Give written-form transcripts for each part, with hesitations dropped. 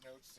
write notes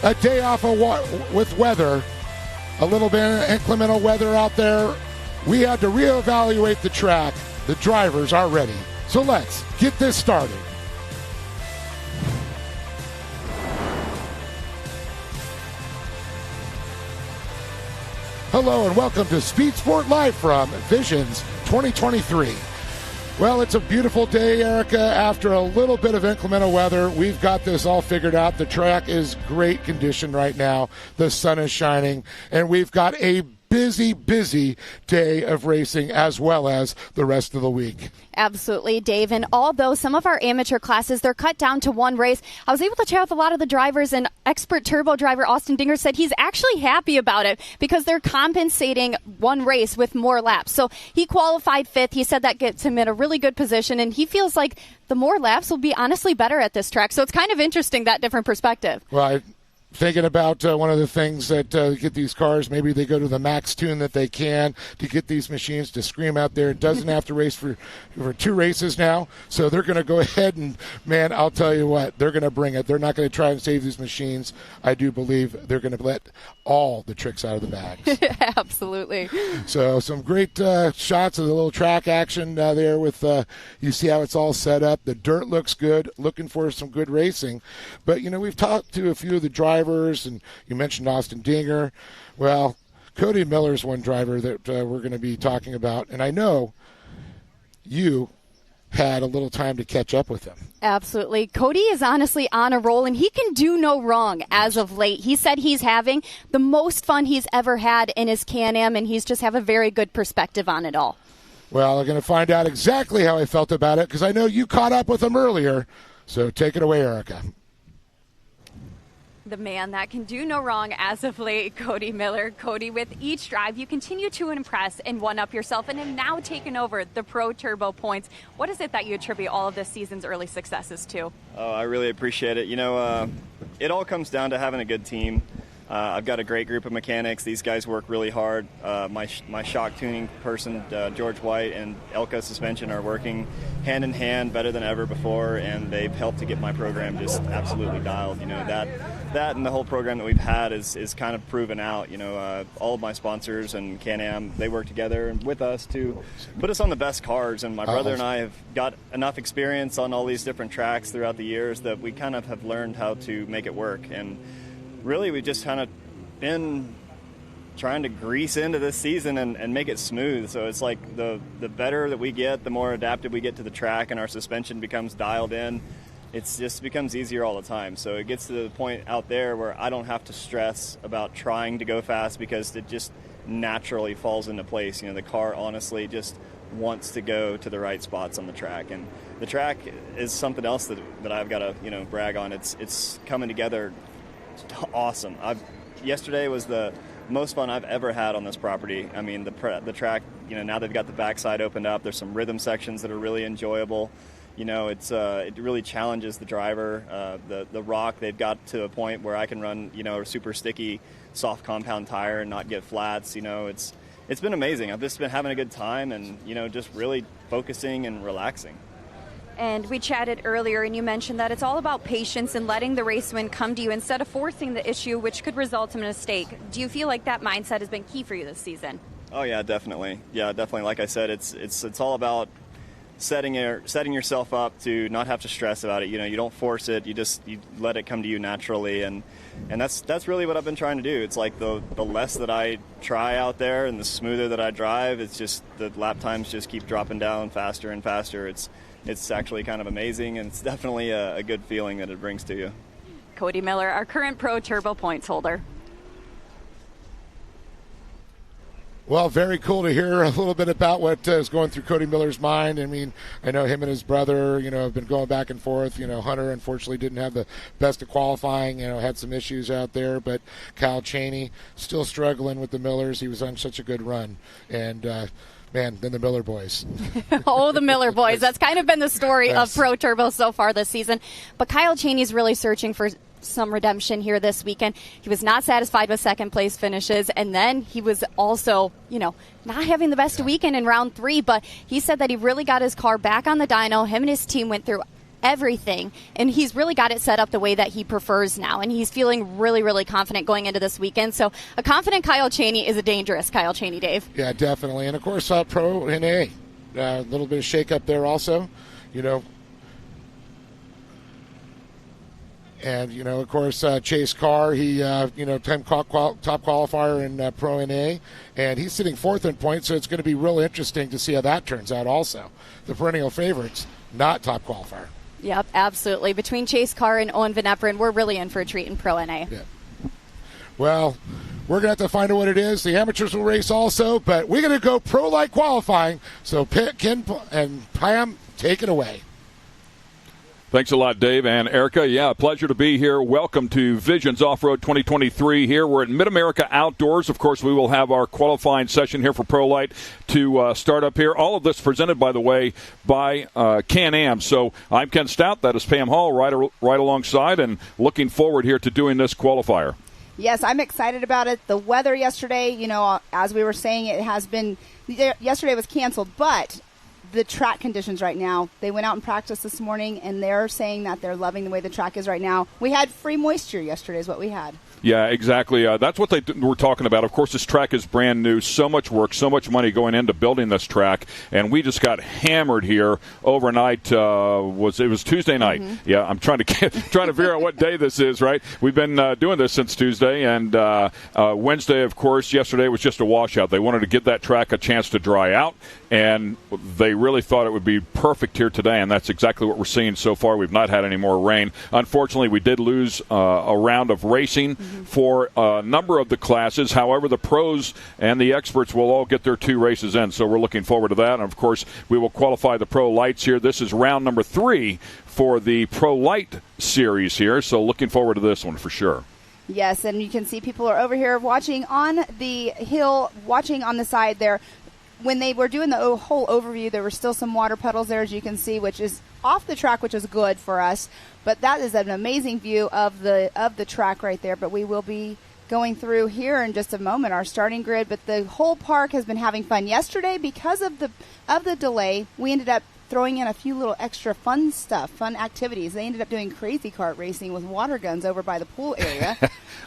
a day off with weather, a little bit of inclemental weather out there. We had to reevaluate the track. The drivers are ready. So let's get this started. Hello and welcome to Speed Sport Live from Visions 2023. Well, it's a beautiful day, Erica. After a little bit of inclemental weather, we've got this all figured out. The track is great condition right now. The sun is shining, and we've got a busy day of racing as well as the rest of the week. Absolutely, Dave. And although some of our amateur classes, they're cut down to one race, I was able to chat with a lot of the drivers, and expert turbo driver Austin Dinger said he's actually happy about it because they're compensating one race with more laps. So he qualified 5th. He said that gets him in a really good position, and he feels like the more laps will be honestly better at this track. So it's kind of interesting, that different perspective. Right. Thinking about one of the things that get these cars, maybe they go to the max tune that they can to get these machines to scream out there. It doesn't have to race for 2 races now, so they're going to go ahead and, man, I'll tell you what, they're going to bring it. They're not going to try and save these machines. I do believe they're going to let all the tricks out of the bags. Absolutely. So some great shots of the little track action there with, you see how it's all set up. The dirt looks good, looking for some good racing. But, we've talked to a few of the drivers, and you mentioned Austin Dinger. Well, Cody Miller's one driver that we're going to be talking about, and I know you had a little time to catch up with him. Absolutely. Cody is honestly on a roll, and he can do no wrong as of late. He said he's having the most fun he's ever had in his Can-Am, and he's just have a very good perspective on it all. Well, I'm going to find out exactly how I felt about it because I know you caught up with him earlier. So take it away, Erica. The man that can do no wrong as of late, Cody Miller. Cody, with each drive, you continue to impress and one-up yourself and have now taken over the Pro Turbo points. What is it that you attribute all of this season's early successes to? Oh, I really appreciate it. It all comes down to having a good team. I've got a great group of mechanics. These guys work really hard. My shock tuning person, George White, and Elka Suspension are working hand in hand better than ever before, and they've helped to get my program just absolutely dialed. That and the whole program that we've had is kind of proven out. All of my sponsors and Can-Am, they work together with us to put us on the best cars, and my brother and I have got enough experience on all these different tracks throughout the years that we kind of have learned how to make it work. And really, we've just kind of been trying to grease into this season and make it smooth. So it's like the better that we get, the more adapted we get to the track, and our suspension becomes dialed in. It just becomes easier all the time. So it gets to the point out there where I don't have to stress about trying to go fast because it just naturally falls into place. The car honestly just wants to go to the right spots on the track. And the track is something else that I've got to, brag on. It's coming together awesome. Yesterday was the most fun I've ever had on this property. I mean, the track, now they've got the backside opened up. There's some rhythm sections that are really enjoyable. It really challenges the driver. The rock, they've got to a point where I can run, a super sticky, soft compound tire and not get flats. It's been amazing. I've just been having a good time and, just really focusing and relaxing. And we chatted earlier, and you mentioned that it's all about patience and letting the race win come to you instead of forcing the issue, which could result in a mistake. Do you feel like that mindset has been key for you this season? Oh, yeah, definitely. Yeah, definitely. Like I said, it's all about setting yourself up to not have to stress about it. You don't force it. You let it come to you naturally, and that's really what I've been trying to do. It's like the less that I try out there and the smoother that I drive, it's just the lap times just keep dropping down faster and faster. It's actually kind of amazing, and it's definitely a good feeling that it brings to you. Cody Miller, our current Pro Turbo points holder. Well, very cool to hear a little bit about what is going through Cody Miller's mind. I mean, I know him and his brother, have been going back and forth. Hunter unfortunately didn't have the best of qualifying, had some issues out there. But Kyle Chaney still struggling with the Millers. He was on such a good run. And, man, then the Miller boys. Oh, the Miller boys. That's kind of been the story of Pro Turbo so far this season. But Kyle Chaney's really searching for some redemption here this weekend. He was not satisfied with second place finishes, and then he was also, not having the best weekend in round 3, but he said that he really got his car back on the dyno. Him and his team went through everything, and he's really got it set up the way that he prefers now, and he's feeling really, really confident going into this weekend. So a confident Kyle Chaney is a dangerous Kyle Chaney, Dave. Yeah, definitely. And, of course, Pro NA, a little bit of shake-up there also, And, of course, Chase Carr, he, top qualifier in Pro NA, and he's sitting 4th in points, so it's going to be real interesting to see how that turns out also. The perennial favorites, not top qualifier. Yep, absolutely. Between Chase Carr and Owen Van Eperen, we're really in for a treat in Pro NA. Yeah. Well, we're going to have to find out what it is. The amateurs will race also, but we're going to go pro-light qualifying. So Ken and Pam, take it away. Thanks a lot, Dave and Erica. Yeah, pleasure to be here. Welcome to Visions Off-Road 2023 here. We're at Mid-America Outdoors. Of course, we will have our qualifying session here for Pro Light to start up here. All of this presented, by the way, by Can-Am. So I'm Ken Stout. That is Pam Hall right alongside, and looking forward here to doing this qualifier. Yes, I'm excited about it. The weather yesterday, as we were saying, yesterday was canceled, but the track conditions right now, they went out and practiced this morning, and they're saying that they're loving the way the track is right now. We had free moisture yesterday is what we had. Yeah, exactly. That's what they were talking about. Of course, this track is brand new. So much work, so much money going into building this track, and we just got hammered here overnight. It was Tuesday night. Mm-hmm. Yeah, I'm trying to figure out what day this is. Right, we've been doing this since Tuesday, and Wednesday, of course. Yesterday was just a washout. They wanted to give that track a chance to dry out, and they really thought it would be perfect here today, and that's exactly what we're seeing so far. We've not had any more rain. Unfortunately, we did lose a round of racing for a number of the classes. However, the pros and the experts will all get their 2 races in, so we're looking forward to that. And, of course, we will qualify the Pro Lights here. This is round number 3 for the Pro Light series here, so looking forward to this one for sure. Yes, and you can see people are over here watching on the hill, watching on the side there. When they were doing the whole overview, there were still some water puddles there, as you can see, which is off the track, which is good for us. But that is an amazing view of the track right there. But we will be going through here in just a moment, our starting grid. But the whole park has been having fun. Yesterday, because of the delay, we ended up throwing in a few little extra fun activities. They ended up doing crazy kart racing with water guns over by the pool area.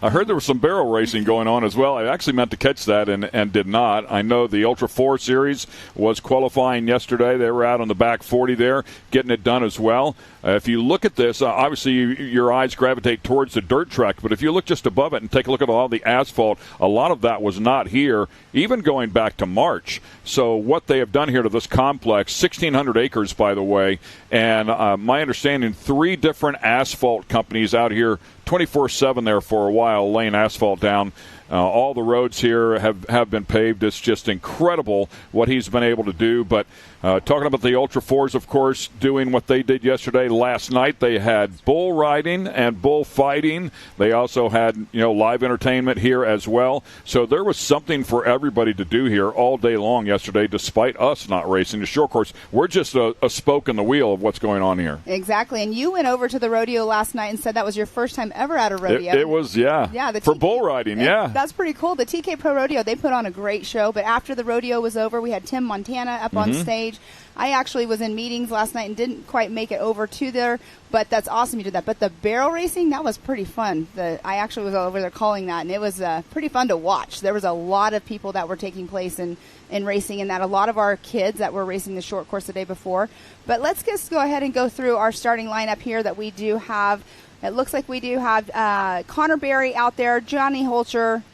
I heard there was some barrel racing going on as well. I actually meant to catch that and did not. I know the Ultra 4 Series was qualifying yesterday. They were out on the back 40 there, getting it done as well. If you look at this, obviously your eyes gravitate towards the dirt track, but if you look just above it and take a look at all the asphalt, a lot of that was not here, even going back to March. So what they have done here to this complex, 1,600 acres, by the way, and my understanding, 3 different asphalt companies out here 24/7 there for a while, laying asphalt down. All the roads here have been paved. It's just incredible what he's been able to do. But talking about the Ultra 4s, of course, doing what they did yesterday. Last night they had bull riding and bull fighting. They also had live entertainment here as well. So there was something for everybody to do here all day long yesterday, despite us not racing the short course. We're just a spoke in the wheel of what's going on here. Exactly. And you went over to the rodeo last night and said that was your first time ever at a rodeo. It was, yeah. For bull riding, yeah. That's pretty cool. The TK Pro Rodeo, they put on a great show. But after the rodeo was over, we had Tim Montana up on stage. I actually was in meetings last night and didn't quite make it over to there, but that's awesome you did that. But the barrel racing, that was pretty fun. I actually was over there calling that, and it was pretty fun to watch. There was a lot of people that were taking place in racing, and that a lot of our kids that were racing the short course the day before. But let's just go ahead and go through our starting lineup here that we do have. It looks like we do have Connor Berry out there, Johnny Holcher,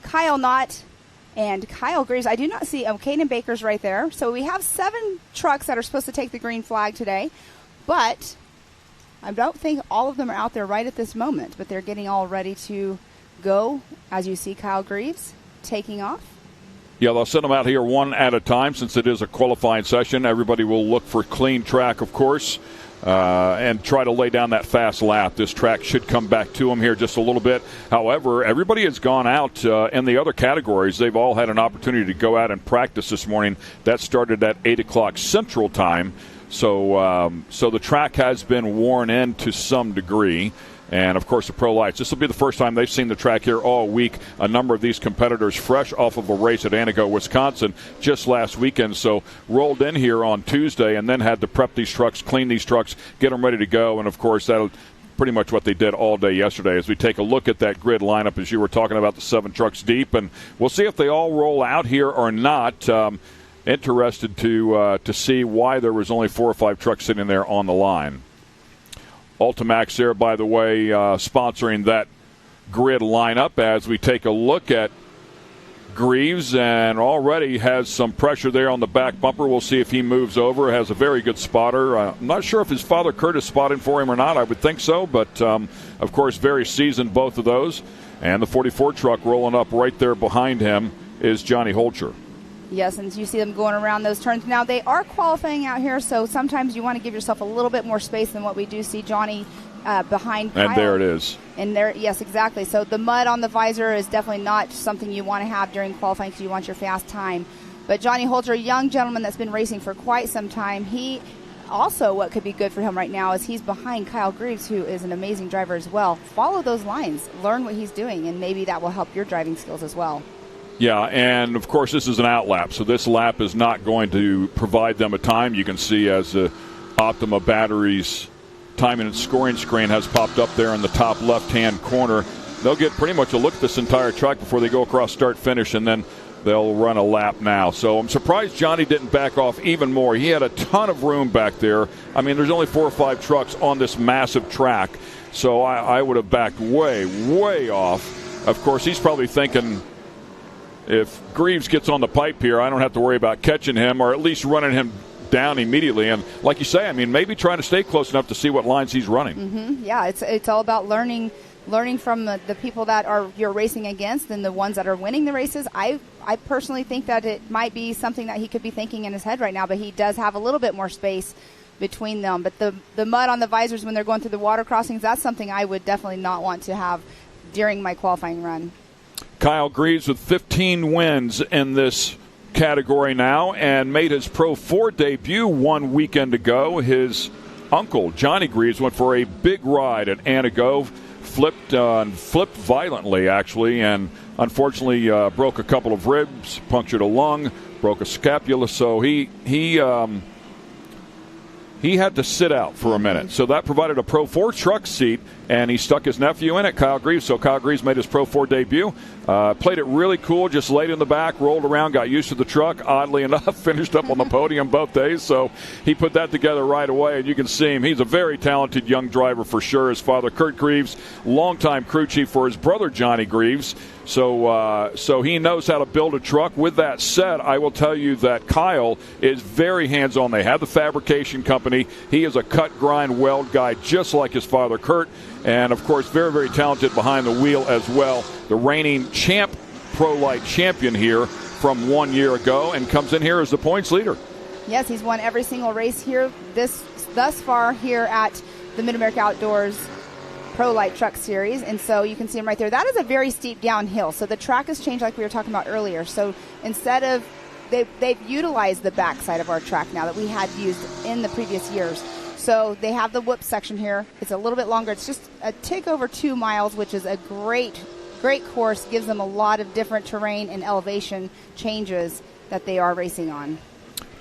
Kyle Knott, and Kyle Greaves. I do not see Caden Baker's right there. So we have 7 trucks that are supposed to take the green flag today, but I don't think all of them are out there right at this moment, but they're getting all ready to go. As you see, Kyle Greaves taking off. Yeah, they'll send them out here one at a time since it is a qualifying session. Everybody will look for clean track, of course, and try to lay down that fast lap. This track should come back to them here just a little bit. However, everybody has gone out in the other categories. They've all had an opportunity to go out and practice this morning. That started at 8 o'clock Central Time. So the track has been worn in to some degree. And, of course, the Pro Lights. This will be the first time they've seen the track here all week. A number of these competitors fresh off of a race at Antigo, Wisconsin just last weekend. So rolled in here on Tuesday and then had to prep these trucks, clean these trucks, get them ready to go. And, of course, that'll pretty much what they did all day yesterday. As we take a look at that grid lineup, as you were talking about, the 7 trucks deep. And we'll see if they all roll out here or not. Interested to see why there was only 4 or 5 trucks sitting there on the line. Ultimax there, by the way, sponsoring that grid lineup as we take a look at Greaves, and already has some pressure there on the back bumper. We'll see if he moves over. Has a very good spotter. I'm not sure if his father Kurt is spotting for him or not. I would think so, but of course very seasoned, both of those. And the 44 truck rolling up right there behind him is Johnny Holcher. Yes, and you see them going around those turns. Now, they are qualifying out here, so sometimes you want to give yourself a little bit more space than what we do see Johnny behind Kyle. And there it is. And there, yes, exactly. So the mud on the visor is definitely not something you want to have during qualifying because you want your fast time. But Johnny Holter, a young gentleman that's been racing for quite some time, he also, what could be good for him right now is he's behind Kyle Greaves, who is an amazing driver as well. Follow those lines. Learn what he's doing, and maybe that will help your driving skills as well. Yeah, and of course this is an out lap, so this lap is not going to provide them a time. You can see as the Optima Batteries timing and scoring screen has popped up there in the top left-hand corner. They'll get pretty much a look at this entire track before they go across start-finish, and then they'll run a lap now. So I'm surprised Johnny didn't back off even more. He had a ton of room back there. I mean, there's only 4 or 5 trucks on this massive track, so I would have backed way, way off. Of course, he's probably thinking, if Greaves gets on the pipe here, I don't have to worry about catching him or at least running him down immediately. And like you say, I mean, maybe trying to stay close enough to see what lines he's running. Mm-hmm. Yeah, it's all about learning from the people that you're racing against and the ones that are winning the races. I personally think that it might be something that he could be thinking in his head right now, but he does have a little bit more space between them. But the mud on the visors when they're going through the water crossings, that's something I would definitely not want to have during my qualifying run. Kyle Greaves with 15 wins in this category now and made his Pro 4 debut 1 weekend ago. His uncle, Johnny Greaves, went for a big ride at Antigo, flipped violently, actually, and unfortunately broke a couple of ribs, punctured a lung, broke a scapula, so he had to sit out for a minute. So that provided a Pro 4 truck seat, and he stuck his nephew in it, Kyle Greaves. So Kyle Greaves made his Pro 4 debut. Played it really cool, just laid in the back, rolled around, got used to the truck. Oddly enough, finished up on the podium both days. So he put that together right away, and you can see him. He's a very talented young driver for sure. His father, Kurt Greaves, longtime crew chief for his brother, Johnny Greaves. So he knows how to build a truck. With that said, I will tell you that Kyle is very hands-on. They have the fabrication company. He is a cut, grind, weld guy just like his father, Kurt. And, of course, very, very talented behind the wheel as well. The reigning Pro Light champion here from 1 year ago and comes in here as the points leader. Yes, he's won every single race here thus far here at the Mid-America Outdoors Pro Light Truck Series, and so you can see him right there. That is a very steep downhill, so the track has changed like we were talking about earlier. So instead of, they've utilized the backside of our track now that we had used in the previous years. So they have the whoop section here. It's a little bit longer. It's just a tick over 2 miles, which is a great course. Gives them a lot of different terrain and elevation changes that they are racing on.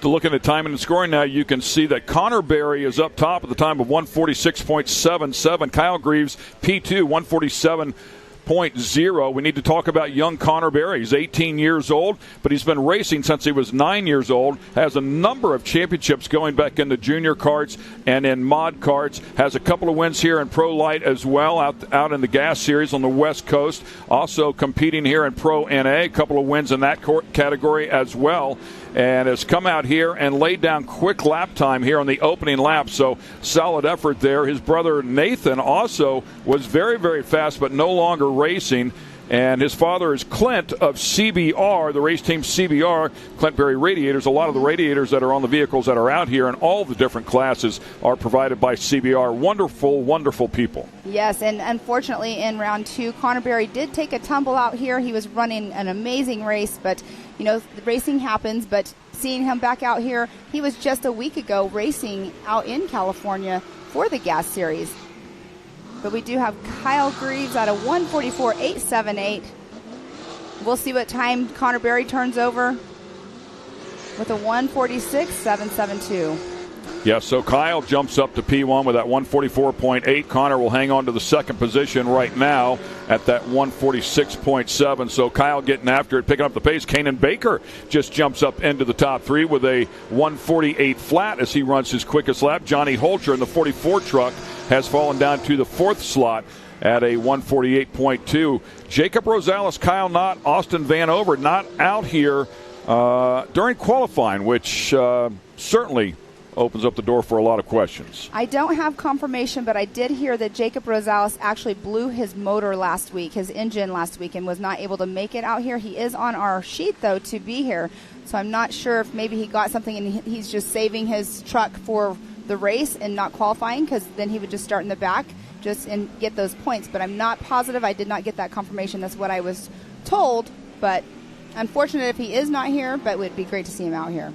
To look at the time and scoring now, you can see that Connor Berry is up top at the time of 146.77. Kyle Greaves, P2, 147.0. We need to talk about young Connor Berry. He's 18 years old, but he's been racing since he was 9 years old, has a number of championships going back in the junior karts and in mod karts, has a couple of wins here in Pro Light as well, out in the gas series on the West Coast, also competing here in Pro NA, a couple of wins in that category as well, and has come out here and laid down quick lap time here on the opening lap. So solid effort there. His brother Nathan also was very, very fast, but no longer racing. And his father is Clint of CBR, the race team CBR, Clint Berry Radiators. A lot of the radiators that are on the vehicles that are out here in all the different classes are provided by CBR. Wonderful, wonderful people. Yes, and unfortunately in round 2, Connor Berry did take a tumble out here. He was running an amazing race, but, you know, the racing happens. But seeing him back out here, he was just a week ago racing out in California for the gas series. But we do have Kyle Greaves at a 1:44.878. We'll see what time Connor Berry turns over with a 1:46.772. Yeah, so Kyle jumps up to P1 with that 144.8. Connor will hang on to the second position right now at that 146.7. So Kyle getting after it, picking up the pace. Kanan Baker just jumps up into the top three with a 148 flat as he runs his quickest lap. Johnny Holcher in the 44 truck has fallen down to the fourth slot at a 148.2. Jacob Rosales, Kyle Knott, Austin Vanover not out here during qualifying, which certainly opens up the door for a lot of questions. I don't have confirmation, but I did hear that Jacob Rosales actually blew his motor last week, his engine last week, and was not able to make it out here. He is on our sheet, though, to be here. So I'm not sure if maybe he got something and he's just saving his truck for the race and not qualifying, because then he would just start in the back and get those points. But I'm not positive. I did not get that confirmation. That's what I was told. But unfortunate if he is not here, but it would be great to see him out here.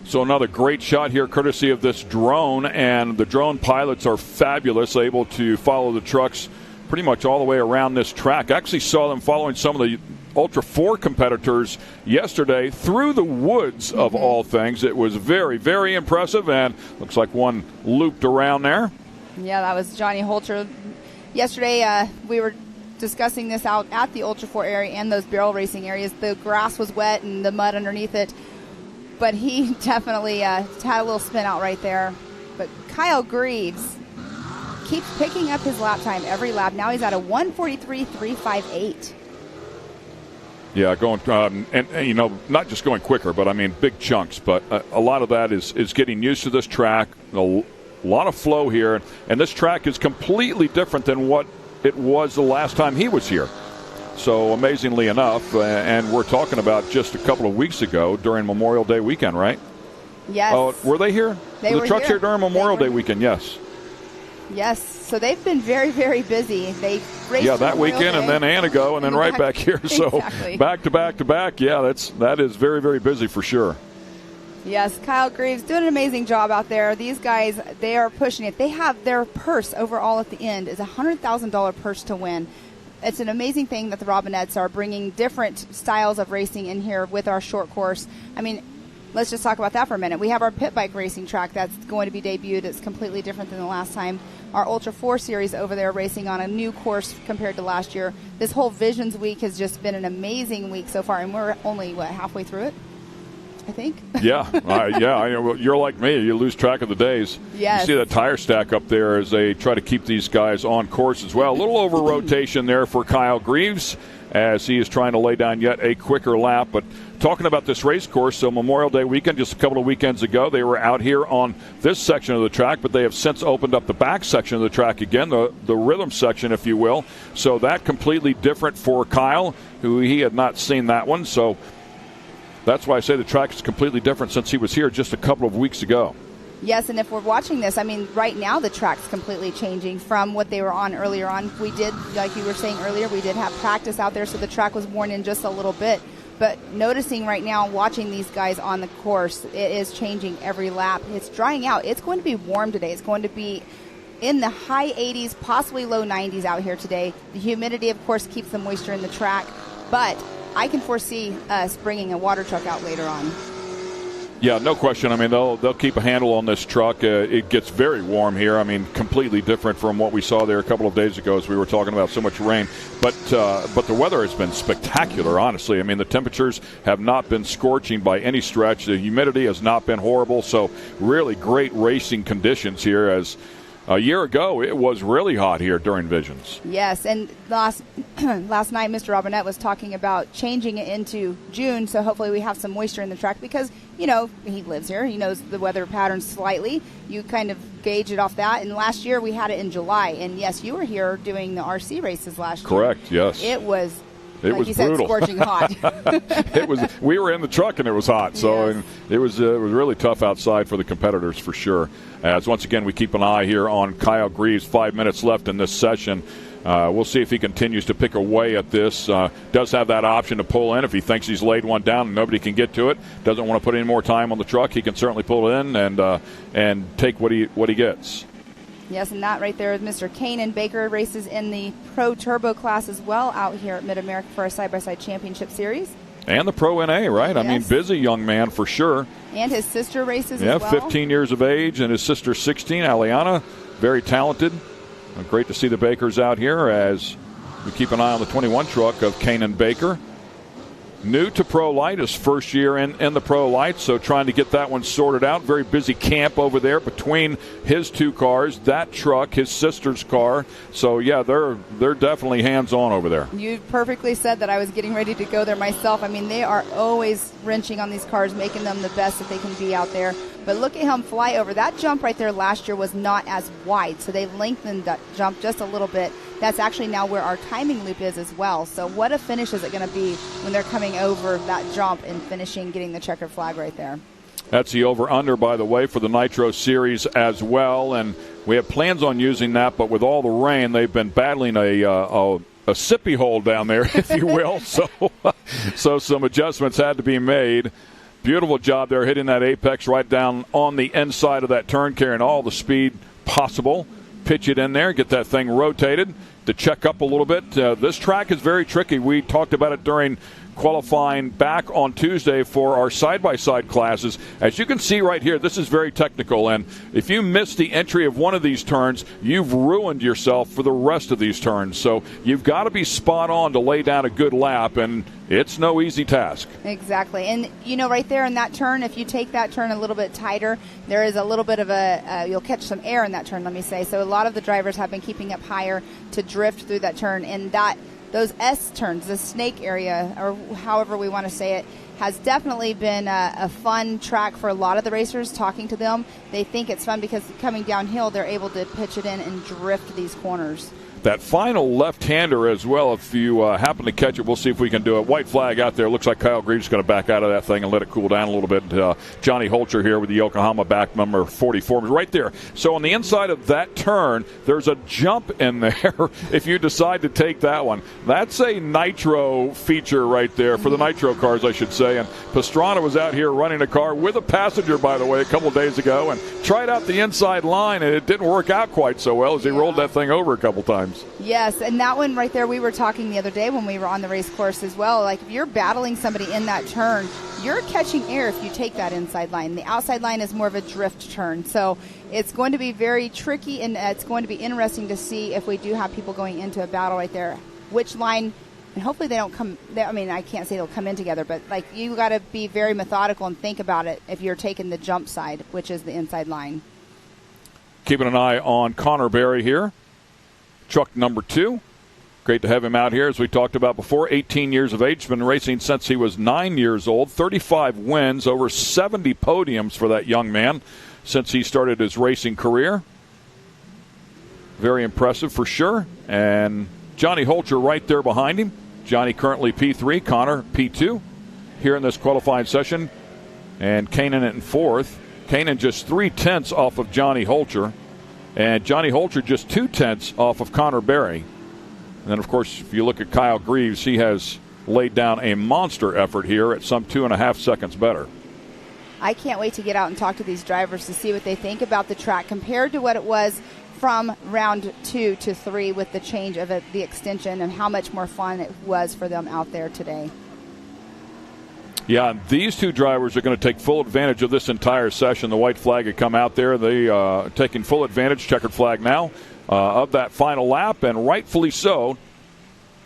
So another great shot here courtesy of this drone, and the drone pilots are fabulous, able to follow the trucks pretty much all the way around this track. I actually saw them following some of the Ultra 4 competitors yesterday through the woods of all things. It was very, very impressive, and looks like one looped around there. Yeah, that was Johnny Holcher. Yesterday we were discussing this out at the Ultra 4 area and those barrel racing areas. The grass was wet and the mud underneath it. But he definitely had a little spin out right there. But Kyle Greaves keeps picking up his lap time every lap. Now he's at a 1:43.358. Yeah, going and you know, not just going quicker, but I mean big chunks. But a lot of that is getting used to this track. A lot of flow here, and this track is completely different than what it was the last time he was here. So amazingly enough, and we're talking about just a couple of weeks ago during Memorial Day weekend, right? Yes. Oh, were they here? They were the trucks here during Memorial Day here. Weekend, yes. Yes. So they've been very, very busy. They raced that Memorial weekend Day, and then Anago and then right back here. So exactly. back to back to back. Yeah, that is very, very busy for sure. Yes, Kyle Greaves doing an amazing job out there. These guys, they are pushing it. They have their purse overall at the end is a $100,000 purse to win. It's an amazing thing that the Robinettes are bringing different styles of racing in here with our short course. I mean, let's just talk about that for a minute. We have our pit bike racing track that's going to be debuted. It's completely different than the last time. Our Ultra 4 series over there racing on a new course compared to last year. This whole Visions Week has just been an amazing week so far, and we're only, halfway through it? I think. Yeah, you're like me. You lose track of the days. Yes. You see that tire stack up there as they try to keep these guys on course as well. A little over rotation there for Kyle Greaves as he is trying to lay down yet a quicker lap. But talking about this race course, so Memorial Day weekend, just a couple of weekends ago, they were out here on this section of the track, but they have since opened up the back section of the track again, the rhythm section, if you will. So that completely different for Kyle, who he had not seen that one. So that's why I say the track is completely different since he was here just a couple of weeks ago. Yes, and if we're watching this, I mean, right now the track's completely changing from what they were on earlier on. We did, like you were saying earlier, we did have practice out there, so the track was worn in just a little bit. But noticing right now, watching these guys on the course, it is changing every lap. It's drying out. It's going to be warm today. It's going to be in the high 80s, possibly low 90s out here today. The humidity, of course, keeps the moisture in the track, but I can foresee us bringing a water truck out later on. Yeah, no question. I mean, they'll keep a handle on this truck. It gets very warm here. I mean, completely different from what we saw there a couple of days ago as we were talking about so much rain. But the weather has been spectacular, honestly. I mean, the temperatures have not been scorching by any stretch. The humidity has not been horrible. So really great racing conditions here as a year ago, it was really hot here during Visions. Yes, and last night Mr. Robinette was talking about changing it into June, so hopefully we have some moisture in the track because, you know, he lives here. He knows the weather patterns slightly. You kind of gauge it off that. And last year we had it in July. And, yes, you were here doing the RC races last year. Correct, yes. It was brutal. Said, scorching hot. It was. We were in the truck and it was hot, so yes. It was really tough outside for the competitors for sure. As once again we keep an eye here on Kyle Greaves. 5 minutes left in this session. We'll see if he continues to pick away at this. Does have that option to pull in if he thinks he's laid one down and nobody can get to it. Doesn't want to put any more time on the truck. He can certainly pull it in and take what he gets. Yes, and that right there is Mr. Kanan Baker, races in the Pro Turbo class as well out here at Mid-America for our side-by-side championship series. And the Pro NA, right? Yes. I mean, busy young man for sure. And his sister races as well. 15 years of age, and his sister 16, Aliana. Very talented. Great to see the Bakers out here as we keep an eye on the 21 truck of Kanan Baker. New to Pro Light, his first year in the Pro Light, so trying to get that one sorted out. Very busy camp over there between his two cars, that truck, his sister's car. So, yeah, they're definitely hands-on over there. You perfectly said that. I was getting ready to go there myself. I mean, they are always wrenching on these cars, making them the best that they can be out there. But look at him fly over. That jump right there last year was not as wide, so they lengthened that jump just a little bit. That's actually now where our timing loop is as well. So what a finish is it going to be when they're coming over that jump and finishing, getting the checkered flag right there. That's the over-under, by the way, for the Nitro Series as well. And we have plans on using that, but with all the rain, they've been battling a sippy hole down there, if you will. So some adjustments had to be made. Beautiful job there, hitting that apex right down on the inside of that turn, carrying all the speed possible. Pitch it in there, get that thing rotated to check up a little bit. This track is very tricky. We talked about it during qualifying back on Tuesday for our side-by-side classes. As you can see right here, this is very technical, and if you miss the entry of one of these turns, you've ruined yourself for the rest of these turns. So you've got to be spot on to lay down a good lap, and it's no easy task. Exactly. And, you know, right there in that turn, if you take that turn a little bit tighter, there is a little bit of you'll catch some air in that turn, let me say. So a lot of the drivers have been keeping up higher to drift through that turn, and those S turns, the snake area, or however we want to say it, has definitely been a fun track for a lot of the racers. Talking to them, they think it's fun because coming downhill, they're able to pitch it in and drift these corners. That final left-hander as well, if you happen to catch it, we'll see if we can do it. White flag out there. Looks like Kyle Greaves is going to back out of that thing and let it cool down a little bit. Johnny Holcher here with the Yokohama back number 44 right there. So on the inside of that turn, there's a jump in there if you decide to take that one. That's a nitro feature right there for the nitro cars, I should say. And Pastrana was out here running a car with a passenger, by the way, a couple days ago and tried out the inside line, and it didn't work out quite so well as he rolled that thing over a couple times. Yes, and that one right there, we were talking the other day when we were on the race course as well. Like, if you're battling somebody in that turn, you're catching air if you take that inside line. The outside line is more of a drift turn. So it's going to be very tricky, and it's going to be interesting to see if we do have people going into a battle right there, which line, and hopefully they don't come, I mean, I can't say they'll come in together, but like, you got to be very methodical and think about it if you're taking the jump side, which is the inside line. Keeping an eye on Connor Berry here. Truck number 2. Great to have him out here, as we talked about before. 18 years of age, been racing since he was 9 years old. 35 wins, over 70 podiums for that young man since he started his racing career. Very impressive for sure. And Johnny Holcher right there behind him. Johnny currently P3, Connor P2 here in this qualifying session. And Kanan in 4th. Kanan just 0.3 off of Johnny Holcher. And Johnny Holcher just 0.2 off of Connor Berry. And then, of course, if you look at Kyle Greaves, he has laid down a monster effort here at some 2.5 seconds better. I can't wait to get out and talk to these drivers to see what they think about the track compared to what it was from round 2 to 3 with the change of the extension, and how much more fun it was for them out there today. Yeah, these two drivers are going to take full advantage of this entire session. The white flag had come out there. They are taking full advantage, checkered flag now, of that final lap, and rightfully so,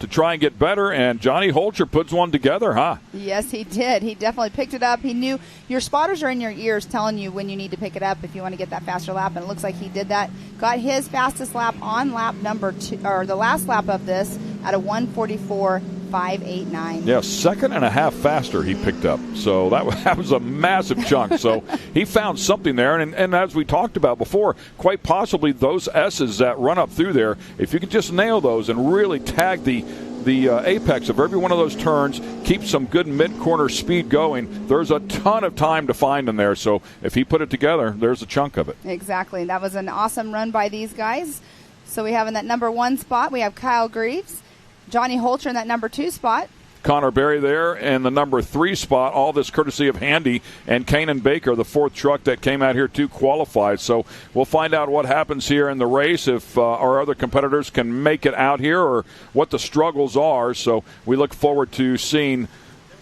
to try and get better. And Johnny Holcher puts one together, huh? Yes, he did. He definitely picked it up. He knew your spotters are in your ears telling you when you need to pick it up if you want to get that faster lap, and it looks like he did that. Got his fastest lap on lap number 2, or the last lap of this, at a 1:44.589. Yeah, 1.5 faster he picked up. So that was a massive chunk. So he found something there. And as we talked about before, quite possibly those S's that run up through there, if you could just nail those and really tag the apex of every one of those turns, keep some good mid-corner speed going, there's a ton of time to find them there. So if he put it together, there's a chunk of it. Exactly. That was an awesome run by these guys. So we have in that number 1 spot, we have Kyle Greaves. Johnny Holcher in that number 2 spot. Connor Berry there in the number 3 spot. All this courtesy of Handy and Kanan Baker, the 4th truck that came out here to qualify. So we'll find out what happens here in the race, if our other competitors can make it out here or what the struggles are. So we look forward to seeing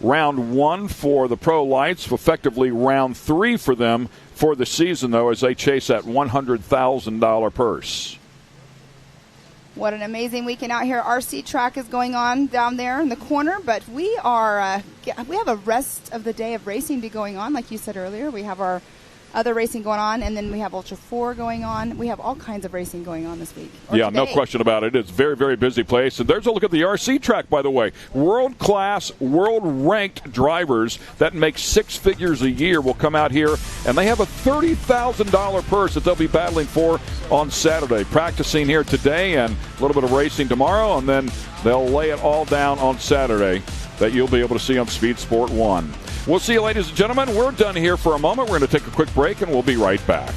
round 1 for the Pro Lights, effectively round 3 for them for the season, though, as they chase that $100,000 purse. What an amazing weekend out here. RC track is going on down there in the corner, but we have a rest of the day of racing to going on. Like you said earlier, we have our other racing going on, and then we have Ultra 4 going on. We have all kinds of racing going on this week. Yeah, no question about it. It's a very, very busy place. And there's a look at the RC track, by the way. World-class, world-ranked drivers that make 6 figures a year will come out here, and they have a $30,000 purse that they'll be battling for on Saturday. Practicing here today and a little bit of racing tomorrow, and then they'll lay it all down on Saturday that you'll be able to see on Speed Sport 1. We'll see you, ladies and gentlemen. We're done here for a moment. We're going to take a quick break, and we'll be right back.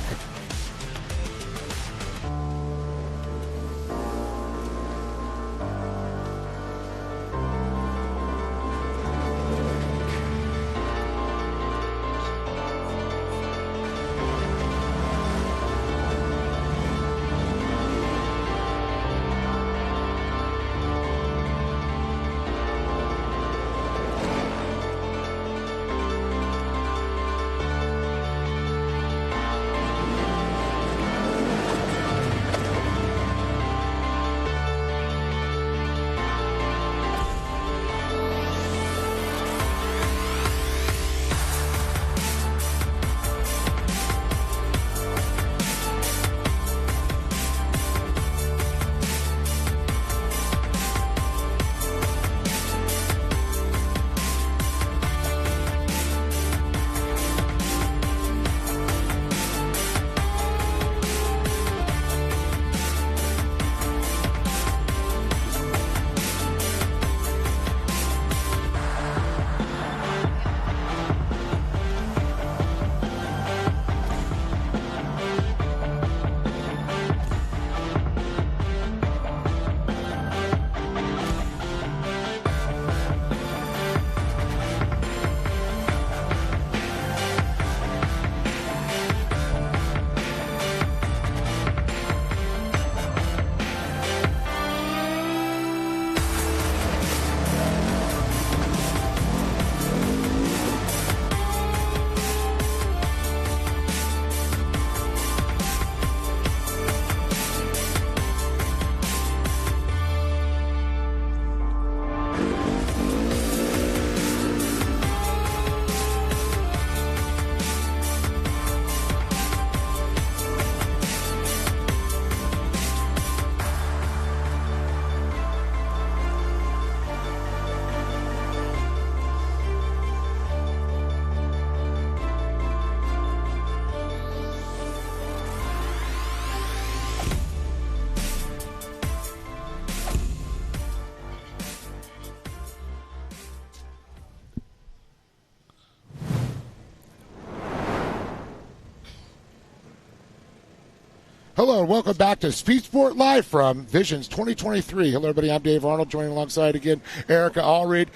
Hello and welcome back to Speed Sport Live from Visions 2023. Hello, everybody. I'm Dave Arnold, joining alongside again Erica Allred.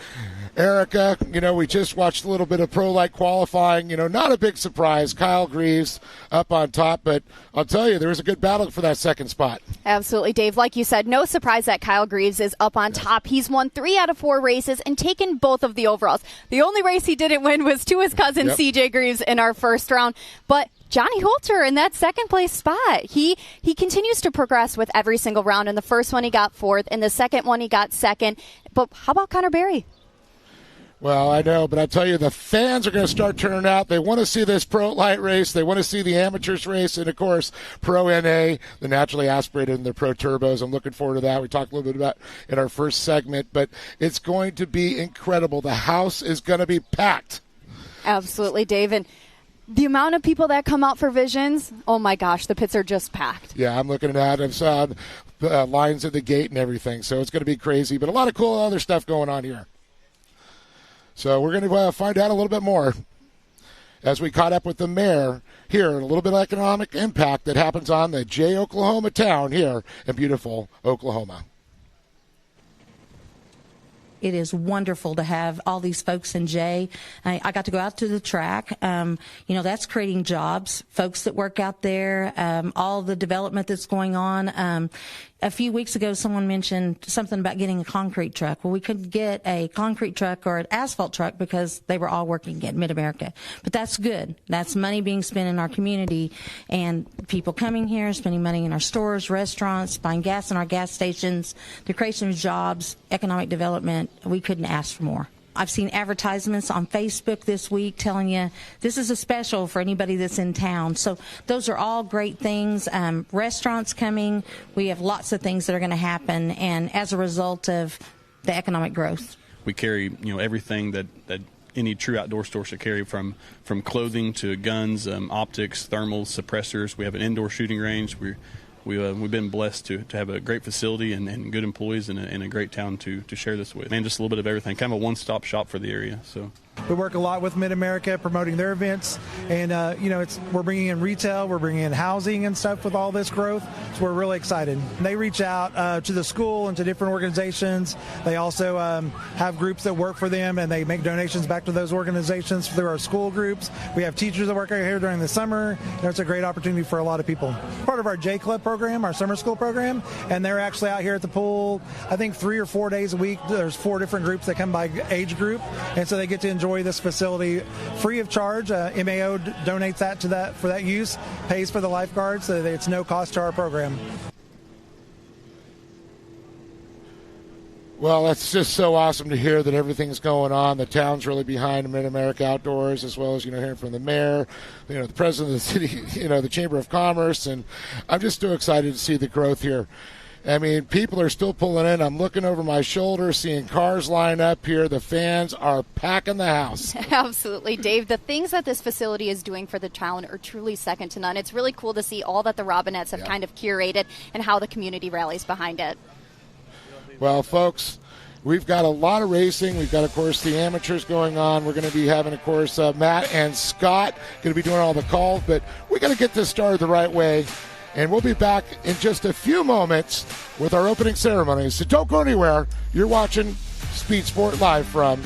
Erica, we just watched a little bit of Pro Light qualifying. Not a big surprise. Kyle Greaves up on top, but I'll tell you, there was a good battle for that second spot. Absolutely, Dave. Like you said, no surprise that Kyle Greaves is up on top. He's won 3 out of 4 races and taken both of the overalls. The only race he didn't win was to his cousin, CJ Greaves, in our first round. But Johnny Holter in that second place spot. He continues to progress with every single round. In the first one, he got 4th. In the second one, he got 2nd. But how about Connor Berry? Well, I know, but I tell you, the fans are going to start turning out. They want to see this Pro Light race. They want to see the amateurs race. And, of course, Pro NA, the naturally aspirated and the Pro Turbos. I'm looking forward to that. We talked a little bit about in our first segment. But it's going to be incredible. The house is going to be packed. Absolutely, Dave. And the amount of people that come out for Visions, oh, my gosh, the pits are just packed. Yeah, I'm looking at it. I saw lines at the gate and everything. So it's going to be crazy. But a lot of cool other stuff going on here. So we're going to find out a little bit more as we caught up with the mayor here, and a little bit of economic impact that happens on the J. Oklahoma town here in beautiful Oklahoma. It is wonderful to have all these folks in Jay. I got to go out to the track. That's creating jobs, folks that work out there, all the development that's going on. A few weeks ago, someone mentioned something about getting a concrete truck. Well, we couldn't get a concrete truck or an asphalt truck because they were all working at Mid-America. But that's good. That's money being spent in our community, and people coming here, spending money in our stores, restaurants, buying gas in our gas stations, the creation of jobs, economic development. We couldn't ask for more. I've seen advertisements on Facebook this week telling you this is a special for anybody that's in town. So those are all great things. Restaurants coming. We have lots of things that are going to happen, and as a result of the economic growth. We carry, everything that any true outdoor store should carry, from clothing to guns, optics, thermals, suppressors. We have an indoor shooting range. We've been blessed to have a great facility and good employees and a great town to share this with. And just a little bit of everything, kind of a one-stop shop for the area. So we work a lot with Mid-America promoting their events, and we're bringing in retail, we're bringing in housing and stuff with all this growth, so we're really excited. They reach out to the school and to different organizations. They also have groups that work for them, and they make donations back to those organizations through our school groups. We have teachers that work out here during the summer. It's a great opportunity for a lot of people. Part of our J Club program, our summer school program, and they're actually out here at the pool, I think 3 or 4 days a week. There's 4 different groups that come by age group, and so they get to enjoy this facility free of charge. MAO donates that for that use, pays for the lifeguards, so that it's no cost to our program. Well, that's just so awesome to hear that everything's going on. The town's really behind Mid-America Outdoors, as well as, hearing from the mayor, the president of the city, the Chamber of Commerce, and I'm just so excited to see the growth here. I mean, people are still pulling in. I'm looking over my shoulder, seeing cars line up here. The fans are packing the house. Absolutely, Dave. The things that this facility is doing for the town are truly second to none. It's really cool to see all that the Robinettes have kind of curated and how the community rallies behind it. Well, folks, we've got a lot of racing. We've got, of course, the amateurs going on. We're going to be having, of course, Matt and Scott going to be doing all the calls, but we got to get this started the right way. And we'll be back in just a few moments with our opening ceremony. So don't go anywhere. You're watching Speed Sport Live from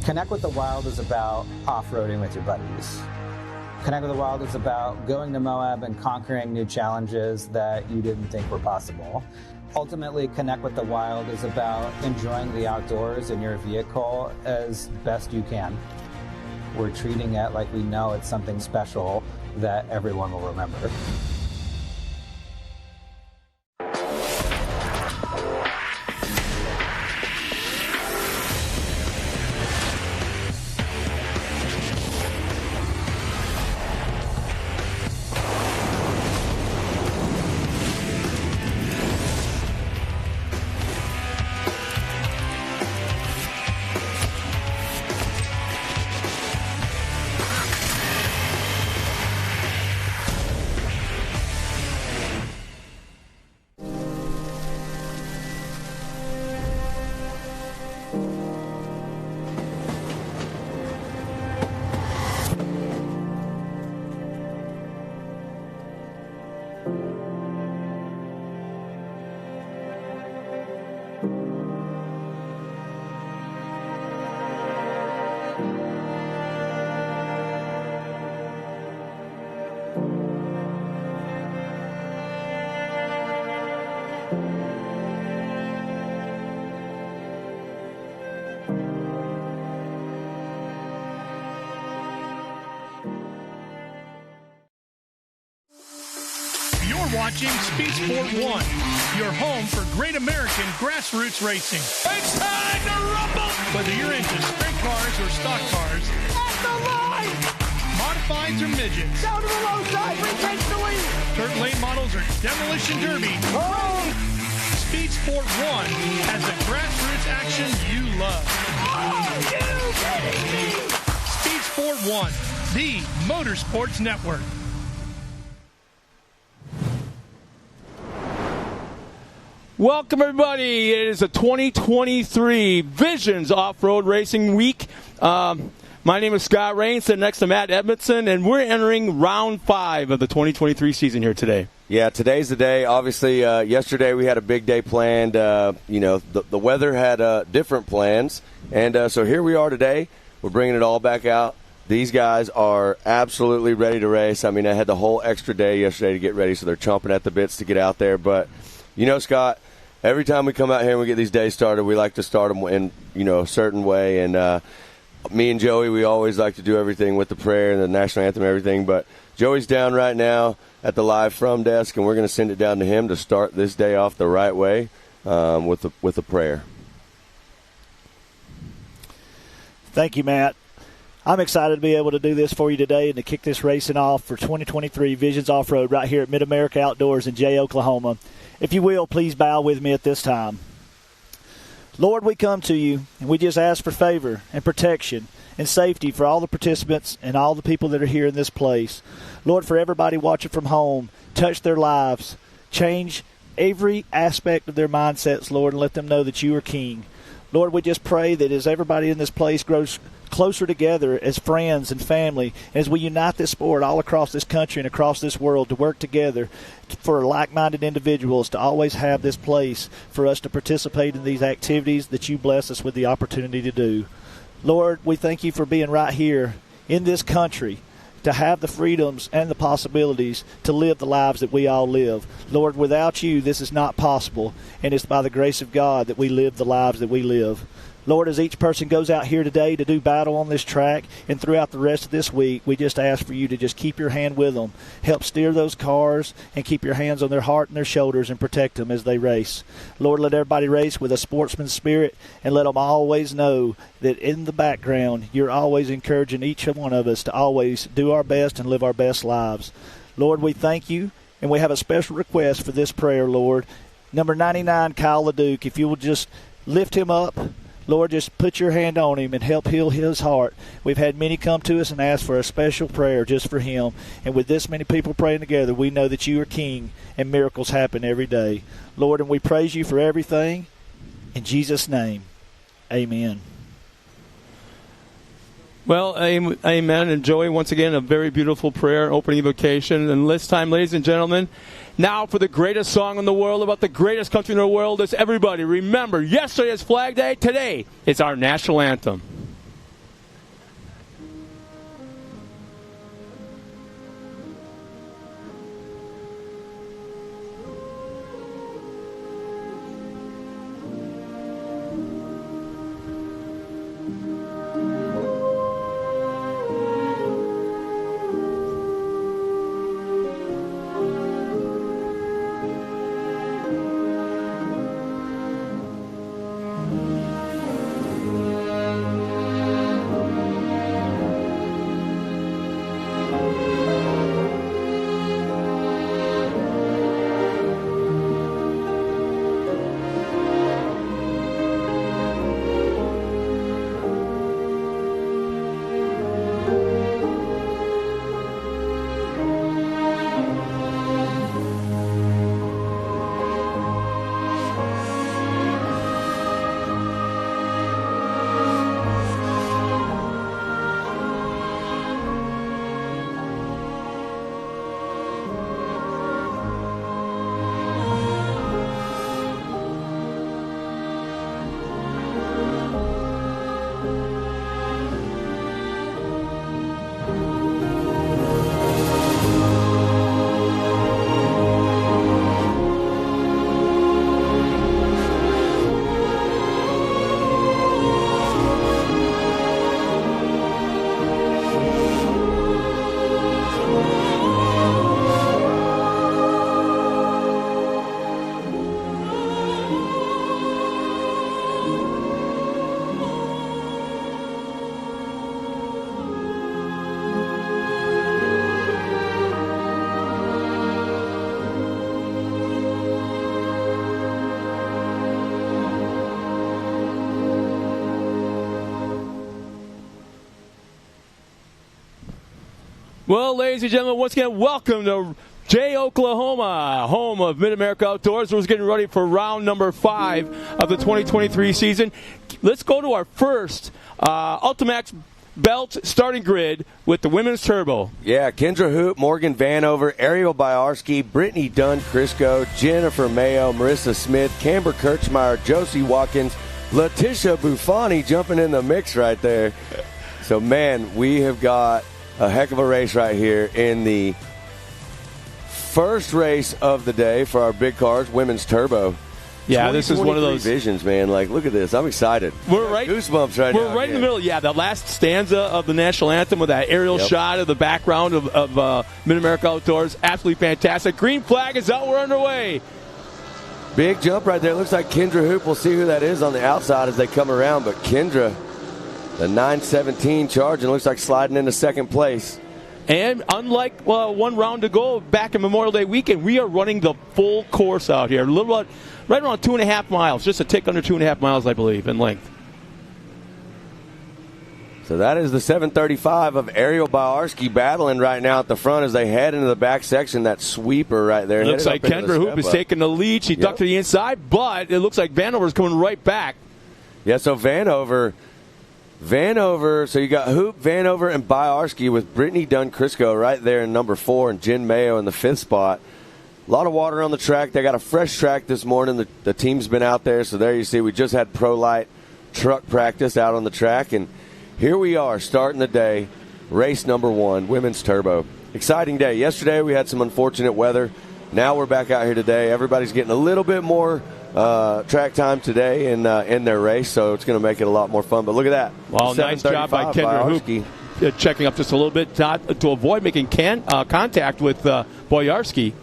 Connect with the Wild is about off-roading with your buddies. Connect with the Wild is about going to Moab and conquering new challenges that you didn't think were possible. Ultimately, Connect with the Wild is about enjoying the outdoors in your vehicle as best you can. We're treating it like we know it's something special that everyone will remember. Watching Speed Sport 1, your home for great American grassroots racing. It's time to rumble! Whether you're into sprint cars or stock cars, at the line! Modifieds or midgets, down to the low side, retake the lead! Dirt lane models or demolition derby. Oh! Speed Sport 1 has the grassroots action you love. Are you kidding me? Speed Sport 1, the Motorsports Network. Welcome, everybody. It is a 2023 Visions Off-Road Racing Week. My name is Scott Rains, sitting next to Matt Edmondson, and we're entering round 5 of the 2023 season here today. Yeah, today's the day. Obviously, yesterday we had a big day planned. The weather had different plans, and so here we are today. We're bringing it all back out. These guys are absolutely ready to race. I mean, I had the whole extra day yesterday to get ready, so they're chomping at the bits to get out there. But, Scott, every time we come out here and we get these days started, we like to start them in, a certain way. And me and Joey, we always like to do everything with the prayer and the national anthem and everything. But Joey's down right now at the live from desk, and we're going to send it down to him to start this day off the right way with a prayer. Thank you, Matt. I'm excited to be able to do this for you today and to kick this racing off for 2023 Visions Off-Road right here at Mid-America Outdoors in Jay, Oklahoma. If you will, please bow with me at this time. Lord, we come to you, and we just ask for favor and protection and safety for all the participants and all the people that are here in this place. Lord, for everybody watching from home, touch their lives, change every aspect of their mindsets, Lord, and let them know that you are King. Lord, we just pray that as everybody in this place grows closer together as friends and family, as we unite this sport all across this country and across this world to work together for like-minded individuals to always have this place for us to participate in these activities that you bless us with the opportunity to do. Lord, we thank you for being right here in this country to have the freedoms and the possibilities to live the lives that we all live. Lord, without you, this is not possible, and it's by the grace of God that we live the lives that we live. Lord, as each person goes out here today to do battle on this track and throughout the rest of this week, we just ask for you to just keep your hand with them, help steer those cars, and keep your hands on their heart and their shoulders and protect them as they race. Lord, let everybody race with a sportsman's spirit, and let them always know that in the background, you're always encouraging each one of us to always do our best and live our best lives. Lord, we thank you, and we have a special request for this prayer, Lord. Number 99, Kyle LeDuc, if you will just lift him up, Lord, just put your hand on him and help heal his heart. We've had many come to us and ask for a special prayer just for him. And with this many people praying together, we know that you are King and miracles happen every day. Lord, and we praise you for everything. In Jesus' name, amen. Well, amen. And Joey, once again, a very beautiful prayer, opening invocation. And this time, ladies and gentlemen, now for the greatest song in the world about the greatest country in the world. Is everybody remember, yesterday is Flag Day. Today is our national anthem. Well, ladies and gentlemen, once again, welcome to Jay, Oklahoma, home of Mid-America Outdoors. We're getting ready for round number 5 of the 2023 season. Let's go to our first Ultimax belt starting grid with the women's turbo. Yeah, Kendra Hoop, Morgan Vanover, Ariel Biarski, Brittany Dunn Crisco, Jennifer Mayo, Marissa Smith, Camber Kirchmeyer, Josie Watkins, Letitia Buffoni jumping in the mix right there. So, man, we have got a heck of a race right here in the first race of the day for our big cars, women's turbo. Yeah, this is one of those visions, man. Like, look at this. I'm excited. We're right. Goosebumps right now. We're right in the middle. Yeah, the last stanza of the national anthem with that aerial shot of the background of Mid-America Outdoors. Absolutely fantastic. Green flag is out. We're underway. Big jump right there. Looks like Kendra Hoop. We'll see who that is on the outside as they come around. But Kendra, the 9:17 charge, and looks like sliding into second place. And unlike one round to go back in Memorial Day weekend, we are running the full course out here. Right around 2.5 miles, just a tick under 2.5 miles, I believe, in length. So that is the 735 of Ariel Biarski battling right now at the front as they head into the back section. That sweeper right there. It looks like Kendra Hoop is taking the lead. She ducked to the inside, but it looks like Vanover's coming right back. Yeah, so Vanover, so you got Hoop, Vanover, and Biarski with Brittany Dunn Crisco right there in number 4 and Jen Mayo in the 5th spot. A lot of water on the track. They got a fresh track this morning. The team's been out there, so there you see we just had Pro Light truck practice out on the track, and here we are starting the day, race number 1, women's turbo. Exciting day. Yesterday we had some unfortunate weather. Now we're back out here today. Everybody's getting a little bit more track time today in their race, so it's going to make it a lot more fun. But look at that. Well, nice job by Kendra Hoop. Checking up just a little bit to avoid making contact with Boyarski.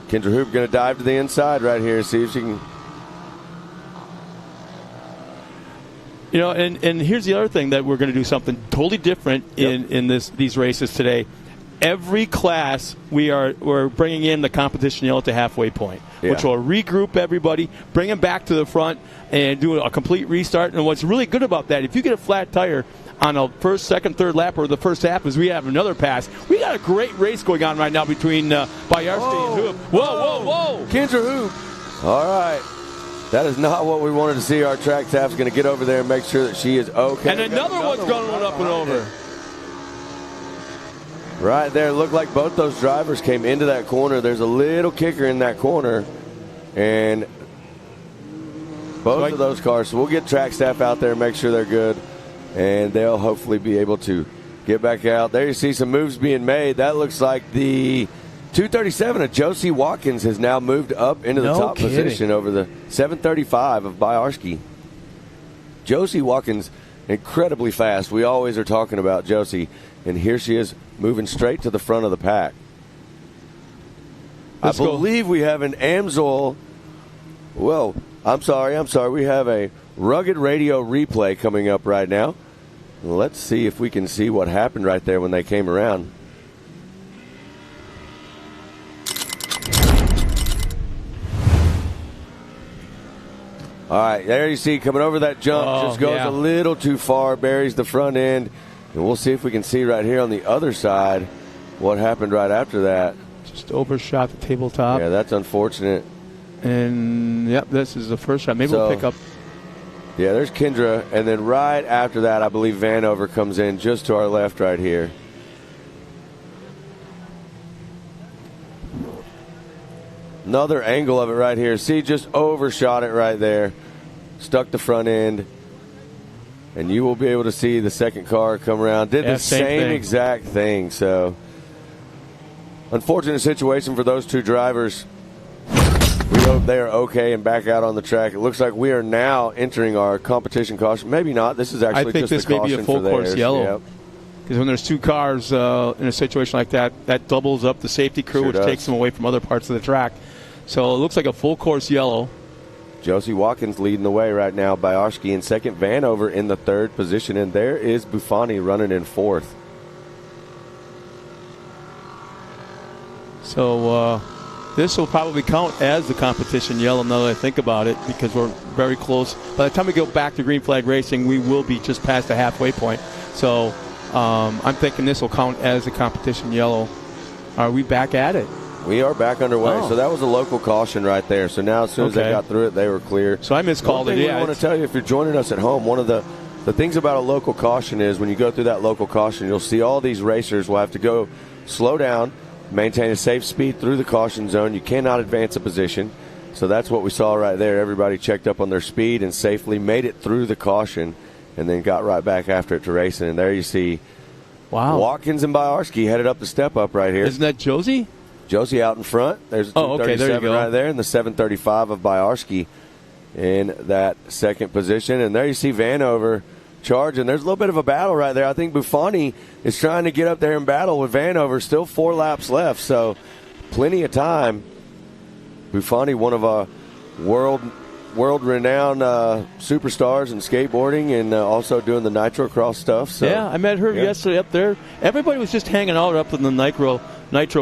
Kendra Hoop going to dive to the inside right here, see if she can. You know, and here's the other thing that we're going to do something totally different in these races today. Every class we're bringing in the competition yellow to halfway point, which will regroup everybody, bring them back to the front, and do a complete restart. And what's really good about that, if you get a flat tire on a first, second, third lap or the first half, is we have another pass. We got a great race going on right now between Biarski and Hoop. Whoa. Kendra Hoop. All right. That is not what we wanted to see. Our track staff's going to get over there and make sure that she is okay. And another one's going up and over. Right there. Looked like both those drivers came into that corner. There's a little kicker in that corner. And both of those cars. So we'll get track staff out there and make sure they're good. And they'll hopefully be able to get back out. There you see some moves being made. That looks like the 237 of Josie Watkins has now moved up into the top position over the 735 of Biarski. Josie Watkins, incredibly fast. We always are talking about Josie. And here she is moving straight to the front of the pack. I believe we have an Amsoil. Well, I'm sorry. We have a Rugged Radio replay coming up right now. Let's see if we can see what happened right there when they came around. All right, there you see coming over that jump. Just goes a little too far, buries the front end. And we'll see if we can see right here on the other side what happened right after that. Just overshot the tabletop. Yeah, that's unfortunate. And, this is the first shot. Maybe we'll pick up. Yeah, there's Kendra. And then right after that, I believe Vanover comes in just to our left right here. Another angle of it right here. See, just overshot it right there. Stuck the front end. And you will be able to see the second car come around. Did the same exact thing. So, unfortunate situation for those two drivers. We hope they are okay and back out on the track. It looks like we are now entering our competition caution. Maybe not. This is actually just a caution for theirs. I think this may be a full course yellow. Because when there's two cars in a situation like that, that doubles up the safety crew, which takes them away from other parts of the track. So it looks like a full course yellow. Josie Watkins leading the way right now. Biarski in second. Vanover in the third position. And there is Buffoni running in fourth. So this will probably count as the competition yellow now that I think about it, because we're very close. By the time we go back to green flag racing, we will be just past the halfway point. So I'm thinking this will count as a competition yellow. Are we back at it? We are back underway. So that was a local caution right there. So now as soon as they got through it, they were clear. So I miscalled it. I want to tell you, if you're joining us at home, one of the the things about a local caution is when you go through that local caution, you'll see all these racers will have to go slow down, maintain a safe speed through the caution zone. You cannot advance a position. So that's what we saw right there. Everybody checked up on their speed and safely made it through the caution and then got right back after it to racing. And there you see Watkins and Biarski headed up the step up right here. Isn't that Josie? Josie out in front. There's a 237 right there, and the 735 of Biarski in that second position. And there you see Vanover charging. There's a little bit of a battle right there. I think Buffoni is trying to get up there and battle with Vanover. Still 4 laps left, so plenty of time. Buffoni, one of our world-renowned superstars in skateboarding and also doing the Nitro Cross stuff. So, yeah, I met her yesterday up there. Everybody was just hanging out up in the Nitro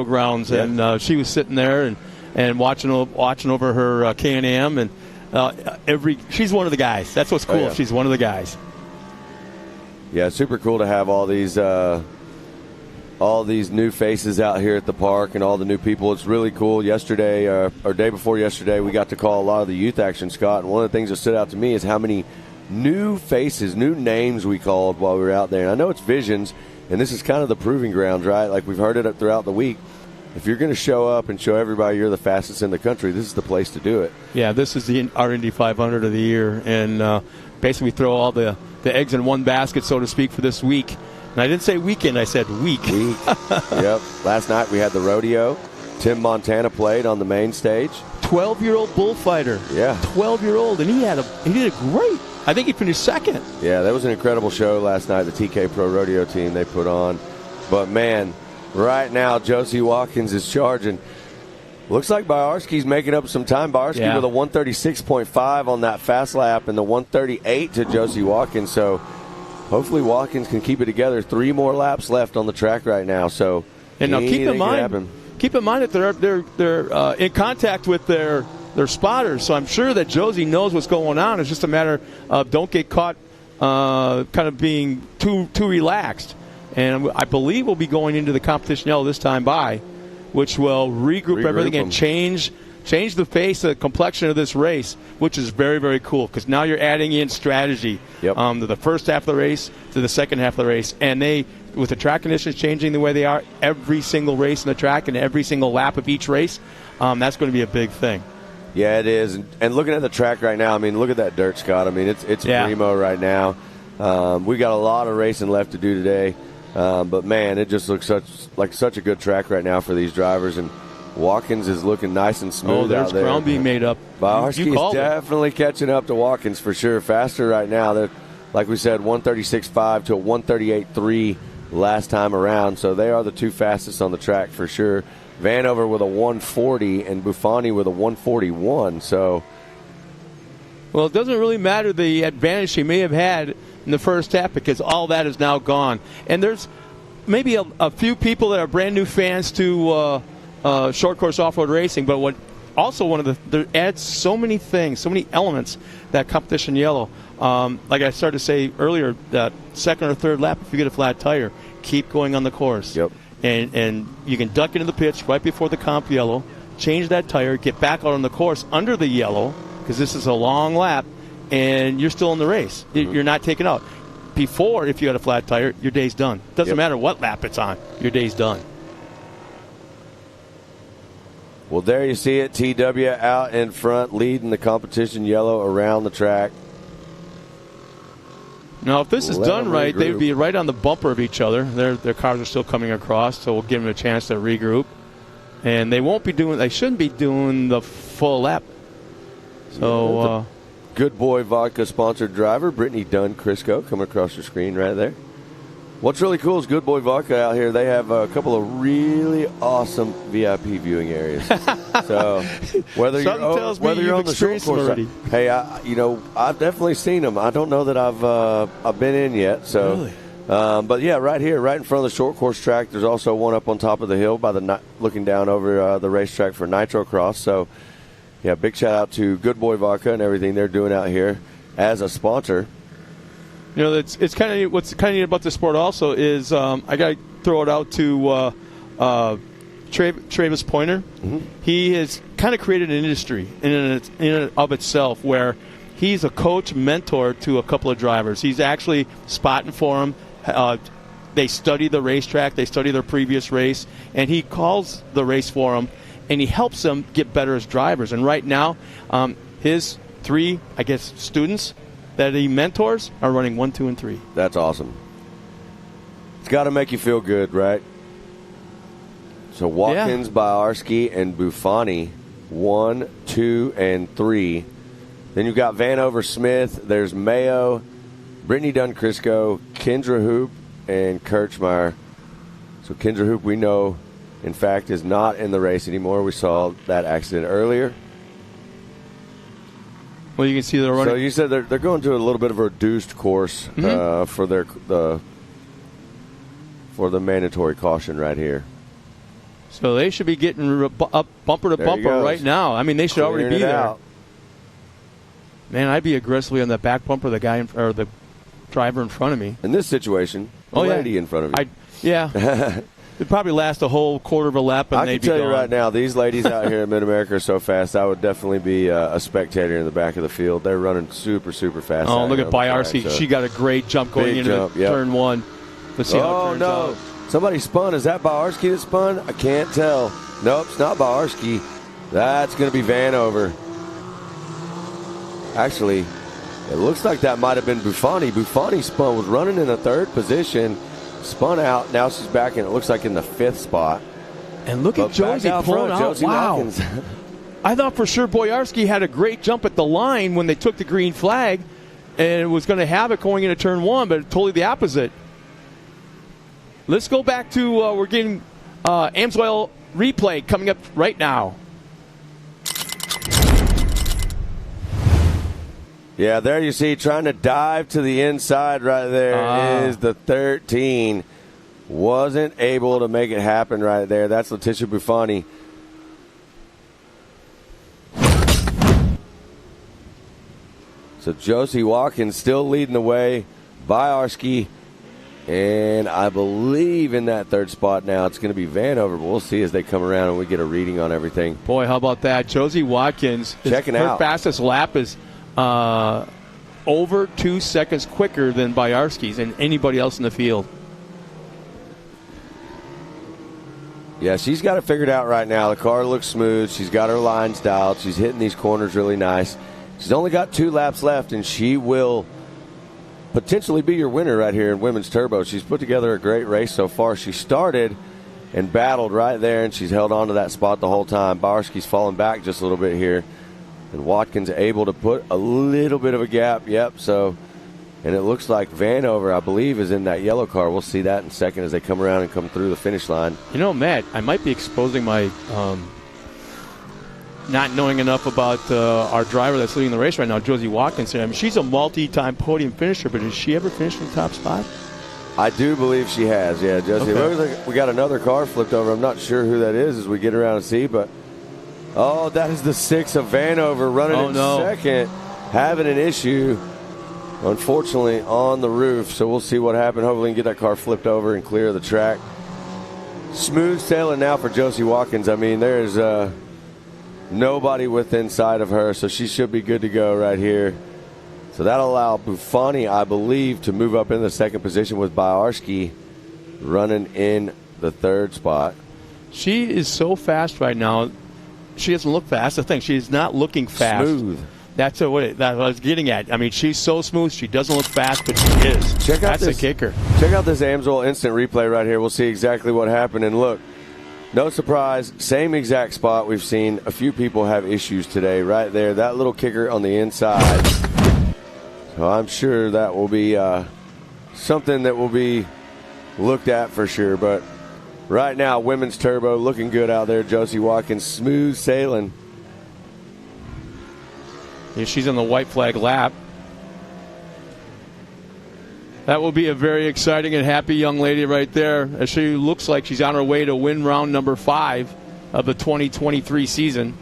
grounds, and she was sitting there and watching over her Can-Am, and she's one of the guys. That's what's cool. Oh, yeah. She's one of the guys. Yeah, super cool to have all these new faces out here at the park and all the new people. It's really cool. Yesterday, or day before yesterday, we got to call a lot of the youth action, Scott, and one of the things that stood out to me is how many new faces, new names we called while we were out there. And I know it's Visions, and this is kind of the proving grounds, right? Like we've heard it throughout the week. If you're going to show up and show everybody you're the fastest in the country, this is the place to do it. Yeah, this is our Indy 500 of the year, and basically we throw all the eggs in one basket, so to speak, for this week. And I didn't say weekend, I said week. Yep. Last night we had the rodeo. Tim Montana played on the main stage. 12-year-old bullfighter. Yeah. 12-year-old, and he did a great. I think he finished second. Yeah, that was an incredible show last night, the TK Pro Rodeo team they put on. But, man, right now Josie Watkins is charging. Looks like Biarski's making up some time. Biarski with a 136.5 on that fast lap and the 138 to Josie Watkins. So hopefully Watkins can keep it together. 3 more laps left on the track right now. So and now keep in mind that they're in contact with their spotters. So I'm sure that Josie knows what's going on. It's just a matter of don't get caught kind of being too relaxed. And I believe we'll be going into the competition yellow this time which will regroup everything and change the face, the complexion of this race, which is very, very cool because now you're adding in strategy to the first half of the race, to the second half of the race. And with the track conditions changing the way they are, every single race in the track and every single lap of each race, that's going to be a big thing. Yeah, it is. And looking at the track right now, I mean, look at that dirt, Scott. I mean, it's primo right now. We got a lot of racing left to do today. But, man, it just looks like such a good track right now for these drivers. And Watkins is looking nice and smooth there's out there. Ground being made up. Biarski is definitely catching up to Watkins for sure. Faster right now. They're, like we said, 136.5 to a 138.3 last time around. So they are the 2 fastest on the track for sure. Vanover with a 140 and Buffoni with a 141. So, well, it doesn't really matter the advantage she may have had in the first half because all that is now gone. And there's maybe a few people that are brand new fans to short course off-road racing, but there adds so many things, so many elements that competition yellow. Like I started to say earlier, that second or third lap, if you get a flat tire, keep going on the course. Yep. And you can duck into the pits right before the comp yellow, change that tire, get back out on the course under the yellow, because this is a long lap, and you're still in the race. You're not taken out. Before, if you had a flat tire, your day's done. Doesn't matter what lap it's on. Your day's done. Well, there you see it. TW out in front, leading the competition yellow around the track. Now, if this is done right, they'd be right on the bumper of each other. Their cars are still coming across, so we'll give them a chance to regroup. And they shouldn't be doing the full lap. So, Good Boy Vodka sponsored driver, Brittany Dunn Crisco, coming across your screen right there. What's really cool is Good Boy Vodka out here. They have a couple of really awesome VIP viewing areas. So whether you're on the short course already. Hey, I've definitely seen them. I don't know that I've been in yet. So, really? But yeah, right here, right in front of the short course track. There's also one up on top of the hill looking down over the racetrack for Nitro Cross. So, yeah, big shout out to Good Boy Vodka and everything they're doing out here as a sponsor. You know, it's kind of what's kind of neat about the sport. Also, is I got to throw it out to Travis Pointer. Mm-hmm. He has kind of created an industry in and of itself where he's a coach, mentor to a couple of drivers. He's actually spotting for them. They study the racetrack. They study their previous race. And he calls the race for them, and he helps them get better as drivers. And right now, his 3, students that he mentors are running 1, 2, and 3. That's awesome. It's got to make you feel good, right? So Watkins, Biarski, and Buffoni, 1, 2, and 3. Then you've got Vanover Smith. There's Mayo, Brittany Dunn-Crisco, Kendra Hoop, and Kirchmeyer. So Kendra Hoop, we know, in fact, is not in the race anymore. We saw that accident earlier. Well, you can see they're running. So you said they're going to a little bit of a reduced course for the mandatory caution right here. So they should be getting up bumper to bumper right now. I mean, they should already be there. Out. Man, I'd be aggressively on the back bumper of the guy or the driver in front of me. In this situation, the lady in front of you. It'd probably last a whole quarter of a lap, and I they'd can tell be you right now, these ladies out here in Mid-America are so fast. I would definitely be a spectator in the back of the field. They're running super, super fast. Oh, look at Biarski. She got a great jump going into turn 1. Let's see how it turns out. Somebody spun. Is that Biarski that spun? I can't tell. Nope, it's not Biarski. That's going to be Vanover. Actually, it looks like that might have been Buffoni. Buffoni spun, was running in the 3rd position, spun out. Now she's back in, it looks like in the 5th spot. And look at Josie pulling out. Josie Watkins. I thought for sure Boyarski had a great jump at the line when they took the green flag and was going to have it going into turn 1, but totally the opposite. Let's go back to, we're getting Amsoil replay coming up right now. Yeah, there you see, trying to dive to the inside right there is the 13. Wasn't able to make it happen right there. That's Letitia Buffoni. So Josie Watkins still leading the way. Biarski. And I believe in that 3rd spot now it's going to be Vanover. But we'll see as they come around and we get a reading on everything. Boy, how about that? Josie Watkins. Checking out. Her fastest lap is over 2 seconds quicker than Biarski's and anybody else in the field. Yeah, she's got it figured out right now. The car looks smooth. She's got her lines dialed. She's hitting these corners really nice. She's only got 2 laps left, and she will potentially be your winner right here in Women's Turbo. She's put together a great race so far. She started and battled right there, and she's held on to that spot the whole time. Biarski's falling back just a little bit here. And Watkins able to put a little bit of a gap. Yep, so, and it looks like Vanover, I believe, is in that yellow car. We'll see that in a second as they come around and come through the finish line. You know, Matt, I might be exposing my not knowing enough about our driver that's leading the race right now, Josie Watkins. I mean, she's a multi-time podium finisher, but has she ever finished in the top spot? I do believe she has, yeah, Josie. Okay. We got another car flipped over. I'm not sure who that is as we get around and see, but that is the 6 of Vanover running second, having an issue, unfortunately, on the roof. So we'll see what happens. Hopefully we can get that car flipped over and clear the track. Smooth sailing now for Josie Watkins. I mean, there's nobody within sight of her, so she should be good to go right here. So that'll allow Buffoni, I believe, to move up in the 2nd position with Biarski running in the 3rd spot. She is so fast right now. She doesn't look fast. The thing, she is not looking fast. Smooth. That's what I was getting at. I mean, she's so smooth. She doesn't look fast, but she is. That's a kicker. Check out this Amsoil instant replay right here. We'll see exactly what happened. And look, no surprise, same exact spot. We've seen a few people have issues today right there. That little kicker on the inside. So I'm sure that will be something that will be looked at for sure. But right now, Women's Turbo looking good out there. Josie Watkins, smooth sailing. Yeah, she's on the white flag lap. That will be a very exciting and happy young lady right there, as she looks like she's on her way to win round number 5 of the 2023 season.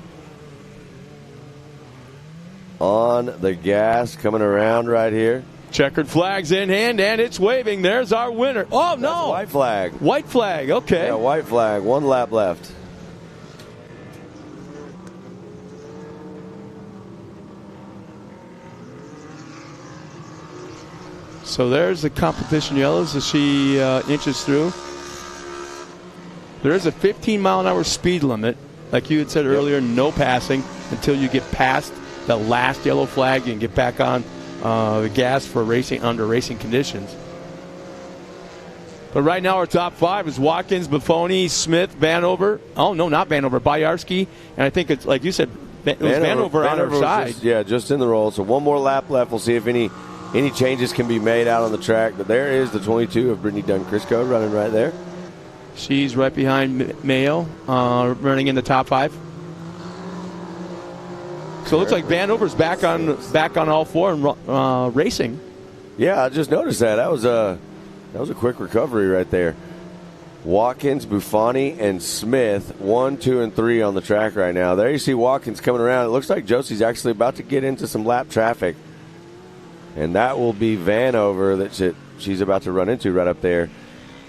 On the gas, coming around right here. Checkered flags in hand, and it's waving. There's our winner. Oh, no. That's white flag. White flag, okay. Yeah, white flag. 1 lap left. So there's the competition yellows as she inches through. There is a 15-mile-an-hour speed limit. Like you had said earlier, no passing until you get past the last yellow flag. You can get back on the gas for racing under racing conditions. But right now our top 5 is Watkins, Buffoni, Smith, Vanover. Oh, no, not Vanover, Boyarsky. And I think it's, like you said, it was Vanover on her side. Just in the roll. So one more lap left. We'll see if any changes can be made out on the track. But there is the 22 of Brittany Dunn-Crisco running right there. She's right behind Mayo, running in the top 5. So it looks like Vanover's back on all 4 and racing. Yeah, I just noticed that. That was a quick recovery right there. Watkins, Buffoni, and Smith, 1, 2, and 3 on the track right now. There you see Watkins coming around. It looks like Josie's actually about to get into some lap traffic. And that will be Vanover that she's about to run into right up there.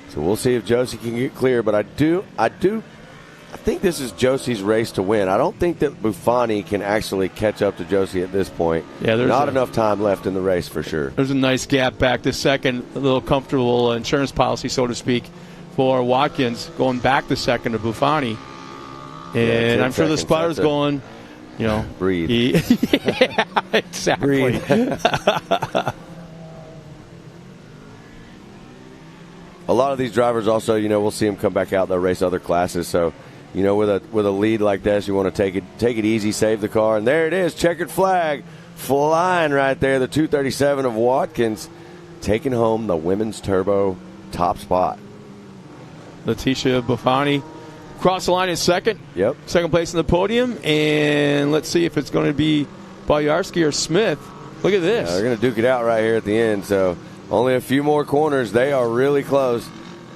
So we'll see if Josie can get clear. But I think this is Josie's race to win. I don't think that Buffoni can actually catch up to Josie at this point. Yeah, there's not enough time left in the race for sure. There's a nice gap back to second, a little comfortable insurance policy, so to speak, for Watkins, going back to second to Buffoni. And I'm sure the spotter's going, breathe. Yeah, exactly. Breathe. A lot of these drivers also, we'll see them come back out. They'll race other classes. So, with a lead like this, you want to take it easy, save the car. And there it is, checkered flag flying right there. The 237 of Watkins taking home the women's turbo top spot. Letitia Buffoni cross the line in second. Yep. Second place in the podium. And let's see if it's going to be Boyarsky or Smith. Look at this. Yeah, they're going to duke it out right here at the end. So only a few more corners. They are really close.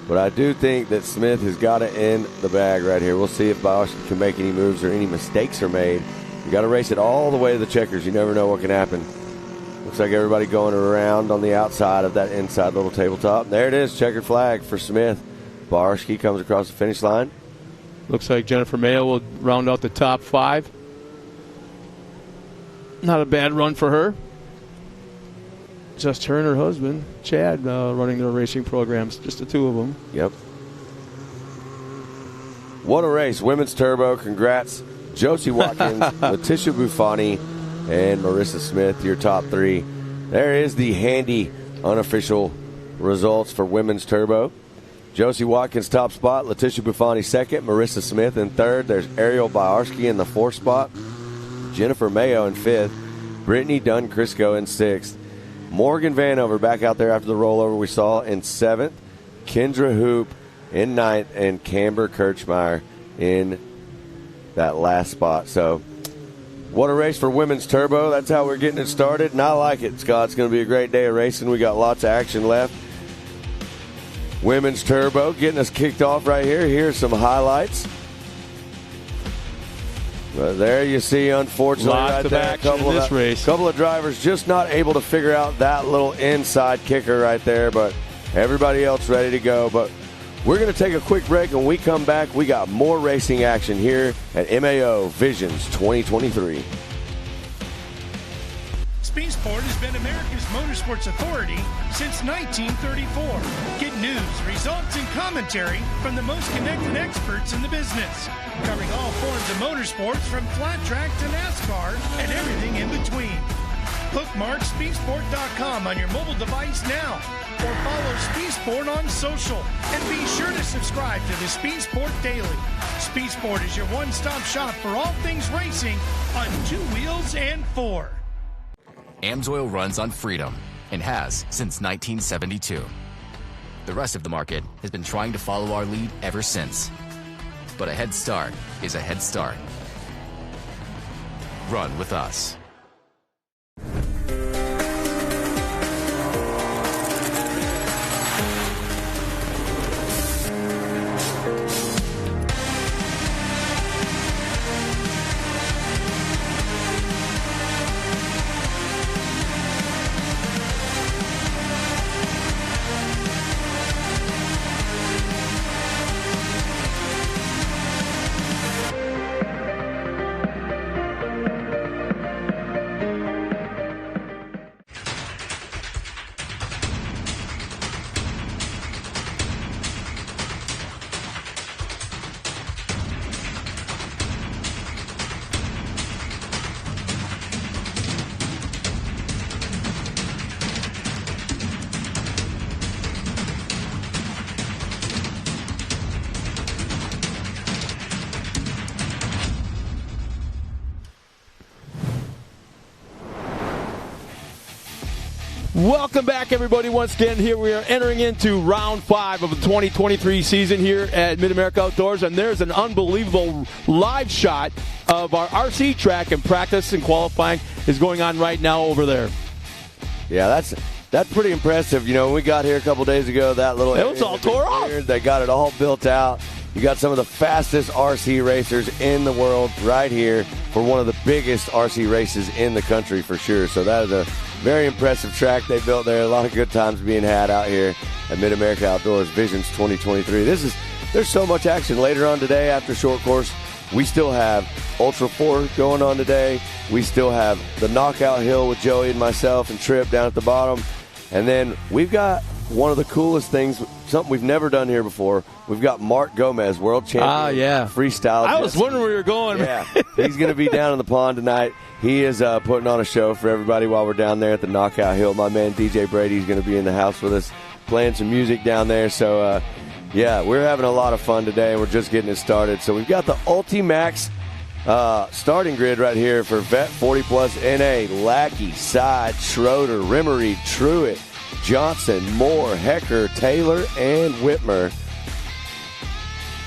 But I do think that Smith has got it in the bag right here. We'll see if Boyarsky can make any moves or any mistakes are made. You got to race it all the way to the checkers. You never know what can happen. Looks like everybody going around on the outside of that inside little tabletop. There it is, checkered flag for Smith. Boyarsky comes across the finish line. Looks like Jennifer Mayo will round out the top 5. Not a bad run for her. Just her and her husband, Chad, running their racing programs. Just the 2 of them. Yep. What a race. Women's Turbo. Congrats. Josie Watkins, Letitia Buffoni, and Marissa Smith, your top 3. There is the handy unofficial results for Women's Turbo. Josie Watkins top spot, Letitia Buffoni second, Marissa Smith in third. There's Ariel Boyarsky in the 4th spot, Jennifer Mayo in 5th, Brittany Dunn-Crisco in 6th, Morgan Vanover back out there after the rollover we saw in 7th, Kendra Hoop in 9th, and Camber Kirchmeyer in that last spot. So what a race for Women's Turbo. That's how we're getting it started, and I like it, Scott. It's going to be a great day of racing. We got lots of action left. Women's Turbo getting us kicked off right here. Here's some highlights. But there you see, unfortunately, lots right there, a couple of drivers just not able to figure out that little inside kicker right there, but everybody else ready to go. But we're going to take a quick break. When we come back, we got more racing action here at MAO Visions 2023. Sport has been America's motorsports authority since 1934. Get news, results, and commentary from the most connected experts in the business, covering all forms of motorsports from flat track to NASCAR and everything in between. Bookmark SpeedSport.com on your mobile device now, or follow SpeedSport on social, and be sure to subscribe to the SpeedSport Daily. SpeedSport is your one-stop shop for all things racing on 2 wheels and 4. AMSOIL runs on freedom and has since 1972. The rest of the market has been trying to follow our lead ever since. But a head start is a head start. Run with us. Welcome back, everybody. Once again, here we are entering into round 5 of the 2023 season here at Mid-America Outdoors, and there's an unbelievable live shot of our RC track, and practice and qualifying is going on right now over there. Yeah, that's pretty impressive. You know, when we got here a couple days ago, that little it was all tore off. They got it all built out. You got some of the fastest RC racers in the world right here for one of the biggest RC races in the country for sure. So that is a very impressive track they built there. A lot of good times being had out here at Mid-America Outdoors Visions 2023. There's so much action later on today after short course. We still have Ultra 4 going on today. We still have the Knockout Hill with Joey and myself and Tripp down at the bottom. And then we've got one of the coolest things, something we've never done here before. We've got Mark Gomez, world champion freestyle. I was wondering where you're going. Yeah, he's going to be down in the pond tonight. He is putting on a show for everybody while we're down there at the Knockout Hill. My man DJ Brady is going to be in the house with us playing some music down there. So, yeah, we're having a lot of fun today, and we're just getting it started. So we've got the Ultimax starting grid right here for Vet 40 Plus NA. Lackey, Side, Schroeder, Rimmery, Truitt, Johnson, Moore, Hecker, Taylor, and Whitmer.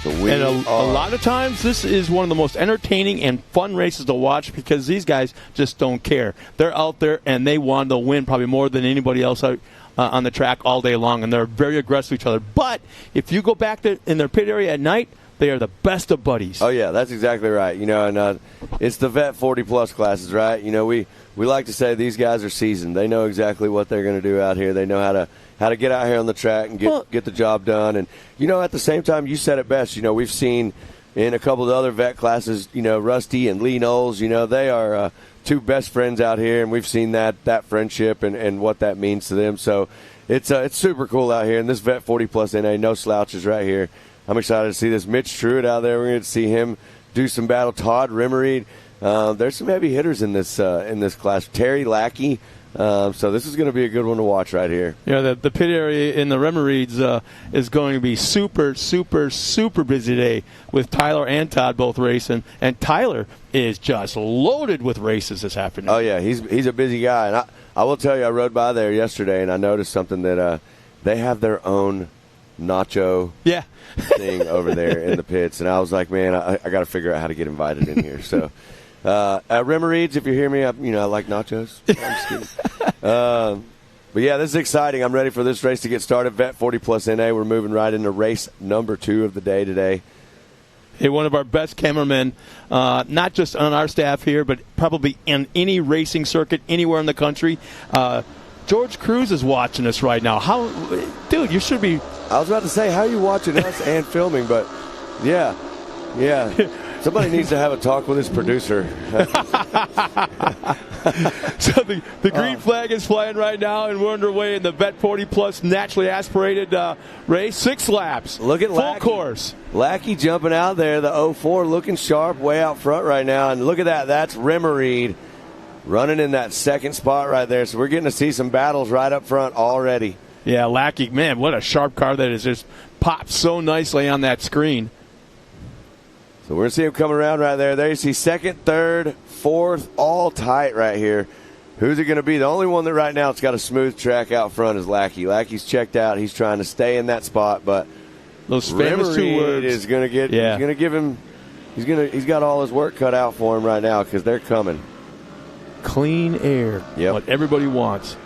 So a lot of times this is one of the most entertaining and fun races to watch because these guys just don't care. They're out there and they want to win probably more than anybody else out on the track all day long, and they're very aggressive to each other. But if you go back in their pit area at night, they are the best of buddies. Oh, yeah, that's exactly right. You know, and it's the Vet 40-plus classes, right? You know, we like to say these guys are seasoned. They know exactly what they're going to do out here. They know how to get out here on the track and get the job done. And, you know, at the same time, you said it best. You know, we've seen in a couple of the other vet classes, you know, Rusty and Lee Knowles, you know, they are two best friends out here, and we've seen that friendship and what that means to them. So it's super cool out here. And this Vet 40-plus NA, no slouches right here. I'm excited to see this. Mitch Truitt out there. We're going to see him do some battle. Todd Rimmereed. There's some heavy hitters in this class. Terry Lackey. So this is going to be a good one to watch right here. Yeah, the pit area in the Rimmereeds is going to be super, super, super busy today with Tyler and Todd both racing. And Tyler is just loaded with races this afternoon. Oh, yeah. He's a busy guy. And I will tell you, I rode by there yesterday, and I noticed something that they have their own nacho thing over there in the pits. And I was like, man, I got to figure out how to get invited in here. So at Rimmereeds, if you hear me, I like nachos. I'm just kidding. But yeah, this is exciting. I'm ready for this race to get started. Vet 40 Plus NA. We're moving right into race number 2 of the day today. Hey, one of our best cameramen, not just on our staff here, but probably in any racing circuit anywhere in the country. George Cruz is watching us right now. Dude, you should be. I was about to say, how are you watching us and filming? But yeah. Somebody needs to have a talk with his producer. So the green flag is flying right now, and we're underway in the Vet 40 Plus naturally aspirated race. 6 laps. Look at full Lackey. Course. Lackey jumping out there, the 04 looking sharp way out front right now. And look at that. That's Rimmereed running in that second spot right there. So we're getting to see some battles right up front already. Yeah, Lackey, man, what a sharp car that is. Just pops so nicely on that screen. So we're going to see him coming around right there. There you see 2nd, 3rd, 4th, all tight right here. Who's it going to be? The only one that right now it's got a smooth track out front is Lackey. Lackey's checked out. He's trying to stay in that spot, but those famous 2 words is going to get. Yeah. He's going to give him. He's got all his work cut out for him right now because they're coming. Clean air. Yep. What everybody wants.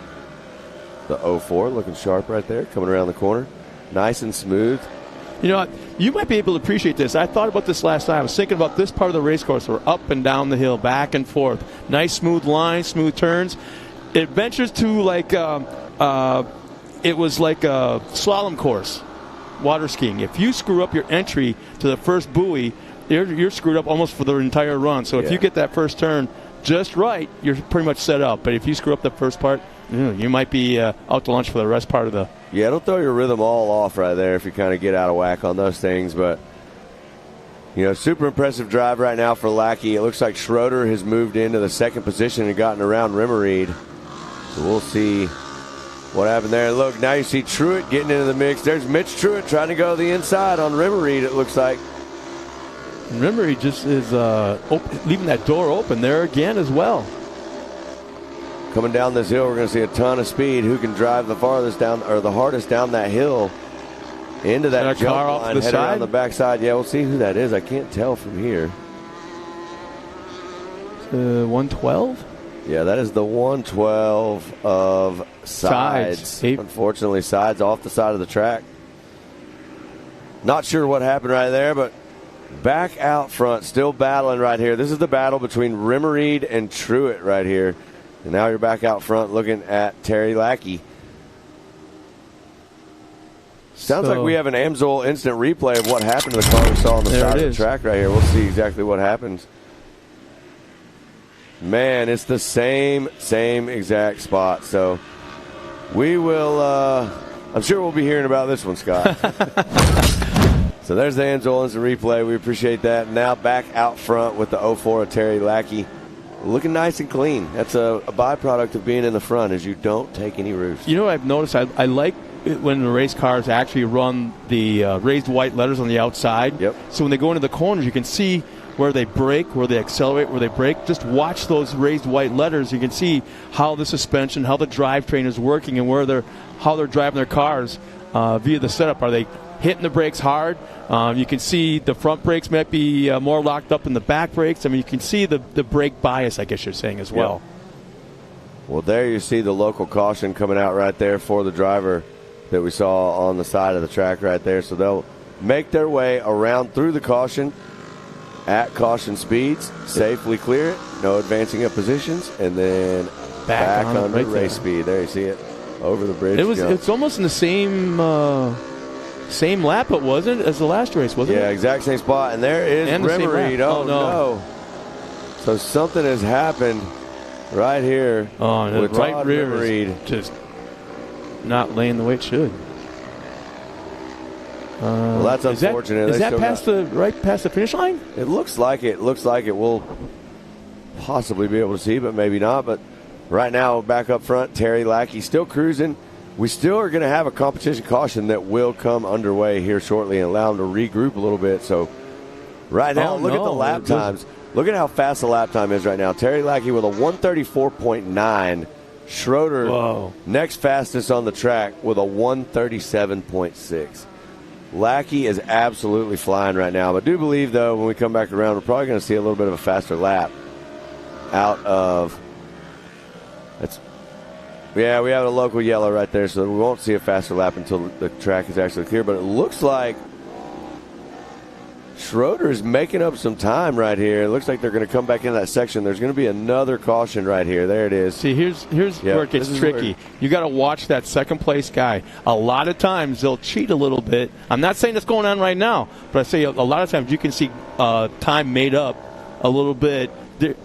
The 04 looking sharp right there, coming around the corner, nice and smooth. You know what? You might be able to appreciate this. I thought about this last night. I was thinking about this part of the race course. We're up and down the hill, back and forth. Nice smooth lines, smooth turns. It ventures to like it was like a slalom course, water skiing. If you screw up your entry to the first buoy, you're screwed up almost for the entire run. So if you get that first turn just right, you're pretty much set up. But if you screw up the first part, you might be out to lunch for the rest part of the. Yeah, don't throw your rhythm all off right there if you kind of get out of whack on those things. But, you know, super impressive drive right now for Lackey. It looks like Schroeder has moved into the 2nd position and gotten around Rimmereed. So we'll see what happened there. Look, now you see Truitt getting into the mix. There's Mitch Truitt trying to go to the inside on Rimmereed, it looks like. And Rimmereed just is leaving that door open there again as well. coming down this hill, we're going to see a ton of speed. Who can drive the farthest down or the hardest down that hill into that jump car line, off the head side? around the backside. Yeah, we'll see who that is. I can't tell from here. 112? Yeah, that is the 112 of Sides. Unfortunately, Sides off the side of the track. Not sure what happened right there, but back out front, still battling right here. This is the battle between Rimmereed and Truitt right here. And now you're back out front looking at Terry Lackey. Sounds like we have an Amsoil instant replay of what happened to the car we saw on the side of the track right here. We'll see exactly what happens. Man, it's the same exact spot. So we will, I'm sure we'll be hearing about this one, Scott. So there's the Amsoil instant replay. We appreciate that. Now back out front with the 04 of Terry Lackey. Looking nice and clean. That's a byproduct of being in the front, is you don't take any roofs. You know what I've noticed? I like it when the race cars actually run the raised white letters on the outside. Yep. So when they go into the corners, you can see where they brake, where they accelerate, where they brake. Just watch those raised white letters. You can see how the suspension, how the drivetrain is working, and how they're driving their cars via the setup. Are they hitting the brakes hard? You can see the front brakes might be more locked up than the back brakes. I mean, you can see the brake bias, I guess you're saying, as well. Well, there you see the local caution coming out right there for the driver that we saw on the side of the track right there. So they'll make their way around through the caution at caution speeds, safely clear it, no advancing of positions, and then back on under race speed. There you see it, over the bridge. It's almost in the same lap, it wasn't, as the last race, wasn't it? Yeah, exact same spot. And there is Rimmereed. Oh, no. So something has happened right here. Oh, and the right Todd rear Rimmereed. is just not laying the way it should. Well, that's unfortunate. Is that past the finish line? It looks like it. Looks like it will possibly be able to see, but maybe not. But right now, back up front, Terry Lackey still cruising. We still are going to have a competition caution that will come underway here shortly and allow them to regroup a little bit. So right now, look at the lap times. Look at how fast the lap time is right now. Terry Lackey with a 134.9. Schroeder next fastest on the track with a 137.6. Lackey is absolutely flying right now. But I do believe, though, when we come back around, we're probably going to see a little bit of a faster lap out of Yeah, we have a local yellow right there, so we won't see a faster lap until the track is actually clear. But it looks like Schroeder is making up some time right here. It looks like they're going to come back in that section. There's going to be another caution right here. There it is. See, here's where it gets tricky. You got to watch that second place guy. A lot of times they'll cheat a little bit. I'm not saying that's going on right now, but I say a lot of times you can see time made up a little bit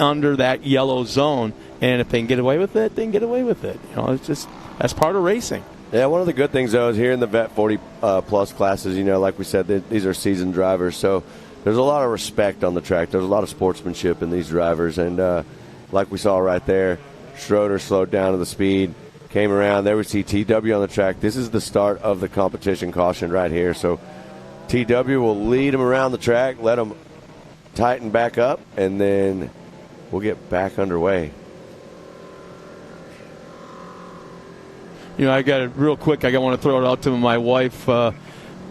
under that yellow zone. And if they can get away with it, they can get away with it. You know, it's just that's part of racing. Yeah, one of the good things, though, is here in the Vet 40-plus classes, you know, like we said, these are seasoned drivers. So there's a lot of respect on the track. There's a lot of sportsmanship in these drivers. And like we saw right there, Schroeder slowed down to the speed, came around. There we see TW on the track. This is the start of the competition caution right here. So TW will lead them around the track, let them tighten back up, and then we'll get back underway. You know, I got it real quick. I want to throw it out to my wife.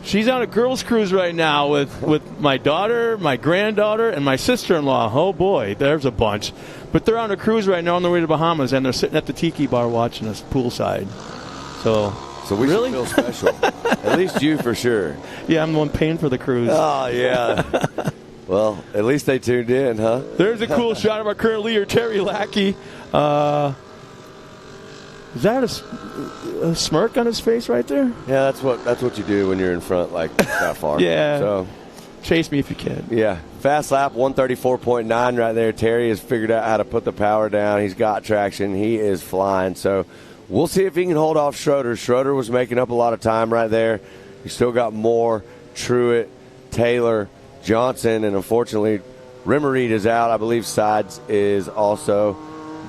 She's on a girls' cruise right now with my daughter, my granddaughter, and my sister-in-law. Oh, boy, there's a bunch. But they're on a cruise right now on their way to Bahamas, and they're sitting at the tiki bar watching us poolside. So we should feel special. At least you for sure. Yeah, I'm the one paying for the cruise. Oh, yeah. Well, at least they tuned in, huh? There's a cool shot of our current leader, Terry Lackey. Is that a smirk on his face right there? Yeah, that's what you do when you're in front like that far. Yeah. So chase me if you can. Yeah. Fast lap, 134.9 right there. Terry has figured out how to put the power down. He's got traction. He is flying. So we'll see if he can hold off Schroeder. Schroeder was making up a lot of time right there. He still got Moore, Truitt, Taylor, Johnson, and unfortunately Rimmereed is out. I believe Sides is also.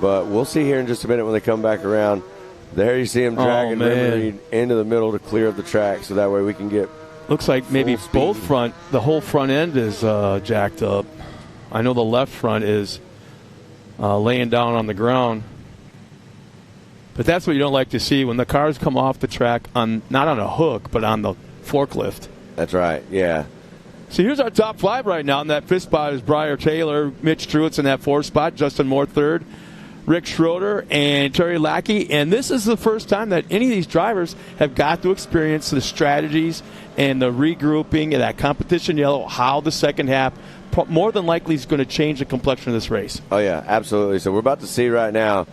But we'll see here in just a minute when they come back around. There you see him dragging Rimmereed into the middle to clear up the track, so that way we can get. Looks like maybe the whole front end is jacked up. I know the left front is laying down on the ground. But that's what you don't like to see when the cars come off the track not on a hook, but on the forklift. That's right, yeah. So here's our top 5 right now. In that 5th spot is Briar Taylor. Mitch Truitt's in that 4th spot. Justin Moore 3rd. Rick Schroeder and Terry Lackey. And this is the first time that any of these drivers have got to experience the strategies and the regrouping and that competition yellow, how the second half more than likely is going to change the complexion of this race. Oh, yeah, absolutely. So we're about to see right now.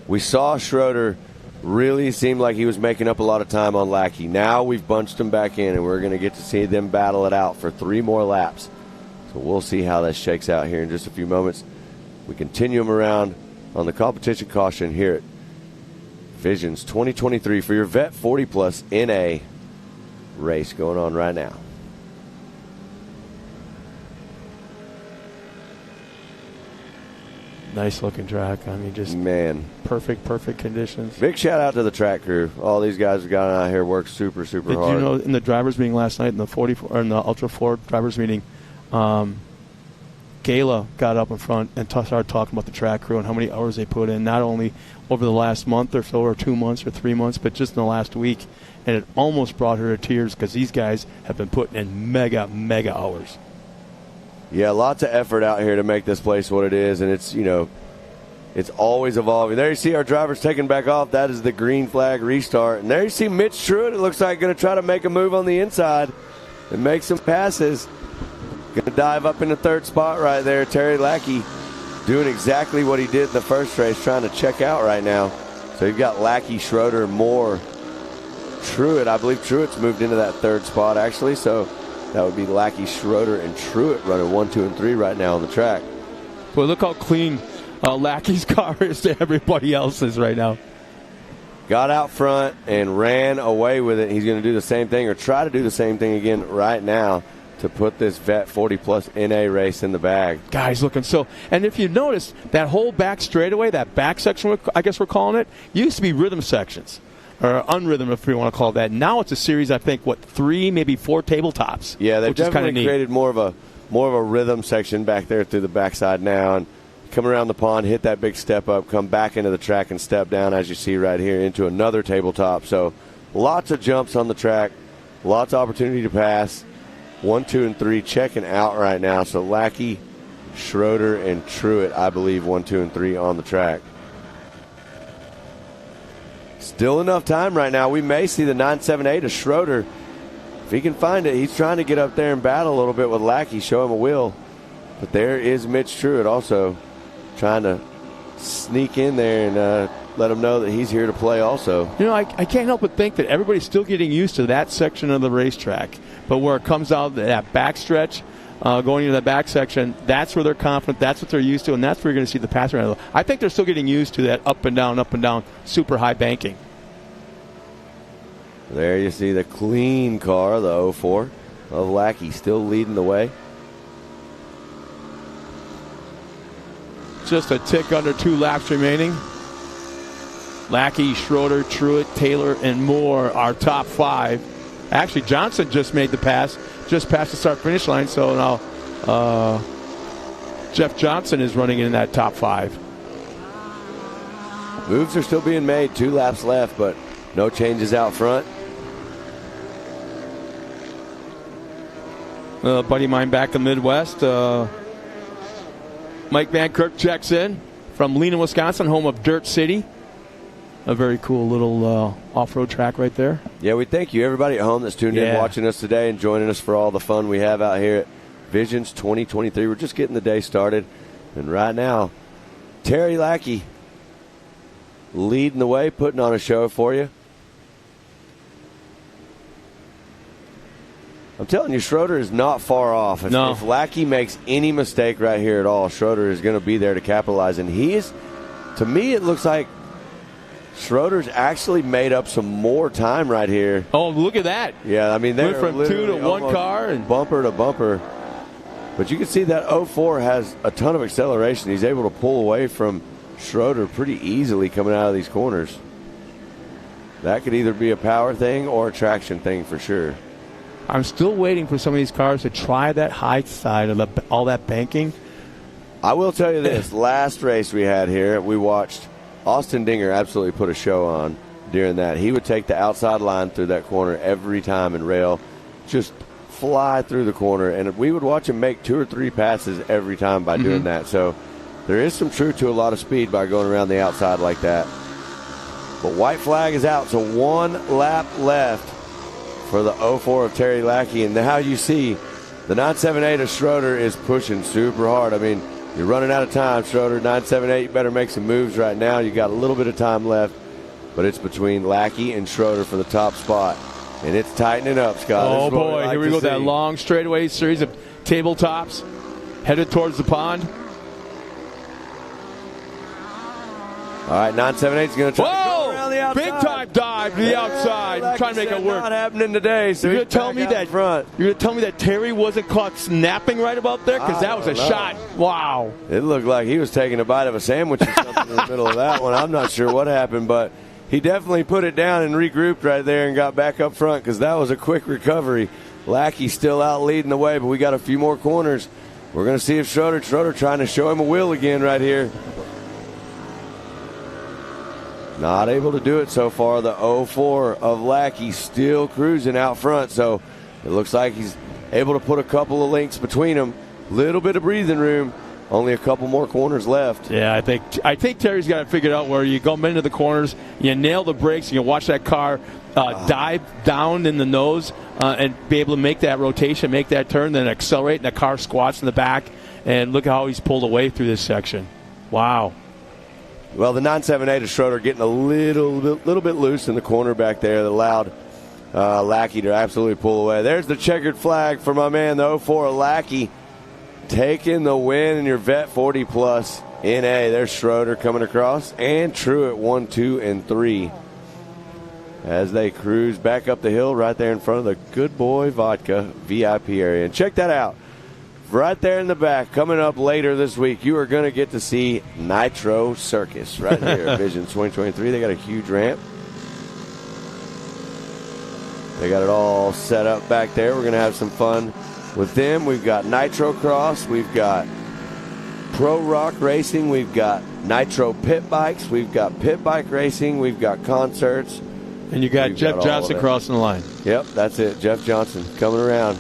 We saw Schroeder really seemed like he was making up a lot of time on Lackey. Now we've bunched him back in, and we're going to get to see them battle it out for 3 more laps. So we'll see how this shakes out here in just a few moments. We continue them around on the competition caution here at Visions 2023 for your Vet 40 Plus NA race going on right now. Nice looking track. I mean, just perfect conditions. Big shout out to the track crew. All these guys have gone out here, worked super hard. Did you know in the drivers meeting last night in the Ultra 4 drivers meeting, Gala got up in front and started talking about the track crew and how many hours they put in, not only over the last month or so, or 2 months or 3 months, but just in the last week. And it almost brought her to tears because these guys have been putting in mega hours. Yeah, lots of effort out here to make this place what it is, and it's, it's always evolving. There you see our drivers taking back off. That is the green flag restart. And there you see Mitch Truitt. It looks like going to try to make a move on the inside and make some passes. Going to dive up in the 3rd spot right there. Terry Lackey doing exactly what he did in the first race, trying to check out right now. So you've got Lackey, Schroeder, Moore, Truitt. I believe Truitt's moved into that 3rd spot, actually, so that would be Lackey, Schroeder, and Truitt running 1, 2, and 3 right now on the track. Boy, look how clean Lackey's car is to everybody else's right now. Got out front and ran away with it. He's going to do the same thing or try to do the same thing again right now to put this Vet 40 Plus NA race in the bag. Guys looking so. And if you notice, that whole back straightaway, that back section, I guess we're calling it, used to be rhythm sections. Or unrhythm, if we want to call it that. Now it's a series, I think, 3, maybe 4 tabletops. Yeah, they've definitely created more of a rhythm section back there through the backside now, and come around the pond, hit that big step up, come back into the track and step down, as you see right here, into another tabletop. So lots of jumps on the track, lots of opportunity to pass. 1, 2, and 3 checking out right now. So Lackey, Schroeder, and Truitt, I believe, 1, 2, and 3 on the track. Still enough time right now. We may see the 978 of Schroeder. If he can find it, he's trying to get up there and battle a little bit with Lackey, show him a will. But there is Mitch Truitt also trying to sneak in there and let him know that he's here to play also. I can't help but think that everybody's still getting used to that section of the racetrack. But where it comes out, that back stretch, going into the back section, that's where they're confident, that's what they're used to, and that's where you're going to see the pass around. I think they're still getting used to that up and down, super high banking. There you see the clean car, the 04 of Lackey, still leading the way. Just a tick under 2 laps remaining. Lackey, Schroeder, Truitt, Taylor, and Moore are top 5. Actually, Johnson just made the pass, just past the start-finish line, so now Jeff Johnson is running in that top 5. Moves are still being made, 2 laps left, but no changes out front. Buddy of mine back in the Midwest, Mike Van Kirk checks in from Lena, Wisconsin, home of Dirt City. A very cool little off-road track right there. Yeah, we thank you, everybody at home that's tuned in, watching us today, and joining us for all the fun we have out here at Visions 2023. We're just getting the day started. And right now, Terry Lackey leading the way, putting on a show for you. I'm telling you, Schroeder is not far off. If Lackey makes any mistake right here at all, Schroeder is going to be there to capitalize. And he is, to me, it looks like Schroeder's actually made up some more time right here. Oh, look at that. Yeah, I mean, they're from 2 to 1 car. And bumper to bumper. But you can see that 04 has a ton of acceleration. He's able to pull away from Schroeder pretty easily coming out of these corners. That could either be a power thing or a traction thing for sure. I'm still waiting for some of these cars to try that high side of all that banking. I will tell you this. Last race we had here, we watched Austin Dinger absolutely put a show on during that. He would take the outside line through that corner every time and rail, just fly through the corner, and we would watch him make 2 or 3 passes every time by doing that. So there is some truth to a lot of speed by going around the outside like that. But white flag is out, so 1 lap left for the 04 of Terry Lackey. And now you see the 978 of Schroeder is pushing super hard. I mean, you're running out of time, Schroeder. 978, you better make some moves right now. You got a little bit of time left, but it's between Lackey and Schroeder for the top spot. And it's tightening up, Scott. Oh, boy. Here we go. That long straightaway series of tabletops headed towards the pond. All right, 978 is going to try to go around the outside. Big time dive to the outside. Trying to make it work. Not happening today. So you're going to tell me that front. You're going to tell me that Terry wasn't caught snapping right about there, because that was a shot. Wow. It looked like he was taking a bite of a sandwich or something in the middle of that one. I'm not sure what happened, but he definitely put it down and regrouped right there and got back up front, because that was a quick recovery. Lackey still out leading the way, but we got a few more corners. We're going to see if Schroeder trying to show him a will again right here. Not able to do it so far. The 04 of Lackey still cruising out front, so it looks like he's able to put a couple of links between them. Little bit of breathing room. Only a couple more corners left. Yeah, I think Terry's got it figured out where you go into the corners, you nail the brakes, you can watch that car dive down in the nose and be able to make that rotation, make that turn, then accelerate, and the car squats in the back. And look at how he's pulled away through this section. Wow. Well, the 978 of Schroeder getting a little bit loose in the corner back there that allowed Lackey to absolutely pull away. There's the checkered flag for my man, the 04 of Lackey, taking the win in your Vet 40 Plus NA. There's Schroeder coming across, and Truett 1, 2, and 3 as they cruise back up the hill right there in front of the Good Boy Vodka VIP area. And check that out. Right there in the back, coming up later this week, you are going to get to see Nitro Circus right here at Vision 2023. They got a huge ramp. They got it all set up back there. We're going to have some fun with them. We've got Nitro Cross. We've got Pro Rock Racing. We've got Nitro Pit Bikes. We've got Pit Bike Racing. We've got concerts. And you got Jeff Johnson crossing the line. Yep, that's it. Jeff Johnson coming around.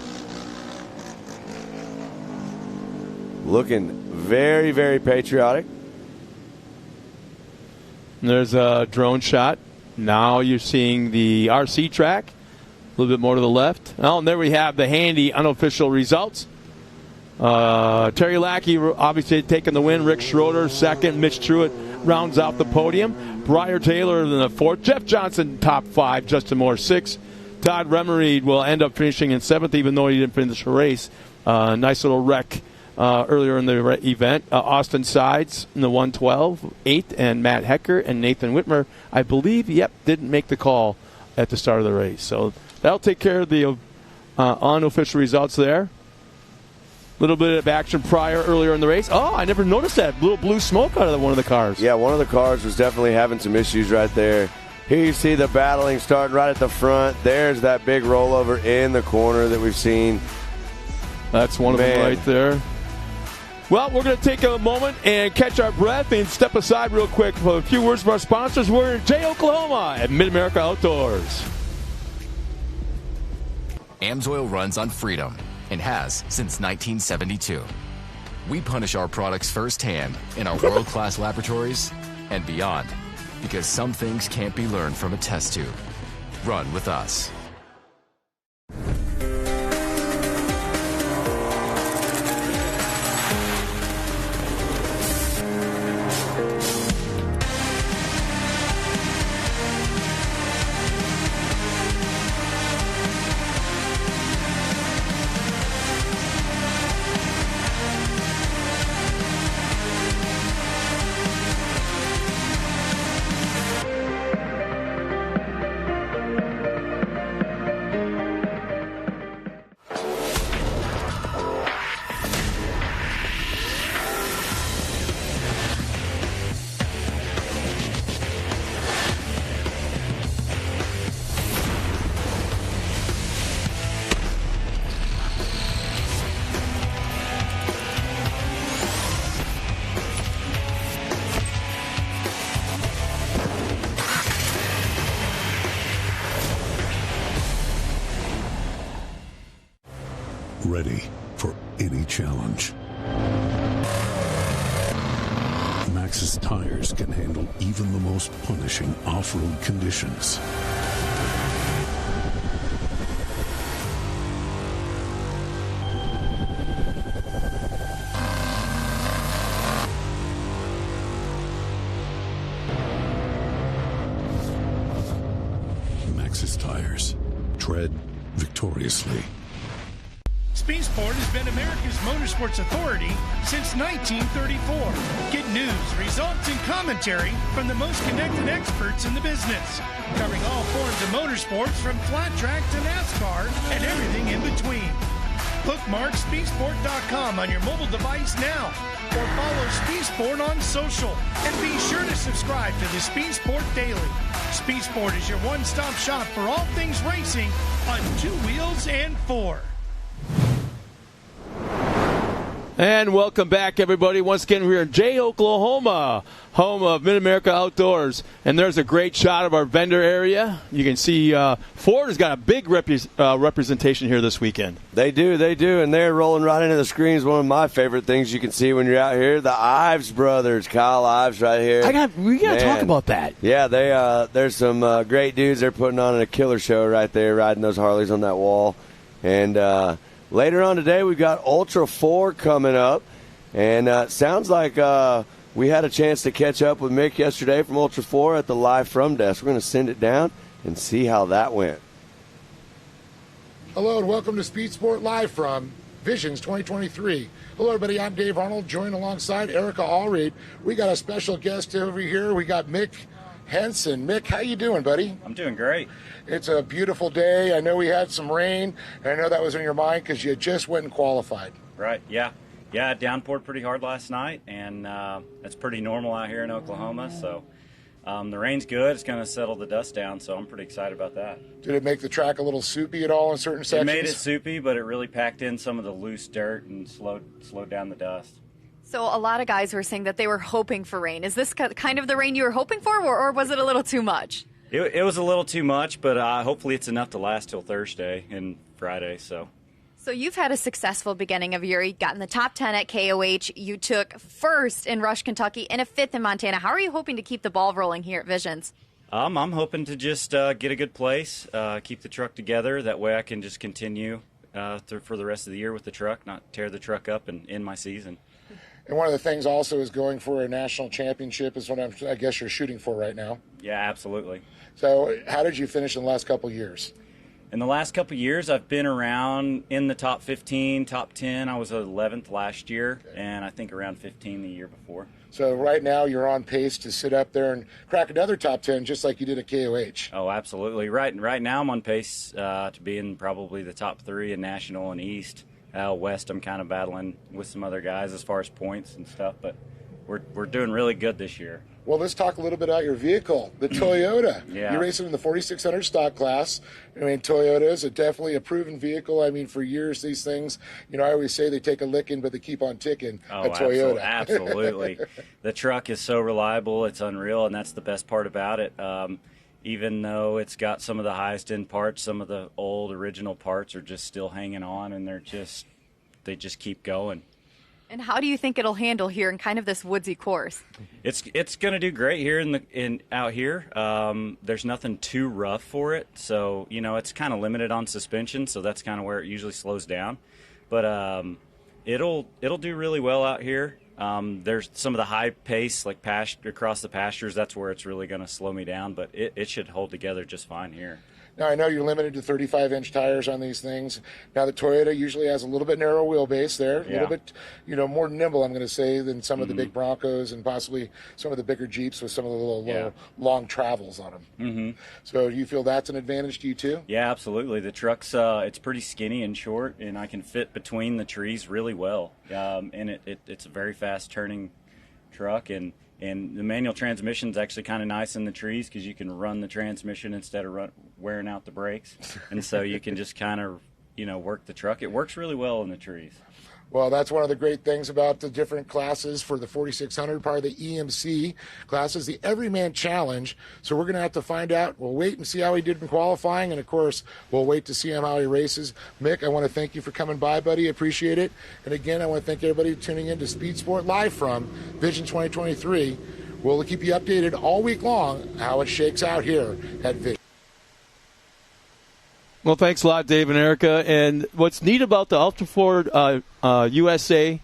Looking very, very patriotic. There's a drone shot. Now you're seeing the RC track. A little bit more to the left. Oh, and there we have the handy unofficial results. Terry Lackey obviously taking the win. Rick Schroeder second. Mitch Truett rounds out the podium. Briar Taylor in the fourth. Jeff Johnson top 5. Justin Moore 6. Todd Remery will end up finishing in 7th, even though he didn't finish the race. Nice little wreck earlier in the event. Austin Sides in the 112, 8th, and Matt Hecker and Nathan Whitmer, I believe, didn't make the call at the start of the race. So that'll take care of the unofficial results there. A little bit of action earlier in the race. Oh, I never noticed that. Little blue smoke out of one of the cars. Yeah, one of the cars was definitely having some issues right there. Here you see the battling starting right at the front. There's that big rollover in the corner that we've seen. That's one of them right there. Well, we're going to take a moment and catch our breath and step aside real quick for a few words from our sponsors. We're in Jay, Oklahoma at Mid-America Outdoors. AMSOIL runs on freedom and has since 1972. We punish our products firsthand in our world-class laboratories and beyond, because some things can't be learned from a test tube. Run with us. ready for any challenge. Maxxis tires can handle even the most punishing off-road conditions. Maxxis tires. Tread victoriously. Speed Sport has been America's motorsports authority since 1934. Get news, results, and commentary from the most connected experts in the business, covering all forms of motorsports from flat track to NASCAR and everything in between. Bookmark speedsport.com on your mobile device now, or follow Speed Sport on social, and be sure to subscribe to the Speed Sport Daily. Speed Sport is your one-stop shop for all things racing on 2 wheels and 4. And welcome back, everybody. Once again, we're in Jay, Oklahoma, home of Mid-America Outdoors. And there's a great shot of our vendor area. You can see Ford has got a big representation here this weekend. They do, and they're rolling right into the screens. One of my favorite things you can see when you're out here, the Ives brothers, Kyle Ives right here. We got to talk about that. Yeah, there's some great dudes. They're putting on a killer show right there, riding those Harleys on that wall. And later on today, we've got Ultra 4 coming up, and sounds like we had a chance to catch up with Mick yesterday from Ultra 4 at the Live From desk. We're going to send it down and see how that went. Hello and welcome to Speed Sport Live from Visions 2023. Hello everybody, I'm Dave Arnold, joined alongside Erica Allreed. We got a special guest over here. We got Mick Henson. Mick, how you doing, buddy? I'm doing great. It's a beautiful day. I know we had some rain, and I know that was in your mind because you just went and qualified. Right, yeah. Yeah, it downpoured pretty hard last night, and it's pretty normal out here in Oklahoma, so the rain's good. It's going to settle the dust down, so I'm pretty excited about that. Did it make the track a little soupy at all in certain sections? It made it soupy, but it really packed in some of the loose dirt and slowed down the dust. So a lot of guys were saying that they were hoping for rain. Is this kind of the rain you were hoping for, or was it a little too much? It was a little too much, but hopefully it's enough to last till Thursday and Friday. So you've had a successful beginning of year. You got in the top 10 at KOH. You took first in Rush, Kentucky, and a fifth in Montana. How are you hoping to keep the ball rolling here at Visions? I'm hoping to just get a good place, keep the truck together. That way I can just continue for the rest of the year with the truck, not tear the truck up and end my season. And one of the things also is going for a national championship is what I guess you're shooting for right now. Yeah, absolutely. So how did you finish in the last couple of years? In the last couple of years, I've been around in the top 15, top 10. I was 11th last year, and I think around 15 the year before. So right now you're on pace to sit up there and crack another top 10 just like you did at KOH. Oh, absolutely. Right now I'm on pace to be in probably the top 3 in National and East. West, I'm kind of battling with some other guys as far as points and stuff, but we're doing really good this year. Well, let's talk a little bit about your vehicle, the Toyota. Yeah. You're racing in the 4600 stock class. I mean, Toyota is definitely a proven vehicle. I mean, for years, these things, I always say they take a licking, but they keep on ticking. Oh, a Toyota. Absolutely. The truck is so reliable, it's unreal, and that's the best part about it. Even though it's got some of the highest end parts, some of the old original parts are just still hanging on, and they just keep going. And how do you think it'll handle here in kind of this woodsy course? It's going to do great here out here. There's nothing too rough for it, so it's kind of limited on suspension, so that's kind of where it usually slows down. But it'll do really well out here. There's some of the high pace, like across the pastures. That's where it's really going to slow me down, but it should hold together just fine here. Now, I know you're limited to 35-inch tires on these things. Now, the Toyota usually has a little bit narrow wheelbase there, a little bit, more nimble, I'm going to say, than some of the big Broncos and possibly some of the bigger Jeeps with some of the little long travels on them. Mm-hmm. So do you feel that's an advantage to you, too? Yeah, absolutely. The truck's it's pretty skinny and short, and I can fit between the trees really well. And it's a very fast-turning truck, and the manual transmission's actually kind of nice in the trees because you can run the transmission instead of wearing out the brakes. And so you can just kind of, work the truck. It works really well in the trees. Well, that's one of the great things about the different classes for the 4600, part of the EMC classes, the Everyman Challenge. So we're going to have to find out. We'll wait and see how he did in qualifying, and, of course, we'll wait to see him how he races. Mick, I want to thank you for coming by, buddy. Appreciate it. And, again, I want to thank everybody tuning in to Speed Sport Live from Vision 2023. We'll keep you updated all week long how it shakes out here at Vision. Well, thanks a lot, Dave and Erica. And what's neat about the Ultra Ford USA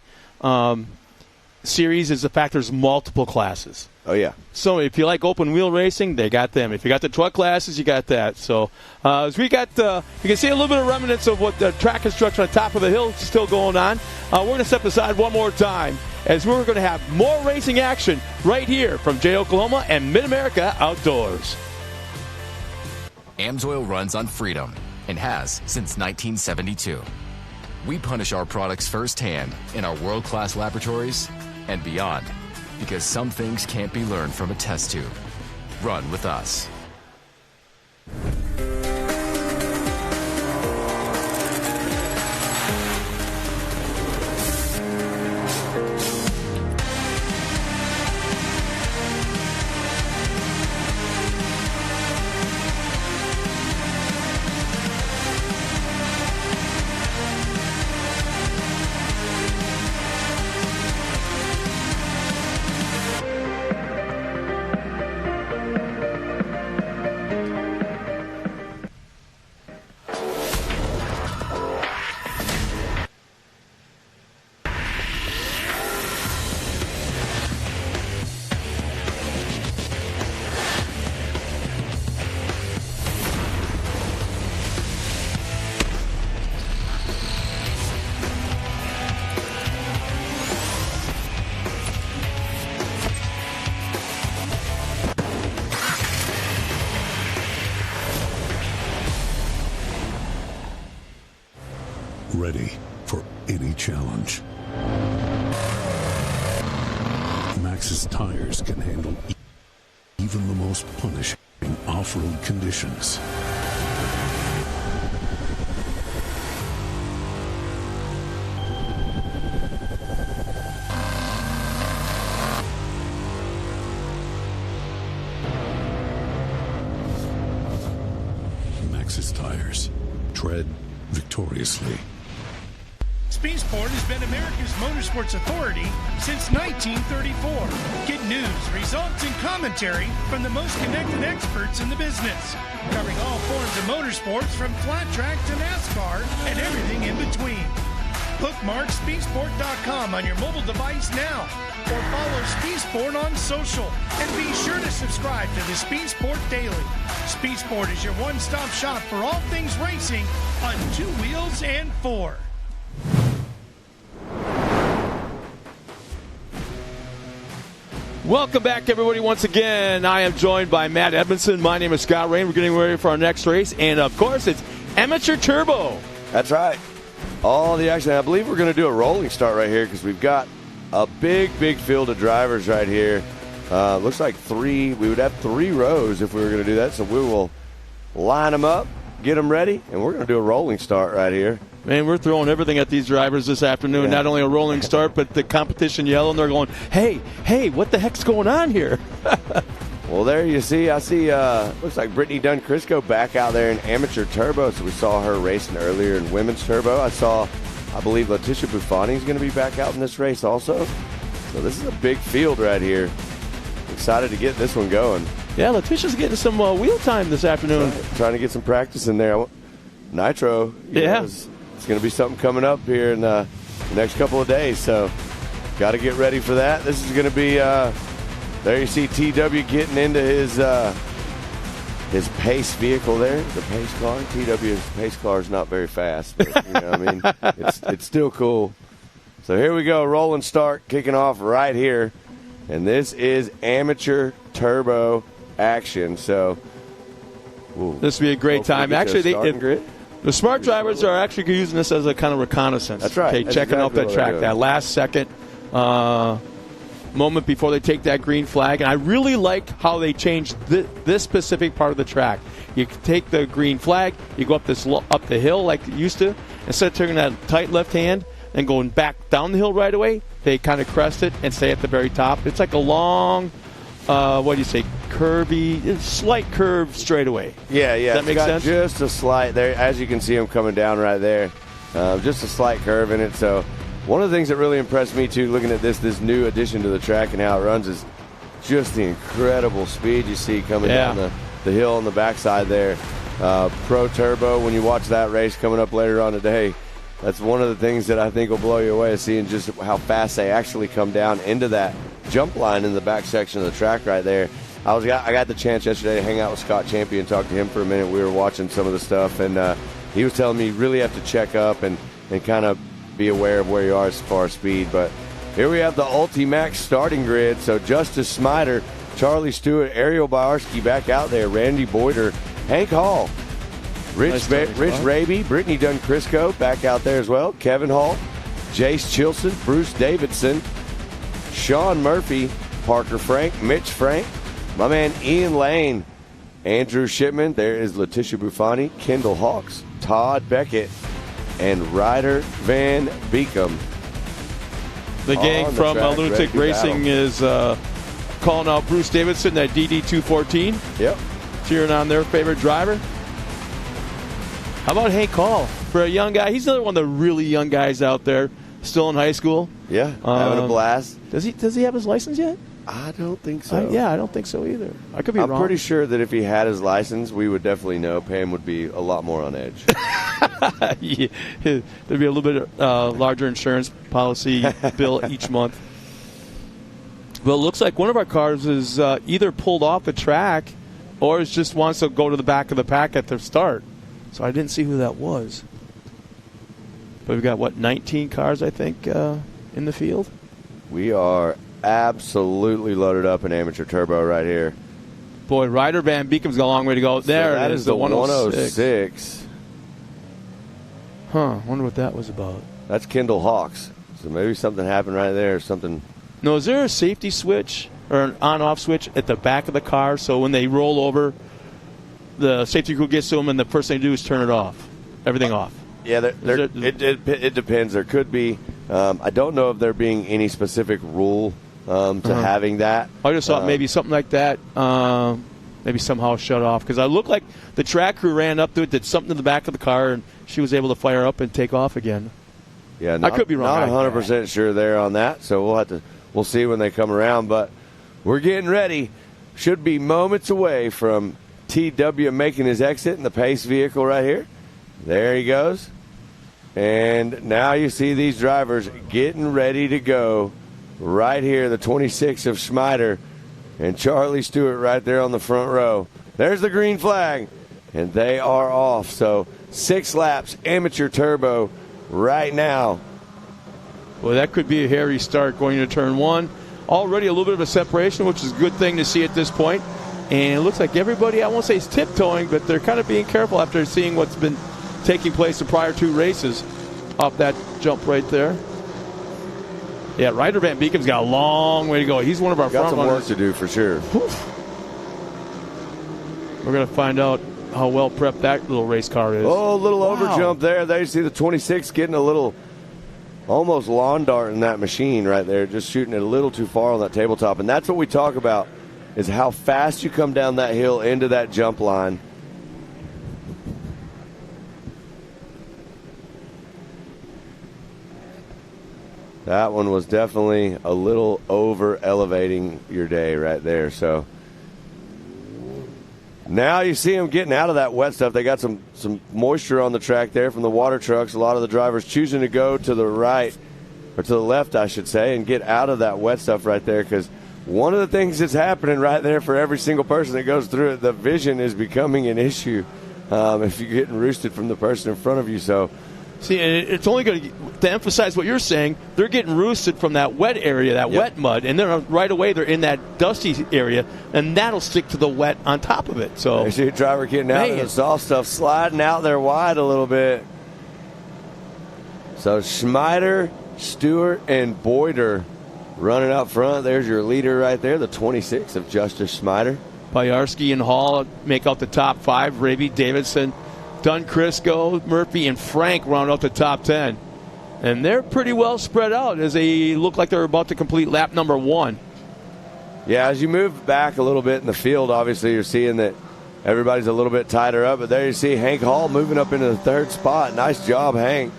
series is the fact there's multiple classes. Oh, yeah. So if you like open wheel racing, they got them. If you got the truck classes, you got that. So as we got, you can see a little bit of remnants of what the track construction on top of the hill is still going on. We're going to step aside one more time as we're going to have more racing action right here from Jay Oklahoma and Mid-America Outdoors. AMSOIL runs on freedom and has since 1972. We punish our products firsthand in our world-class laboratories and beyond, because some things can't be learned from a test tube. Run with us. Ready for any challenge. Maxxis tires can handle even the most punishing off-road conditions. Maxxis tires. Tread victoriously. Speed Sport has been America's motorsports authority since 1934. Get news, results, and commentary from the most connected experts in the business, covering all forms of motorsports from flat track to NASCAR and everything in between. Bookmark speedsport.com on your mobile device now, or follow Speed Sport on social, and be sure to subscribe to the Speed Sport Daily. Speed Sport is your one-stop shop for all things racing on 2 wheels and 4. Welcome back, everybody, once again. I am joined by Matt Edmondson. My name is Scott Rain. We're getting ready for our next race. And, of course, it's Amateur Turbo. That's right. All the action. I believe we're going to do a rolling start right here because we've got a big field of drivers right here. Looks like 3. We would have 3 rows if we were going to do that. So we will line them up, get them ready, and we're going to do a rolling start right here. Man, we're throwing everything at these drivers this afternoon. Yeah. Not only a rolling start, but the competition yelling. They're going, hey, what the heck's going on here? Well, there you see. I see, looks like Brittany Dunn-Crisco back out there in Amateur Turbo. So we saw her racing earlier in Women's Turbo. I believe Letitia Buffoni is going to be back out in this race also. So this is a big field right here. Excited to get this one going. Yeah, Letitia's getting some wheel time this afternoon. Trying to get some practice in there. Nitro, it's going to be something coming up here in the next couple of days. So got to get ready for that. This is going to be, there you see TW getting into his pace vehicle there, the pace car. TW's pace car is not very fast, but, you know what I mean? It's still cool. So here we go, rolling start, kicking off right here. And this is Amateur Turbo action. So this will be a great time. Actually, the smart drivers are actually using this as a kind of reconnaissance. That's right. Okay, checking out that track, that last second moment before they take that green flag. And I really like how they changed this specific part of the track. You take the green flag, you go up the hill like you used to. Instead of taking that tight left hand, and going back down the hill right away, they kind of crest it and stay at the very top. It's like a long, curvy, slight curve straightaway. Yeah. Does that make sense? Just a slight there, as you can see him coming down right there. Just a slight curve in it. So one of the things that really impressed me too, looking at this new addition to the track and how it runs, is just the incredible speed you see coming down the hill on the backside there. Pro Turbo, when you watch that race coming up later on today, that's one of the things that I think will blow you away, is seeing just how fast they actually come down into that jump line in the back section of the track right there. I got the chance yesterday to hang out with Scott Champion, talk to him for a minute. We were watching some of the stuff, and he was telling me you really have to check up and kind of be aware of where you are as far as speed. But here we have the Ultimax starting grid. So Justice Smider, Charlie Stewart, Ariel Bawarski back out there, Randy Boyder, Hank Hall, Rich Raby, Brittany Dunn-Crisco back out there as well, Kevin Hall, Jace Chilson, Bruce Davidson, Sean Murphy, Parker Frank, Mitch Frank, my man Ian Lane, Andrew Shipman, there is Letitia Buffoni, Kendall Hawks, Todd Beckett, and Ryder Van Beekum. The gang from Lunatic Racing is calling out Bruce Davidson at DD214. Yep. Cheering on their favorite driver. How about Hank Hall? For a young guy, he's another one of the really young guys out there, still in high school. Yeah, having a blast. Does he have his license yet? I don't think so. I don't think so either. I could be wrong. I'm pretty sure that if he had his license, we would definitely know. Pam would be a lot more on edge. Yeah, there'd be a little bit larger insurance policy bill each month. But it looks like one of our cars is either pulled off the track or just wants to go to the back of the pack at the start. So I didn't see who that was. But we've got, 19 cars, I think, in the field? We are absolutely loaded up in Amateur Turbo right here. Boy, Ryder Van Beekum's got a long way to go. There that it is the 106. Huh, wonder what that was about. That's Kendall Hawks. So maybe something happened right there. Something. No, is there a safety switch or an on-off switch at the back of the car so when they roll over, the safety crew gets to them and the first thing they do is turn it off? Everything off. Yeah, it depends. There could be. I don't know if there being any specific rule to having that. I just thought maybe something like that, maybe somehow shut off. Because I looked like the track crew ran up to it, did something in the back of the car, and she was able to fire up and take off again. Yeah, I could be wrong. Not 100% sure there on that, so we'll see when they come around. But we're getting ready. Should be moments away from TW making his exit in the Pace vehicle right here. There he goes. And now you see these drivers getting ready to go right here, the 26 of Schmider and Charlie Stewart right there on the front row. There's the green flag, and they are off. So 6 laps, Amateur Turbo right now. Well, that could be a hairy start going into turn 1. Already a little bit of a separation, which is a good thing to see at this point. And it looks like everybody, I won't say is tiptoeing, but they're kind of being careful after seeing what's been taking place the prior 2 races off that jump right there. Yeah, Ryder Van Beekum's got a long way to go. He's one of our front runners. Got some work to do for sure. We're going to find out how well prepped that little race car is. Oh, a little overjump there. There you see the 26 getting a little almost lawn dart in that machine right there, just shooting it a little too far on that tabletop. And that's what we talk about, is how fast you come down that hill into that jump line. That one was definitely a little over elevating your day right there. So now you see them getting out of that wet stuff. They got some moisture on the track there from the water trucks. A lot of the drivers choosing to go to the right, or to the left, I should say, and get out of that wet stuff right there, because one of the things that's happening right there for every single person that goes through it, the vision is becoming an issue if you're getting roosted from the person in front of you. So, see, and it's only going to emphasize what you're saying. They're getting roosted from that wet area, that wet mud, and then right away they're in that dusty area, and that'll stick to the wet on top of it. So you see a driver getting out of the soft stuff, sliding out there wide a little bit. So Schmider, Stewart, and Boyder running out front. There's your leader right there, the 26 of Justice Schmider. Bawarski and Hall make out the top 5. Raby, Davidson, Dunn, Crisco, Murphy, and Frank round out the top 10. And they're pretty well spread out as they look like they're about to complete lap number 1. Yeah, as you move back a little bit in the field, obviously you're seeing that everybody's a little bit tighter up. But there you see Hank Hall moving up into the 3rd spot. Nice job, Hank.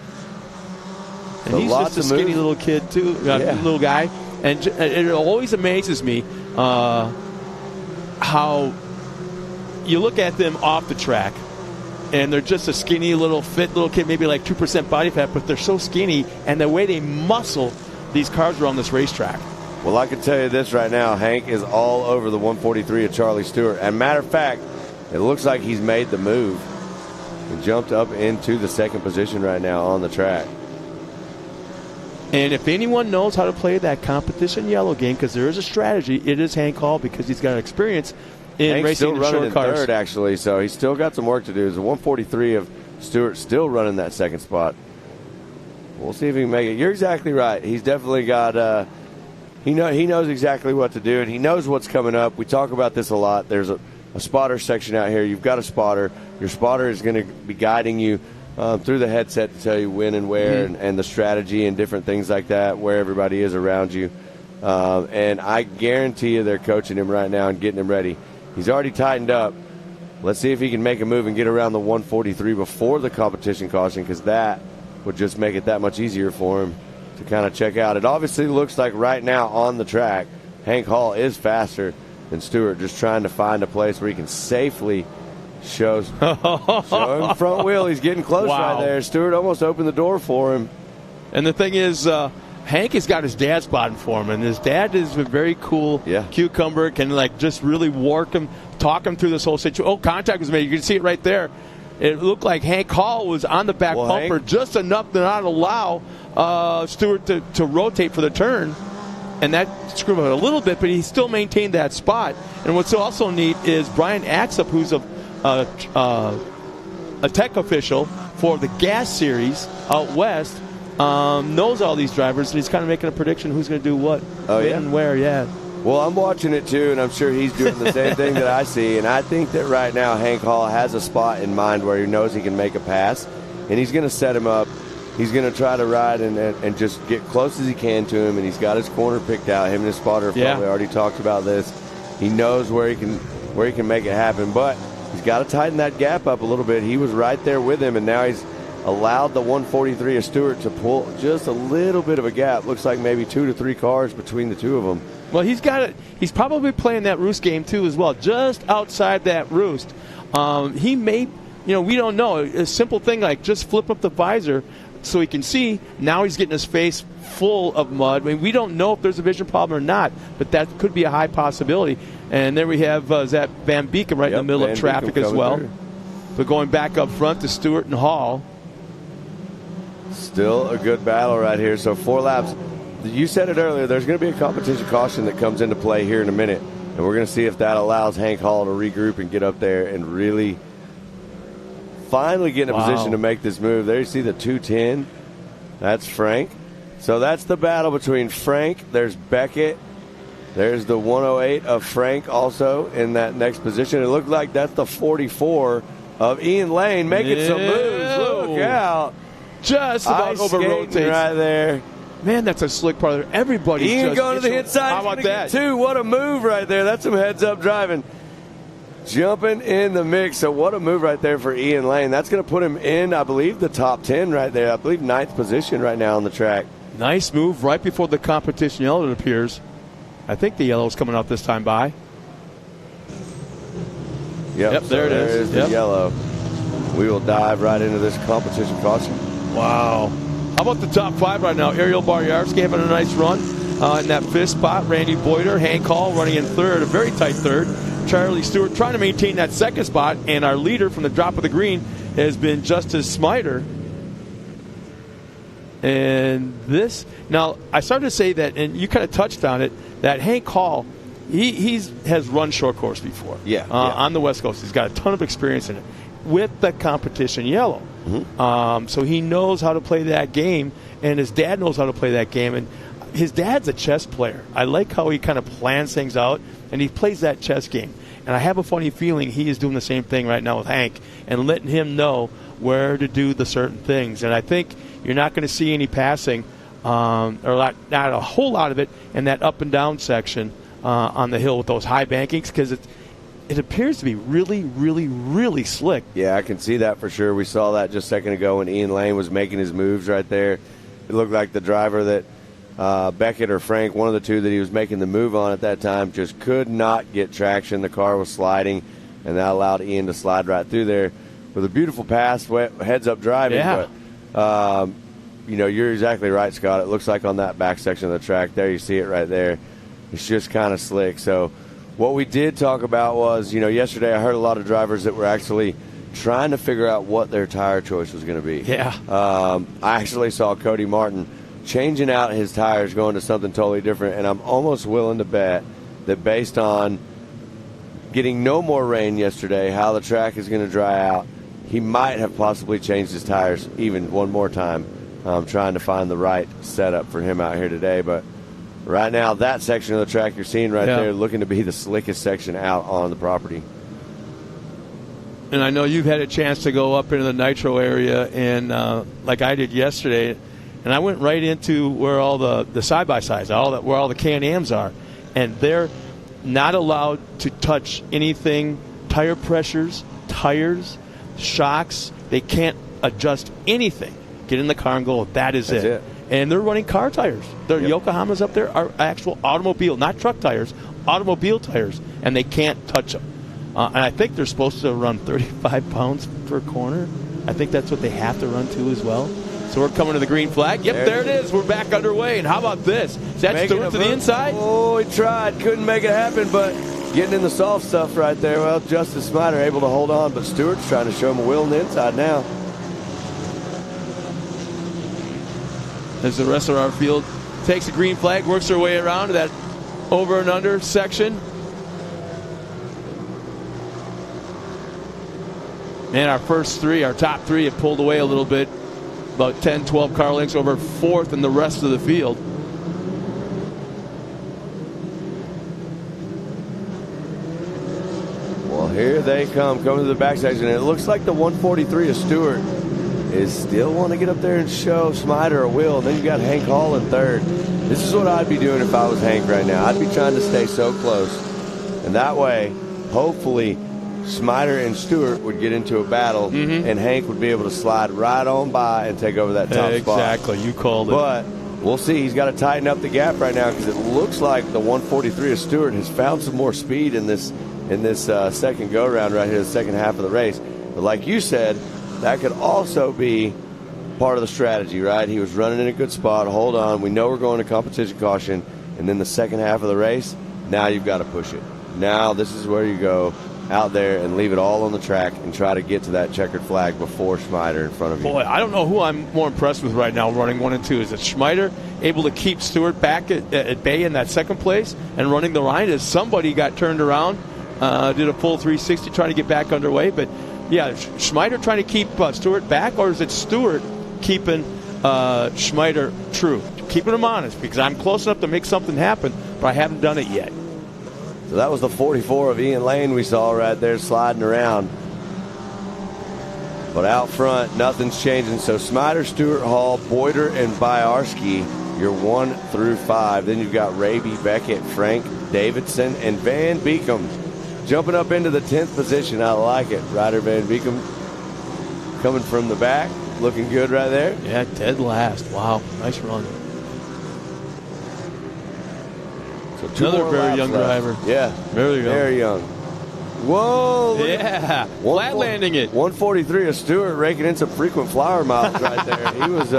And he's just a skinny little kid, too, little guy. And it always amazes me how you look at them off the track, and they're just a skinny little fit little kid, maybe like 2% body fat, but they're so skinny, and the way they muscle these cars around this racetrack. Well, I can tell you this right now. Hank is all over the 143 of Charlie Stewart. And matter of fact, it looks like he's made the move and jumped up into the 2nd position right now on the track. And if anyone knows how to play that competition yellow game, because there is a strategy, it is Hank Hall, because he's got experience in Hank's racing still running short cars. in 3rd, actually, so he's still got some work to do. There's a 143 of Stewart still running that 2nd spot. We'll see if he can make it. You're exactly right. He's definitely got he knows exactly what to do, and he knows what's coming up. We talk about this a lot. There's a spotter section out here. You've got a spotter. Your spotter is going to be guiding you through the headset to tell you when and where and the strategy and different things like that, where everybody is around you. And I guarantee you they're coaching him right now and getting him ready. He's already tightened up. Let's see if he can make a move and get around the 143 before the competition caution, because that would just make it that much easier for him to kind of check out. It obviously looks like right now on the track, Hank Hall is faster than Stewart, just trying to find a place where he can safely show him front wheel. He's getting close right there. Stewart almost opened the door for him. And the thing is, Hank has got his dad spotting for him, and his dad is a very cool cucumber, can like just really talk him through this whole situation. Oh, contact was made. You can see it right there. It looked like Hank Hall was on the back bumper just enough to not allow Stewart to rotate for the turn. And that screwed him a little bit, but he still maintained that spot. And what's also neat is Brian Axup, who's a tech official for the gas series out west, knows all these drivers, and he's kind of making a prediction who's going to do what, and where, Well, I'm watching it too, and I'm sure he's doing the same thing that I see. And I think that right now Hank Hall has a spot in mind where he knows he can make a pass, and he's going to set him up. He's going to try to ride and just get close as he can to him, and he's got his corner picked out. Him and his spotter have probably already talked about this. He knows where he can make it happen, but he's got to tighten that gap up a little bit. He was right there with him, and now he's allowed the 143 of Stewart to pull just a little bit of a gap. Looks like maybe 2 to 3 cars between the two of them. Well, he's got it. He's probably playing that roost game too as well, just outside that roost. He may, we don't know. A simple thing like just flip up the visor so he can see. Now he's getting his face full of mud. I mean, we don't know if there's a vision problem or not, but that could be a high possibility. And there we have Zach Van Beeken right in the middle of traffic as well. But going back up front to Stewart and Hall. Still a good battle right here. So 4 laps. You said it earlier, there's going to be a competition caution that comes into play here in a minute. And we're going to see if that allows Hank Hall to regroup and get up there and really finally get in a position to make this move. There you see the 210. That's Frank. So that's the battle between Frank. There's Beckett. There's the 108 of Frank also in that next position. It looked like that's the 44 of Ian Lane making some moves. Look out. Just about over-rotates right there. Man, that's a slick part of everybody. Ian going to the hit side. How about that? Too. What a move right there. That's some heads-up driving. Jumping in the mix. So what a move right there for Ian Lane. That's going to put him in, I believe, the top 10 right there. I believe 9th position right now on the track. Nice move right before the competition yellow, it appears. I think the yellow's coming out this time by. Yep, there it is. The yellow. We will dive right into this competition caution. Wow. How about the top 5 right now? Ariel Baryarsky having a nice run in that 5th spot. Randy Boyder, Hank Hall running in 3rd, a very tight 3rd. Charlie Stewart trying to maintain that 2nd spot. And our leader from the drop of the green has been Justice Smiter. And this, now I started to say that, and you kind of touched on it, that Hank Hall, he has run short course before. On the West Coast. He's got a ton of experience in it with the competition yellow. So he knows how to play that game, and his dad knows how to play that game. And his dad's a chess player. I like how he kind of plans things out, and he plays that chess game. And I have a funny feeling he is doing the same thing right now with Hank and letting him know where to do the certain things. And I think, you're not going to see any passing, or not a whole lot of it in that up and down section on the hill with those high bankings, because it appears to be really, really, really slick. Yeah, I can see that for sure. We saw that just a second ago when Ian Lane was making his moves right there. It looked like the driver that Beckett or Frank, one of the two that he was making the move on at that time, just could not get traction. The car was sliding, and that allowed Ian to slide right through there with a beautiful pass, heads-up driving. Yeah. But, you're exactly right, Scott. It looks like on that back section of the track there, you see it right there. It's just kind of slick. So what we did talk about was, yesterday I heard a lot of drivers that were actually trying to figure out what their tire choice was going to be. Yeah. I actually saw Cody Martin changing out his tires, going to something totally different, and I'm almost willing to bet that based on getting no more rain yesterday, how the track is going to dry out, he might have possibly changed his tires even one more time, trying to find the right setup for him out here today. But right now, that section of the track you're seeing right there looking to be the slickest section out on the property. And I know you've had a chance to go up into the nitro area, and like I did yesterday, and I went right into where all the side-by-sides, where all the Can-Ams are, and they're not allowed to touch anything, tire pressures, tires, shocks. They can't adjust anything. Get in the car and go, that is it. And they're running car tires. Their Yokohamas up there are actual automobile, not truck tires, automobile tires, and they can't touch them. And I think they're supposed to run 35 pounds per corner. I think that's what they have to run to as well. So we're coming to the green flag. Yep, there it is. We're back underway. And how about this? Is that Stewart to the inside? Oh, he tried. Couldn't make it happen, but getting in the soft stuff right there. Well, Justice Snyder able to hold on, but Stewart's trying to show him a wheel on the inside now. As the rest of our field takes a green flag, works their way around to that over and under section. And our top three have pulled away a little bit, about 10, 12 car lengths over fourth in the rest of the field. Well, here they come to the back section. And it looks like the 143 of Stewart is still want to get up there and show Snyder a wheel. And then you got Hank Hall in third. This is what I'd be doing if I was Hank right now. I'd be trying to stay so close. And that way, hopefully, Snyder and Stewart would get into a battle, and Hank would be able to slide right on by and take over that top spot. Exactly, you called it. But we'll see. He's got to tighten up the gap right now because it looks like the 143 of Stewart has found some more speed in this second go-round right here, the second half of the race. But like you said, that could also be part of the strategy, right? He was running in a good spot. Hold on. We know we're going to competition caution. And then the second half of the race, now you've got to push it. Now this is where you go out there and leave it all on the track and try to get to that checkered flag before Schmider in front of you. Boy, I don't know who I'm more impressed with right now running 1 and 2. Is it Schmider able to keep Stewart back at bay in that second place and running the line? As somebody got turned around, did a full 360 trying to get back underway. But, yeah, Schmider trying to keep Stewart back, or is it Stewart keeping Schmider true? Keeping him honest, because I'm close enough to make something happen, but I haven't done it yet. So that was the 44 of Ian Lane we saw right there sliding around. But out front, nothing's changing. So Snyder, Stewart, Hall, Boyder, and Byarski, you're 1 through 5. Then you've got Raby, Beckett, Frank, Davidson, and Van Beekum jumping up into the 10th position. I like it. Ryder Van Beekum coming from the back, looking good right there. Yeah, dead last. Wow, nice run. So another very young driver. Yeah. Very young. Very young. Whoa. Yeah. Flat landing it. 143 of Stewart raking in some frequent flower miles right there. He was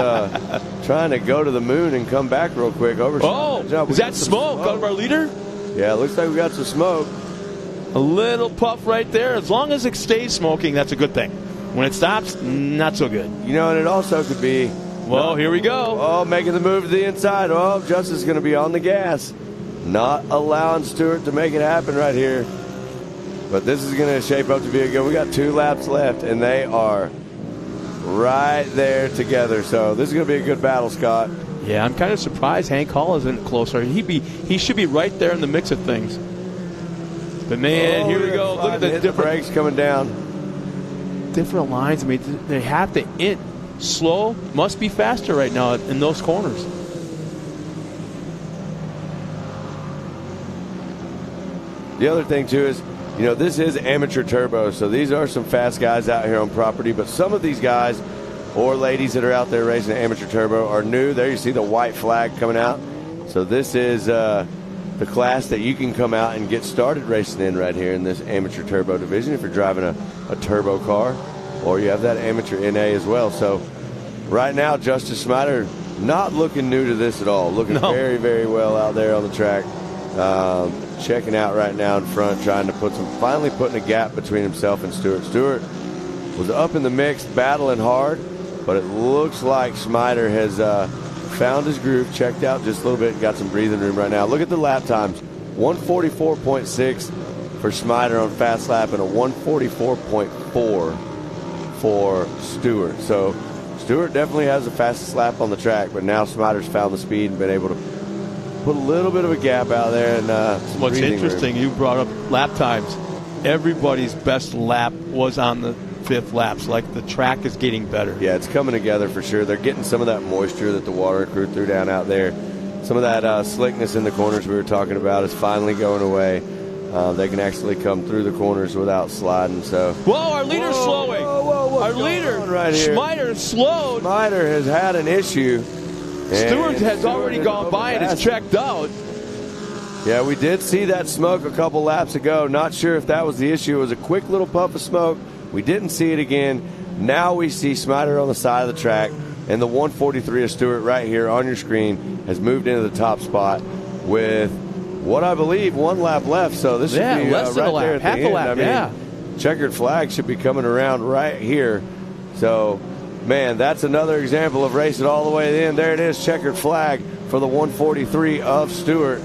trying to go to the moon and come back real quick. Is that smoke out of our leader? Yeah, it looks like we got some smoke. A little puff right there. As long as it stays smoking, that's a good thing. When it stops, not so good. You know, and it also could be... Well, here we go. Oh, making the move to the inside. Oh, Justice is going to be on the gas. Not allowing Stewart to make it happen right here. But this is going to shape up to be a good. We got 2 laps left, and they are right there together. So this is going to be a good battle, Scott. Yeah, I'm kind of surprised Hank Hall isn't closer. He should be right there in the mix of things. But, man, here we go. Look at the different brakes coming down. Different lines. I mean, they have to slow must be faster right now in those corners. The other thing, too, is, this is amateur turbo, so these are some fast guys out here on property, but some of these guys or ladies that are out there racing amateur turbo are new. There you see the white flag coming out. So this is the class that you can come out and get started racing in right here in this amateur turbo division if you're driving a turbo car, or you have that amateur NA as well. So right now, Justice Smider not looking new to this at all. Looking very, very well out there on the track. Checking out right now in front, trying to finally putting a gap between himself and Stewart. Stewart was up in the mix, battling hard, but it looks like Smider has found his groove, checked out just a little bit, got some breathing room right now. Look at the lap times. 144.6 for Smider on fast lap and a 144.4 for Stewart. So Stewart definitely has the fastest lap on the track, but now Smider's found the speed and been able to put a little bit of a gap out there. And what's interesting, you brought up lap times. Everybody's best lap was on the 5th lap. So like the track is getting better. Yeah, it's coming together for sure. They're getting some of that moisture that the water crew threw down out there. Some of that slickness in the corners we were talking about is finally going away. They can actually come through the corners without sliding. So whoa, our leader's slowing. Our leader right here. Smider slowed. Smider has had an issue. Stewart has already gone by and is checked out. Yeah, we did see that smoke a couple laps ago. Not sure if that was the issue. It was a quick little puff of smoke. We didn't see it again. Now we see Smider on the side of the track, and the 143 of Stewart right here on your screen has moved into the top spot with what I believe 1 lap left. So this should be less than right a lap, there at half the a end. lap. I mean, checkered flag should be coming around right here. So, man, that's another example of racing all the way to the end. There it is, checkered flag for the 143 of Stewart.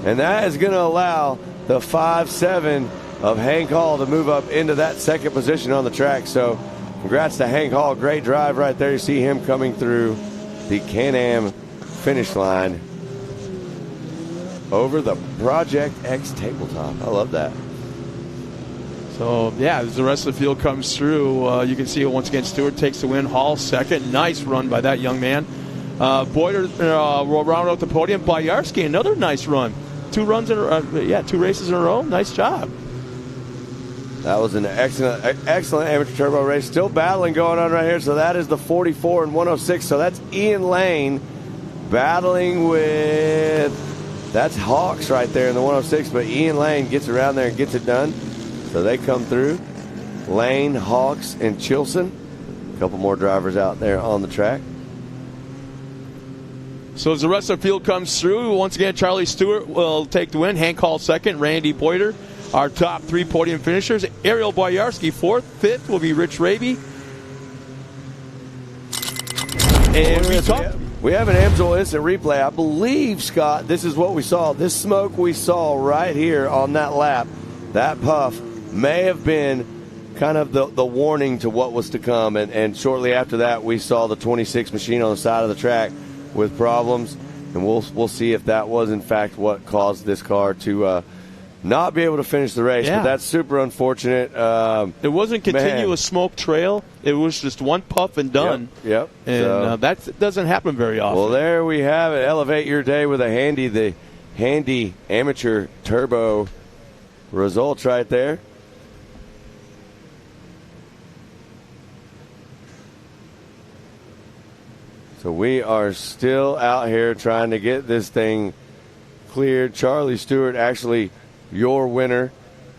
And that is going to allow the 5-7 of Hank Hall to move up into that second position on the track. So congrats to Hank Hall. Great drive right there. You see him coming through the Can-Am finish line over the Project X tabletop. I love that. So, yeah, as the rest of the field comes through, you can see it once again. Stewart takes the win. Hall second. Nice run by that young man. Boyer will round out the podium. Boyarski, another nice run. 2 runs in 2 races in a row. Nice job. That was an excellent amateur turbo race. Still battling going on right here. So that is the 44 and 106. So that's Ian Lane battling with, that's Hawks right there in the 106. But Ian Lane gets around there and gets it done. So they come through. Lane, Hawks, and Chilson. A couple more drivers out there on the track. So as the rest of the field comes through, once again, Charlie Stewart will take the win. Hank Hall second. Randy Boyer, our top 3 podium finishers. Ariel Boyarski fourth. 5th will be Rich Raby. And we have an Amsoil instant replay. I believe, Scott, this is what we saw. This smoke we saw right here on that lap, that puff, may have been kind of the warning to what was to come. And shortly after that, we saw the 26 machine on the side of the track with problems. And we'll see if that was, in fact, what caused this car to not be able to finish the race. But that's super unfortunate. It wasn't continuous smoke trail. It was just one puff and done. Yep. And that doesn't happen very often. Well, there we have it. Elevate your day with the handy amateur turbo results right there. So we are still out here trying to get this thing cleared. Charlie Stewart, actually your winner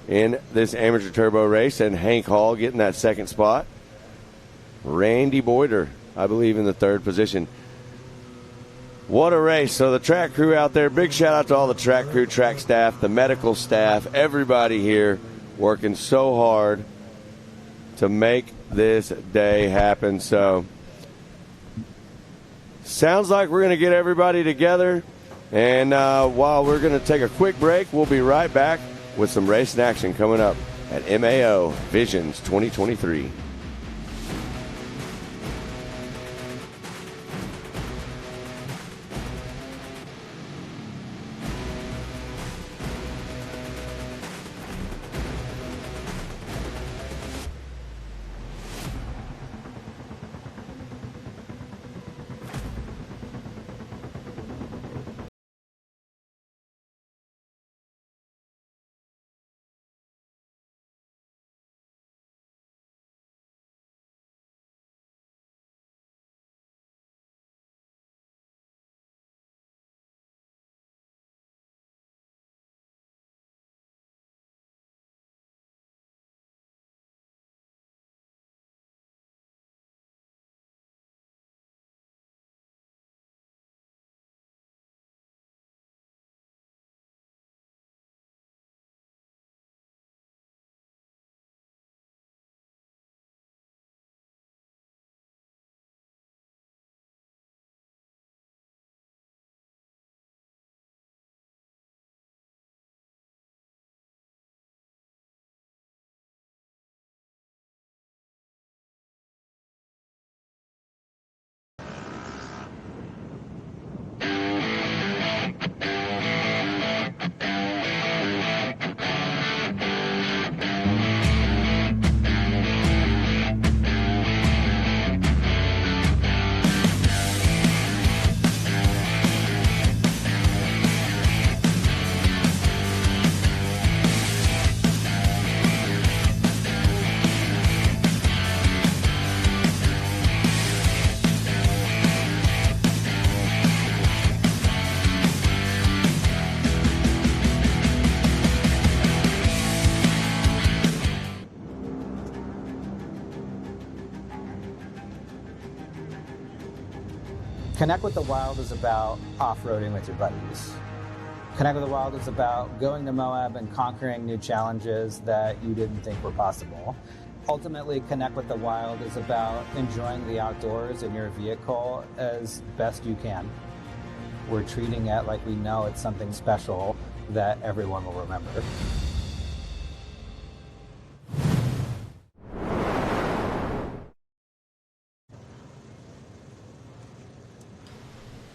in this amateur turbo race, and Hank Hall getting that second spot. Randy Boyer, I believe, in the 3rd position. What a race. So the track crew out there, big shout out to all the track crew, track staff, the medical staff, everybody here working so hard to make this day happen. So sounds like we're going to get everybody together. And while we're going to take a quick break, we'll be right back with some racing action coming up at MAO Visions 2023. Connect with the Wild is about off-roading with your buddies. Connect with the Wild is about going to Moab and conquering new challenges that you didn't think were possible. Ultimately, Connect with the Wild is about enjoying the outdoors in your vehicle as best you can. We're treating it like we know it's something special that everyone will remember.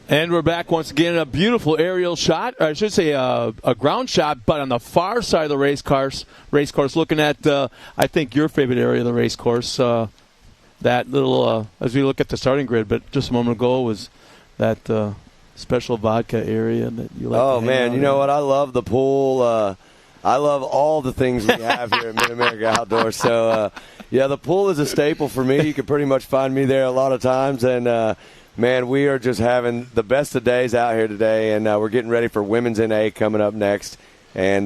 And we're back once again. A beautiful aerial shot, or I should say a ground shot, but on the far side of the race course looking at, I think, your favorite area of the race course. That little, as we look at the starting grid, but just a moment ago was that special vodka area that you like. Oh, man, you know what? I love the pool. I love all the things we have here at Mid-America Outdoors. So, yeah, the pool is a staple for me. You can pretty much find me there a lot of times. And, man, we are just having the best of days out here today, and we're getting ready for Women's NA coming up next. And,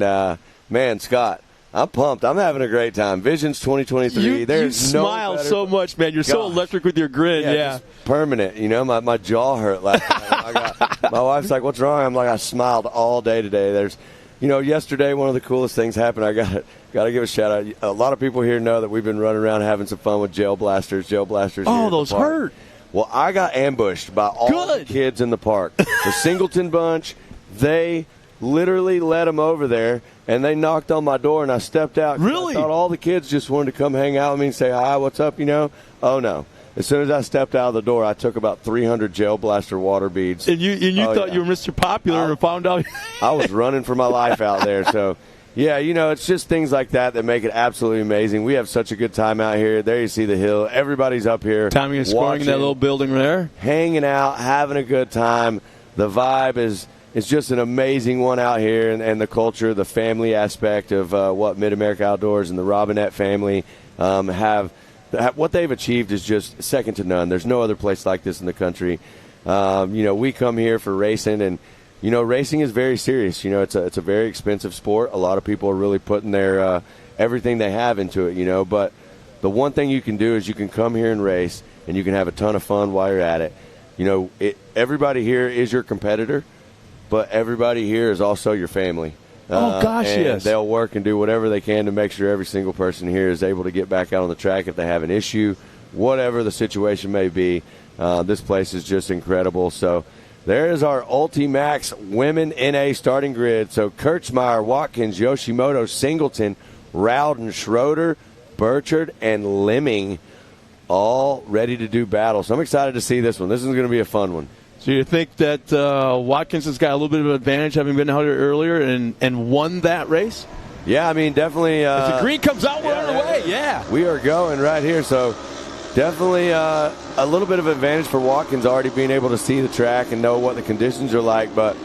man, Scott, I'm pumped. I'm having a great time. Visions 2023. You smile so much, man. You're so electric with your grin. Yeah. Just permanent. You know, my jaw hurt last night. My wife's like, what's wrong? I'm like, I smiled all day today. There's, you know, yesterday one of the coolest things happened. I got to give a shout out. A lot of people here know that we've been running around having some fun with gel blasters. Oh, those hurt. Well, I got ambushed by all the kids in the park. The Singleton bunch, they literally led them over there, and they knocked on my door, and I stepped out. Really? I thought all the kids just wanted to come hang out with me and say, hi, what's up, you know? Oh, no. As soon as I stepped out of the door, I took about 300 gel blaster water beads. And you thought you were Mr. Popular and found out. I was running for my life out there, so... Yeah, you know, it's just things like that make it absolutely amazing. We have such a good time out here. There you see the hill. Everybody's up here. Tommy is scoring in that little building there. Hanging out, having a good time. The vibe is just an amazing one out here, and the culture, the family aspect of what Mid-America Outdoors and the Robinette family have. What they've achieved is just second to none. There's no other place like this in the country. You know, we come here for racing, and you know, racing is very serious. You know, it's a very expensive sport. A lot of people are really putting their everything they have into it, you know. But the one thing you can do is you can come here and race, and you can have a ton of fun while you're at it. You know, everybody here is your competitor, but everybody here is also your family. Oh, gosh, and yes. They'll work and do whatever they can to make sure every single person here is able to get back out on the track if they have an issue, whatever the situation may be. This place is just incredible. So there is our Ultimax Women NA starting grid. So Kirchmeyer, Watkins, Yoshimoto, Singleton, Rowden, Schroeder, Burchard, and Lemming all ready to do battle. So I'm excited to see this one. This is going to be a fun one. So you think that Watkins has got a little bit of an advantage having been out here earlier and won that race? Yeah, I mean, definitely. If the green comes out, we're on our way. Yeah. We are going right here. So definitely a little bit of advantage for Watkins already being able to see the track and know what the conditions are like. But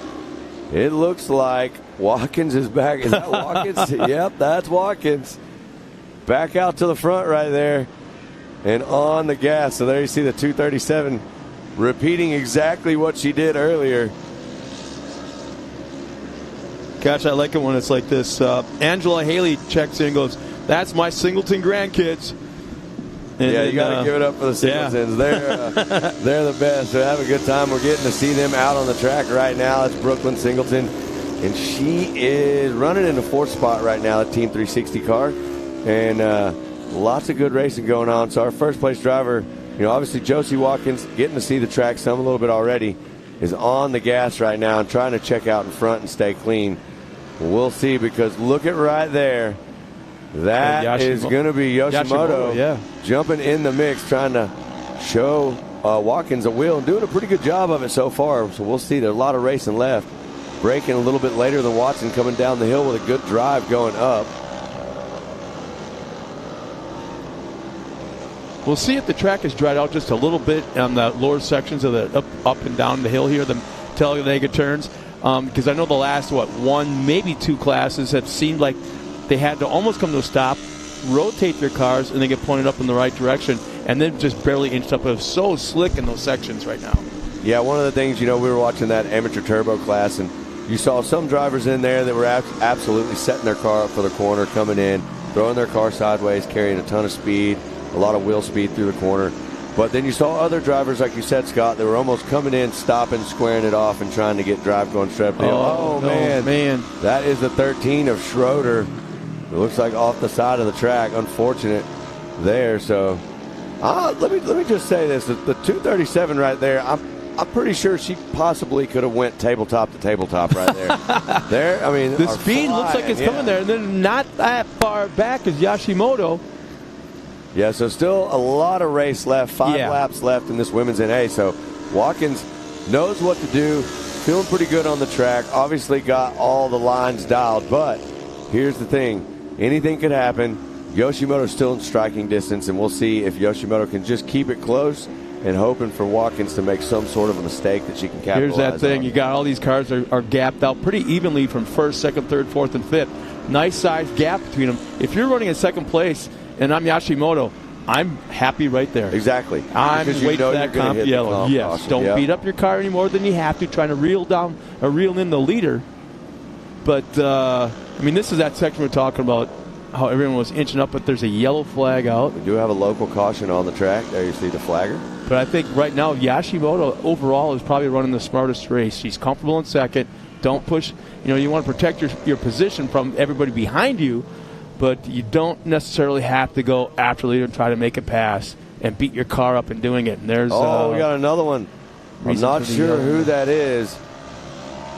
it looks like Watkins is back. Is that Watkins? Yep, that's Watkins. Back out to the front right there and on the gas. So there you see the 237 repeating exactly what she did earlier. Gosh, I like it when it's like this. Angela Haley checks in and goes, that's my Singleton grandkids. And yeah, you got to give it up for the Singletons. Yeah. They're the best. So have a good time. We're getting to see them out on the track right now. It's Brooklyn Singleton, and she is running in the fourth spot right now, the Team 360 car. And lots of good racing going on. So our first place driver, you know, obviously Josie Watkins, getting to see the track some a little bit already, is on the gas right now and trying to check out in front and stay clean. We'll see, because look at right there. That is going to be Yoshimoto jumping in the mix, trying to show Watkins a wheel and doing a pretty good job of it so far. So we'll see. There's a lot of racing left. Braking a little bit later than Watson, coming down the hill with a good drive going up. We'll see if the track is dried out just a little bit on the lower sections of the up and down the hill here, the Talladega turns. Because I know the last, one, maybe two classes have seemed like they had to almost come to a stop, rotate their cars, and then get pointed up in the right direction, and then just barely inched up. It was so slick in those sections right now. Yeah, one of the things, you know, we were watching that amateur turbo class, and you saw some drivers in there that were absolutely setting their car up for the corner, coming in, throwing their car sideways, carrying a ton of speed, a lot of wheel speed through the corner. But then you saw other drivers, like you said, Scott, that were almost coming in, stopping, squaring it off, and trying to get drive going straight up the hill. Oh, no, man. That is the 13 of Schroeder. It looks like off the side of the track. Unfortunate there. So let me just say this. The 237 right there, I'm pretty sure she possibly could have went tabletop to tabletop right there. I mean, the speed looks like it's coming there, and then not that far back is Yoshimoto. Yeah, so still a lot of race left, 5 laps left in this women's NA. So Watkins knows what to do, feeling pretty good on the track. Obviously got all the lines dialed, but here's the thing. Anything could happen. Yoshimoto's still in striking distance, and we'll see if Yoshimoto can just keep it close and hoping for Watkins to make some sort of a mistake that she can capitalize Here's that thing. on. You got all these cars are gapped out pretty evenly from first, second, third, fourth, and fifth. Nice size gap between them. If you're running in second place and I'm Yoshimoto, I'm happy right there. Exactly. I'm waiting for that comp yellow. Yes. Don't beat up your car any more than you have to, trying to reel in the leader. But, I mean, this is that section we're talking about, how everyone was inching up, but there's a yellow flag out. We do have a local caution on the track. There you see the flagger. But I think right now Yoshimoto overall is probably running the smartest race. She's comfortable in second. Don't push. You want to protect your position from everybody behind you, but you don't necessarily have to go after leader and try to make a pass and beat your car up in doing it. And there's we got another one. I'm not sure who that is.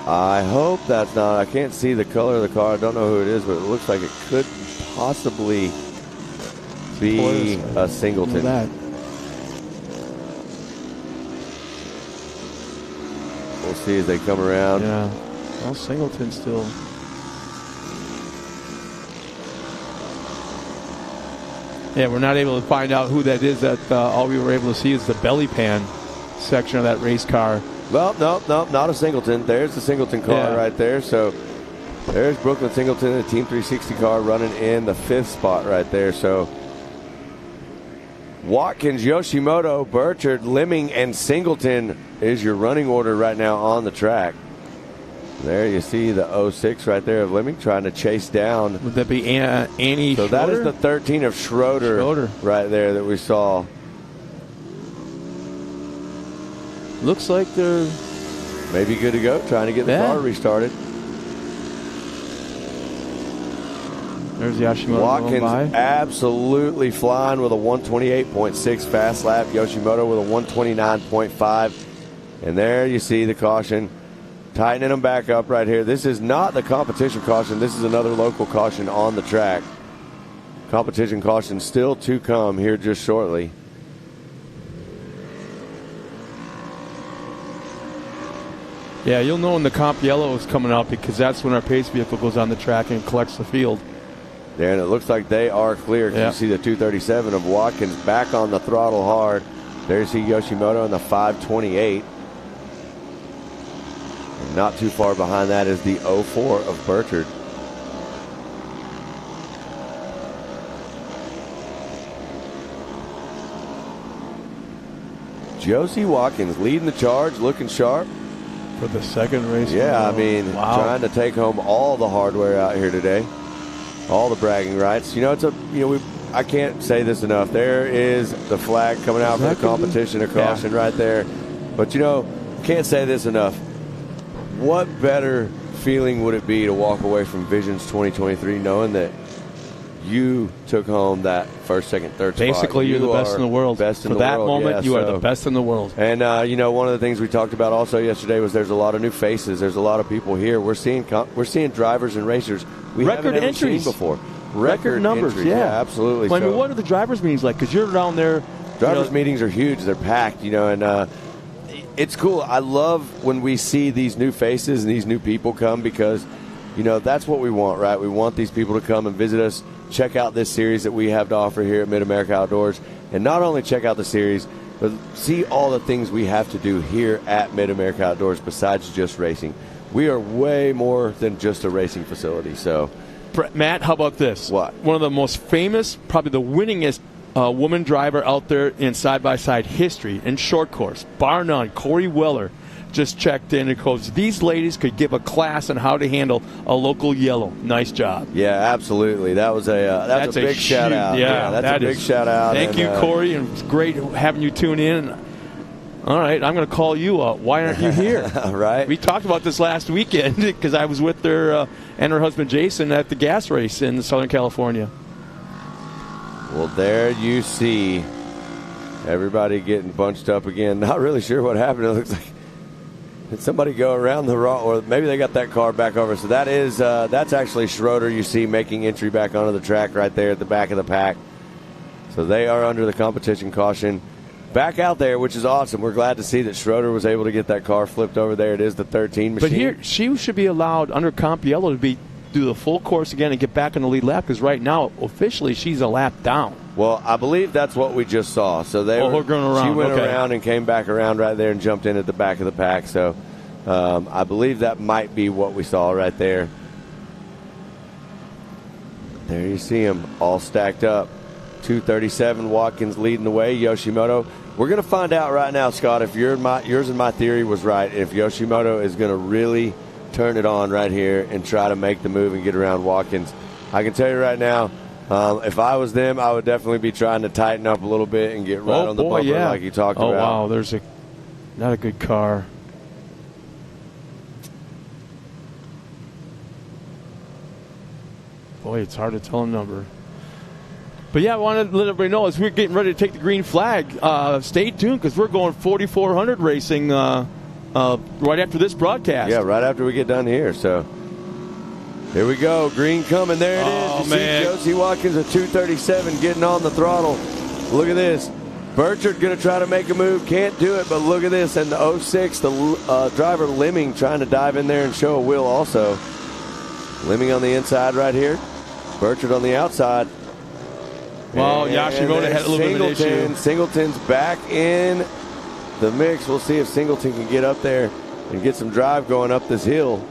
I hope that's not. I can't see the color of the car. I don't know who it is, but it looks like it could possibly be a Singleton. We'll see as they come around. Yeah. Well, Singleton still. Yeah, we're not able to find out who that is. That all we were able to see is the belly pan section of that race car. Well, no, not a Singleton. There's the Singleton car right there. So there's Brooklyn Singleton in the Team 360 car running in the 5th spot right there. So Watkins, Yoshimoto, Burchard, Lemming, and Singleton is your running order right now on the track. There you see the 06 right there of Lemming trying to chase down. Would that be Annie So Schroeder? that is the 13 of Schroeder right there that we saw. Looks like they're maybe good to go, trying to get the car restarted. There's Yoshimoto Watkins going by. Absolutely flying with a 128.6 fast lap. Yoshimoto with a 129.5. And there you see the caution. Tightening them back up right here. This is not the competition caution. This is another local caution on the track. Competition caution still to come here just shortly. Yeah, you'll know when the comp yellow is coming out because that's when our pace vehicle goes on the track and collects the field. There, and it looks like they are clear. You see the 237 of Watkins back on the throttle hard. There you see Yoshimoto in the 528. And not too far behind that is the 04 of Burchard. Josie Watkins leading the charge, looking sharp. For the second race. Yeah, I mean, trying to take home all the hardware out here today. All the bragging rights. I can't say this enough. There is the flag coming out for the competition of caution right there. But, can't say this enough. What better feeling would it be to walk away from Visions 2023 knowing that you took home that first, second, third spot? Basically, you're the best in the world. Best in For the that world. moment, you are the best in the world. And, one of the things we talked about also yesterday was there's a lot of new faces. There's a lot of people here. We're seeing drivers and racers we record haven't entries seen before. Record numbers, entries. Yeah, absolutely. Well, I mean, what are the drivers' meetings like? Because you're down there. Drivers' meetings are huge. They're packed, and it's cool. I love when we see these new faces and these new people come because, that's what we want, right? We want these people to come and visit us, check out this series that we have to offer here at Mid-America Outdoors, and not only check out the series, but see all the things we have to do here at Mid-America Outdoors besides just racing. We are way more than just a racing facility, so... Matt, how about this? What? One of the most famous, probably the winningest woman driver out there in side-by-side history in short course, bar none, Corey Weller. just checked in and goes, these ladies could give a class on how to handle a local yellow. Nice job. Yeah, absolutely. That was that's a big shout out. Yeah, that's a big shout out. Thank you, Corey, and it's great having you tune in. All right, I'm going to call you up. Why aren't you here? Right. We talked about this last weekend because I was with her and her husband Jason at the gas race in Southern California. Well, there you see everybody getting bunched up again. Not really sure what happened. It looks like did somebody go around the wrong, or maybe they got that car back over. So that is that's actually Schroeder. You see making entry back onto the track right there at the back of the pack. So they are under the competition caution. Back out there, which is awesome. We're glad to see that Schroeder was able to get that car flipped over there. It is the 13 machine. But here, she should be allowed under Comp Yellow to do the full course again and get back in the lead lap, because right now, officially, she's a lap down. Well, I believe that's what we just saw. So they we're going around. She went around and came back around right there and jumped in at the back of the pack. So I believe that might be what we saw right there. There you see them all stacked up. 237, Watkins leading the way. Yoshimoto. We're going to find out right now, Scott, if yours and my theory was right, if Yoshimoto is going to really turn it on right here and try to make the move and get around Watkins. I can tell you right now, if I was them, I would definitely be trying to tighten up a little bit and get right on the bumper like you talked about. Oh, wow, there's not a good car. Boy, it's hard to tell a number. But yeah, I want to let everybody know as we're getting ready to take the green flag, stay tuned because we're going 4,400 racing right after this broadcast. Yeah, right after we get done here. So here we go. Green coming. There it is. You see Josie Watkins at 237 getting on the throttle. Look at this. Burchard going to try to make a move. Can't do it, but look at this. And the 06, the driver Lemming trying to dive in there and show a wheel also. Lemming on the inside right here. Burchard on the outside. Well, Yoshimoto had a little bit of an issue. Singleton's back in the mix. We'll see if Singleton can get up there and get some drive going up this hill.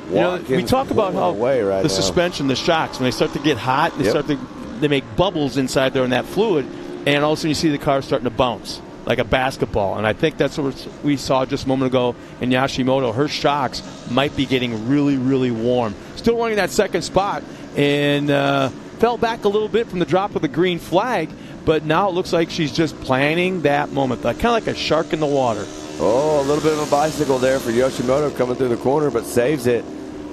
We talk about how the suspension, the shocks, when they start to get hot, they make bubbles inside there in that fluid, and all of a sudden you see the car starting to bounce like a basketball. And I think that's what we saw just a moment ago in Yoshimoto. Her shocks might be getting really, really warm. Still running that second spot, and fell back a little bit from the drop of the green flag, but now it looks like she's just planning that moment, kind of like a shark in the water. Oh, a little bit of a bicycle there for Yoshimoto coming through the corner, but saves it.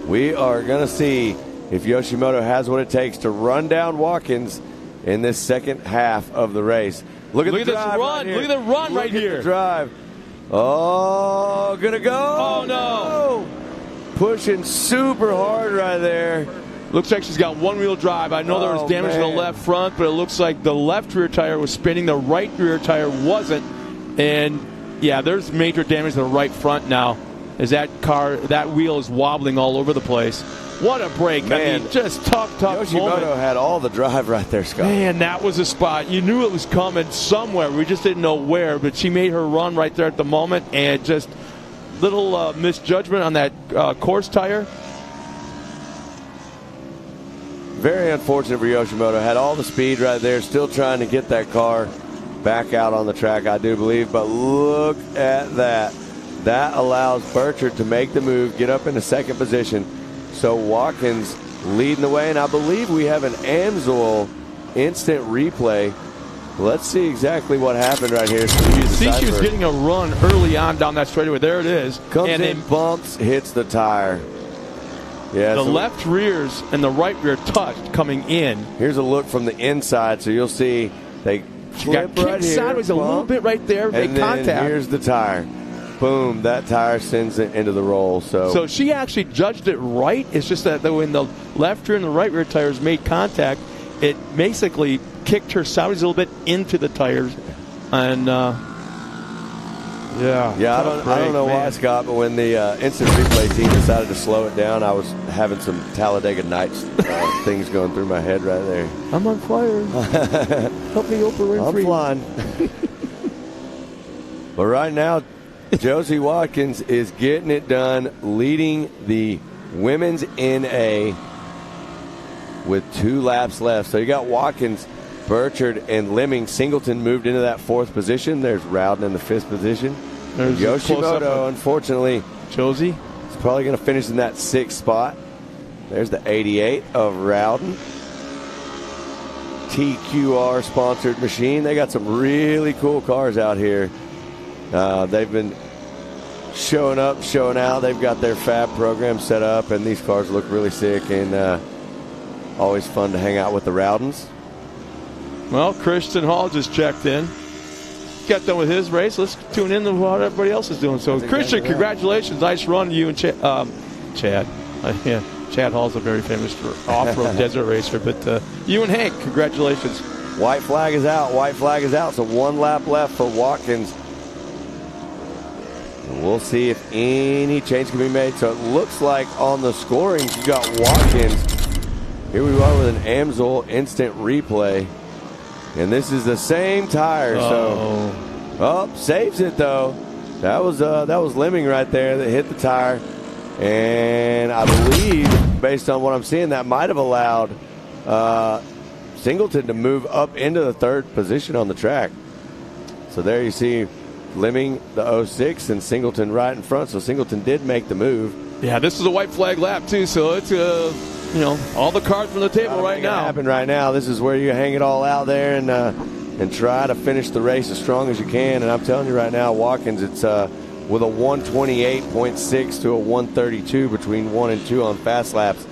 We are going to see if Yoshimoto has what it takes to run down Watkins in this second half of the race. Look at the drive this run. Right Look at the run right here. The drive. Oh, going to go. Oh, no. Pushing super hard right there. Looks like she's got one-wheel drive. I know there was damage to the left front, but it looks like the left rear tire was spinning. The right rear tire wasn't. And, yeah, there's major damage to the right front now as that wheel is wobbling all over the place. What a break. Man, I mean, just tough Yoshimoto moment. had all the drive right there, Scott. Man, that was a spot. You knew it was coming somewhere. We just didn't know where, but she made her run right there at the moment, and just little misjudgment on that course tire. Very unfortunate for Yoshimoto. Had all the speed right there, still trying to get that car back out on the track, I do believe. But look at that. That allows Burchard to make the move, get up into second position. So Watkins leading the way, and I believe we have an AMSOIL instant replay. Let's see exactly what happened right here. See, she was getting a run early on down that straightaway. There it is. Comes in, bumps, hits the tire. Yeah, the left rears and the right rear touched coming in. Here's a look from the inside, so you'll see they got kicked right sideways here, a little bit right there, make contact. Here's the tire. Boom, that tire sends it into the roll. So she actually judged it right. It's just that when the left rear and the right rear tires made contact, it basically kicked her sideways a little bit into the tires. And I don't know why, Scott, but when the instant replay team decided to slow it down, I was having some Talladega Nights things going through my head right there. I'm on fire. Help me, Oprah Winfrey. I'm flying. But right now, Josie Watkins is getting it done, leading the women's NA with 2 laps left. So you got Watkins, Burchard, and Lemming. Singleton moved into that 4th position. There's Rowden in the 5th position. There's Yoshimoto, unfortunately, Josie is probably going to finish in that 6th spot. There's the 88 of Rowden. TQR sponsored machine. They got some really cool cars out here. They've been showing up, showing out. They've got their fab program set up, and these cars look really sick, and always fun to hang out with the Rowdens. Well, Christian Hall just checked in. Got done with his race. Let's tune in to what everybody else is doing. So, Christian, congratulations. Nice run, you and Chad. Yeah. Chad Hall's a very famous off-road desert racer, but you and Hank, congratulations. White flag is out. White flag is out. So 1 lap left for Watkins. And we'll see if any change can be made. So it looks like on the scoring, you got Watkins. Here we are with an Amsoil instant replay. And this is the same tire. So, saves it though. That was Lemming right there that hit the tire. And I believe, based on what I'm seeing, that might have allowed Singleton to move up into the 3rd position on the track. So there you see Lemming, the 06, and Singleton right in front. So Singleton did make the move. Yeah, this is a white flag lap, too. So it's, all the cards from the table right now. Happen right now. This is where you hang it all out there and try to finish the race as strong as you can. And I'm telling you right now, Watkins, it's with a 128.6 to a 132 between 1 and 2 on fast laps.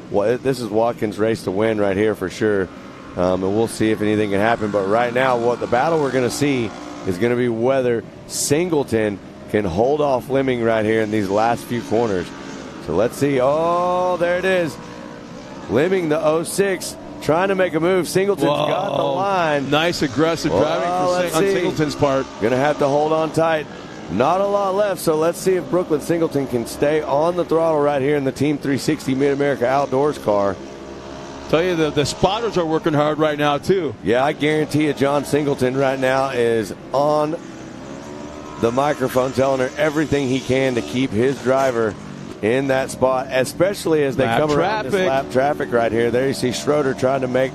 Well, this is Watkins' race to win right here for sure. And we'll see if anything can happen. But right now, what the battle we're going to see is going to be whether Singleton can hold off Lemming right here in these last few corners. So let's see. Oh, there it is. Lemming, the 06, trying to make a move. Singleton's got the line. Nice aggressive driving on Singleton's part. Going to have to hold on tight. Not a lot left, so let's see if Brooklyn Singleton can stay on the throttle right here in the Team 360 Mid-America Outdoors car. Tell you, the spotters are working hard right now, too. Yeah, I guarantee you John Singleton right now is on the microphone telling her everything he can to keep his driver in that spot, especially as they come around this lap traffic right here. There you see Schroeder trying to make...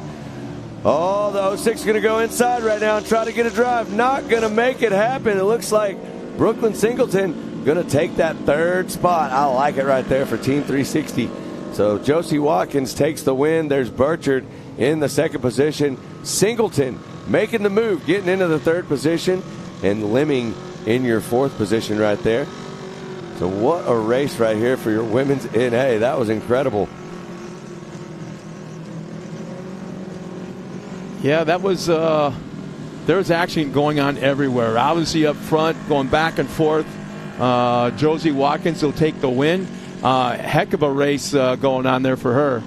Oh, the 06 is going to go inside right now and try to get a drive. Not going to make it happen. It looks like Brooklyn Singleton going to take that 3rd spot. I like it right there for Team 360. So Josie Watkins takes the win. There's Burchard in the 2nd position. Singleton making the move, getting into the 3rd position, and Lemming in your 4th position right there. So what a race right here for your women's NA. That was incredible. Yeah, that was... There's action going on everywhere. Obviously up front, going back and forth. Josie Watkins will take the win. Heck of a race going on there for her.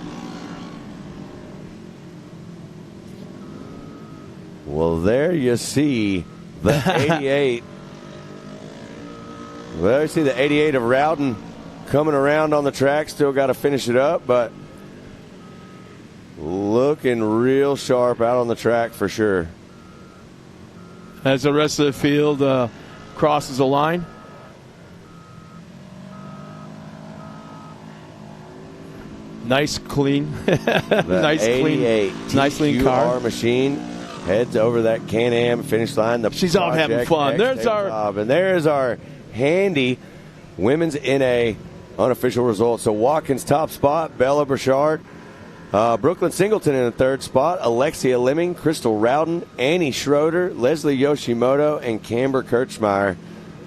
Well, there you see the 88. Well, you see the 88 of Rowden coming around on the track. Still got to finish it up, but looking real sharp out on the track for sure. As the rest of the field crosses the line. Nice, clean. Nice, clean. Nice, clean car. Machine heads over that Can-Am finish line. She's out having fun. There's our handy women's NA unofficial results. So Watkins top spot, Bella Burchard. Brooklyn Singleton in the 3rd spot, Alexia Lemming, Crystal Rowden, Annie Schroeder, Leslie Yoshimoto, and Camber Kirchmeier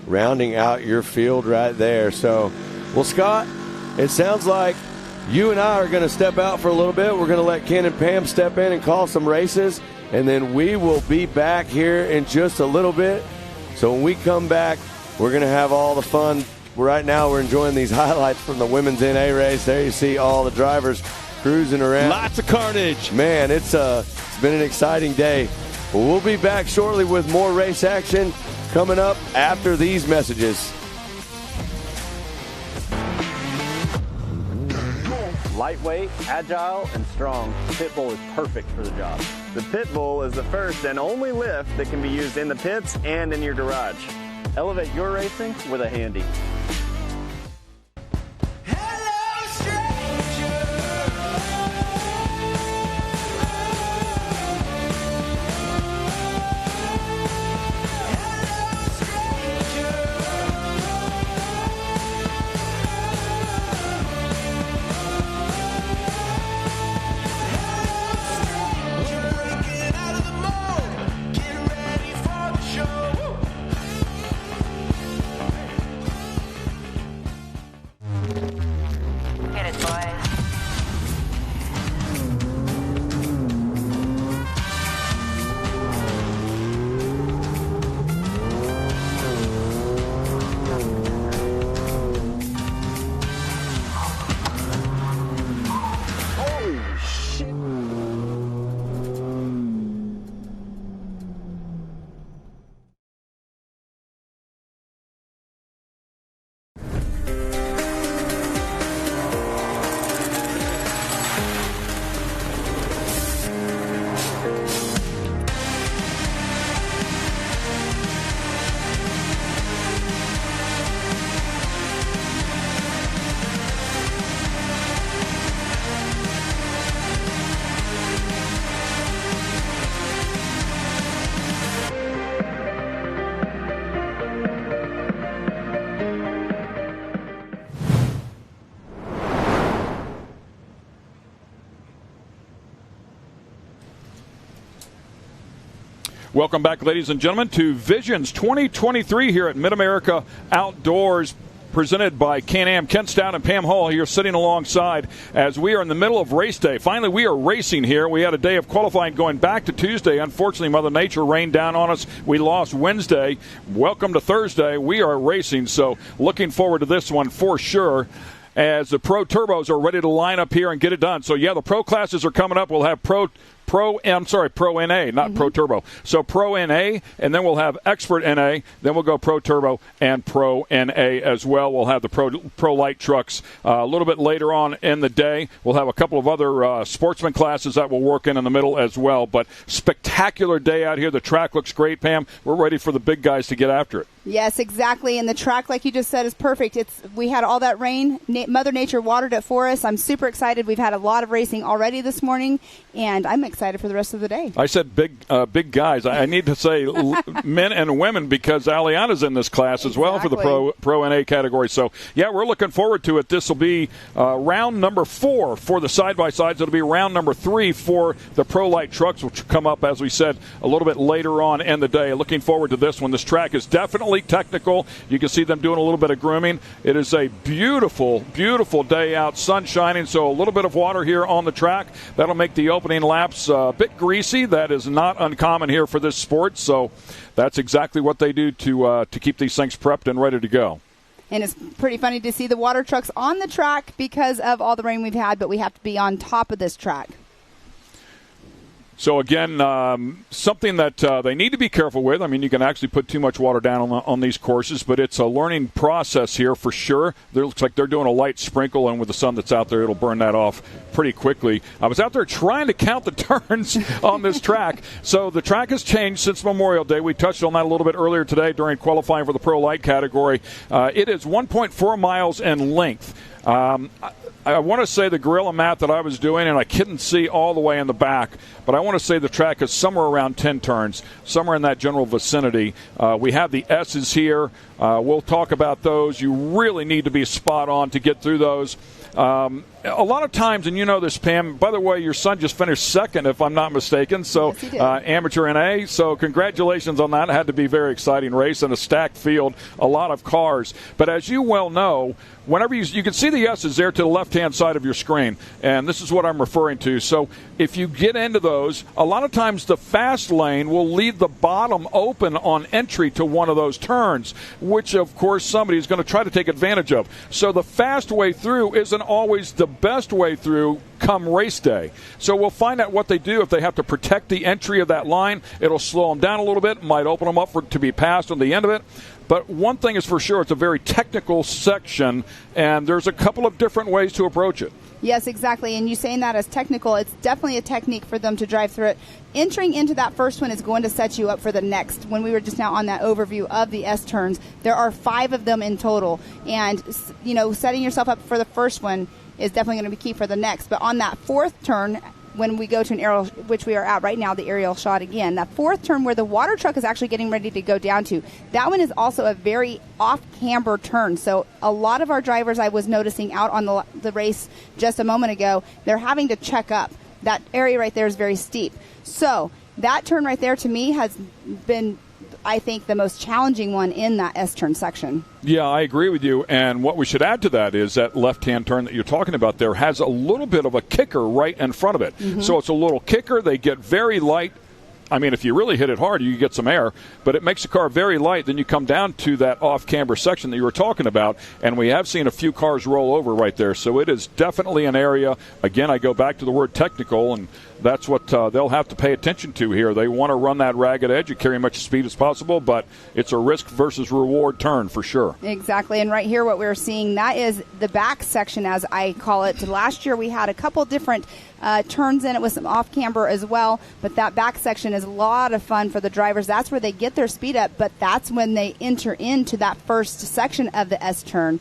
rounding out your field right there. So, well, Scott, it sounds like you and I are going to step out for a little bit. We're going to let Ken and Pam step in and call some races, and then we will be back here in just a little bit. So when we come back, we're going to have all the fun. Right now we're enjoying these highlights from the women's NA race. There you see all the drivers cruising around. Lots of carnage. Man, it's been an exciting day. We'll be back shortly with more race action coming up after these messages. Lightweight, agile, and strong, the Pitbull is perfect for the job. The Pitbull is the first and only lift that can be used in the pits and in your garage. Elevate your racing with a Handy. Welcome back, ladies and gentlemen, to Visions 2023 here at Mid-America Outdoors, presented by Can-Am. Ken Stout and Pam Hall here sitting alongside as we are in the middle of race day. Finally, we are racing here. We had a day of qualifying going back to Tuesday. Unfortunately, Mother Nature rained down on us. We lost Wednesday. Welcome to Thursday. We are racing, so looking forward to this one for sure, as the Pro Turbos are ready to line up here and get it done. So, yeah, the Pro classes are coming up. We'll have Pro NA, not Pro Turbo. So Pro NA, and then we'll have Expert NA, then we'll go Pro Turbo and Pro NA as well. We'll have the Pro Light trucks a little bit later on in the day. We'll have a couple of other sportsman classes that will work in the middle as well. But spectacular day out here. The track looks great, Pam. We're ready for the big guys to get after it. Yes, exactly. And the track, like you just said, is perfect. We had all that rain. Mother Nature watered it for us. I'm super excited. We've had a lot of racing already this morning, and I'm excited for the rest of the day. I said big guys. I need to say men and women, because Aliana's in this class as well for the Pro NA category. So, yeah, we're looking forward to it. This will be round number 4 for the side-by-sides. It'll be round number 3 for the Pro Light trucks, which will come up, as we said, a little bit later on in the day. Looking forward to this one. This track is definitely technical. You can see them doing a little bit of grooming. It is a beautiful, beautiful day out, sun shining, so a little bit of water here on the track. That'll make the opening laps a bit greasy. That is not uncommon here for this sport, so that's exactly what they do to keep these things prepped and ready to go. And it's pretty funny to see the water trucks on the track because of all the rain we've had, but we have to be on top of this track. So, again, something that they need to be careful with. I mean, you can actually put too much water down on these courses, but it's a learning process here for sure. It looks like they're doing a light sprinkle, and with the sun that's out there, it'll burn that off pretty quickly. I was out there trying to count the turns on this track. So the track has changed since Memorial Day. We touched on that a little bit earlier today during qualifying for the Pro Light category. It is 1.4 miles in length. I want to say the gorilla mat that I was doing, and I couldn't see all the way in the back, but I want to say the track is somewhere around 10 turns, somewhere in that general vicinity. We have the S's here. We'll talk about those. You really need to be spot on to get through those. A lot of times, and you know this, Pam, by the way, your son just finished second, if I'm not mistaken, so yes, amateur NA, so congratulations on that. It had to be a very exciting race and a stacked field, a lot of cars. But as you well know, whenever you can see the S's there to the left-hand side of your screen, and this is what I'm referring to. So if you get into those, a lot of times the fast lane will leave the bottom open on entry to one of those turns, which, of course, somebody is going to try to take advantage of. So the fast way through isn't always the best way through come race day. So we'll find out what they do. If they have to protect the entry of that line, it'll slow them down a little bit, might open them up to be passed on the end of it. But one thing is for sure, it's a very technical section, and there's a couple of different ways to approach it. Yes, exactly. And you saying that as technical, it's definitely a technique for them to drive through it. Entering into that first one is going to set you up for the next. When we were just now on that overview of the S turns, there are 5 of them in total. And, you know, setting yourself up for the first one is definitely going to be key for the next. But on that 4th turn, when we go to an aerial, which we are at right now, the aerial shot again, that 4th turn where the water truck is actually getting ready to go down to, that one is also a very off-camber turn. So a lot of our drivers, I was noticing out on the race just a moment ago, they're having to check up. That area right there is very steep. So that turn right there to me has been, I think, the most challenging one in that S-turn section. Yeah, I agree with you. And what we should add to that is that left-hand turn that you're talking about there has a little bit of a kicker right in front of it. Mm-hmm. So it's a little kicker. They get very light. I mean, if you really hit it hard, you get some air, but it makes the car very light. Then you come down to that off-camber section that you were talking about, and we have seen a few cars roll over right there. So it is definitely an area. Again, I go back to the word technical, and that's what they'll have to pay attention to here. They want to run that ragged edge. You carry as much speed as possible, but it's a risk versus reward turn for sure. Exactly, and right here what we're seeing, that is the back section, as I call it. Last year we had a couple different turns in it with some off-camber as well, but that back section is a lot of fun for the drivers. That's where they get their speed up, but that's when they enter into that first section of the S-turn.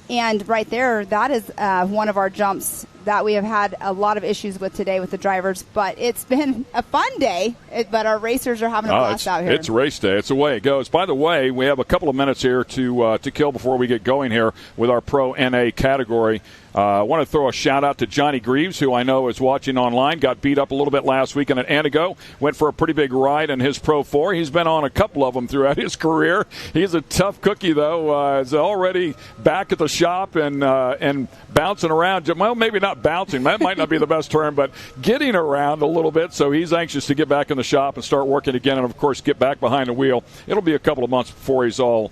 And right there, that is one of our jumps that we have had a lot of issues with today with the drivers, but it's been a fun day. But our racers are having a blast out here. It's race day. It's the way it goes. By the way, we have a couple of minutes here to kill before we get going here with our Pro NA category. I want to throw a shout-out to Johnny Greaves, who I know is watching online. Got beat up a little bit last weekend at Antigo. Went for a pretty big ride in his Pro 4. He's been on a couple of them throughout his career. He's a tough cookie, though. He's already back at the shop and bouncing around. Well, maybe not bouncing. That might not be the best term, but getting around a little bit. So he's anxious to get back in the shop and start working again and, of course, get back behind the wheel. It'll be a couple of months before he's all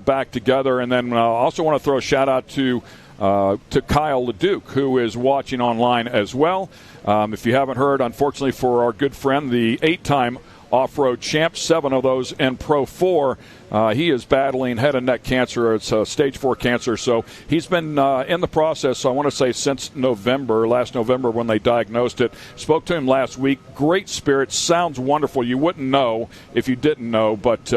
back together. And then I also want to throw a shout-out to Kyle LeDuc, who is watching online as well. If you haven't heard, unfortunately for our good friend, the 8-time off-road champ, 7 of those in Pro 4, he is battling head and neck cancer. It's stage 4 cancer, so he's been in the process, I want to say, since last November when they diagnosed it. Spoke to him last week. Great spirit, sounds wonderful. You wouldn't know if you didn't know, but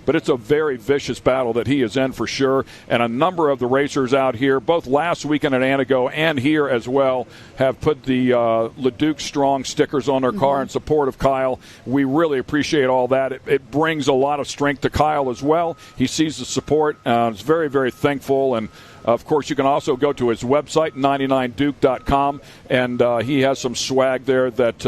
it's a very vicious battle that he is in for sure. And a number of the racers out here, both last weekend at Antigo and here as well, have put the LeDuc Strong stickers on their car in support of Kyle. We really appreciate all that. It brings a lot of strength to Kyle as well. He sees the support. Is very, very thankful. And, of course, you can also go to his website, 99duke.com, and he has some swag there that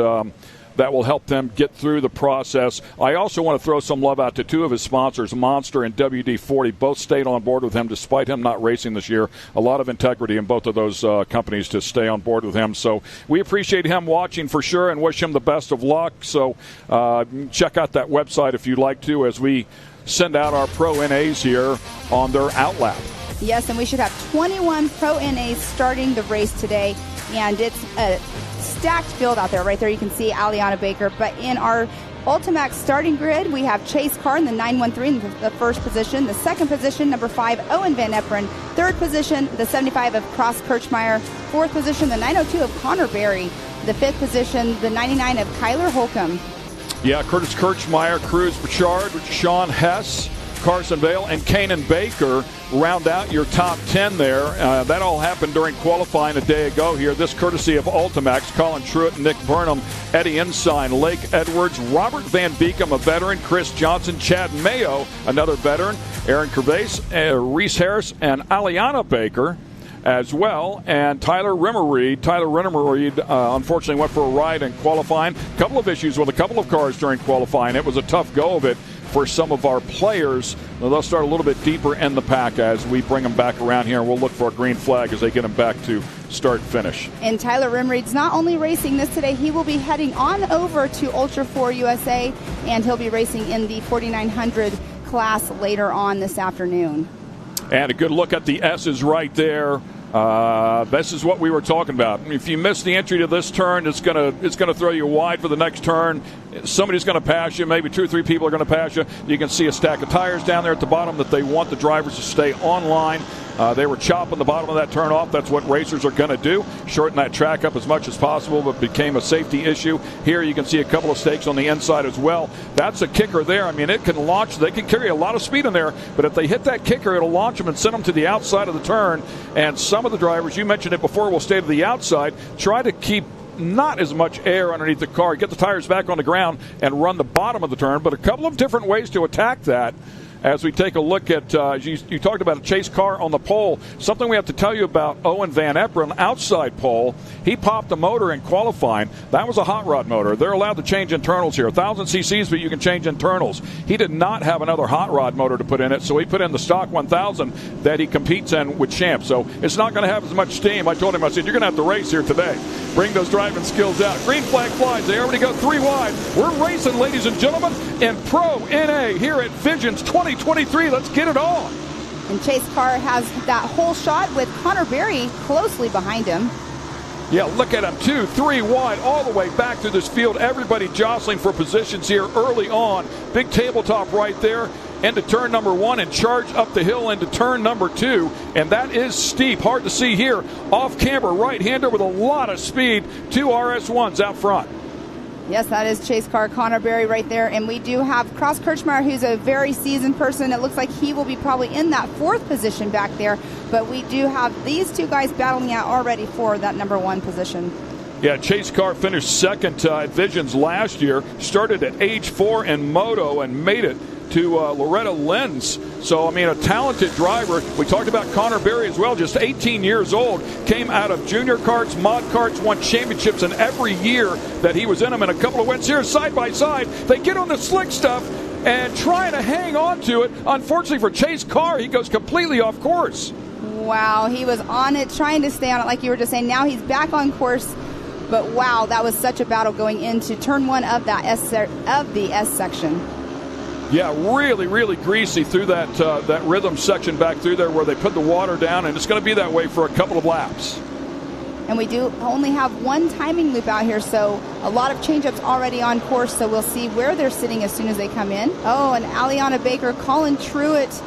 will help them get through the process. I also want to throw some love out to 2 of his sponsors, Monster and WD-40. Both stayed on board with him despite him not racing this year. A lot of integrity in both of those companies to stay on board with him. So we appreciate him watching for sure and wish him the best of luck. So check out that website if you'd like to as we send out our Pro NAs here on their outlap. Yes, and we should have 21 Pro NAs starting the race today, and it's a stacked field out there. Right there you can see Aliana Baker, but in our Ultimax starting grid, we have Chase Carr in the 913 in the first position. The second position, number 5, Owen Van Eperen. Third position, the 75 of Cross Kirchmeier. Fourth position, the 902 of Connor Berry. The fifth position, the 99 of Kyler Holcomb. Yeah, Curtis Kirchmeier, Cruz Burchard, Sean Hess, Carson Vale, and Kanan Baker round out your top 10 there. That all happened during qualifying a day ago here. This courtesy of Ultimax, Colin Truitt, Nick Burnham, Eddie Ensign, Lake Edwards, Robert Van Beekum, a veteran, Chris Johnson, Chad Mayo, another veteran, Aaron Gervais, Reese Harris, and Aliana Baker as well, and Tyler Rimmerreed. Unfortunately went for a ride in qualifying. A couple of issues with a couple of cars during qualifying. It was a tough go of it for some of our players. They'll start a little bit deeper in the pack as we bring them back around here, and we'll look for a green flag as they get them back to start-finish. And Tyler Rimreed's not only racing this today, he will be heading on over to Ultra 4 USA, and he'll be racing in the 4900 class later on this afternoon. And a good look at the S's right there. This is what we were talking about. If you miss the entry to this turn, it's gonna throw you wide for the next turn. Somebody's going to pass you. Maybe 2 or 3 people are going to pass you. You can see a stack of tires down there at the bottom that they want the drivers to stay on line. They were chopping the bottom of that turn off. That's what racers are going to do. Shorten that track up as much as possible, but became a safety issue. Here you can see a couple of stakes on the inside as well. That's a kicker there. I mean, it can launch. They can carry a lot of speed in there, but if they hit that kicker, it'll launch them and send them to the outside of the turn. And some of the drivers, you mentioned it before, will stay to the outside, try to keep not as much air underneath the car, get the tires back on the ground and run the bottom of the turn. But a couple of different ways to attack that. As we take a look at, you talked about a Chase Carr on the pole. Something we have to tell you about Owen Van Eperen, outside pole. He popped the motor in qualifying. That was a hot rod motor. They're allowed to change internals here. 1,000 cc's, but you can change internals. He did not have another hot rod motor to put in it, so he put in the stock 1,000 that he competes in with Champ. So it's not going to have as much steam. I told him, I said, you're going to have to race here today. Bring those driving skills out. Green flag flies. They already go 3 wide. We're racing, ladies and gentlemen, in Pro NA here at Visions 2023. Let's get it on. And Chase Carr has that whole shot with Connor Berry closely behind him. Yeah, look at him, 2, 3 wide, all the way back through this field. Everybody jostling for positions here early on. Big tabletop right there into turn number 1 and charge up the hill into turn number 2. And that is steep. Hard to see here. Off camber, right-hander with a lot of speed. 2 RS1s out front. Yes, that is chase car Connor Berry right there. And we do have Cross Kirchmeyer, who's a very seasoned person. It looks like he will be probably in that 4th position back there. But we do have these two guys battling out already for that number 1 position. Yeah, Chase Carr finished second at Visions last year. Started at age 4 in moto and made it to Loretta Lynn's. So, I mean, a talented driver. We talked about Connor Berry as well, just 18 years old. Came out of junior karts, mod karts, won championships in every year that he was in them, and a couple of wins here side by side. They get on the slick stuff and trying to hang on to it. Unfortunately for Chase Carr, he goes completely off course. Wow, he was on it, trying to stay on it like you were just saying. Now he's back on course. But wow, that was such a battle going into turn 1 of the S section. Yeah, really, really greasy through that rhythm section back through there where they put the water down, and it's going to be that way for a couple of laps. And we do only have 1 timing loop out here, so a lot of change-ups already on course, so we'll see where they're sitting as soon as they come in. Oh, and Aliana Baker, Colin Truitt,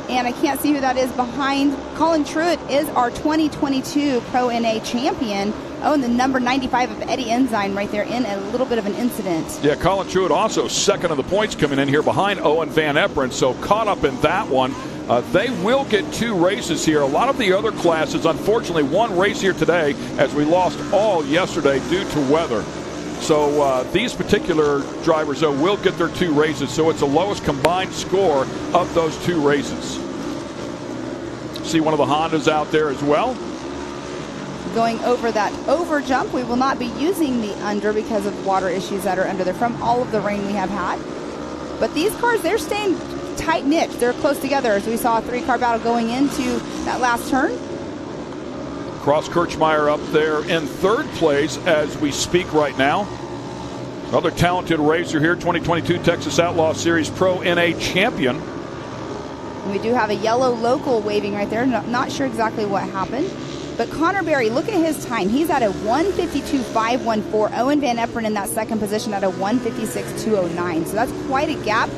and I can't see who that is behind. Colin Truitt is our 2022 Pro NA champion. Oh, and the number 95 of Eddie Ensign right there in a little bit of an incident. Yeah, Colin Truitt also second of the points coming in here behind Owen Van Eperen, so caught up in that one. They will get 2 races here. A lot of the other classes, unfortunately, 1 race here today as we lost all yesterday due to weather. So these particular drivers, though, will get their 2 races, so it's the lowest combined score of those 2 races. See one of the Hondas out there as well. Going over that over jump, we will not be using the under because of water issues that are under there from all of the rain we have had. But these cars, they're staying tight-knit. They're close together as we saw a 3-car battle going into that last turn. Cross Kirchmeyer up there in 3rd place as we speak right now. Another talented racer here, 2022 Texas Outlaw Series Pro NA champion. We do have a yellow local waving right there. Not sure exactly what happened. But Connor Berry, look at his time. He's at a 1:52.514. Owen Van Eperen in that 2nd position at a 1:56.209. So that's quite a gap.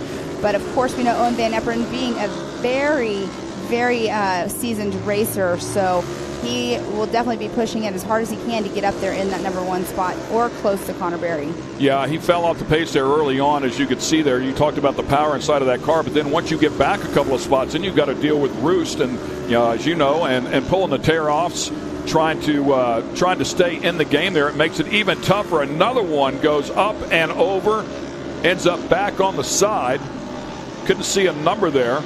But, of course, we know Owen Van Eperen being a very, very seasoned racer. So he will definitely be pushing it as hard as he can to get up there in that number 1 spot or close to Connor Berry. Yeah, he fell off the pace there early on, as you could see there. You talked about the power inside of that car, but then once you get back a couple of spots, then you've got to deal with roost and, as you know, and pulling the tear-offs, trying to stay in the game there. It makes it even tougher. Another one goes up and over, ends up back on the side. Couldn't see a number there.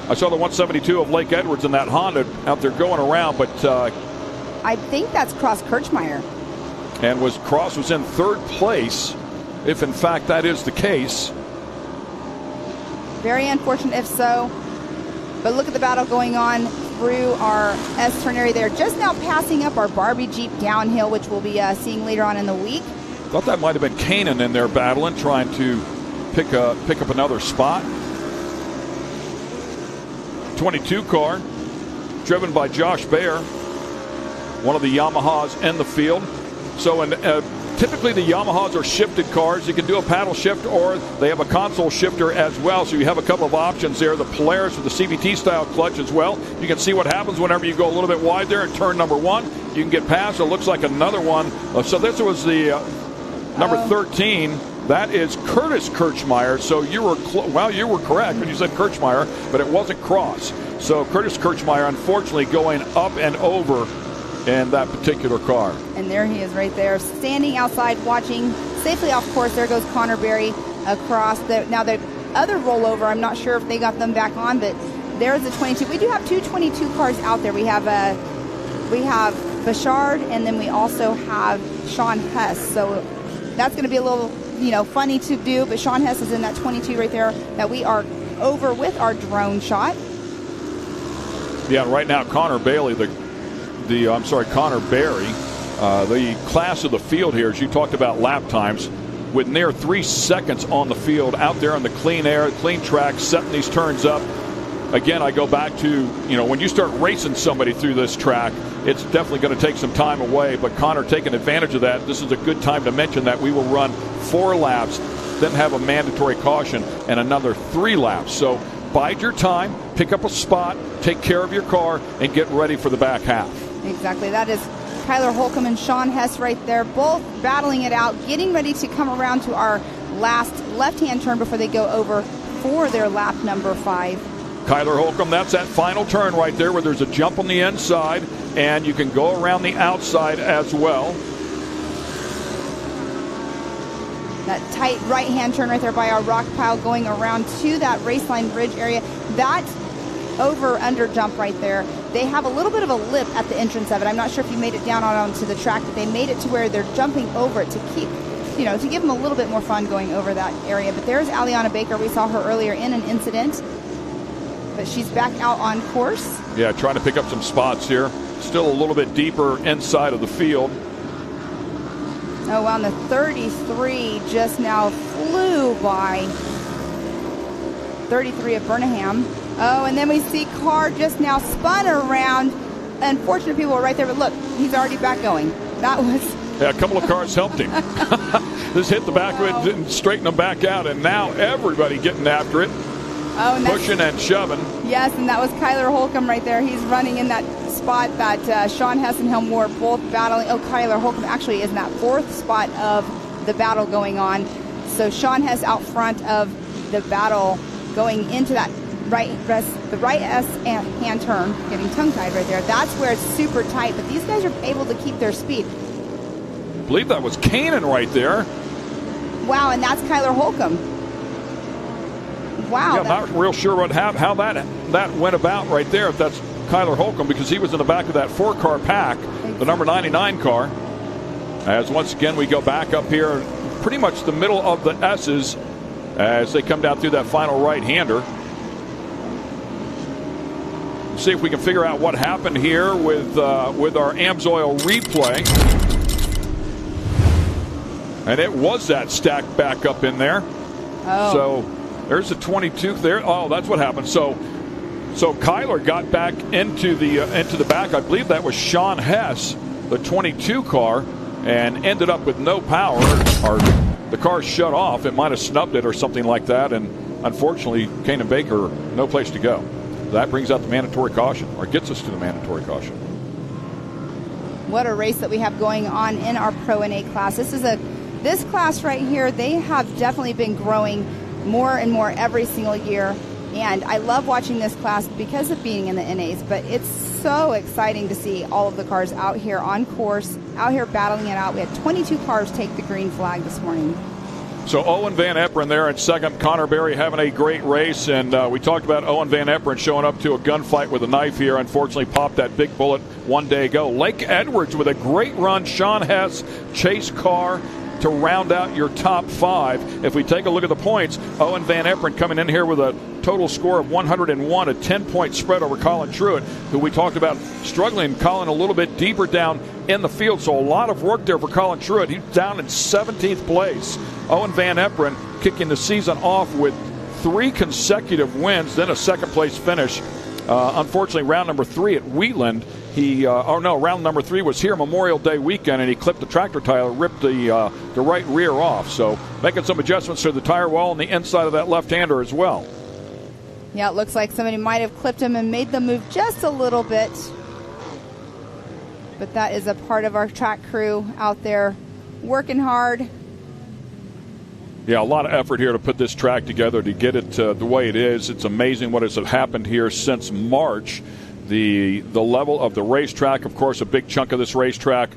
I saw the 172 of Lake Edwards in that Honda out there going around, but I think that's Cross Kirchmeyer. And Cross was in 3rd place, if in fact that is the case. Very unfortunate if so. But look at the battle going on through our S-turn area there. Just now passing up our Barbie Jeep downhill, which we'll be seeing later on in the week. Thought that might have been Kanan in there battling, trying to pick up another spot. 22 car, driven by Josh Baer, one of the Yamahas in the field. So typically the Yamahas are shifted cars. You can do a paddle shift or they have a console shifter as well. So you have a couple of options there. The Polaris with the CVT style clutch as well. You can see what happens whenever you go a little bit wide there in turn number 1. You can get past. It looks like another one. So this was the number 13. That is Curtis Kirchmeyer. So you were correct when you said Kirchmeyer, but it wasn't Cross. So Curtis Kirchmeyer, unfortunately, going up and over in that particular car. And there he is right there, standing outside watching safely off course. There goes Connor Berry across. Now the other rollover, I'm not sure if they got them back on, but there's the 22. We do have 2 22 cars out there. We have Bouchard, and then we also have Sean Hess. So that's going to be a little funny to do, but Sean Hess is in that 22 right there that we are over with our drone shot. Yeah, right now Connor Berry, the class of the field here, as you talked about lap times, with near 3 seconds on the field out there in the clean air, clean track, setting these turns up. Again, I go back to, when you start racing somebody through this track, it's definitely going to take some time away, but Connor taking advantage of that. This is a good time to mention that we will run 4 laps, then have a mandatory caution and another 3 laps. So bide your time, pick up a spot, take care of your car, and get ready for the back half. Exactly. That is Kyler Holcomb and Sean Hess right there, both battling it out, getting ready to come around to our last left-hand turn before they go over for their lap number 5. Kyler Holcomb, that's that final turn right there where there's a jump on the inside, and you can go around the outside as well. That tight right-hand turn right there by our rock pile going around to that raceline bridge area. That over-under jump right there, they have a little bit of a lip at the entrance of it. I'm not sure if you made it down onto the track, but they made it to where they're jumping over it to keep, to give them a little bit more fun going over that area. But there's Aliana Baker. We saw her earlier in an incident, but she's back out on course. Yeah, trying to pick up some spots here. Still a little bit deeper inside of the field. Oh, wow, and the 33 just now flew by 33 of Burnham. Oh, and then we see Carr just now spun around. Unfortunate people were right there, but look, he's already back going. That was... Yeah, a couple of cars helped him. Just hit the back of it and straighten them back out, and now everybody getting after it. Oh, and pushing and shoving. Yes, and that was Kyler Holcomb right there. He's running in that spot that Sean Hess and him were both battling. Oh, Kyler Holcomb actually is in that 4th spot of the battle going on. So Sean Hess out front of the battle going into that the right S-hand turn, getting tongue-tied right there. That's where it's super tight, but these guys are able to keep their speed. I believe that was Kanan right there. Wow, and that's Kyler Holcomb. Wow. Yeah, I'm not real sure how that went about right there, if that's Kyler Holcomb, because he was in the back of that 4-car pack, the number 99 car. As once again we go back up here, pretty much the middle of the S's as they come down through that final right-hander. See if we can figure out what happened here with our AMSOIL replay. And it was that stacked back up in there. Oh. So there's the 22 there. Oh, that's what happened. So Kyler got back into the back. I believe that was Sean Hess, the 22 car, and ended up with no power. Or the car shut off. It might have snubbed it or something like that. And unfortunately, Kanan Baker, no place to go. That brings out the mandatory caution, or gets us to the mandatory caution. What a race that we have going on in our Pro NA class. This class right here, they have definitely been growing more and more every single year. And I love watching this class because of being in the NAs, but it's so exciting to see all of the cars out here on course, out here battling it out. We had 22 cars take the green flag this morning. So Owen Van Eperen there in second. Connor Berry having a great race. And we talked about Owen Van Eperen showing up to a gunfight with a knife here. Unfortunately popped that big bullet one day ago. Lake Edwards with a great run. Sean Hess, Chase Carr to round out your top 5. If we take a look at the points, Owen Van Eperen coming in here with a total score of 101, a 10-point spread over Colin Truitt, who we talked about struggling. Colin a little bit deeper down in the field, so a lot of work there for Colin Truitt. He's down in 17th place. Owen Van Eperen kicking the season off with 3 consecutive wins, then a second-place finish. Unfortunately, round number 3 at Wheatland, round number 3 was here Memorial Day weekend, and he clipped the tractor tire, ripped the right rear off. So making some adjustments to the tire wall on the inside of that left-hander as well. Yeah, it looks like somebody might have clipped him and made them move just a little bit. But that is a part of our track crew out there working hard. Yeah, a lot of effort here to put this track together, to get it the way it is. It's amazing what has happened here since March. The level of the racetrack, of course, a big chunk of this racetrack.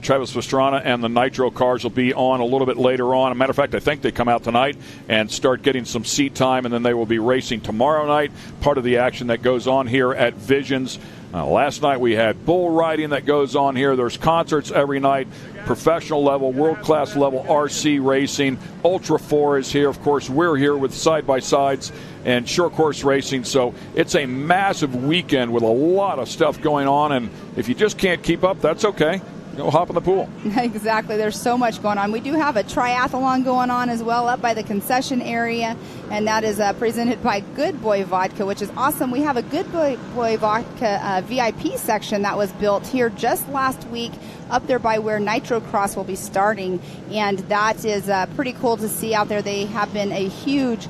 Travis Pastrana and the Nitro cars will be on a little bit later on. As a matter of fact, I think they come out tonight and start getting some seat time, and then they will be racing tomorrow night. Part of the action that goes on here at Visions. Last night we had bull riding that goes on here. There's concerts every night. Professional level, world-class level RC racing. Ultra 4 is here. Of course, we're here with side-by-sides and short course racing. So it's a massive weekend with a lot of stuff going on. And if you just can't keep up, that's okay. Go hop in the pool. Exactly. There's so much going on. We do have a triathlon going on as well up by the concession area, and that is presented by Good Boy Vodka, which is awesome. We have a Good Boy Vodka VIP section that was built here just last week up there by where Nitro Cross will be starting, and that is pretty cool to see out there. They have been a huge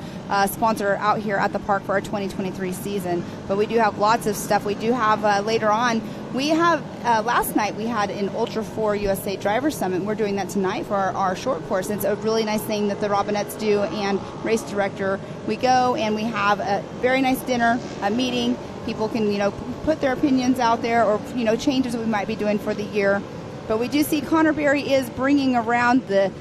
sponsor out here at the park for our 2023 season, but we do have lots of stuff. We do have later on We have, last night we had an Ultra 4 USA Driver Summit. We're doing that tonight for our short course. It's a really nice thing that the Robinettes do and race director. We go and we have a very nice dinner, a meeting. People can, put their opinions out there or, changes that we might be doing for the year. But we do see Connor Berry is bringing around the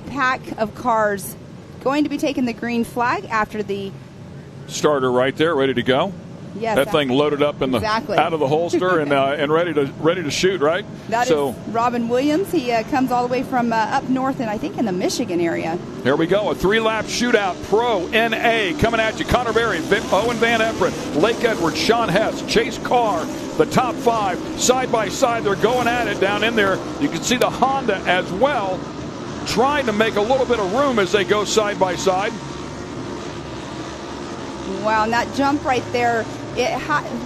pack of cars, going to be taking the green flag after the starter right there, ready to go. Yes, that thing loaded up in the out of the holster and ready to shoot, right? That is Robin Williams. He comes all the way from up north, and I think in the Michigan area. Here we go, a 3-lap shootout. Pro NA coming at you. Connor Berry, Owen Van Eperen, Lake Edwards, Sean Hess, Chase Carr. The top 5 side by side. They're going at it down in there. You can see the Honda as well, trying to make a little bit of room as they go side by side. Wow, and that jump right there.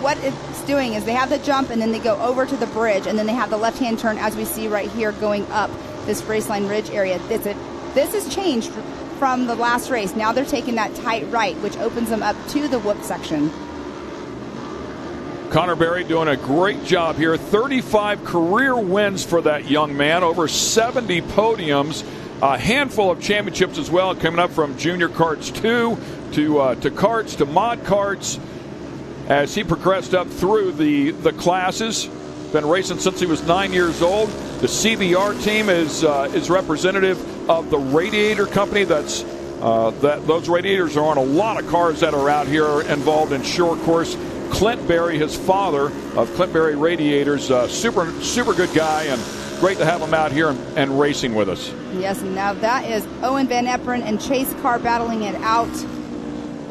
What it's doing is they have the jump and then they go over to the bridge and then they have the left-hand turn as we see right here going up this Raceline Ridge area. This has changed from the last race. Now they're taking that tight right, which opens them up to the whoop section. Connor Berry doing a great job here. 35 career wins for that young man, over 70 podiums, a handful of championships as well, coming up from junior karts 2 to karts to mod karts. As he progressed up through the classes, been racing since he was 9 years old. The CBR team is representative of the Radiator Company. Those radiators are on a lot of cars that are out here involved in short course. Clint Berry, his father of Clint Berry Radiators, super good guy, and great to have him out here and racing with us. Yes, and now that is Owen Van Eperen and Chase Carr battling it out.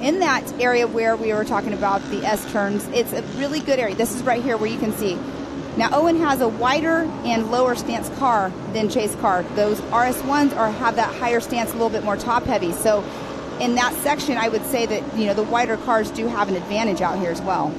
In that area where we were talking about the S-turns, it's a really good area. This is right here where you can see. Now, Owen has a wider and lower stance car than Chase Carr. Those RS1s have that higher stance, a little bit more top-heavy. So in that section, I would say that, the wider cars do have an advantage out here as well.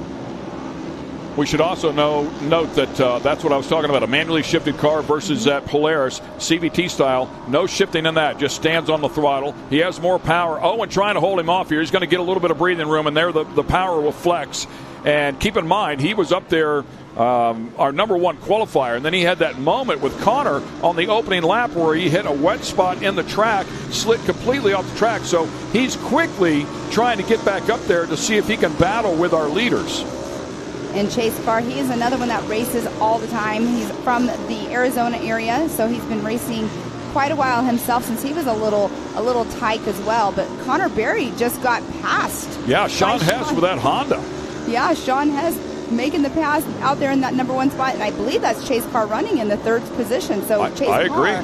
We should also note that that's what I was talking about, a manually shifted car versus that Polaris CVT style. No shifting in that, just stands on the throttle. He has more power. Owen trying to hold him off here. He's going to get a little bit of breathing room, and there the power will flex. And keep in mind, he was up there, our number 1 qualifier, and then he had that moment with Connor on the opening lap where he hit a wet spot in the track, slid completely off the track. So he's quickly trying to get back up there to see if he can battle with our leaders. And Chase Carr, he is another one that races all the time. He's from the Arizona area, so he's been racing quite a while himself since he was a little tyke as well. But Connor Berry just got passed. Yeah, Sean Hess with that Honda. Yeah, Sean Hess making the pass out there in that number 1 spot, and I believe that's Chase Carr running in the 3rd position. So I agree.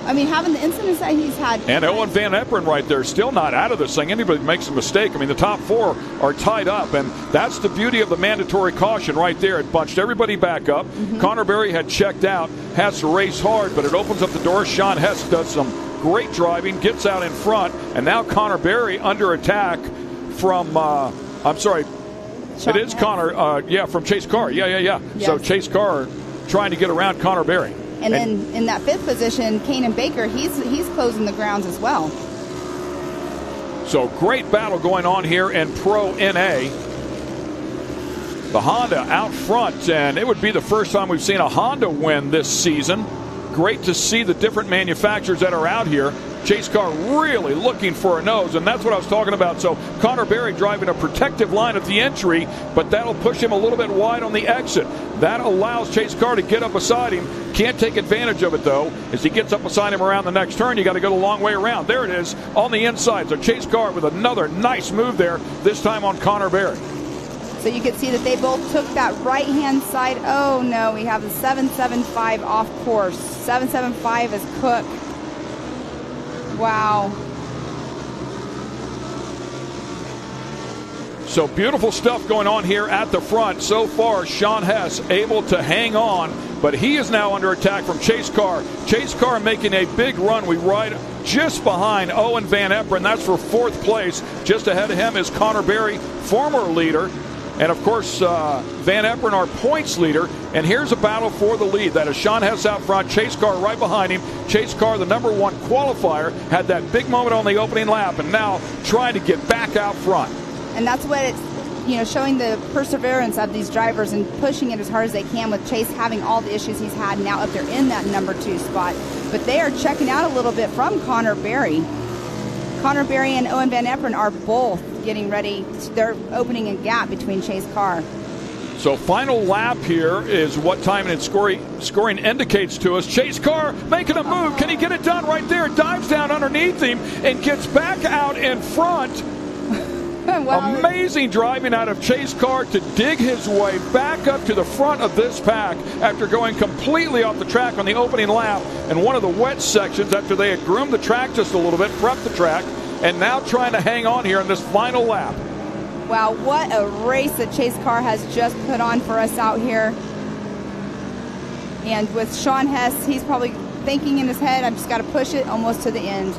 I mean, having the incidents that he's had. And Owen Van Eperen right there, still not out of this thing. Anybody makes a mistake. I mean, the top 4 are tied up, and that's the beauty of the mandatory caution right there. It bunched everybody back up. Connor Berry had checked out, has to race hard, but it opens up the door. Sean Hess does some great driving, gets out in front, and now Connor Berry under attack from, Sean Hess. Connor, from Chase Carr. Yeah. Yes. So Chase Carr trying to get around Connor Berry. And then in that 5th position, Kanan Baker, he's closing the grounds as well. So great battle going on here in Pro NA. The Honda out front, and it would be the first time we've seen a Honda win this season. Great to see the different manufacturers that are out here. Chase Carr really looking for a nose, and that's what I was talking about. So Connor Berry driving a protective line at the entry, but that'll push him a little bit wide on the exit. That allows Chase Carr to get up beside him. Can't take advantage of it, though. As he gets up beside him around the next turn, you got to go the long way around. There it is on the inside. So Chase Carr with another nice move there, this time on Connor Berry. So you can see that they both took that right-hand side. Oh, no, we have the 775 off course. 775 is Cook. Wow. So beautiful stuff going on here at the front. So far, Sean Hess able to hang on, but he is now under attack from Chase Carr. Chase Carr making a big run. We ride just behind Owen Van Eperen. That's for 4th place. Just ahead of him is Connor Berry, former leader. And, of course, Van Eperen, our points leader. And here's a battle for the lead. That is Sean Hess out front, Chase Carr right behind him. Chase Carr, the number 1 qualifier, had that big moment on the opening lap and now trying to get back out front. And that's what it's, showing the perseverance of these drivers and pushing it as hard as they can, with Chase having all the issues he's had now up there in that number 2 spot. But they are checking out a little bit from Connor Berry. Connor Berry and Owen Van Eperen are both getting ready. They're opening a gap between Chase Carr. So final lap here is what time and scoring indicates to us. Chase Carr making a move. Can he get it done right there? Dives down underneath him and gets back out in front. Wow. Amazing driving out of Chase Carr to dig his way back up to the front of this pack after going completely off the track on the opening lap in one of the wet sections after they had groomed the track just a little bit, prepped the track, and now trying to hang on here in this final lap. Wow, what a race that Chase Carr has just put on for us out here. And with Sean Hess, he's probably thinking in his head, I've just got to push it almost to the end.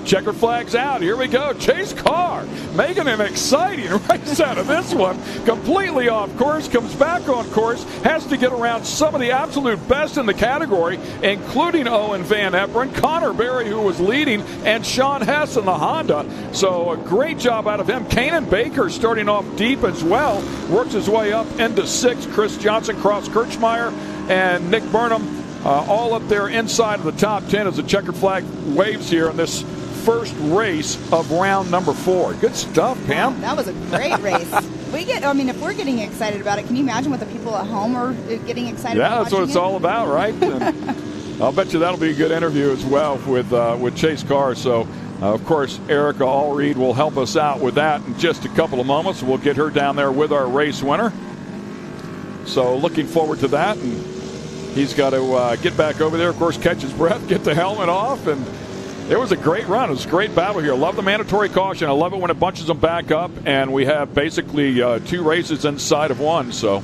Checker flags out. Here we go. Chase Carr making an exciting race out of this one. Completely off course, comes back on course, has to get around some of the absolute best in the category, including Owen Van Eperen, Connor Berry, who was leading, and Sean Hess in the Honda. So a great job out of him. Kanan Baker starting off deep as well. Works his way up into 6th. Chris Johnson, Cross Kirchmeier, and Nick Burnham all up there inside of the top 10 as the checkered flag waves here in this first race of round number 4. Good stuff, Pam. That was a great race. If we're getting excited about it, can you imagine what the people at home are getting excited about? Yeah, that's what it's all about, right? I'll bet you that'll be a good interview as well with Chase Carr. So, of course, Erica Allreed will help us out with that in just a couple of moments. We'll get her down there with our race winner. So, looking forward to that. And he's got to get back over there, of course, catch his breath, get the helmet off, and it was a great run. It was a great battle here. I love the mandatory caution. I love it when it bunches them back up, and we have basically 2 races inside of one. So,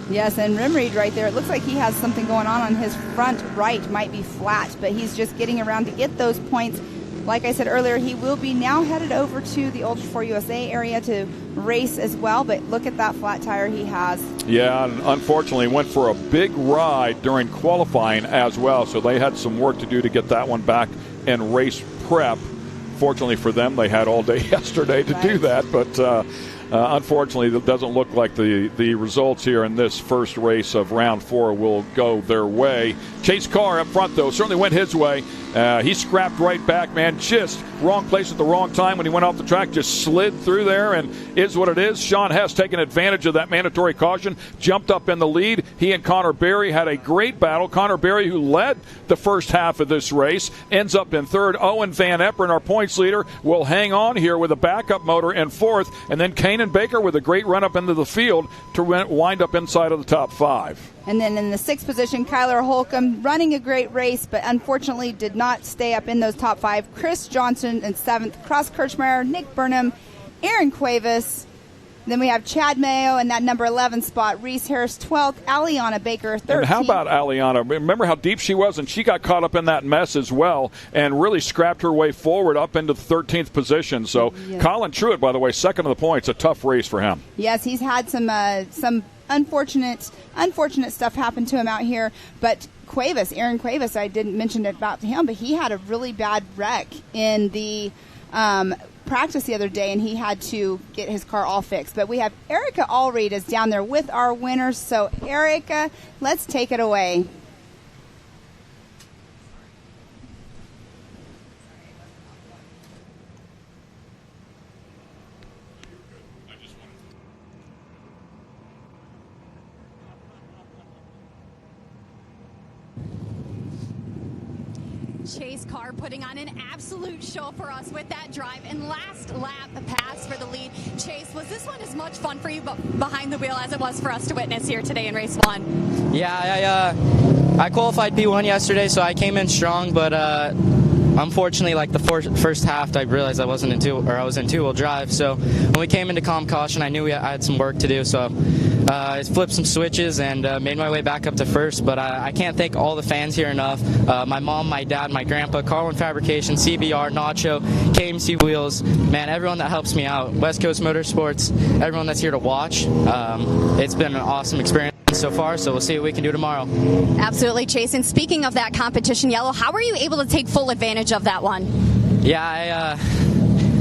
yes, and Rimreed right there, it looks like he has something going on his front right. Might be flat, but he's just getting around to get those points. Like I said earlier, he will be now headed over to the Ultra 4 USA area to race as well, but look at that flat tire he has. Yeah, and unfortunately went for a big ride during qualifying as well, so they had some work to do to get that one back in race prep. Fortunately for them, they had all day yesterday to do that, but unfortunately, it doesn't look like the results here in this first race of round 4 will go their way. Chase Carr up front, though, certainly went his way. He scrapped right back, man. Just wrong place at the wrong time when he went off the track. Just slid through there, and is what it is. Sean Hess taking advantage of that mandatory caution. Jumped up in the lead. He and Connor Berry had a great battle. Connor Berry, who led the first half of this race, ends up in 3rd. Owen Van Eperen, our points leader, will hang on here with a backup motor in 4th. And then Kanan Baker with a great run up into the field to wind up inside of the top 5. And then in the 6th position, Kyler Holcomb running a great race, but unfortunately did not stay up in those top 5. Chris Johnson in 7th, Cross Kirchmeier, Nick Burnham, Aaron Cuevas. Then we have Chad Mayo in that number 11 spot, Reese Harris 12th, Aliana Baker 13th. And how about Aliana? Remember how deep she was, and she got caught up in that mess as well and really scrapped her way forward up into the 13th position. So yes. Colin Truitt, by the way, 2nd of the points, a tough race for him. Yes, he's had some unfortunate stuff happen to him out here, but Aaron Cuevas, I didn't mention it about him, but he had a really bad wreck in the practice the other day, and he had to get his car all fixed. But we have Erica Allreed is down there with our winners. So, Erica, let's take it away. Chase Carr putting on an absolute show for us with that drive and last lap pass for the lead. Chase, was this one as much fun for you behind the wheel as it was for us to witness here today in race 1? Yeah, I qualified P1 yesterday, so I came in strong, but unfortunately, like the first half, I realized I was in two-wheel drive. So when we came into calm caution, I knew I had some work to do. So I flipped some switches and made my way back up to first. But I can't thank all the fans here enough. My mom, my dad, my grandpa, Carlin Fabrication, CBR, Nacho, KMC Wheels, man, everyone that helps me out. West Coast Motorsports, everyone that's here to watch. It's been an awesome experience so far, so we'll see what we can do tomorrow. Absolutely, Chase. And speaking of that competition, Yellow, how were you able to take full advantage of that one? Yeah,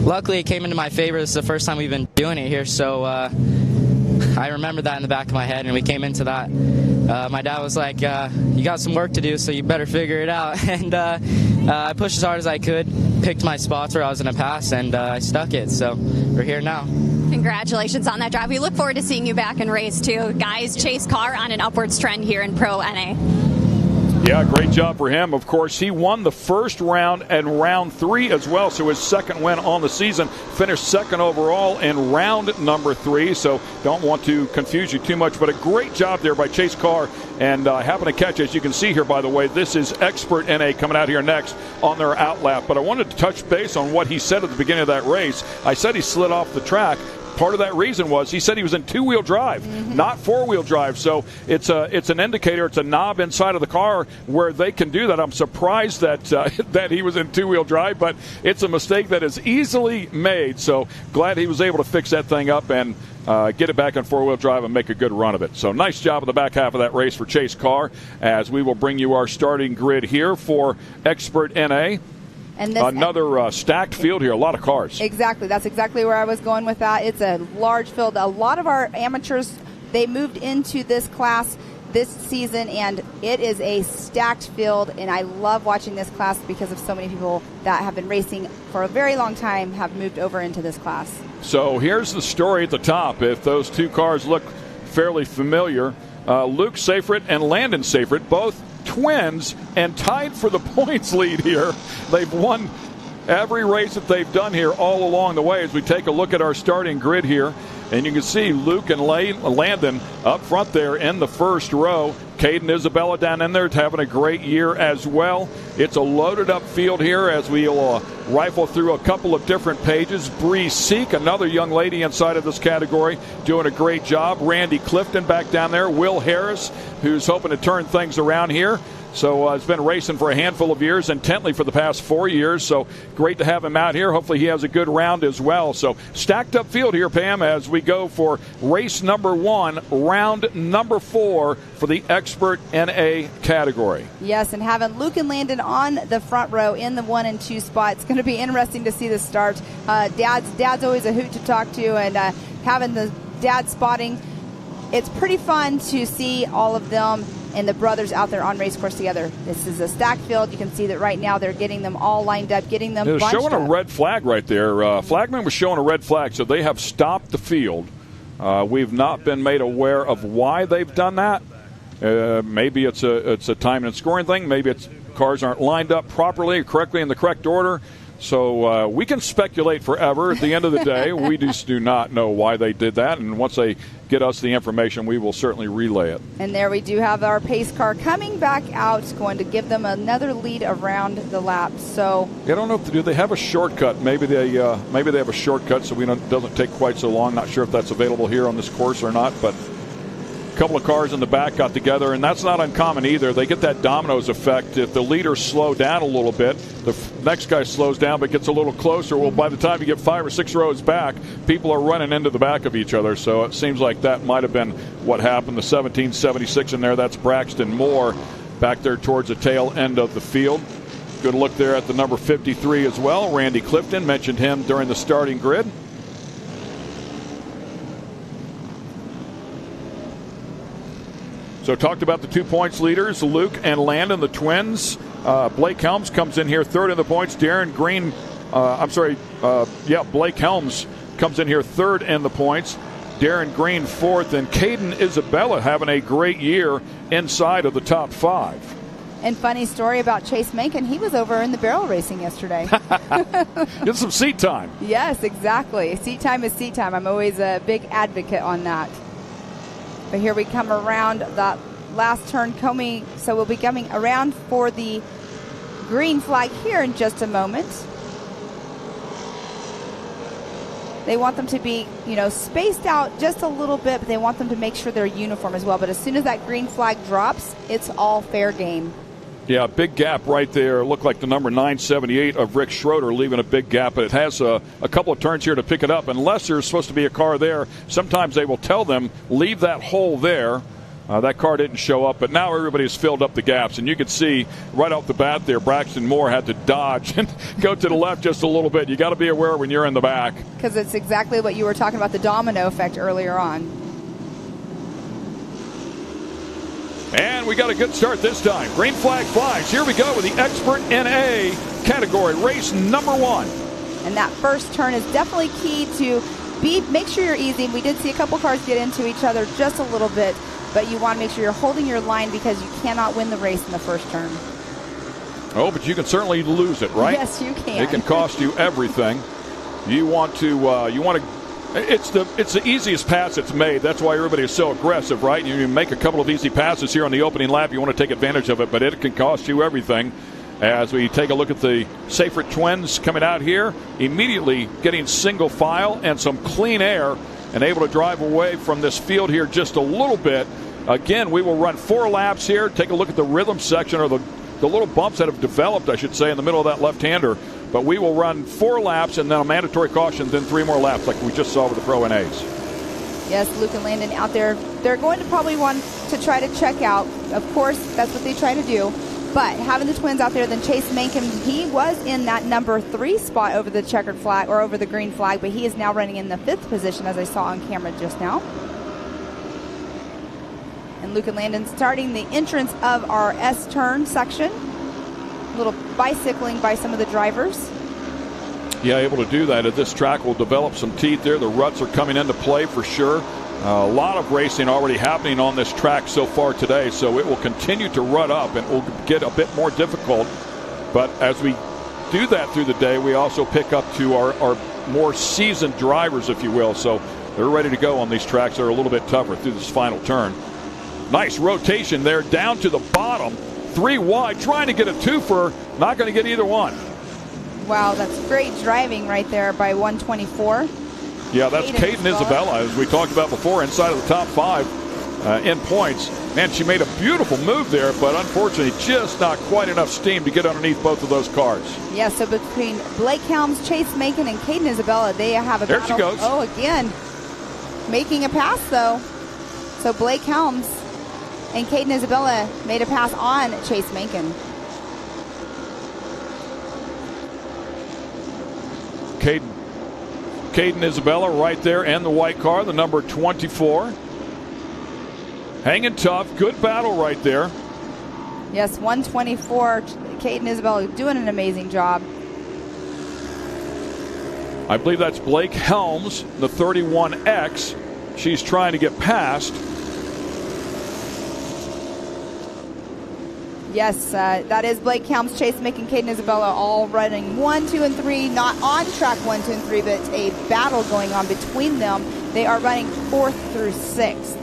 luckily it came into my favor. This is the first time we've been doing it here, so I remember that in the back of my head, and we came into that. My dad was like, you got some work to do, so you better figure it out. And I pushed as hard as I could, picked my spots where I was going to pass, and I stuck it. So we're here now. Congratulations on that drive. We look forward to seeing you back in race 2. Guys, Chase Carr on an upwards trend here in Pro NA. Yeah, great job for him. Of course, he won the first round and round 3 as well, so his second win on the season. Finished second overall in round number 3, so don't want to confuse you too much, but a great job there by Chase Carr. And happen to catch, as you can see here, by the way, this is Expert NA coming out here next on their outlap. But I wanted to touch base on what he said at the beginning of that race. I said he slid off the track. Part of that reason was he said he was in 2-wheel drive, not 4-wheel drive. So it's an indicator, it's a knob inside of the car where they can do that. I'm surprised that that he was in 2-wheel drive, but it's a mistake that is easily made. So glad he was able to fix that thing up and get it back on 4-wheel drive and make a good run of it. So nice job in the back half of that race for Chase Carr, as we will bring you our starting grid here for Expert NA. And another stacked field here, a lot of cars. Exactly. That's exactly where I was going with that. It's a large field. A lot of our amateurs, they moved into this class this season, and it is a stacked field, and I love watching this class because of so many people that have been racing for a very long time have moved over into this class. So here's the story at the top. If those two cars look fairly familiar, Luke Seyfried and Landon Seyfried, both twins and tied for the points lead here. They've won every race that they've done here all along the way as we take a look at our starting grid here. And you can see Luke and Landon up front there in the first row. Caden Isabella down in there having a great year as well. It's a loaded up field here as we'll rifle through a couple of different pages. Bree Seek, another young lady inside of this category, doing a great job. Randy Clifton back down there. Will Harris, who's hoping to turn things around here. So has been racing for a handful of years, intently for the past 4 years. So great to have him out here. Hopefully he has a good round as well. So stacked up field here, Pam, as we go for race number 1, round number 4 for the Expert NA category. Yes, and having Luke and Landon on the front row in the 1 and 2 spot, it's going to be interesting to see the start. Dad's always a hoot to talk to, and having the dad spotting, it's pretty fun to see all of them and the brothers out there on race course together. This is a stacked field. You can see that right now they're getting them all lined up, getting them bunched up. They're showing a red flag right there. Flagman was showing a red flag, so they have stopped the field. We've not been made aware of why they've done that. Maybe it's a time and scoring thing. Maybe it's cars aren't lined up properly or correctly in the correct order. So we can speculate forever. At the end of the day, we just do not know why they did that. And once they get us the information, we will certainly relay it. And there we do have our pace car coming back out, going to give them another lead around the lap. So I don't know if they have a shortcut. Maybe they have a shortcut so it doesn't take quite so long. Not sure if that's available here on this course or not, but couple of cars in the back got together, and that's not uncommon either. They get that dominoes effect. If the leaders slow down a little bit, the next guy slows down but gets a little closer. Well, by the time you get 5 or 6 rows back, people are running into the back of each other. So it seems like that might have been what happened. The 1776 in there, that's Braxton Moore back there towards the tail end of the field. Good look there at the number 53 as well. Randy Clifton, mentioned him during the starting grid. So talked about the 2 points leaders, Luke and Landon, the twins. Blake Helms comes in here third in the points. Blake Helms comes in here third in the points. Darren Green fourth, and Caden Isabella having a great year inside of the top 5. And funny story about Chase Mencken, he was over in the barrel racing yesterday. Get some seat time. Yes, exactly. Seat time is seat time. I'm always a big advocate on that. But here we come around that last turn coming, so we'll be coming around for the green flag here in just a moment. They want them to be, spaced out just a little bit, but they want them to make sure they're uniform as well. But as soon as that green flag drops, it's all fair game. Yeah, big gap right there. Looked like the number 978 of Rick Schroeder leaving a big gap, but it has a couple of turns here to pick it up. Unless there's supposed to be a car there, sometimes they will tell them, leave that hole there. That car didn't show up, but now everybody's filled up the gaps. And you can see right off the bat there, Braxton Moore had to dodge and go to the left just a little bit. You got to be aware when you're in the back. Because it's exactly what you were talking about, the domino effect earlier on. And we got a good start this time. Green flag flies. Here we go with the Expert NA category, race number 1. And that first turn is definitely key to make sure you're easy. We did see a couple cars get into each other just a little bit, but you want to make sure you're holding your line because you cannot win the race in the first turn. Oh, but you can certainly lose it, right? Yes, you can. It can cost you everything. You want to. It's the easiest pass that's made. That's why everybody is so aggressive, right? You make a couple of easy passes here on the opening lap. You want to take advantage of it, but it can cost you everything. As we take a look at the Seyfried twins coming out here, immediately getting single file and some clean air and able to drive away from this field here just a little bit. Again, we will run 4 laps here. Take a look at the rhythm section, or the little bumps that have developed, I should say, in the middle of that left-hander. But we will run 4 laps and then a mandatory caution, then 3 more laps like we just saw with the Pro NAs. Yes, Luke and Landon out there. They're going to probably want to try to check out. Of course, that's what they try to do. But having the twins out there, then Chase Mencken, he was in that number 3 spot over the checkered flag, or over the green flag, but he is now running in the 5th position, as I saw on camera just now. And Luke and Landon starting the entrance of our S-turn section. A little bicycling by some of the drivers. Yeah, able to do that. At this track will develop some teeth there. The ruts are coming into play for sure. A lot of racing already happening on this track so far today, so it will continue to rut up and it will get a bit more difficult. But as we do that through the day, we also pick up to our more seasoned drivers, if you will. So they're ready to go on these tracks that are a little bit tougher through this final turn. Nice rotation there down to the bottom. 3 wide, trying to get a twofer. Not going to get either one. Wow, that's great driving right there by 124. Yeah, that's Caden Isabella, as we talked about before, inside of the top 5 in points. Man, she made a beautiful move there, but unfortunately just not quite enough steam to get underneath both of those cars. Yeah, so between Blake Helms, Chase Mencken, and Caden Isabella, they have a battle. There she goes. Oh, again. Making a pass, though. So Blake Helms and Caden Isabella made a pass on Chase Mencken. Caden Isabella right there, and the white car, the number 24. Hanging tough. Good battle right there. Yes, 124. Caden Isabella doing an amazing job. I believe that's Blake Helms, the 31X. She's trying to get past. Yes, that is Blake Helms, Chase Mencken, Caden Isabella all running 1, 2, and 3. Not on track 1, 2, and 3, but it's a battle going on between them. They are running 4th through 6th.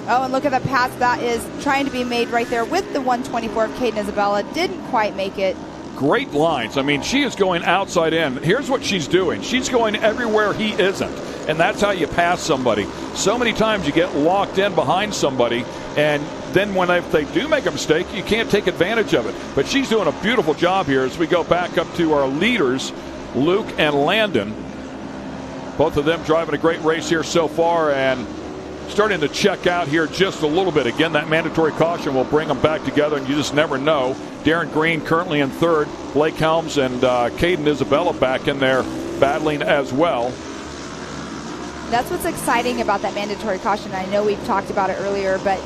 Oh, and look at the pass that is trying to be made right there with the 124 of Caden Isabella. Didn't quite make it. Great lines. I mean, she is going outside in. Here's what she's doing. She's going everywhere he isn't. And that's how you pass somebody. So many times you get locked in behind somebody, and then if they do make a mistake, you can't take advantage of it. But she's doing a beautiful job here as we go back up to our leaders, Luke and Landon. Both of them driving a great race here so far and starting to check out here just a little bit. Again, that mandatory caution will bring them back together, and you just never know. Darren Green currently in 3rd. Blake Helms and Caden Isabella back in there battling as well. That's what's exciting about that mandatory caution. I know we've talked about it earlier, but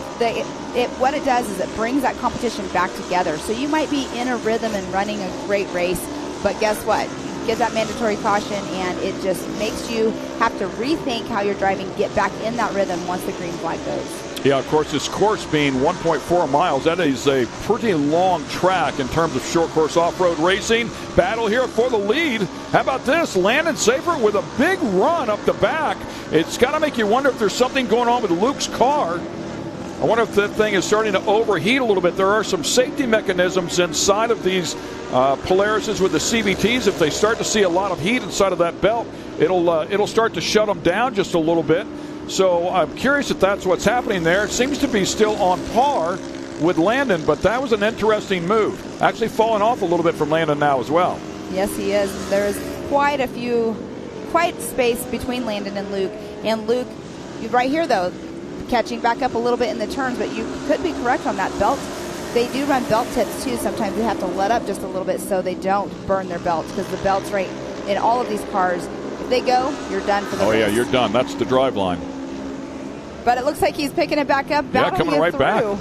what it does is it brings that competition back together. So you might be in a rhythm and running a great race, but guess what? You get that mandatory caution, and it just makes you have to rethink how you're driving, get back in that rhythm once the green flag goes. Yeah, of course, this course being 1.4 miles, that is a pretty long track in terms of short course off-road racing. Battle here for the lead. How about this? Landon Seyfried with a big run up the back. It's got to make you wonder if there's something going on with Luke's car. I wonder if that thing is starting to overheat a little bit. There are some safety mechanisms inside of these Polarises with the CVTs. If they start to see a lot of heat inside of that belt, it'll start to shut them down just a little bit. So I'm curious if that's what's happening there. It seems to be still on par with Landon, but that was an interesting move. Actually falling off a little bit from Landon now as well. Yes, he is. There is quite space between Landon and Luke. And Luke, right here though, catching back up a little bit in the turns, but you could be correct on that belt. They do run belt tips too. Sometimes they have to let up just a little bit so they don't burn their belts, because the belts right in all of these cars, if they go, you're done for the race. Yeah, you're done. That's the drive line. But it looks like he's picking it back up, coming right through. back.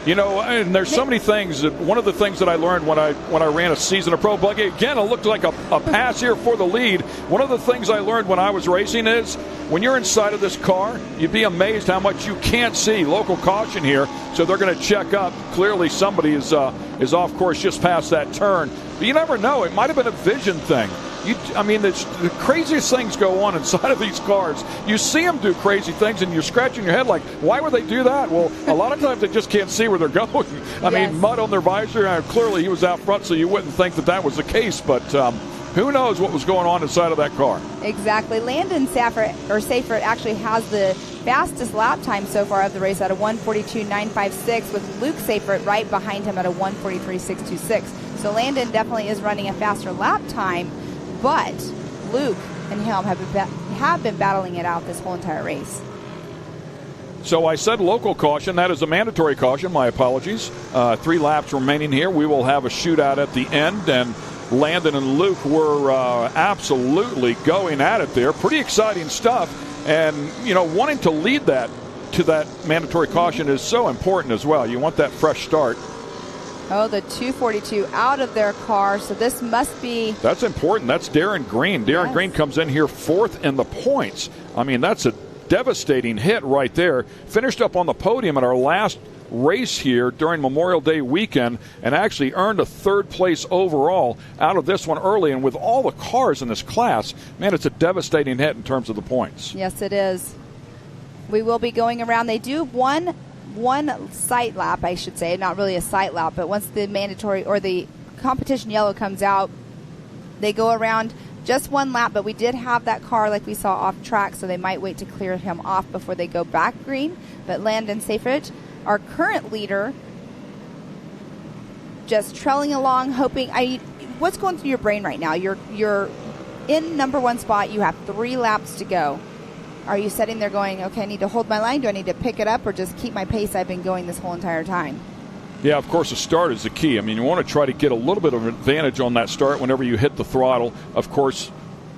You know, and there's so many things. One of the things that I learned when I ran a season of pro buggy, again, it looked like a pass here for the lead. One of the things I learned when I was racing is when you're inside of this car, you'd be amazed how much you can't see. Local caution here, so they're going to check up. Clearly somebody is off course just past that turn. But you never know. It might have been a vision thing. The craziest things go on inside of these cars. You see them do crazy things, and you're scratching your head like, why would they do that? Well, a lot of times they just can't see where they're going. I mean, mud on their visor. Clearly he was out front, so you wouldn't think that was the case. But who knows what was going on inside of that car. Exactly. Landon Seyfert actually has the fastest lap time so far of the race at a 1:42.956, with Luke Seyfert right behind him at a 1:43.626. So Landon definitely is running a faster lap time, but Luke and him have been battling it out this whole entire race. So I said local caution. That is a mandatory caution. My apologies. 3 laps remaining here. We will have a shootout at the end, and Landon and Luke were absolutely going at it there. Pretty exciting stuff. And, wanting to lead that to that mandatory caution is so important as well. You want that fresh start. Oh, the 242 out of their car, so this must be... That's important. That's Darren Green. Darren Green comes in here 4th in the points. I mean, that's a devastating hit right there. Finished up on the podium at our last race here during Memorial Day weekend, and actually earned a 3rd place overall out of this one early. And with all the cars in this class, man, it's a devastating hit in terms of the points. Yes, it is. We will be going around. They do one sight lap, I should say, not really a sight lap, but once the mandatory or the competition yellow comes out, they go around just 1 lap. But we did have that car, like we saw, off track, so they might wait to clear him off before they go back green. But Landon Seyfert, our current leader, just trailing along, hoping. What's going through your brain right now? You're in number 1 spot. You have 3 laps to go. Are you sitting there going, okay, I need to hold my line? Do I need to pick it up or just keep my pace I've been going this whole entire time? Yeah, of course, the start is the key. I mean, you want to try to get a little bit of an advantage on that start whenever you hit the throttle. Of course,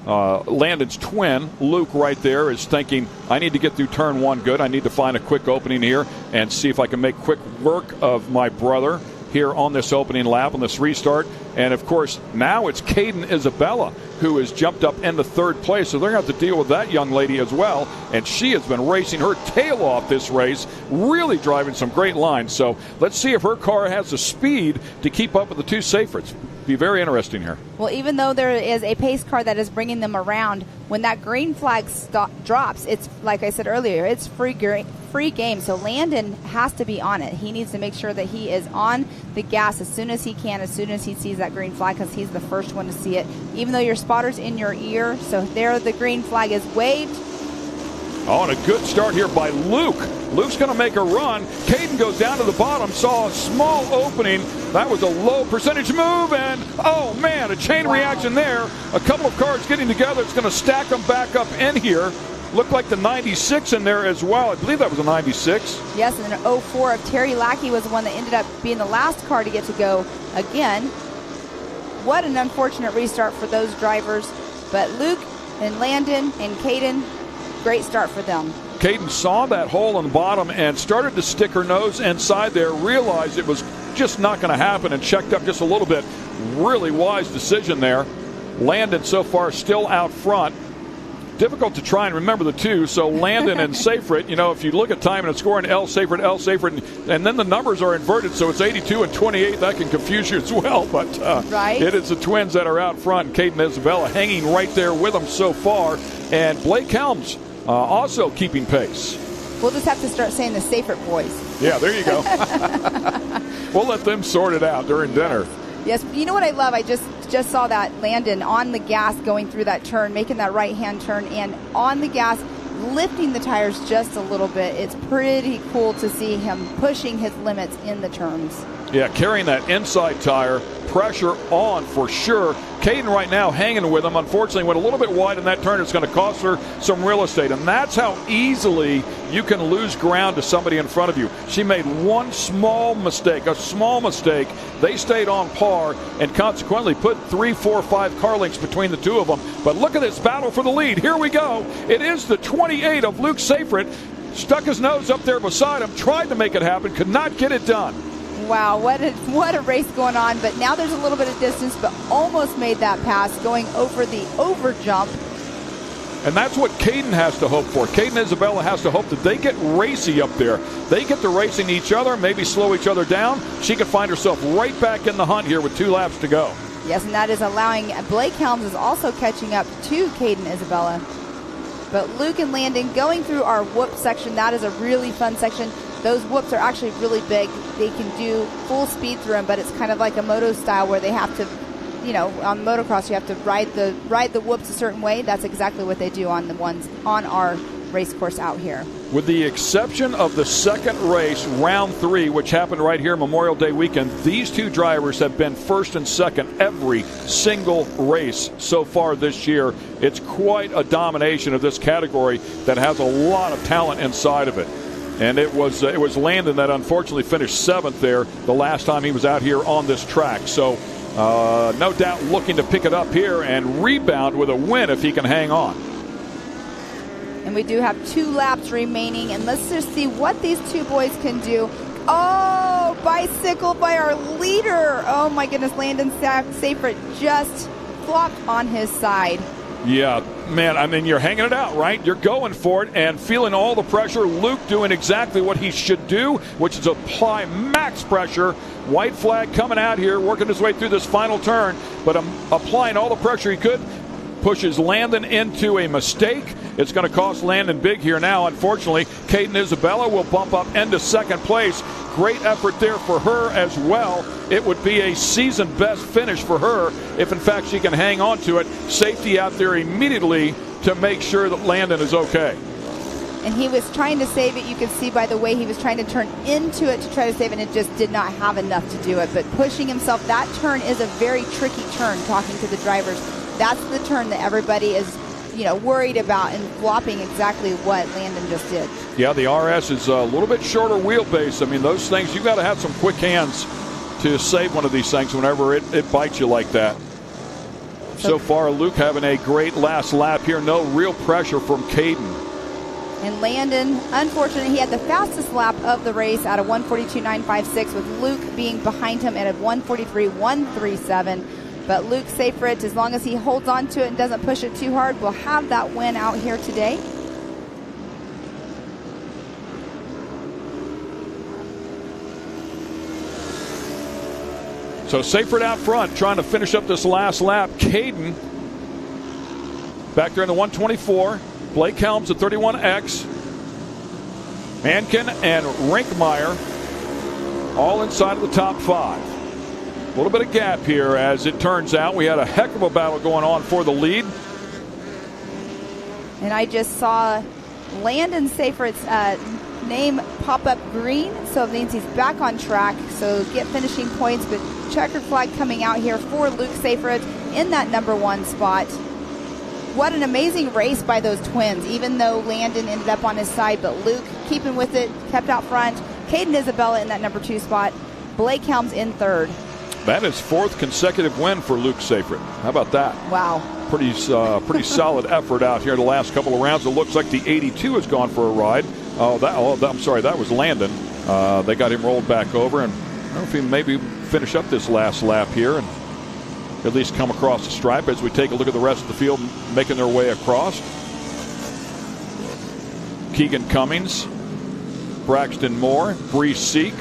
Landon's twin, Luke, right there, is thinking, I need to get through turn 1 good. I need to find a quick opening here and see if I can make quick work of my brother here on this opening lap, on this restart. And, of course, now it's Caden Isabella who has jumped up into 3rd place. So they're going to have to deal with that young lady as well. And she has been racing her tail off this race, really driving some great lines. So let's see if her car has the speed to keep up with the 2 Seyferts. Be very interesting here. Well, even though there is a pace car that is bringing them around, when that green flag drops, it's, like I said earlier, it's free game. So Landon has to be on it. He needs to make sure that he is on the gas as soon as he can, as soon as he sees that green flag, because he's the first one to see it. Even though your spotter's in your ear, so there the green flag is waved. Oh, and a good start here by Luke. Luke's going to make a run. Caden goes down to the bottom, saw a small opening. That was a low percentage move, and, oh, man, a chain reaction there. A couple of cars getting together. It's going to stack them back up in here. Looked like the 96 in there as well. I believe that was a 96. Yes, and an 04 of Terry Lackey was the one that ended up being the last car to get to go again. What an unfortunate restart for those drivers. But Luke and Landon and Caden, great start for them. Caden saw that hole in the bottom and started to stick her nose inside there, realized it was just not going to happen, and checked up just a little bit. Really wise decision there. Landon so far still out front. Difficult to try and remember the 2. So Landon and Seyfert, if you look at time and scoring L. Seyfert, and then the numbers are inverted, so it's 82 and 28. That can confuse you as well. But right. It is the twins that are out front. Caden Isabella hanging right there with them so far. And Blake Helms also keeping pace. We'll just have to start saying the Seyfert boys. Yeah, there you go. We'll let them sort it out during dinner. Yes, you know what I love? I just saw that Landon on the gas going through that turn, making that right-hand turn, and on the gas, lifting the tires just a little bit. It's pretty cool to see him pushing his limits in the turns. Yeah, carrying that inside tire, pressure on for sure. Caden right now hanging with him. Unfortunately, went a little bit wide in that turn. It's going to cost her some real estate. And that's how easily you can lose ground to somebody in front of you. She made one small mistake, a small mistake. They stayed on par and consequently put 3, 4, 5 car lengths between the two of them. But look at this battle for the lead. Here we go. It is the 28 of Luke Seyfried. Stuck his nose up there beside him, tried to make it happen, could not get it done. Wow, what a race going on. But now there's a little bit of distance, but almost made that pass, going over the over jump. And that's what Caden has to hope for. Caden Isabella has to hope that they get racy up there. They get to racing each other, maybe slow each other down. She can find herself right back in the hunt here with 2 laps to go. Yes, and that is allowing Blake Helms is also catching up to Caden Isabella. But Luke and Landon going through our whoop section, that is a really fun section. Those whoops are actually really big. They can do full speed through them, but it's kind of like a moto style where they have to, on motocross you have to ride the whoops a certain way. That's exactly what they do on the ones on our race course out here. With the exception of the second race, round 3, which happened right here Memorial Day weekend, these 2 drivers have been first and second every single race so far this year. It's quite a domination of this category that has a lot of talent inside of it. And it was Landon that unfortunately finished 7th there the last time he was out here on this track. So no doubt looking to pick it up here and rebound with a win if he can hang on. And we do have 2 laps remaining, and let's just see what these 2 boys can do. Oh, bicycle by our leader. Oh my goodness, Landon Seyfried just flopped on his side. Yeah, man, I mean, you're hanging it out, right? You're going for it and feeling all the pressure. Luke doing exactly what he should do, which is apply max pressure. White flag coming out here, working his way through this final turn, but applying all the pressure he could. Pushes Landon into a mistake. It's going to cost Landon big here now. Unfortunately, Caden Isabella will bump up into 2nd place. Great effort there for her as well. It would be a season best finish for her if in fact she can hang on to it. Safety out there immediately to make sure that Landon is okay. And he was trying to save it. You could see by the way he was trying to turn into it to try to save it, and it just did not have enough to do it. But pushing himself, that turn is a very tricky turn, talking to the drivers. That's the turn that everybody is, worried about and flopping exactly what Landon just did. Yeah, the RS is a little bit shorter wheelbase. I mean, those things, you've got to have some quick hands to save one of these things whenever it bites you like that. So far, Luke having a great last lap here. No real pressure from Caden. And Landon, unfortunately, he had the fastest lap of the race at a 1:42.956, with Luke being behind him at a 1:43.137. But Luke Seyfried, as long as he holds on to it and doesn't push it too hard, will have that win out here today. So Seyfried out front, trying to finish up this last lap. Caden back there in the 124. Blake Helms at 31X. Mankin and Rinkmeyer all inside of the top 5. A little bit of gap here, as it turns out. We had a heck of a battle going on for the lead. And I just saw Landon Seyfried's name pop up green, so it means he's back on track. So get finishing points, but checkered flag coming out here for Luke Seyfried in that number 1 spot. What an amazing race by those twins, even though Landon ended up on his side, but Luke keeping with it, kept out front. Caden Isabella in that number 2 spot. Blake Helms in 3rd. That is 4th consecutive win for Luke Seyfried. How about that? Wow. Pretty solid effort out here the last couple of rounds. It looks like the 82 has gone for a ride. I'm sorry, that was Landon. They got him rolled back over, and I don't know if he maybe finish up this last lap here and at least come across the stripe as we take a look at the rest of the field making their way across. Keegan Cummings, Braxton Moore, Bree Seek,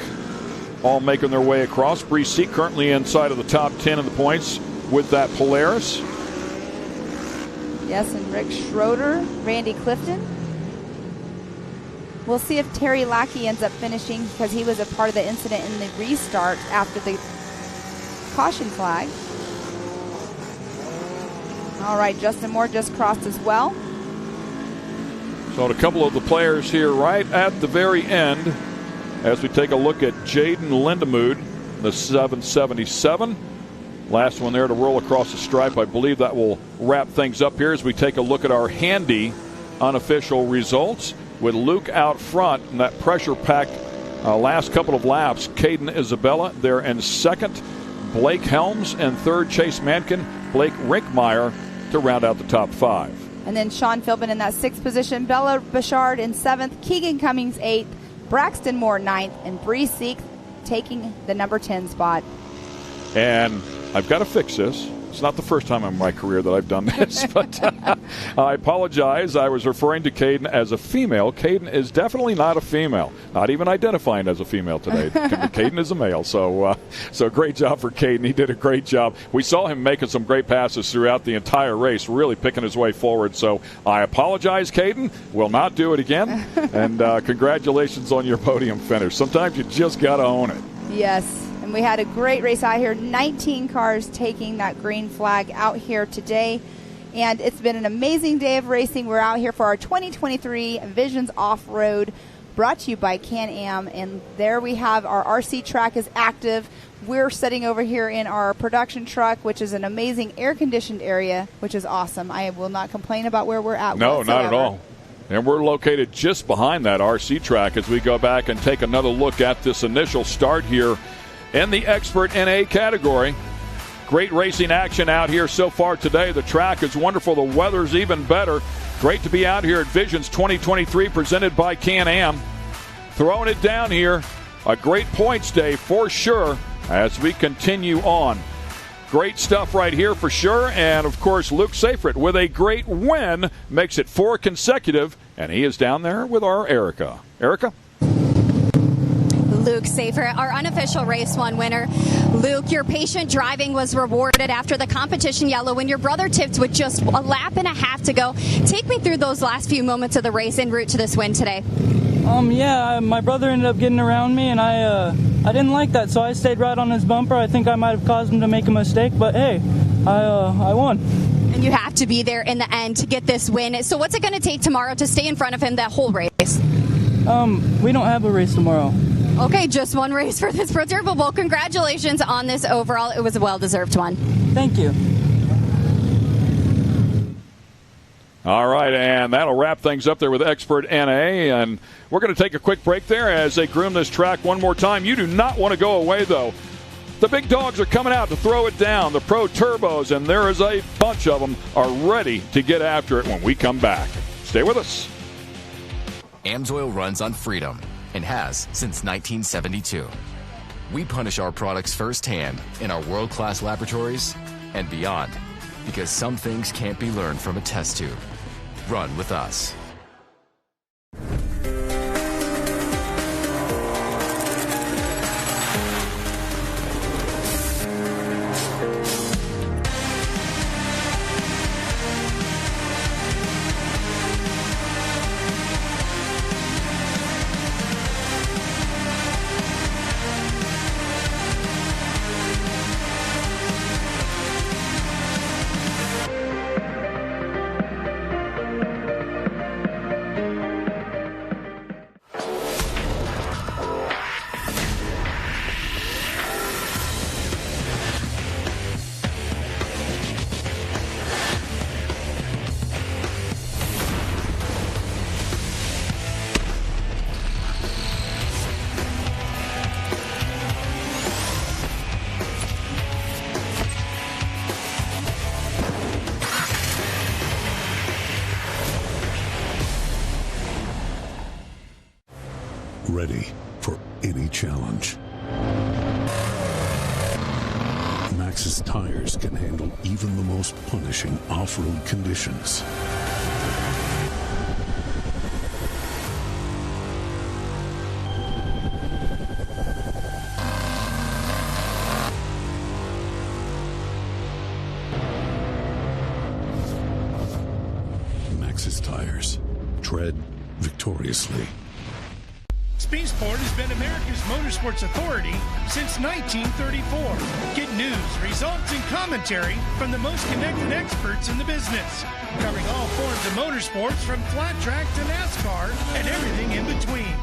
all making their way across. Bree Seek currently inside of the top 10 in the points with that Polaris. Yes, and Rick Schroeder, Randy Clifton. We'll see if Terry Lackey ends up finishing, because he was a part of the incident in the restart after the caution flag. All right, Justin Moore just crossed as well. So a couple of the players here right at the very end as we take a look at Jaden Lindemood, the 777. Last one there to roll across the stripe. I believe that will wrap things up here as we take a look at our handy unofficial results with Luke out front in that pressure-packed last couple of laps. Caden Isabella there in second. Blake Helms in third. Chase Mankin, Blake Rinkmeyer to round out the top 5. And then Sean Philbin in that 6th position. Bella Bouchard in 7th. Keegan Cummings 8th. Braxton Moore 9th. And Bree Seek taking the number 10 spot. And I've got to fix this. It's not the first time in my career that I've done this, but I apologize. I was referring to Caden as a female. Caden is definitely not a female, not even identifying as a female today. Caden is a male, so great job for Caden. He did a great job. We saw him making some great passes throughout the entire race, really picking his way forward. So I apologize, Caden. Will not do it again. And congratulations on your podium finish. Sometimes you just got to own it. Yes. And we had a great race out here. 19 cars taking that green flag out here today. And it's been an amazing day of racing. We're out here for our 2023 Visions Off-Road, brought to you by Can-Am. And there we have our RC track is active. We're sitting over here in our production truck, which is an amazing air-conditioned area, which is awesome. I will not complain about where we're at. No, whatsoever. not at all. And we're located just behind that RC track as we go back and take another look at this initial start here in the Expert NA category. Great racing action out here so far today. The track is wonderful. The weather's even better. Great to be out here at Visions 2023 presented by Can-Am. Throwing it down here. A great points day for sure as we continue on. Great stuff right here for sure. And, of course, Luke Seyfried with a great win makes it 4 consecutive. And he is down there with our Erica. Erica? Luke Seyfried, our unofficial race 1 winner. Luke, your patient driving was rewarded after the competition yellow when your brother tipped with just a lap and a half to go. Take me through those last few moments of the race en route to this win today. My brother ended up getting around me, and I didn't like that, so I stayed right on his bumper. I think I might have caused him to make a mistake, but hey, I won. And you have to be there in the end to get this win. So what's it going to take tomorrow to stay in front of him that whole race? We don't have a race tomorrow. Okay, just one race for this Pro Turbo Bowl. Congratulations on this overall. It was a well-deserved one. Thank you. All right, and that'll wrap things up there with Expert NA. And we're going to take a quick break there as they groom this track one more time. You do not want to go away, though. The big dogs are coming out to throw it down. The Pro Turbos, and there is a bunch of them, are ready to get after it when we come back. Stay with us. AMSOIL runs on freedom and has since 1972. We punish our products firsthand in our world-class laboratories and beyond, because some things can't be learned from a test tube. Run with us. Ready for any challenge. Maxxis tires can handle even the most punishing off-road conditions. Maxxis tires. Tread victoriously. Spaceport has been America's motorsports authority since 1934. Get news, results, and commentary from the most connected experts in the business, covering all forms of motorsports from flat track to NASCAR and everything in between.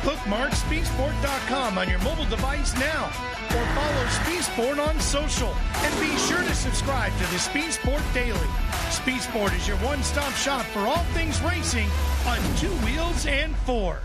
Bookmark SpeedSport.com on your mobile device now, or follow SpeedSport on social, and be sure to subscribe to the SpeedSport Daily. SpeedSport is your one-stop shop for all things racing on 2 wheels and 4.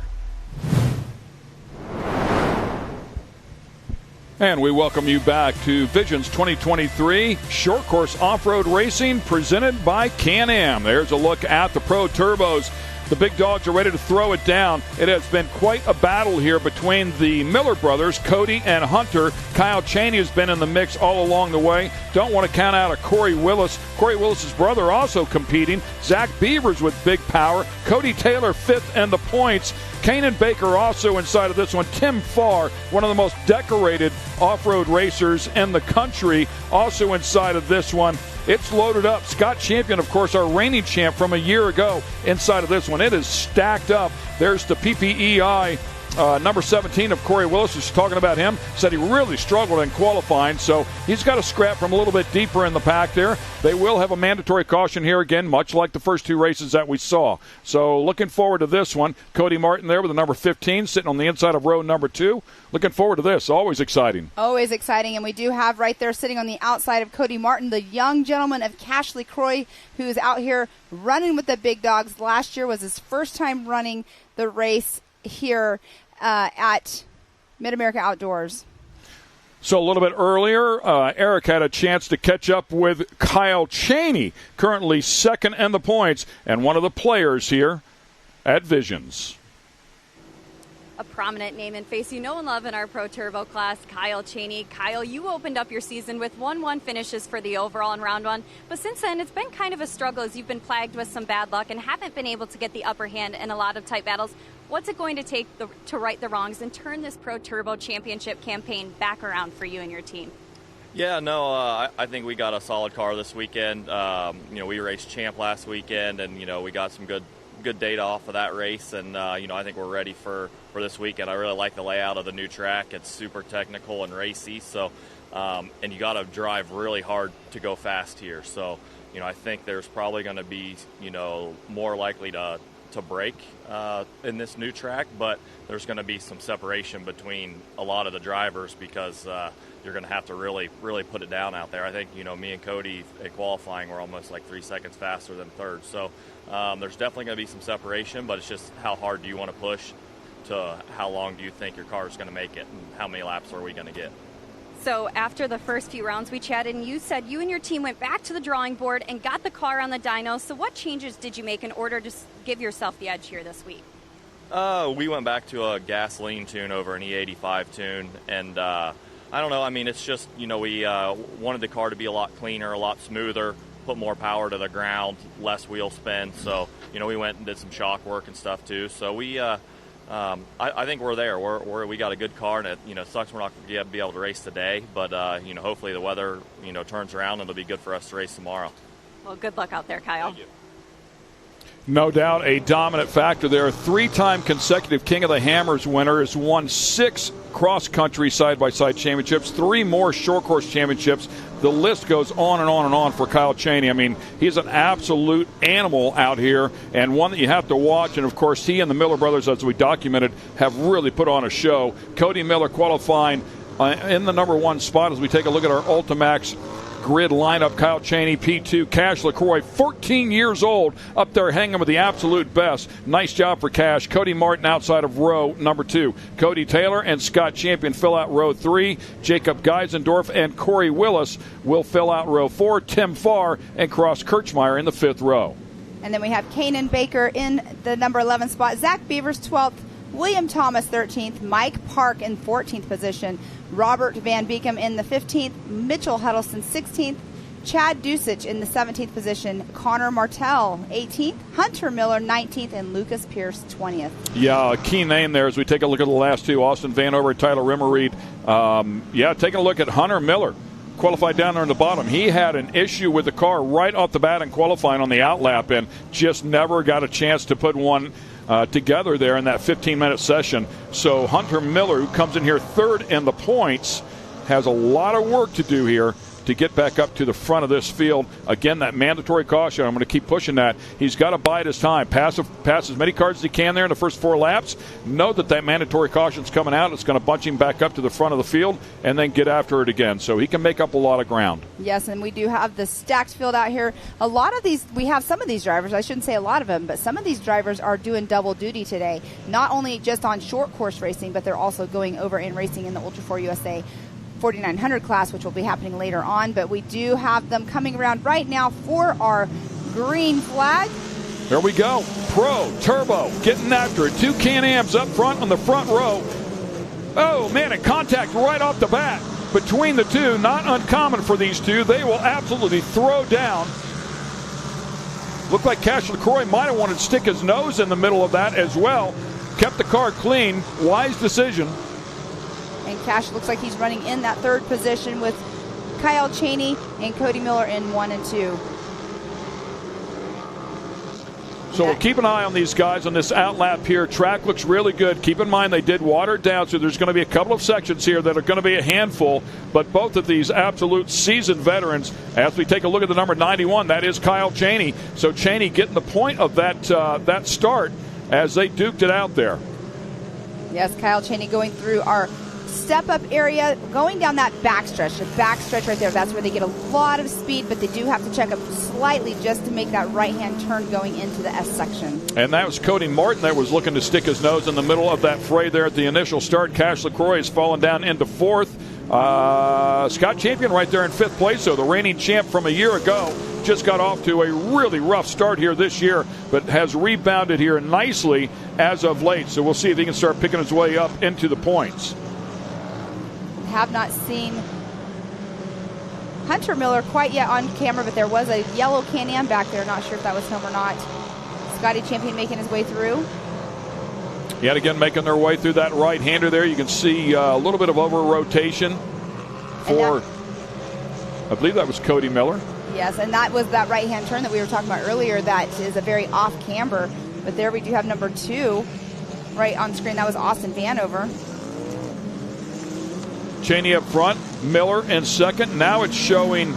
And we welcome you back to Visions 2023 Short Course Off-Road Racing presented by Can-Am. There's a look at the Pro Turbos. The big dogs are ready to throw it down. It has been quite a battle here between the Miller brothers, Cody and Hunter. Kyle Chaney has been in the mix all along the way. Don't want to count out a Corey Willis. Corey Willis's brother also competing. Zach Beavers with big power. Cody Taylor fifth in the points. Kanan Baker also inside of this one. Tim Farr, one of the most decorated off-road racers in the country, also inside of this one. It's loaded up. Scott Champion, of course, our reigning champ from a year ago, inside of this one. It is stacked up. There's the PPEI number 17 of Corey Willis, who's talking about him, said he really struggled in qualifying, so he's got to scrap from a little bit deeper in the pack there. They will have a mandatory caution here again, much like the first 2 races that we saw. So looking forward to this one. Cody Martin there with the number 15 sitting on the inside of row number 2. Looking forward to this. Always exciting. Always exciting, and we do have right there sitting on the outside of Cody Martin, the young gentleman of Cashley Croy, who is out here running with the big dogs. Last year was his first time running the race here at Mid-America Outdoors. So a little bit earlier, Eric had a chance to catch up with Kyle Chaney, currently second in the points, and one of the players here at Visions. A prominent name and face you know and love in our Pro Turbo class, Kyle Chaney. Kyle, you opened up your season with 1-1 finishes for the overall in round 1, but since then it's been kind of a struggle as you've been plagued with some bad luck and haven't been able to get the upper hand in a lot of tight battles. What's it going to take to right the wrongs and turn this Pro Turbo Championship campaign back around for you and your team? Yeah, no, I think we got a solid car this weekend. We raced Champ last weekend, and we got some good data off of that race, and I think we're ready for this weekend. I really like the layout of the new track. It's super technical and racy, so and you got to drive really hard to go fast here. So I think there's probably going to be more likely to break in this new track, but there's going to be some separation between a lot of the drivers because you're going to have to really put it down out there. I think me and Cody at qualifying were almost like 3 seconds faster than third, so there's definitely going to be some separation, but it's just how hard do you want to push to how long do you think your car is going to make it and how many laps are we going to get. So after the first few rounds we chatted, and you said you and your team went back to the drawing board and got the car on the dyno. So what changes did you make in order to give yourself the edge here this week? We went back to a gasoline tune over an E85 tune, and I don't know. I mean, it's just, we wanted the car to be a lot cleaner, a lot smoother, put more power to the ground, less wheel spin. So, we went and did some shock work and stuff too. So we, I think we're there. We got a good car, and it sucks we're not going to be able to race today. But hopefully the weather turns around and it'll be good for us to race tomorrow. Well, good luck out there, Kyle. Thank you. No doubt a dominant factor there. 3-time consecutive King of the Hammers winner, has won 6 cross-country side-by-side championships, 3 more short course championships. The list goes on and on and on for Kyle Chaney. I mean, he's an absolute animal out here and one that you have to watch. And, of course, he and the Miller brothers, as we documented, have really put on a show. Cody Miller qualifying in the number 1 spot as we take a look at our Ultimax grid lineup. Kyle Chaney, P2, Cash LaCroix, 14 years old, up there hanging with the absolute best. Nice job for Cash. Cody Martin outside of row number 2. Cody Taylor and Scott Champion fill out row 3. Jacob Geisendorf and Corey Willis will fill out row 4. Tim Farr and Cross Kirchmeyer in the 5th row. And then we have Kanan Baker in the number 11 spot. Zach Beavers 12th. William Thomas 13th. Mike Park in 14th position. Robert Van Beekem in the 15th, Mitchell Huddleston 16th, Chad Dusich in the 17th position, Connor Martell 18th, Hunter Miller 19th, and Lucas Pierce 20th. Yeah, a key name there as we take a look at the last 2, Austin Vanover and Tyler Rimmerreed. Taking a look at Hunter Miller, qualified down there in the bottom. He had an issue with the car right off the bat in qualifying on the outlap and just never got a chance to put one together there in that 15-minute session. So Hunter Miller, who comes in here 3rd in the points, has a lot of work to do here to get back up to the front of this field. Again, that mandatory caution, I'm going to keep pushing that. He's got to bide his time. Pass as many cars as he can there in the first 4 laps. Know that mandatory caution's coming out. It's going to bunch him back up to the front of the field and then get after it again. So he can make up a lot of ground. Yes, and we do have the stacked field out here. A lot of these, we have some of these drivers, I shouldn't say a lot of them, but some of these drivers are doing double duty today. Not only just on short course racing, but they're also going over and racing in the Ultra 4 USA 4900 class, which will be happening later on. But we do have them coming around right now for our green flag. There we go. Pro, Turbo, getting after it. 2 Can-Ams up front on the front row. Oh, man, and contact right off the bat between the two. Not uncommon for these two. They will absolutely throw down. Looked like Cash LaCroix might have wanted to stick his nose in the middle of that as well. Kept the car clean. Wise decision. And Cash looks like he's running in that 3rd position with Kyle Cheney and Cody Miller in 1 and 2. So we'll keep an eye on these guys on this outlap here. Track looks really good. Keep in mind they did water it down, so there's going to be a couple of sections here that are going to be a handful. But both of these absolute seasoned veterans, as we take a look at the number 91, that is Kyle Cheney. So Cheney getting the point of that start as they duked it out there. Yes, Kyle Cheney going through our step-up area, going down that backstretch. The backstretch right there, that's where they get a lot of speed, but they do have to check up slightly just to make that right-hand turn going into the S section. And that was Cody Martin that was looking to stick his nose in the middle of that fray there at the initial start. Cash LaCroix has fallen down into 4th. Scott Champion right there in 5th place, so the reigning champ from a year ago just got off to a really rough start here this year, but has rebounded here nicely as of late. So we'll see if he can start picking his way up into the points. Have not seen Hunter Miller quite yet on camera, but there was a yellow Can-Am back there. Not sure if that was him or not. Scotty Champion making his way through. Yet again making their way through that right-hander there. You can see a little bit of over-rotation for, I believe that was Cody Miller. Yes, and that was that right-hand turn that we were talking about earlier that is a very off-camber. But there we do have number 2 right on screen. That was Austin Vanover. Cheney up front, Miller in 2nd. Now it's showing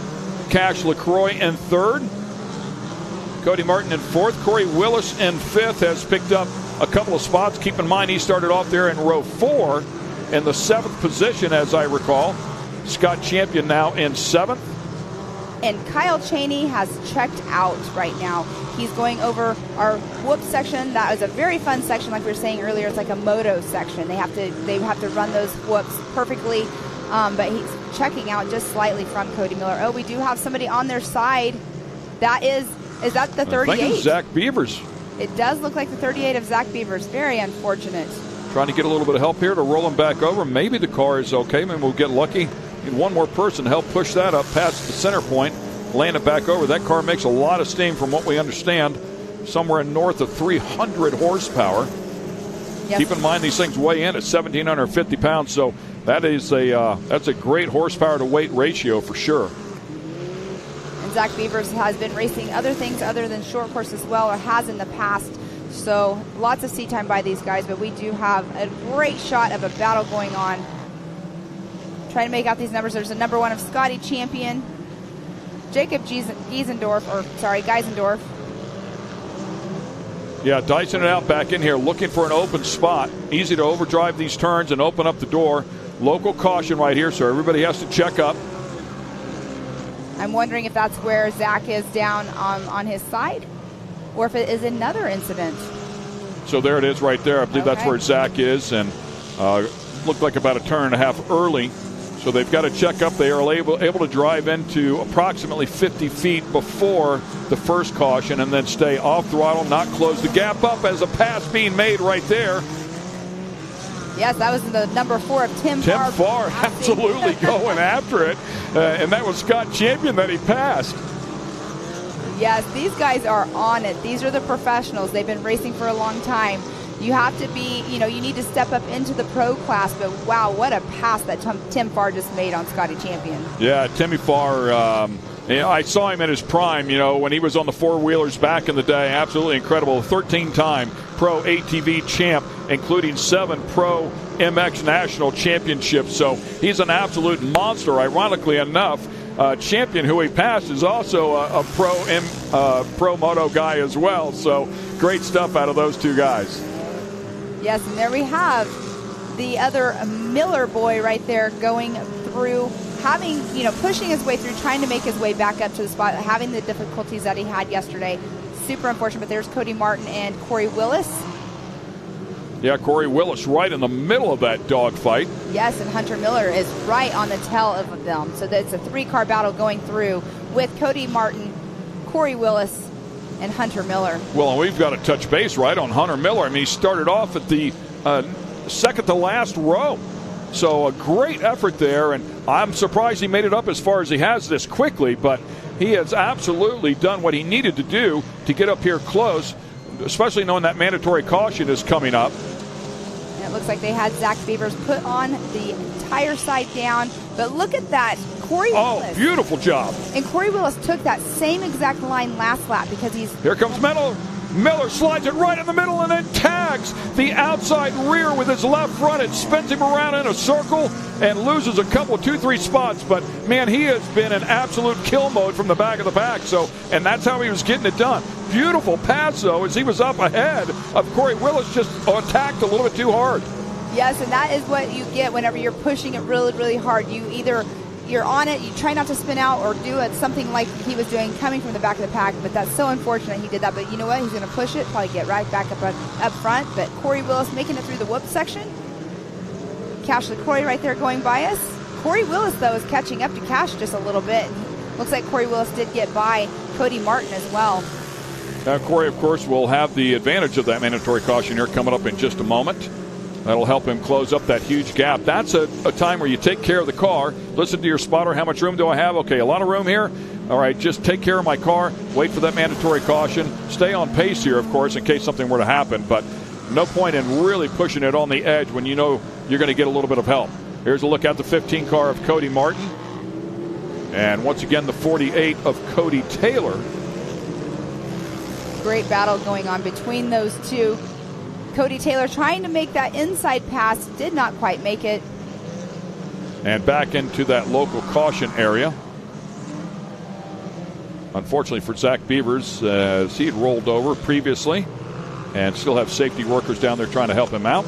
Cash LaCroix in 3rd. Cody Martin in 4th. Corey Willis in 5th has picked up a couple of spots. Keep in mind he started off there in row 4 in the 7th position, as I recall. Scott Champion now in 7th. And Kyle Cheney has checked out right now. He's going over our whoop section. That was a very fun section, like we were saying earlier. It's like a moto section. They have to run those whoops perfectly. But he's checking out just slightly from Cody Miller. Oh, we do have somebody on their side. That is that the 38? I think it's Zach Beavers. It does look like the 38 of Zach Beavers. Very unfortunate. Trying to get a little bit of help here to roll him back over. Maybe the car is okay. Maybe we'll get lucky. Need one more person to help push that up past the center point. Laying it back over. That car makes a lot of steam from what we understand. Somewhere north of 300 horsepower. Yes. Keep in mind these things weigh in at 1,750 pounds, so that is that's a great horsepower to weight ratio for sure. And Zach Beavers has been racing other things other than short course as well, or has in the past. So lots of seat time by these guys, but we do have a great shot of a battle going on. Trying to make out these numbers. There's a number 1 of Scotty Champion. Jacob Geisendorf. Yeah, dicing it out back in here, looking for an open spot. Easy to overdrive these turns and open up the door. Local caution right here, so everybody has to check up. I'm wondering if that's where Zach is down on his side, or if it is another incident. So there it is right there. I believe that's where Zach is, and looked like about a turn and a half early. So they've got to check up. They are able to drive into approximately 50 feet before the first caution and then stay off throttle, not close the gap up as a pass being made right there. Yes, that was the number 4 of Tim Farr. Tim Farr absolutely going after it. And that was Scott Champion that he passed. Yes, these guys are on it. These are the professionals. They've been racing for a long time. You have to be, you need to step up into the pro class, but wow, what a pass that Tim Farr just made on Scotty Champion. Yeah, Timmy Farr, I saw him in his prime, when he was on the four-wheelers back in the day. Absolutely incredible. 13-time Pro ATV champ, including 7 Pro MX National Championships. So he's an absolute monster. Ironically enough, champion who he passed is also a pro moto guy as well. So great stuff out of those two guys. Yes, and there we have the other Miller boy right there going through, pushing his way through, trying to make his way back up to the spot, having the difficulties that he had yesterday. Super unfortunate, but there's Cody Martin and Corey Willis. Yeah, Corey Willis right in the middle of that dogfight. Yes, and Hunter Miller is right on the tail of them. So that's a 3-car battle going through with Cody Martin, Corey Willis, and Hunter Miller. Well, and we've got to touch base right on Hunter Miller. I mean, he started off at the second to last row. So a great effort there, and I'm surprised he made it up as far as he has this quickly, but he has absolutely done what he needed to do to get up here close, especially knowing that mandatory caution is coming up. And it looks like they had Zach Beavers put on the entire side down, but look at that. Corey Willis. Oh, beautiful job. And Corey Willis took that same exact line last lap because he's... Here comes Miller. Miller slides it right in the middle and then tags the outside rear with his left front. It spins him around in a circle and loses a couple, 2-3 spots. But, man, he has been in absolute kill mode from the back of the pack. And that's how he was getting it done. Beautiful pass, though, as he was up ahead of Corey Willis, just attacked a little bit too hard. Yes, and that is what you get whenever you're pushing it really, really hard. You're on it, you try not to spin out or do it something like he was doing coming from the back of the pack, but that's so unfortunate he did that. But you know what? He's going to push it, probably get right back up front. But Corey Willis making it through the whoop section. Cash LaCroix right there going by us. Corey Willis, though, is catching up to Cash just a little bit. Looks like Corey Willis did get by Cody Martin as well. Now, Corey, of course, will have the advantage of that mandatory caution here coming up in just a moment. That'll help him close up that huge gap. That's a time where you take care of the car. Listen to your spotter. How much room do I have? Okay, a lot of room here. All right, just take care of my car. Wait for that mandatory caution. Stay on pace here, of course, in case something were to happen. But no point in really pushing it on the edge when you know you're going to get a little bit of help. Here's a look at the 15 car of Cody Martin. And once again, the 48 of Cody Taylor. Great battle going on between those two. Cody Taylor trying to make that inside pass, did not quite make it. And back into that local caution area. Unfortunately for Zach Beavers, as he had rolled over previously, and still have safety workers down there trying to help him out.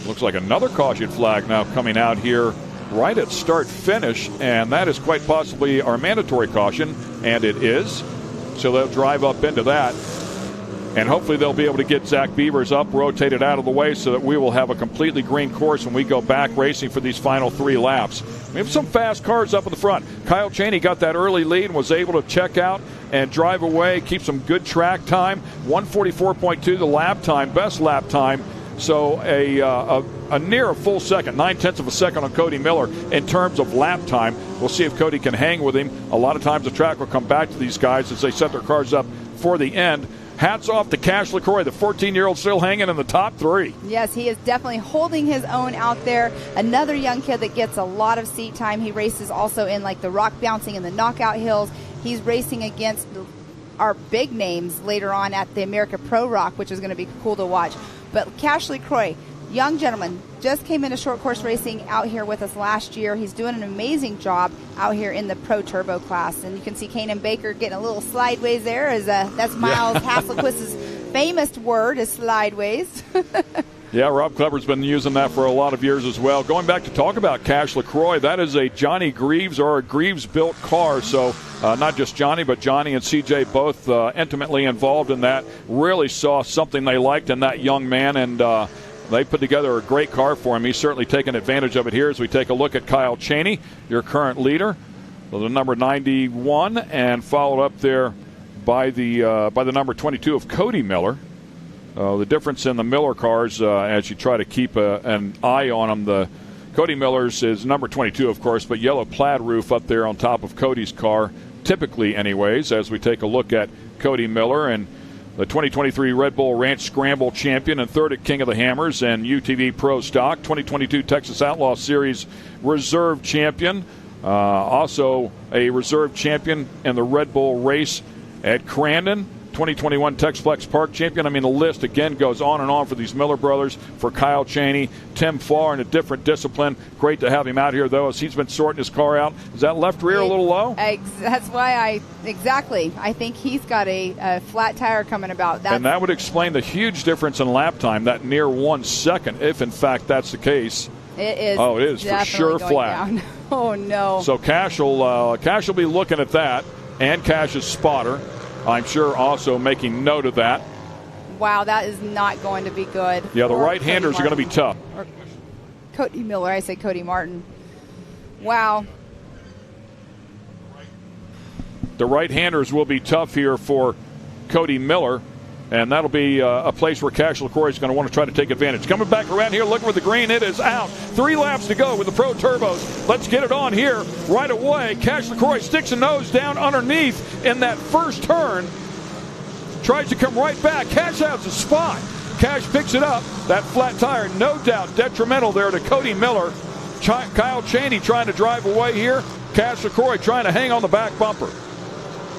Looks like another caution flag now coming out here right at start finish, and that is quite possibly our mandatory caution, and it is. So they'll drive up into that. And hopefully they'll be able to get Zach Beavers up, rotated out of the way so that we will have a completely green course when we go back racing for these final 3 laps. We have some fast cars up in the front. Kyle Chaney got that early lead and was able to check out and drive away, keep some good track time. 1:44.2 the lap time, best lap time. So a near a full second, 9/10 of a second on Cody Miller in terms of lap time. We'll see if Cody can hang with him. A lot of times the track will come back to these guys as they set their cars up for the end. Hats off to Cash LaCroix, the 14-year-old still hanging in the top 3. Yes, he is definitely holding his own out there. Another young kid that gets a lot of seat time. He races also in like the rock bouncing and the knockout hills. He's racing against our big names later on at the America Pro Rock, which is going to be cool to watch. But Cash LaCroix, young gentleman, just came into short course racing out here with us last year. He's doing an amazing job out here in the Pro Turbo class. And you can see Kanan Baker getting a little slideways there. That's Miles Hasselquist's famous word is slideways. Yeah, Rob Clever's been using that for a lot of years as well. Going back to talk about Cash LaCroix, that is a Johnny Greaves or a Greaves-built car. So not just Johnny, but Johnny and CJ both intimately involved in that. Really saw something they liked in that young man, and they put together a great car for him. He's certainly taken advantage of it here as we take a look at Kyle Chaney, your current leader, with the number 91, and followed up there by the number 22 of Cody Miller. The difference in the Miller cars, as you try to keep an eye on them, the Cody Miller's is number 22, of course, but yellow plaid roof up there on top of Cody's car, typically anyways, as we take a look at Cody Miller and the 2023 Red Bull Ranch Scramble champion and third at King of the Hammers and UTV Pro Stock, 2022 Texas Outlaw Series Reserve champion, also a reserve champion in the Red Bull race at Crandon. 2021 Texplex Park champion. I mean, the list again goes on and on for these Miller brothers, for Kyle Chaney, Tim Farr in a different discipline. Great to have him out here, though, as he's been sorting his car out. Is that left rear a little low? That's why I think he's got a flat tire coming about. And that would explain the huge difference in lap time, that near 1 second, if in fact that's the case. It is. Oh, it is for sure flat. Down. Oh, no. So Cash will be looking at that, and Cash's spotter, I'm sure, also making note of that. Wow, that is not going to be good. Yeah, the right-handers are going to be tough. Or Cody Miller, I say Cody Martin. Wow. The right-handers will be tough here for Cody Miller, and that'll be a place where Cash LaCroix is going to want to try to take advantage. Coming back around here, looking for the green. It is out. 3 laps to go with the Pro Turbos. Let's get it on here right away. Cash LaCroix sticks a nose down underneath in that first turn. Tries to come right back. Cash has a spot. Cash picks it up. That flat tire, no doubt, detrimental there to Cody Miller. Kyle Chaney trying to drive away here. Cash LaCroix trying to hang on the back bumper.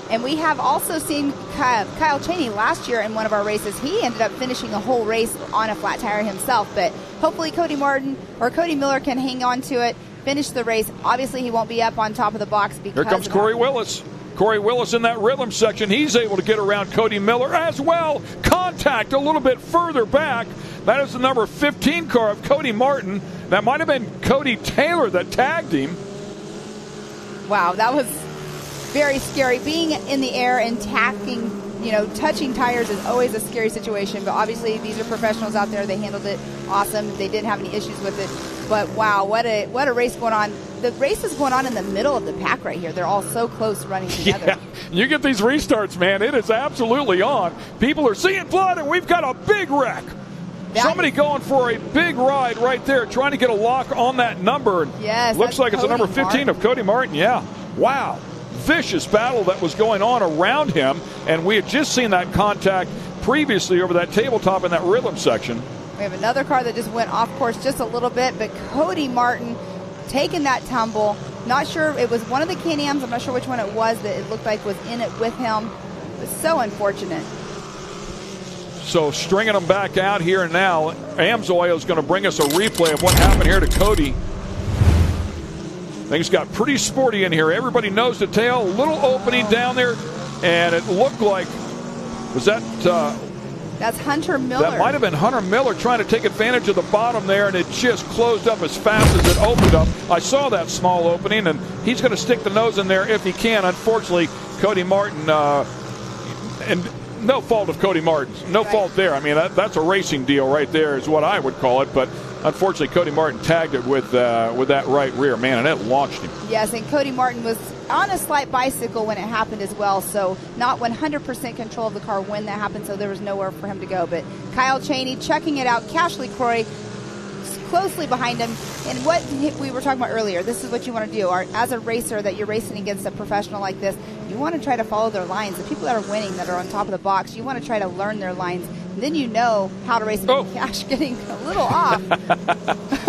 And we have also seen Kyle Chaney last year in one of our races. He ended up finishing the whole race on a flat tire himself. But hopefully Cody Miller can hang on to it, finish the race. Obviously, he won't be up on top of the box because here comes Corey Willis. Corey Willis in that rhythm section. He's able to get around Cody Miller as well. Contact a little bit further back. That is the number 15 car of Cody Martin. That might have been Cody Taylor that tagged him. Wow, that was very scary. Being in the air and touching tires is always a scary situation, but obviously these are professionals out there. They handled it awesome. They didn't have any issues with it. But wow, what a race going on. The race is going on in the middle of the pack right here. They're all so close running together. Yeah, you get these restarts, man. It is absolutely on. People are seeing blood, and we've got a big wreck. Somebody going for a big ride right there, trying to get a lock on that number. Yes, looks like it's the number 15 Martin. of Cody Martin. Yeah. Wow. Vicious battle that was going on around him, and we had just seen that contact previously over that tabletop in that rhythm section. We have another car that just went off course just a little bit, but Cody Martin taking that tumble. Not sure, it was one of the Can-Ams, I'm not sure which one it was that it looked like was in it with him. It was so unfortunate. So stringing them back out here and now, Amsoil is going to bring us a replay of what happened here to Cody. Things got pretty sporty in here. Everybody knows the tail. A little opening down there, and it looked like, was that? That's Hunter Miller. That might have been Hunter Miller trying to take advantage of the bottom there, and it just closed up as fast as it opened up. I saw that small opening, and he's going to stick the nose in there if he can. Unfortunately, Cody Martin, and no fault of Cody Martin's. No fault there. I mean, that's a racing deal right there is what I would call it, but unfortunately, Cody Martin tagged it with that right rear, man, and it launched him. Yes, and Cody Martin was on a slight bicycle when it happened as well, so not 100% control of the car when that happened, so there was nowhere for him to go. But Kyle Chaney checking it out, Cash LaCroix closely behind him. And what we were talking about earlier, this is what you want to do. As a racer that you're racing against a professional like this, you want to try to follow their lines. The people that are winning, that are on top of the box, you want to try to learn their lines. And then you know how to race them. Cash getting a little off.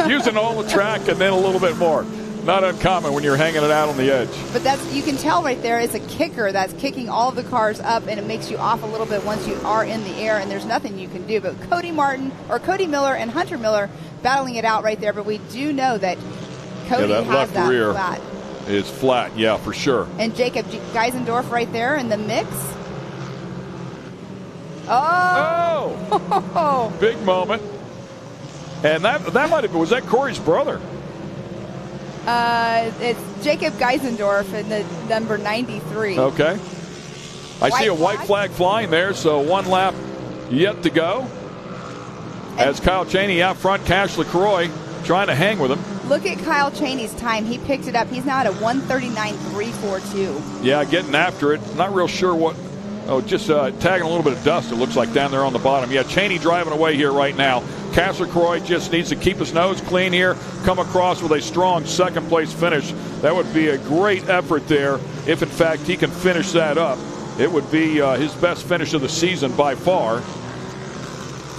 Using all the track and then a little bit more. Not uncommon when you're hanging it out on the edge. But you can tell right there, it's a kicker that's kicking all of the cars up, and it makes you off a little bit once you are in the air, and there's nothing you can do. But Cody Miller and Hunter Miller battling it out right there, but we do know that Cody that has left that rear flat. Is flat, yeah, for sure. And Jacob Geisendorf right there in the mix. Oh! Big moment. And that might have, was that Corey's brother? It's Jacob Geisendorf in the number 93. Okay. I see a white flag flying there, so one lap yet to go. As Kyle Chaney out front, Cash LaCroix trying to hang with him. Look at Kyle Chaney's time. He picked it up. He's now at a 1:39.342. Yeah, getting after it. Not real sure what. Oh, just tagging a little bit of dust, it looks like, down there on the bottom. Yeah, Chaney driving away here right now. Cash LaCroix just needs to keep his nose clean here, come across with a strong second-place finish. That would be a great effort there if, in fact, he can finish that up. It would be his best finish of the season by far.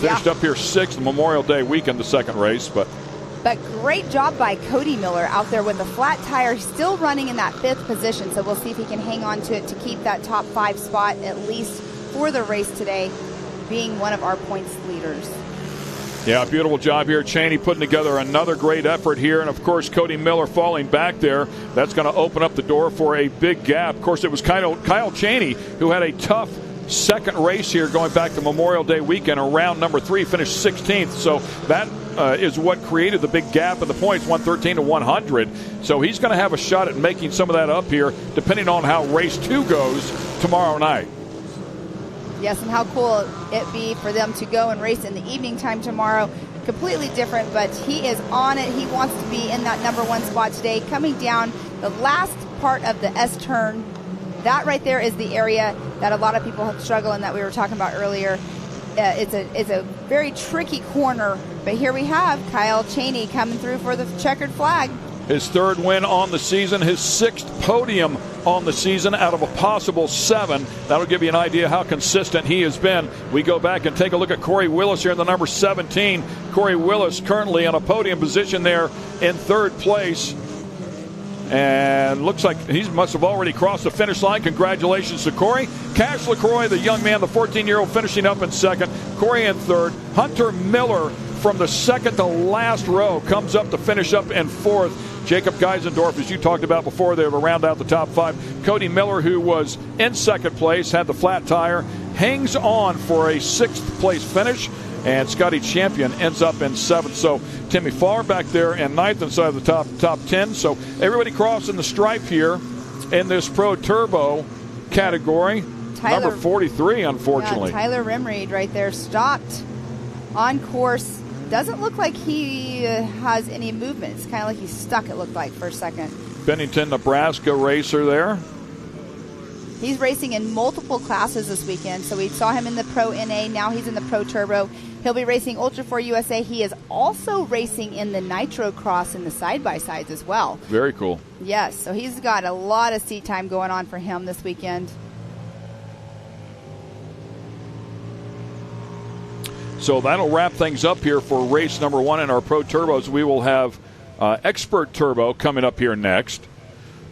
Finished up here 6th Memorial Day weekend, the second race. But great job by Cody Miller out there with a flat tire, still running in that 5th position. So we'll see if he can hang on to it to keep that top 5 spot at least for the race today, being one of our points leaders. Yeah, beautiful job here. Cheney putting together another great effort here. And, of course, Cody Miller falling back there. That's going to open up the door for a big gap. Of course, it was Kyle Cheney who had a tough second race here going back to Memorial Day weekend. Around number 3, finished 16th. So that is what created the big gap in the points, 113 to 100. So he's going to have a shot at making some of that up here, depending on how race 2 goes tomorrow night. Yes, and how cool it be for them to go and race in the evening time tomorrow. Completely different, but he is on it. He wants to be in that number 1 spot today. Coming down the last part of the S turn, that right there is the area that a lot of people struggle in that we were talking about earlier. It's a very tricky corner, but here we have Kyle Cheney coming through for the checkered flag. His 3rd win on the season, his 6th podium on the season out of a possible 7. That'll give you an idea how consistent he has been. We go back and take a look at Corey Willis here in the number 17. Corey Willis currently in a podium position there in 3rd place. And looks like he must have already crossed the finish line. Congratulations to Corey. Cash LaCroix, the young man, the 14-year-old, finishing up in 2nd. Corey in 3rd. Hunter Miller from the 2nd to last row comes up to finish up in 4th. Jacob Geisendorf, as you talked about before, there to round out the top 5. Cody Miller, who was in 2nd place, had the flat tire, hangs on for a 6th place finish. And Scotty Champion ends up in 7th. So Timmy Farr back there in 9th inside of the top 10. So everybody crossing the stripe here in this Pro Turbo category. Number 43, unfortunately. Yeah, Tyler Rimreed right there stopped on course. Doesn't look like he has any movement. It's kind of like he's stuck, it looked like, for a second. Bennington, Nebraska racer there. He's racing in multiple classes this weekend. So we saw him in the Pro NA. Now he's in the Pro Turbo. He'll be racing Ultra 4 USA. He is also racing in the Nitro Cross in the side-by-sides as well. Very cool. Yes, so he's got a lot of seat time going on for him this weekend. So that'll wrap things up here for race number 1 in our Pro Turbos. We will have Expert Turbo coming up here next.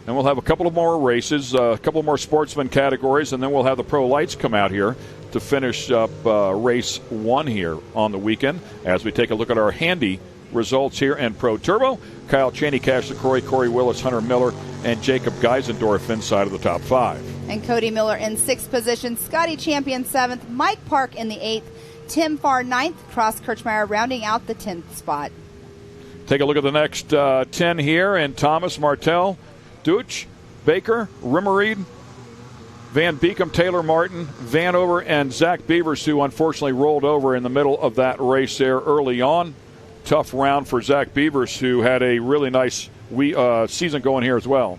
And we'll have a couple of more races, a couple more sportsman categories, and then we'll have the Pro Lights come out here to finish up race 1 here on the weekend as we take a look at our handy results here in Pro Turbo. Kyle Cheney, Cash LaCroix, Corey Willis, Hunter Miller, and Jacob Geisendorf inside of the top 5. And Cody Miller in 6th position, Scotty Champion 7th, Mike Park in the 8th, Tim Farr 9th, Cross Kirchmeier rounding out the 10th spot. Take a look at the next 10 here, and Thomas, Martell, Deutsch, Baker, Rimmereed, Van Beekum, Taylor Martin, Vanover, and Zach Beavers, who unfortunately rolled over in the middle of that race there early on. Tough round for Zach Beavers, who had a really nice season going here as well.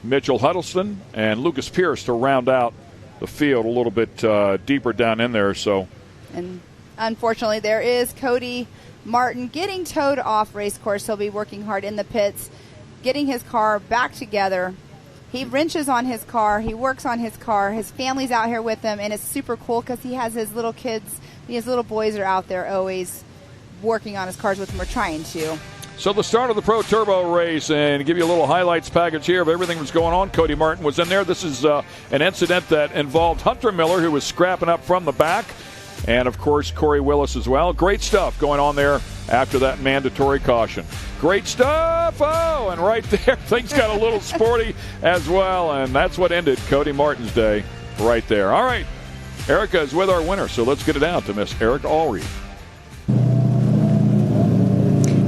Mitchell Huddleston and Lucas Pierce to round out the field a little bit deeper down in there. And unfortunately, there is Cody Martin getting towed off race course. He'll be working hard in the pits, getting his car back together. He wrenches on his car. He works on his car. His family's out here with him, and it's super cool because he has his little kids. His little boys are out there always working on his cars with him, or trying to. So the start of the Pro Turbo race, and give you a little highlights package here of everything that's going on. Cody Martin was in there. This is an incident that involved Hunter Miller, who was scrapping up from the back, and, of course, Corey Willis as well. Great stuff going on there after that mandatory caution. Great stuff! Oh, and right there, things got a little sporty as well, and that's what ended Cody Martin's day right there. All right, Erica is with our winner, so let's get it out to Miss Erica Allreed.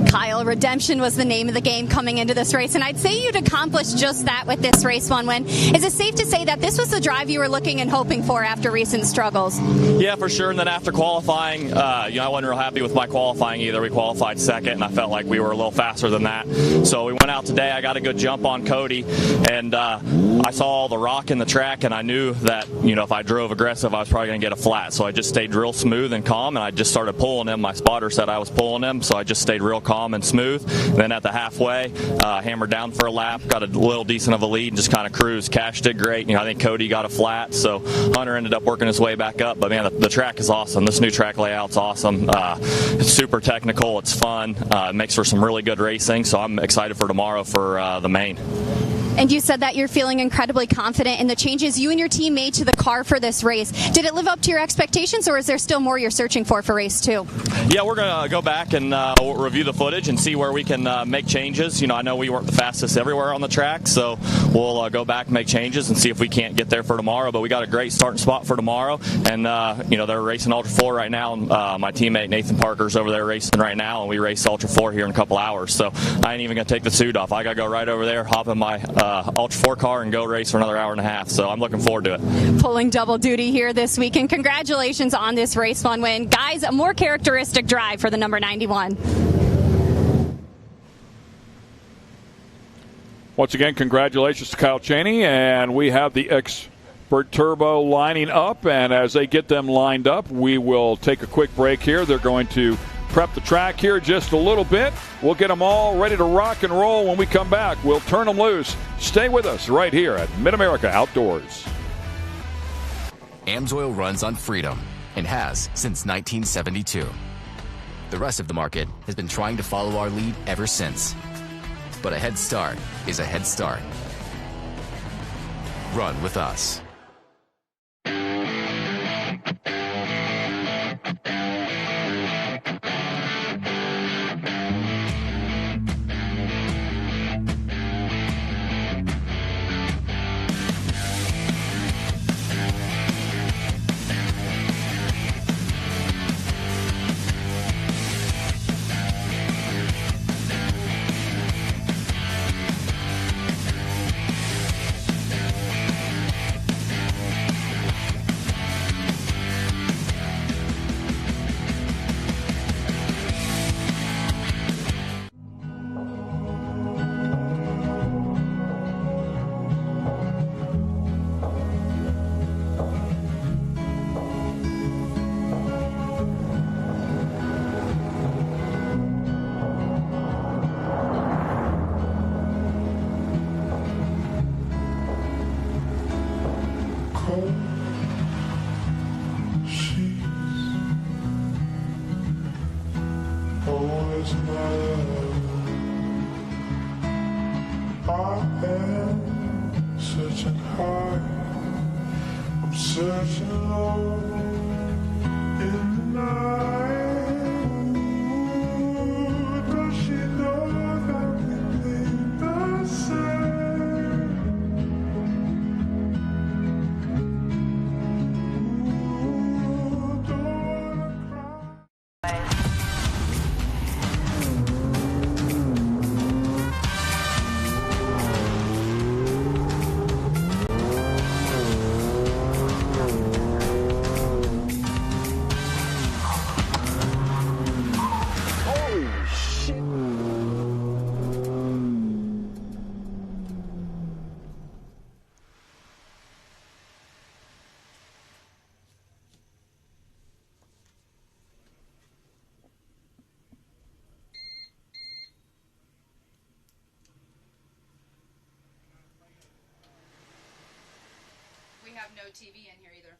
Kyle, redemption was the name of the game coming into this race, and I'd say you'd accomplished just that with this race 1 win. Is it safe to say that this was the drive you were looking and hoping for after recent struggles? Yeah, for sure. And then after qualifying, I wasn't real happy with my qualifying either. We qualified 2nd, and I felt like we were a little faster than that. So we went out today. I got a good jump on Cody, and I saw all the rock in the track, and I knew that, if I drove aggressive, I was probably going to get a flat. So I just stayed real smooth and calm, and I just started pulling him. My spotter said I was pulling him, so I just stayed real calm and smooth. And then at the halfway, hammered down for a lap, got a little decent of a lead, and just kind of cruised. Cash did great. I think Cody got a flat, so Hunter ended up working his way back up. But, man, the track is awesome. This new track layout's awesome. It's super technical. It's fun. It makes for some really good racing, so I'm excited for tomorrow for the main. And you said that you're feeling incredibly confident in the changes you and your team made to the car for this race. Did it live up to your expectations, or is there still more you're searching for race 2? Yeah, we're going to go back and review the footage and see where we can make changes. I know we weren't the fastest everywhere on the track, so we'll go back and make changes and see if we can't get there for tomorrow. But we got a great starting spot for tomorrow, and they're racing Ultra 4 right now. And, my teammate Nathan Parker's over there racing right now, and we race Ultra 4 here in a couple hours. So I ain't even going to take the suit off. I got to go right over there, hop in my Ultra 4 car, and go race for another hour and a half. So I'm looking forward to it. Pulling double duty here this week, and congratulations on this race fun win. Guys, a more characteristic drive for the number 91. Once again, congratulations to Kyle Chaney, and we have the Expert Turbo lining up, and as they get them lined up, we will take a quick break here. They're going to prep the track here just a little bit. We'll get them all ready to rock and roll when we come back. We'll turn them loose. Stay with us right here at Mid-America Outdoors. AMSOIL runs on freedom and has since 1972. The rest of the market has been trying to follow our lead ever since. But a head start is a head start. Run with us. Searching low in the night. have no TV in here either.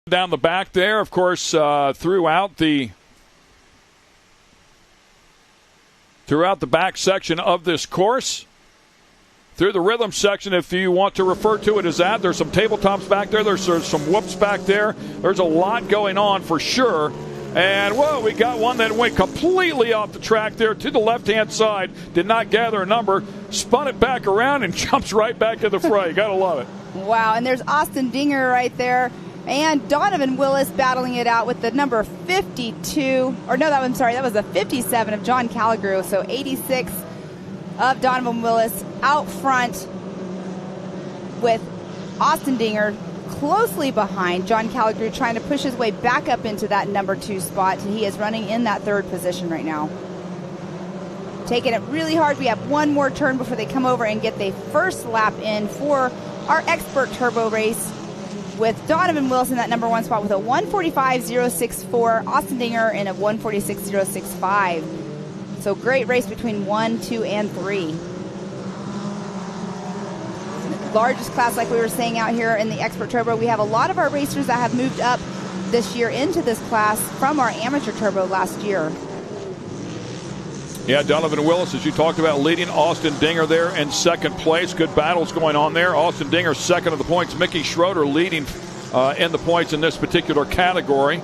Down the back there, of course, throughout the back section of this course. Through the rhythm section, if you want to refer to it as that, there's some tabletops back there. There's some whoops back there. There's a lot going on for sure. And, whoa, we got one that went completely off the track there to the left-hand side. Did not gather a number. Spun it back around and jumps right back to the fray. Got to love it. Wow, and there's Austin Dinger right there. And Donovan Willis battling it out with the number 52. Or no, that was the 57 of John Calagrew. So 86 of Donovan Willis out front with Austin Dinger closely behind. John Calagrew trying to push his way back up into that number 2 spot. He is running in that 3rd position right now. Taking it really hard. We have one more turn before they come over and get the first lap in for our expert turbo race, with Donovan Willis in that number 1 spot with a 1:45.064, Austin Dinger in a 1:46.065. So great race between 1, 2, and 3. Largest class, like we were saying out here in the expert turbo. We have a lot of our racers that have moved up this year into this class from our amateur turbo last year. Yeah, Donovan Willis, as you talked about, leading Austin Dinger there in 2nd place. Good battles going on there. Austin Dinger 2nd of the points. Mickey Schroeder leading in the points in this particular category.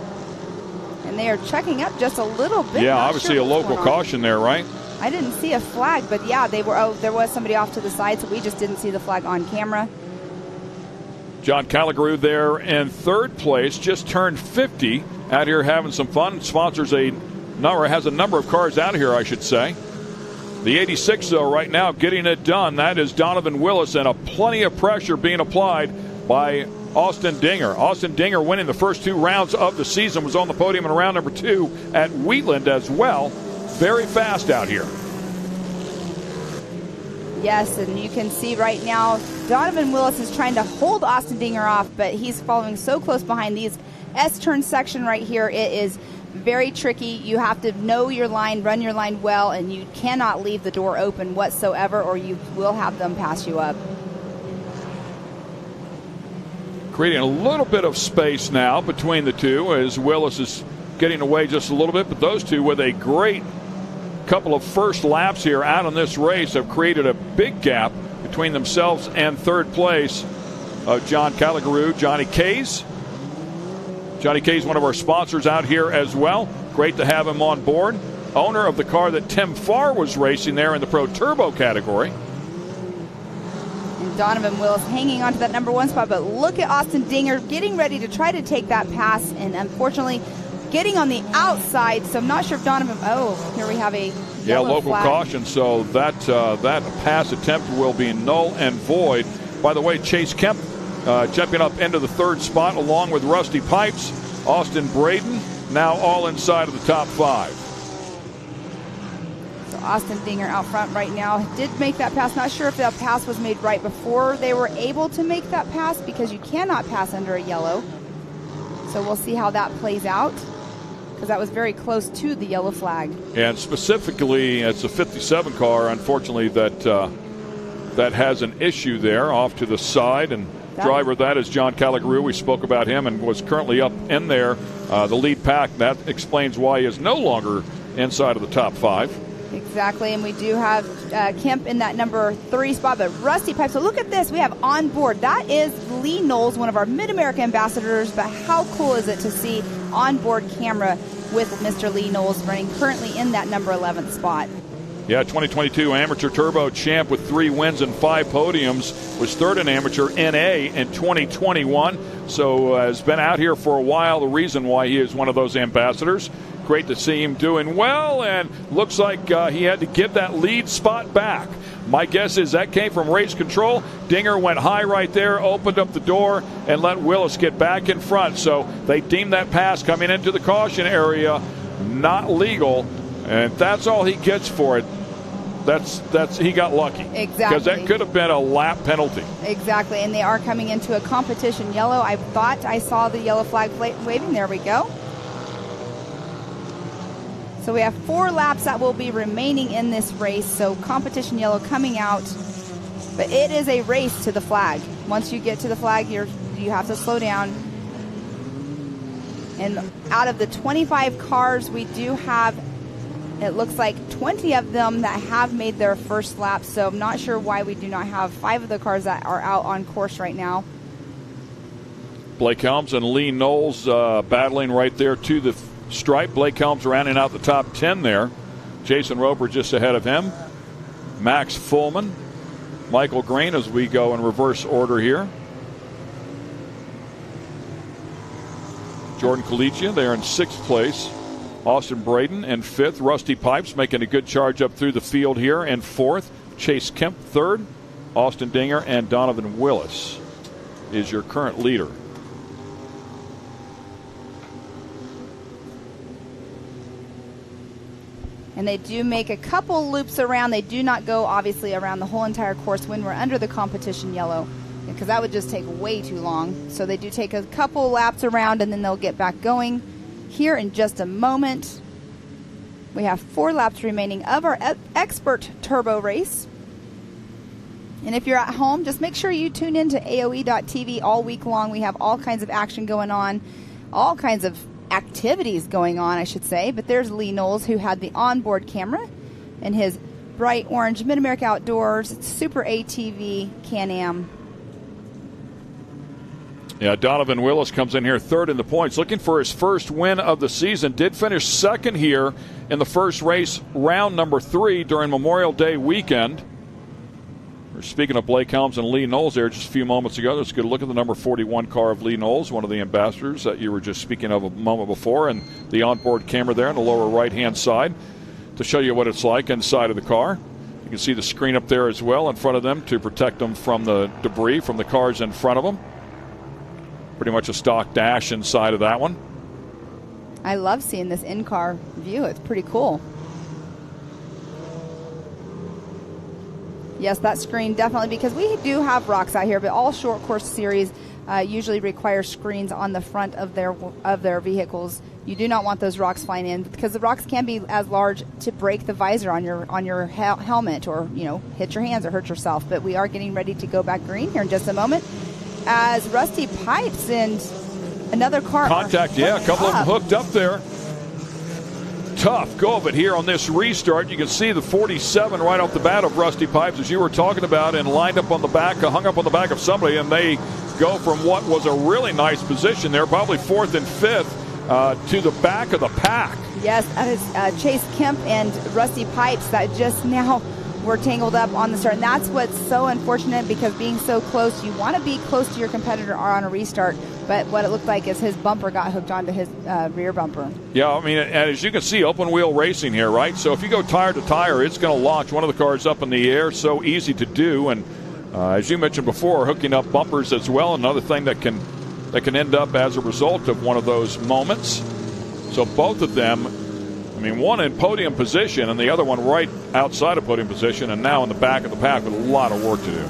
And they are checking up just a little bit. Yeah, obviously a local caution there, right? I didn't see a flag, but yeah, they were. Oh, there was somebody off to the side, so we just didn't see the flag on camera. John Calagrew there in 3rd place, just turned 50, out here having some fun. Sponsors has a number of cars out here, I should say. The 86, though, right now getting it done. That is Donovan Willis, and plenty of pressure being applied by Austin Dinger. Austin Dinger winning the first 2 rounds of the season, was on the podium in round number 2 at Wheatland as well. Very fast out here. Yes, and you can see right now Donovan Willis is trying to hold Austin Dinger off, but he's following so close behind. These S-turn section right here, it is very tricky. You have to know your line, run your line well, and you cannot leave the door open whatsoever, or you will have them pass you up. Creating a little bit of space now between the two as Willis is getting away just a little bit, but those two with a great couple of first laps here out on this race have created a big gap between themselves and 3rd place of John Calagrew. Johnny K's, one of our sponsors out here as well. Great to have him on board. Owner of the car that Tim Farr was racing there in the Pro Turbo category. And Donovan Willis hanging on to that number 1 spot, but look at Austin Dinger getting ready to try to take that pass, and unfortunately getting on the outside. So I'm not sure if Donovan, here we have a local flag. Caution, so that pass attempt will be null and void. By the way, Chase Kemp jumping up into the 3rd spot along with Rusty Pipes. Austin Braden now all inside of the top 5. So Austin Dinger out front right now did make that pass. Not sure if that pass was made right before they were able to make that pass, because you cannot pass under a yellow. So we'll see how that plays out, because that was very close to the yellow flag. And specifically, it's a 57 car, unfortunately, that has an issue there off to the side. And driver of that is John Calagrew. We spoke about him and was currently up in there, the lead pack. That explains why he is no longer inside of the top 5. Exactly, and we do have Kemp in that number 3 spot, but Rusty Pipes. So look at this. We have on board. That is Lee Knowles, one of our Mid-America ambassadors, but how cool is it to see on-board camera with Mr. Lee Knowles running currently in that number 11th spot. Yeah, 2022 Amateur Turbo champ with 3 wins and 5 podiums. Was 3rd in Amateur NA in 2021. So has been out here for a while. The reason why he is one of those ambassadors. Great to see him doing well, and looks like he had to give that lead spot back. My guess is that came from race control. Dinger went high right there, opened up the door, and let Willis get back in front. So they deemed that pass coming into the caution area not legal, and that's all he gets for it. That's he got lucky. Exactly. Because that could have been a lap penalty. Exactly, and they are coming into a competition yellow. I thought I saw the yellow flag waving. There we go. So we have 4 laps that will be remaining in this race. So competition yellow coming out. But it is a race to the flag. Once you get to the flag, you have to slow down. And out of the 25 cars, we do have, it looks like 20 of them that have made their first lap. So I'm not sure why we do not have 5 of the cars that are out on course right now. Blake Helms and Lee Knowles battling right there to the stripe. Blake Helms rounding out the top 10 there. Jason Roper just ahead of him. Max Fullman, Michael Green as we go in reverse order here. Jordan Collegia there in 6th place. Austin Braden in 5th. Rusty Pipes making a good charge up through the field here in 4th. Chase Kemp 3rd. Austin Dinger and Donovan Willis is your current leader. And they do make a couple loops around. They do not go, obviously, around the whole entire course when we're under the competition yellow, because that would just take way too long. So they do take a couple laps around, and then they'll get back going here in just a moment. We have 4 laps remaining of our expert turbo race. And if you're at home, just make sure you tune in to AOE.TV all week long. We have all kinds of action going on, all kinds of activities going on, I should say. But there's Lee Knowles, who had the onboard camera and his bright orange Mid-America Outdoors Super ATV Can-Am. Yeah, Donovan Willis comes in here 3rd in the points, looking for his first win of the season. Did finish 2nd here in the first race, round number 3 during Memorial Day weekend. We're speaking of Blake Helms and Lee Knowles there just a few moments ago. Let's get a look at the number 41 car of Lee Knowles, one of the ambassadors that you were just speaking of a moment before, and the onboard camera there on the lower right-hand side to show you what it's like inside of the car. You can see the screen up there as well in front of them to protect them from the debris from the cars in front of them. Pretty much a stock dash inside of that one. I love seeing this in-car view. It's pretty cool. Yes, that screen definitely, because we do have rocks out here, but all short course series usually require screens on the front of their vehicles. You do not want those rocks flying in, because the rocks can be as large to break the visor on your helmet, or hit your hands or hurt yourself. But we are getting ready to go back green here in just a moment, as Rusty Pipes and another car contact. Yeah, a couple of them hooked up there. Tough go of it here on this restart. You can see the 47 right off the bat of Rusty Pipes, as you were talking about, and lined up on the back, hung up on the back of somebody, and they go from what was a really nice position there, probably 4th and 5th, to the back of the pack. Yes, that is Chase Kemp and Rusty Pipes that just now were tangled up on the start. And that's what's so unfortunate, because being so close, you want to be close to your competitor on a restart. But what it looked like is his bumper got hooked onto his rear bumper. Yeah, I mean, as you can see, open wheel racing here, right? So if you go tire to tire, it's going to launch one of the cars up in the air. So easy to do. And as you mentioned before, hooking up bumpers as well, another thing that can end up as a result of one of those moments. So both of them, I mean, one in podium position and the other one right outside of podium position, and now in the back of the pack with a lot of work to do.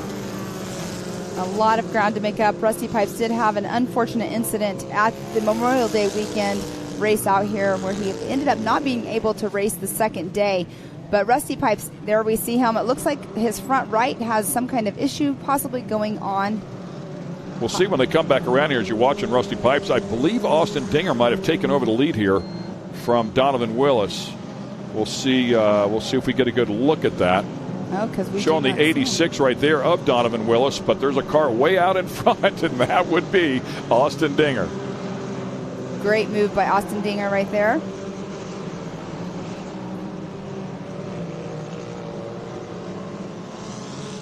A lot of ground to make up. Rusty Pipes did have an unfortunate incident at the Memorial Day weekend race out here, where he ended up not being able to race the second day. But Rusty Pipes, there we see him. It looks like his front right has some kind of issue possibly going on. We'll see when they come back around here as you're watching Rusty Pipes. I believe Austin Dinger might have taken over the lead here from Donovan Willis. We'll see if we get a good look at that. Showing the 86 right there of Donovan Willis, but there's a car way out in front, and that would be Austin Dinger. Great move by Austin Dinger right there.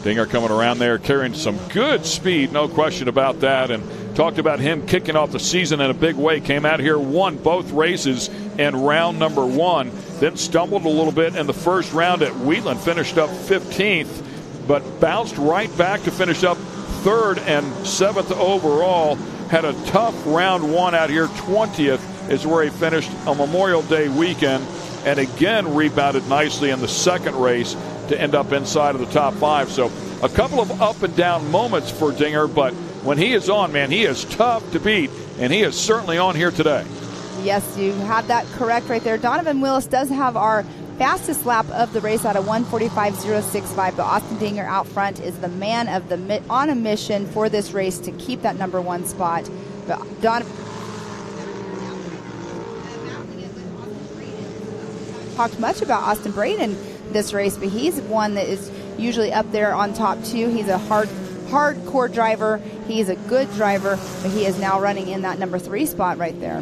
Dinger coming around there, carrying some good speed, no question about that, and talked about him kicking off the season in a big way. Came out here, won both races in round number 1, then stumbled a little bit in the first round at Wheatland, finished up 15th, but bounced right back to finish up 3rd and 7th overall. Had a tough round 1 out here. 20th is where he finished on Memorial Day weekend, and again rebounded nicely in the second race to end up inside of the top 5. So a couple of up and down moments for Dinger, but when he is on, man, he is tough to beat, and he is certainly on here today. Yes, you have that correct right there. Donovan Willis does have our fastest lap of the race out of 1:45.065, but Austin Dinger out front is the man of the on a mission for this race to keep that number 1 spot. But talked much about Austin Braden this race, but he's one that is usually up there on top two. He's a hardcore driver. He is a good driver, but he is now running in that number 3 spot right there.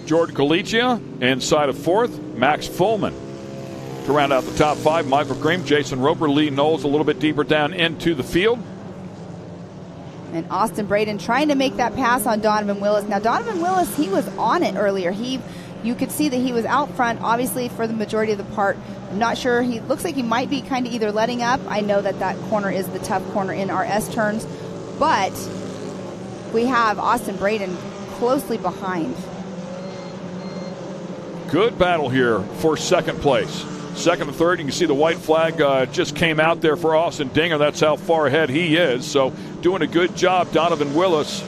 Jordan Galicia inside of 4th. Max Fullman to round out the top 5. Michael Cream, Jason Roper, Lee Knowles a little bit deeper down into the field. And Austin Braden trying to make that pass on Donovan Willis. Now, Donovan Willis, he was on it earlier. You could see that he was out front, obviously, for the majority of the part. I'm not sure. He looks like he might be kind of either letting up. I know that corner is the tough corner in our S turns. But we have Austin Braden closely behind. Good battle here for second place. Second and third, you can see the white flag just came out there for Austin Dinger. That's how far ahead he is. So doing a good job, Donovan Willis.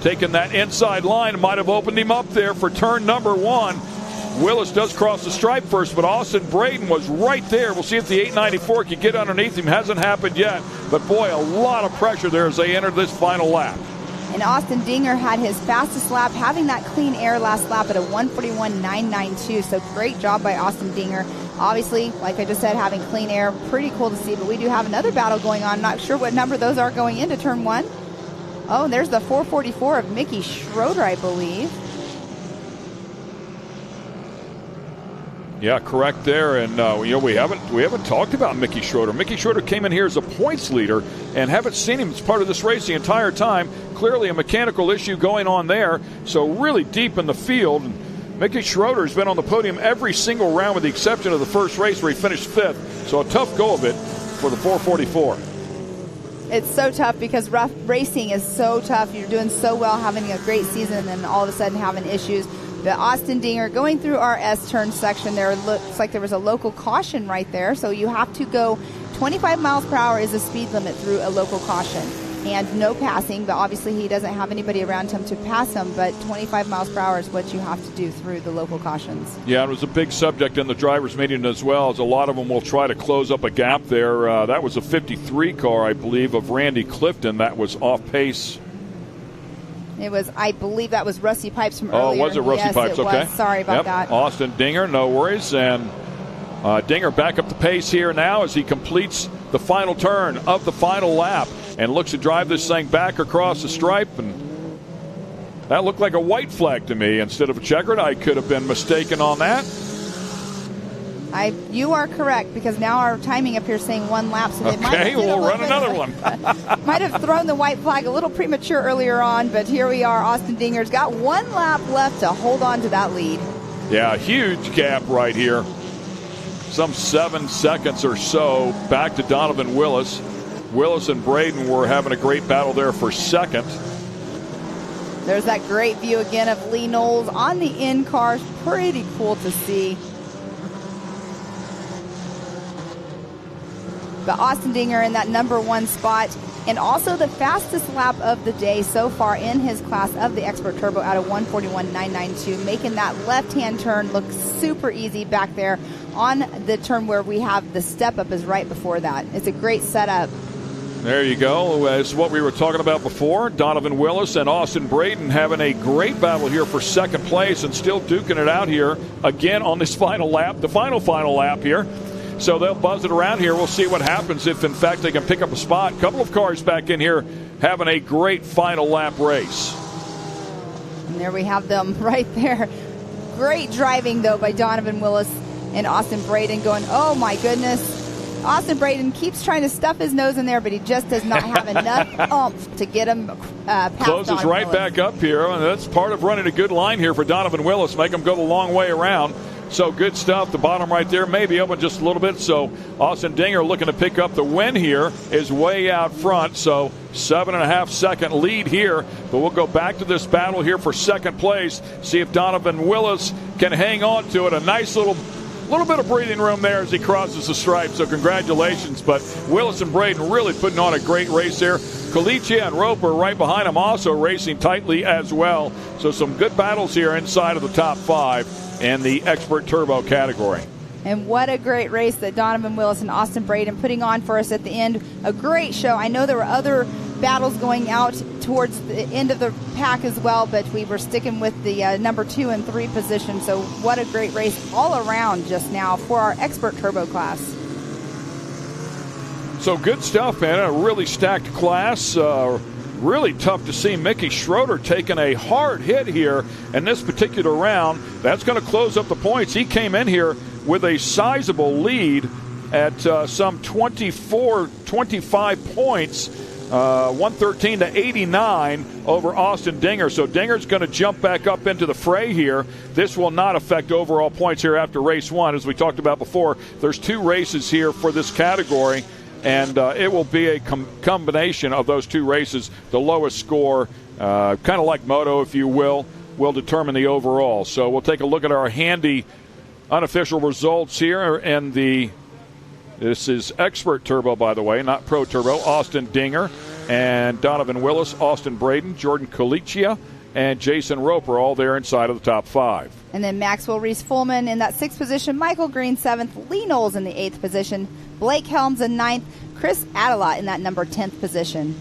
Taking that inside line, might have opened him up there for turn number 1. Willis does cross the stripe first, but Austin Braden was right there. We'll see if the 894 can get underneath him. Hasn't happened yet, but boy, a lot of pressure there as they enter this final lap. And Austin Dinger had his fastest lap, having that clean air last lap at a 1:41.992. So great job by Austin Dinger. Obviously, like I just said, having clean air, pretty cool to see. But we do have another battle going on. Not sure what number those are going into turn 1. Oh, and there's the 444 of Mickey Schroeder, I believe. Yeah, correct there. And we haven't talked about Mickey Schroeder. Mickey Schroeder came in here as a points leader, and haven't seen him as part of this race the entire time. Clearly a mechanical issue going on there. So really deep in the field. Mickey Schroeder has been on the podium every single round with the exception of the first race where he finished 5th. So a tough go of it for the 444. It's so tough because rough racing is so tough. You're doing so well, having a great season, and then all of a sudden having issues. The Austin Dinger going through our S-turn section there, looks like there was a local caution right there. So you have to go 25 miles per hour is the speed limit through a local caution. And no passing, but obviously he doesn't have anybody around him to pass him, but 25 miles per hour is what you have to do through the local cautions. Yeah, it was a big subject in the drivers' meeting as well, as a lot of them will try to close up a gap there. That was a 53 car, I believe, of Randy Clifton that was off pace. It was, I believe that was Rusty Pipes from earlier. Oh, was it Rusty Pipes? It Okay. was. Sorry about that. Austin Dinger, no worries. And Dinger back up the pace here now as he completes the final turn of the final lap and looks to drive this thing back across the stripe. And that looked like a white flag to me instead of a checkered. I could have been mistaken on that. You are correct, because now our timing up here is saying 1 lap, so they might have we'll run another one. Might have thrown the white flag a little premature earlier on, but here we are. Austin Dinger's got 1 lap left to hold on to that lead. Yeah, huge gap right here. Some 7 seconds or so back to Donovan Willis. Willis and Braden were having a great battle there for second. There's that great view again of Lee Knowles on the in cars. Pretty cool to see. But Austin Dinger in that number 1 spot, and also the fastest lap of the day so far in his class of the Expert Turbo out of 1:41.992, making that left-hand turn look super easy back there on the turn where we have the step-up is right before that. It's a great setup. There you go. It's what we were talking about before. Donovan Willis and Austin Braden having a great battle here for second place and still duking it out here again on this final lap, the final lap here. So they'll buzz it around here. We'll see what happens if, in fact, they can pick up a spot. A couple of cars back in here having a great final lap race. And there we have them right there. Great driving, though, by Donovan Willis and Austin Braden going, oh, my goodness. Austin Braden keeps trying to stuff his nose in there, but he just does not have enough oomph to get him past Closes right Willis. Back up here, and that's part of running a good line here for Donovan Willis. Make him go the long way around. So good stuff. The bottom right there may be open just a little bit. So Austin Dinger looking to pick up the win here is way out front. So 7.5 second lead here. But we'll go back to this battle here for second place. See if Donovan Willis can hang on to it. A nice little bit of breathing room there as he crosses the stripe. So congratulations. But Willis and Braden really putting on a great race there. Galicia and Roper right behind him also racing tightly as well. So some good battles here inside of the top 5 in the Expert Turbo category. And what a great race that Donovan Willis and Austin Braden putting on for us at the end. A great show. I know there were other battles going out towards the end of the pack as well, but we were sticking with the number 2 and 3 position. So what a great race all around just now for our expert turbo class. So good stuff, man. A really stacked class. Really tough to see Mickey Schroeder taking a hard hit here in this particular round. That's going to close up the points. He came in here with a sizable lead at some 25 points, 113 to 89 over Austin Dinger. So Dinger's going to jump back up into the fray here. This will not affect overall points here after race 1. As we talked about before, there's 2 races here for this category. And it will be a combination of those 2 races. The lowest score, kind of like Moto, if you will determine the overall. So we'll take a look at our handy unofficial results here. And this is Expert Turbo, by the way, not Pro Turbo. Austin Dinger and Donovan Willis, Austin Braden, Jordan Colicchia, and Jason Roper all there inside of the top 5. And then Maxwell Reese-Fullman in that 6th position, Michael Green 7th, Lee Knowles in the 8th position, Blake Helms in 9th, Chris Adelot in that number 10th position.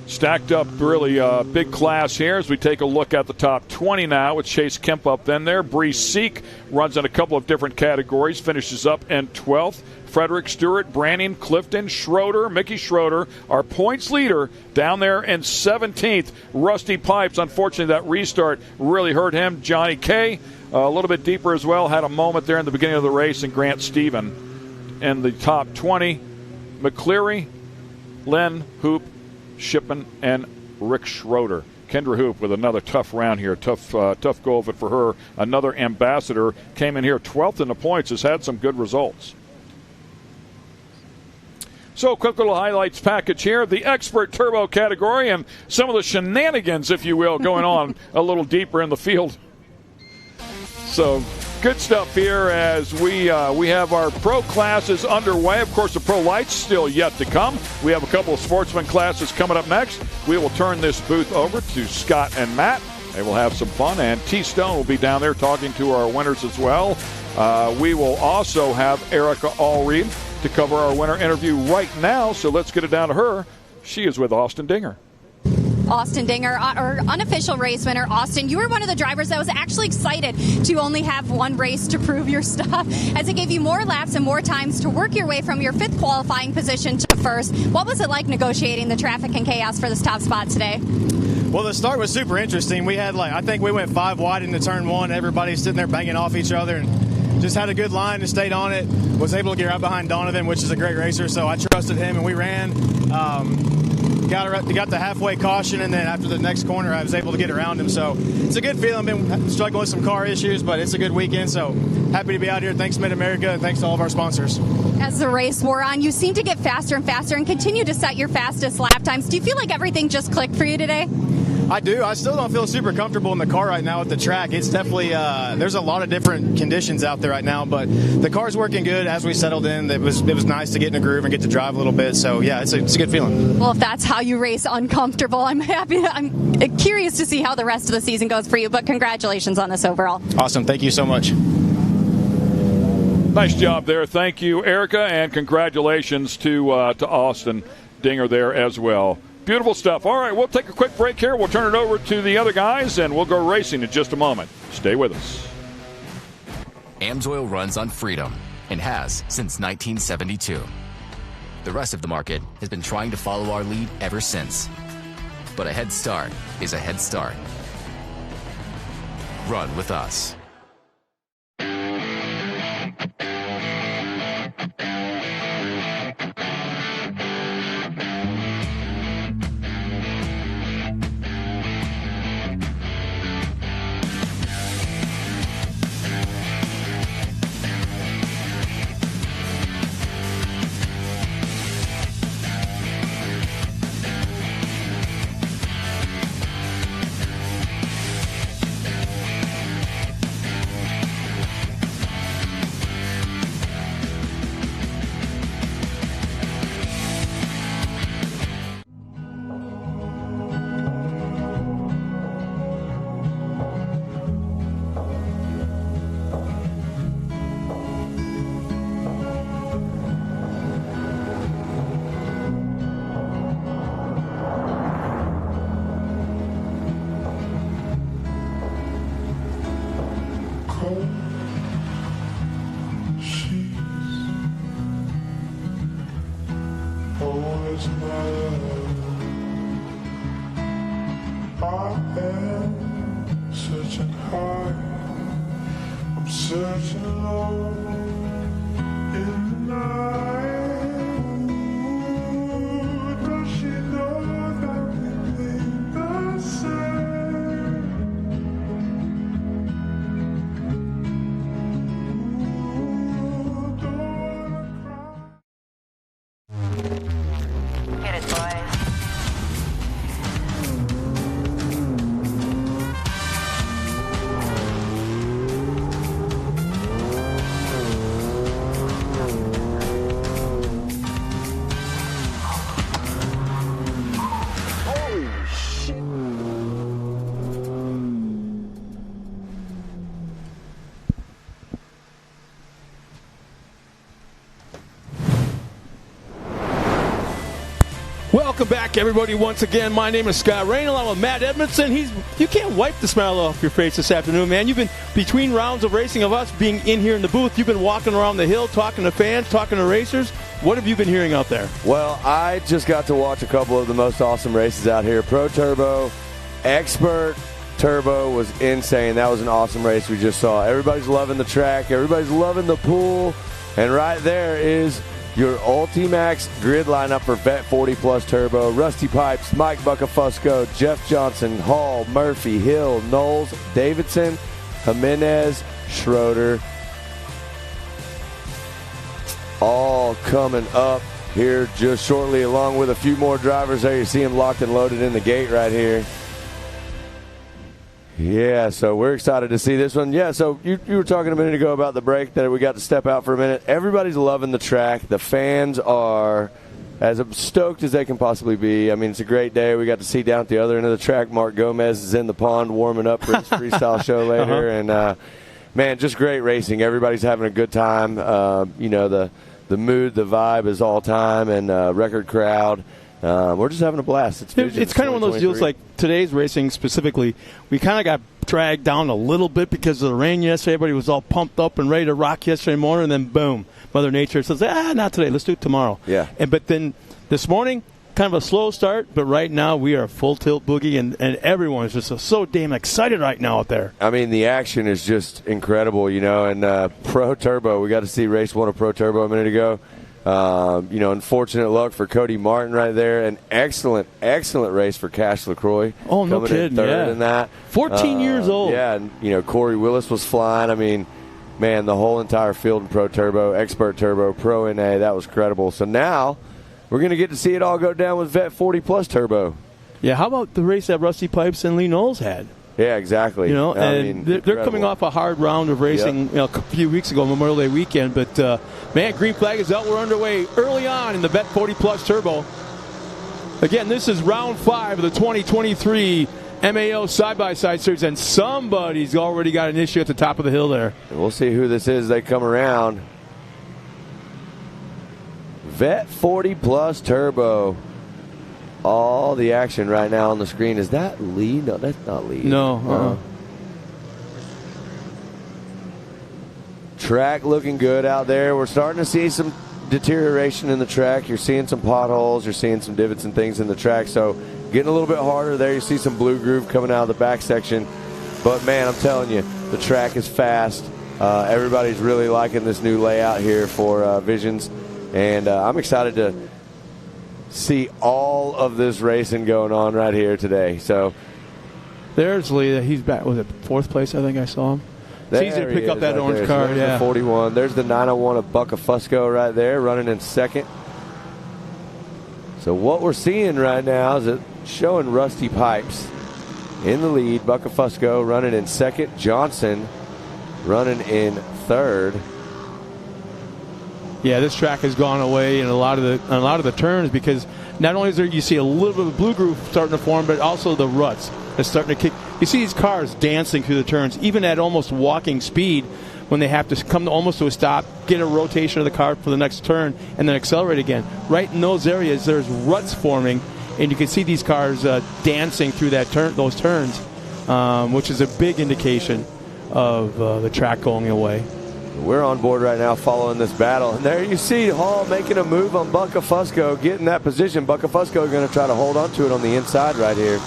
Stacked up really big class here as we take a look at the top 20 now with Chase Kemp up in there. Bree Seek runs in a couple of different categories, finishes up in 12th. Frederick Stewart, Branning, Clifton, Schroeder, Mickey Schroeder, our points leader down there in 17th. Rusty Pipes, unfortunately that restart really hurt him. Johnny K, a little bit deeper as well, had a moment there in the beginning of the race, and Grant Stephen in the top 20. McCleary, Len, Hoop, Shipman, and Rick Schroeder. Kendra Hoop with another tough round here. Tough go of it for her. Another ambassador came in here 12th in the points, has had some good results. So, quick little highlights package here. The Expert Turbo category and some of the shenanigans, if you will, going on a little deeper in the field. So, good stuff here as we have our pro classes underway. Of course, the pro lights still yet to come. We have a couple of sportsman classes coming up next. We will turn this booth over to Scott and Matt. They will have some fun, and T. Stone will be down there talking to our winners as well. We will also have Erica Allreed to cover our winner interview right now, so let's get it down to her. She is with Austin Dinger. Austin Dinger, our unofficial race winner. Austin, you were one of the drivers that was actually excited to only have one race to prove your stuff, as it gave you more laps and more times to work your way from your 5th qualifying position to 1st. What was it like negotiating the traffic and chaos for this top spot today? Well, the start was super interesting. We had I think we went 5 wide into turn 1. Everybody's sitting there banging off each other, and just had a good line and stayed on it. Was able to get right behind Donovan, which is a great racer, so I trusted him, and we ran. Got the halfway caution, and then after the next corner, I was able to get around him. So it's a good feeling. Been struggling with some car issues, but it's a good weekend. So happy to be out here. Thanks, Mid-America, and thanks to all of our sponsors. As the race wore on, you seemed to get faster and faster and continue to set your fastest lap times. Do you feel like everything just clicked for you today? I do. I still don't feel super comfortable in the car right now at the track. It's definitely, there's a lot of different conditions out there right now, but the car's working good as we settled in. It was nice to get in a groove and get to drive a little bit. So, yeah, it's a good feeling. Well, if that's how you race uncomfortable, I'm happy. I'm curious to see how the rest of the season goes for you, but congratulations on this overall. Awesome. Thank you so much. Nice job there. Thank you, Erica, and congratulations to Austin Dinger there as well. Beautiful stuff. All right, we'll take a quick break here. We'll turn it over to the other guys, and we'll go racing in just a moment. Stay with us. AMSOIL runs on freedom and has since 1972. The rest of the market has been trying to follow our lead ever since. But a head start is a head start. Run with us. was my love. I am searching high, I'm searching low in the night. Ooh, does she know that we think the same? Get it, boys. Holy shit. Welcome back, everybody, once again. My name is Scott Rain, along with Matt Edmondson. You can't wipe the smile off your face this afternoon, man. You've been, between rounds of racing of us being in here in the booth, you've been walking around the hill, talking to fans, talking to racers. What have you been hearing out there? Well, I just got to watch a couple of the most awesome races out here. Pro Turbo, Expert Turbo was insane. That was an awesome race we just saw. Everybody's loving the track. Everybody's loving the pool. And right there is your Ultimax grid lineup for Vet 40 Plus Turbo. Rusty Pipes, Mike Buckafusco, Jeff Johnson, Hall, Murphy, Hill, Knowles, Davidson, Jimenez, Schroeder. All coming up here just shortly, along with a few more drivers there. You see them locked and loaded in the gate right here. Yeah, so we're excited to see this one. Yeah, so you were talking a minute ago about the break that we got to step out for a minute. Everybody's loving the track. The fans are as stoked as they can possibly be. I mean, it's a great day. We got to see down at the other end of the track, Mark Gomez is in the pond warming up for his freestyle show later. And, man, just great racing. Everybody's having a good time. You know, the mood, the vibe is all time, and record crowd. We're just having a blast. It's kind of one of those deals like today's racing specifically. We kind of got dragged down a little bit because of the rain yesterday. Everybody was all pumped up and ready to rock yesterday morning, and then boom, Mother Nature says, not today. Let's do it tomorrow. Yeah. But then this morning, kind of a slow start, but right now we are full tilt boogie, and everyone is just so damn excited right now out there. I mean, the action is just incredible, you know, and Pro Turbo, we got to see race one of Pro Turbo a minute ago. You know, unfortunate luck for Cody Martin right there. An excellent race for Cash LaCroix. Oh, no kidding, third yeah. in that. 14 years old. Yeah, and, you know, Corey Willis was flying. I mean, man, the whole entire field in Pro Turbo, Expert Turbo, Pro NA, that was credible. So now we're going to get to see it all go down with Vet 40 Plus Turbo. Yeah, how about the race that Rusty Pipes and Lee Knowles had? Yeah, exactly. You know, and they're coming off a hard round of racing, Yep. you know, a few weeks ago, Memorial Day weekend. But man, green flag is out. We're underway early on in the Bet 40 Plus Turbo. Again, this is round 5 of the 2023 MAO side-by-side series, and somebody's already got an issue at the top of the hill there. And we'll see who this is as they come around. Vet 40 Plus Turbo. All the action right now on the screen. Is that Lee? No, that's not Lee. No. Track looking good out there. We're starting to see some deterioration in the track. You're seeing some potholes. You're seeing some divots and things in the track. So getting a little bit harder there. You see some blue groove coming out of the back section. But, man, I'm telling you, the track is fast. Everybody's really liking this new layout here for Visions. And I'm excited to see all of this racing going on right here today. So there's Lee. He's back. Was it 4th place? I think I saw him. It's easy to pick up that orange car. There's yeah. the 41. There's the 901 of Buckafusco right there, running in second. So what we're seeing right now is it showing Rusty Pipes in the lead. Buckafusco running in second. Johnson running in third. Yeah, this track has gone away in a lot of the turns because not only is there you see a little bit of blue groove starting to form, but also the ruts that's starting to kick. You see these cars dancing through the turns, even at almost walking speed, when they have to come almost to a stop, get a rotation of the car for the next turn, and then accelerate again. Right in those areas, there's ruts forming, and you can see these cars dancing through those turns, which is a big indication of the track going away. We're on board right now following this battle. And there you see Hall making a move on Bucka Fusco, getting that position. Bucka Fusco going to try to hold on to it on the inside right here.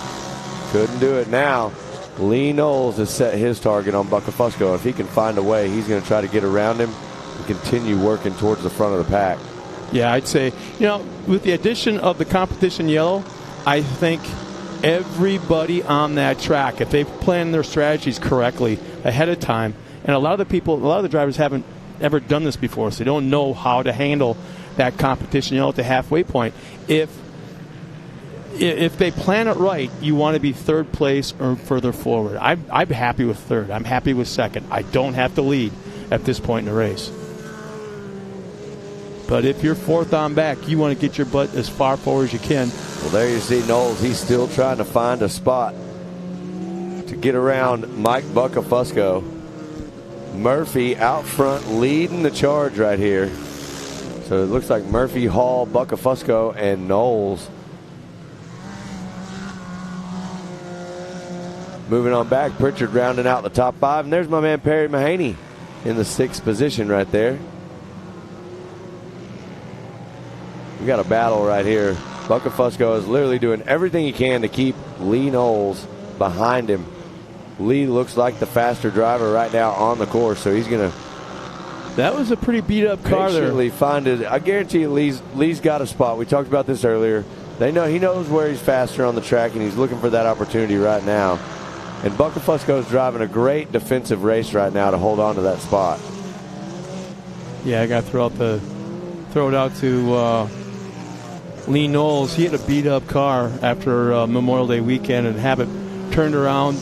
Couldn't do it now. Lee Knowles has set his target on Bucka Fusco. If he can find a way, he's going to try to get around him and continue working towards the front of the pack. Yeah, I'd say, with the addition of the competition yellow, I think everybody on that track, if they've planned their strategies correctly ahead of time, and a lot of the drivers haven't ever done this before, so they don't know how to handle that competition yellow at the halfway point. If they plan it right, you want to be third place or further forward. I'm happy with third. I'm happy with second. I don't have to lead at this point in the race. But if you're fourth on back, you want to get your butt as far forward as you can. Well, there you see Knowles. He's still trying to find a spot to get around Mike Bucka Fusco. Murphy out front leading the charge right here. So it looks like Murphy, Hall, Bucka Fusco, and Knowles. Moving on back, Pritchard rounding out the top 5. And there's my man Perry Mahaney in the 6th position right there. We got a battle right here. Bucka Fusco is literally doing everything he can to keep Lee Knowles behind him. Lee looks like the faster driver right now on the course, so he's going to... That was a pretty beat-up car there. Find it. I guarantee you Lee's got a spot. We talked about this earlier. He knows where he's faster on the track, and he's looking for that opportunity right now. And Bucka Fusco is driving a great defensive race right now to hold on to that spot. Yeah, I got to throw it out to Lee Knowles. He had a beat-up car after Memorial Day weekend, and have it turned around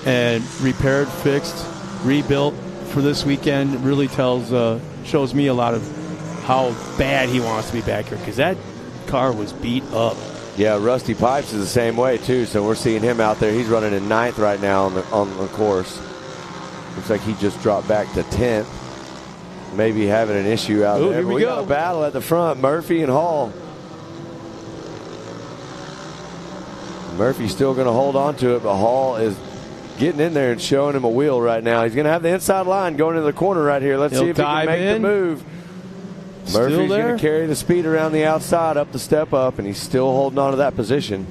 and repaired, fixed, rebuilt for this weekend really shows me a lot of how bad he wants to be back here, because that car was beat up. Yeah, Rusty Pipes is the same way too. So we're seeing him out there. He's running in 9th right now on the course. Looks like he just dropped back to 10th. Maybe having an issue out there. Here we got a battle at the front. Murphy and Hall. Murphy's still going to hold on to it, but Hall is getting in there and showing him a wheel right now. He's going to have the inside line going into the corner right here. Let's see if he can make the move. Murphy's going to carry the speed around the outside up the step up, and he's still holding on to that position.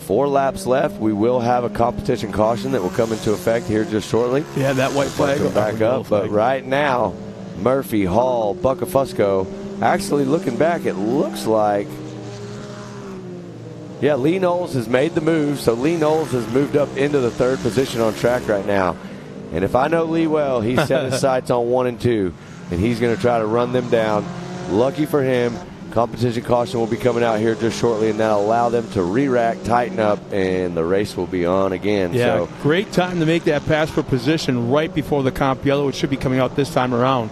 Four laps left. We will have a competition caution that will come into effect here just shortly. Yeah, that white flag will back up. But right now, Murphy, Hall, Bucka Fusco, actually looking back, it looks like, yeah, Lee Knowles has made the move. So Lee Knowles has moved up into the 3rd position on track right now. And if I know Lee well, he's set his sights on 1 and 2, and he's going to try to run them down. Lucky for him, competition caution will be coming out here just shortly, and that'll allow them to re-rack, tighten up, and the race will be on again. Yeah, so great time to make that pass for position right before the comp yellow. It should be coming out this time around.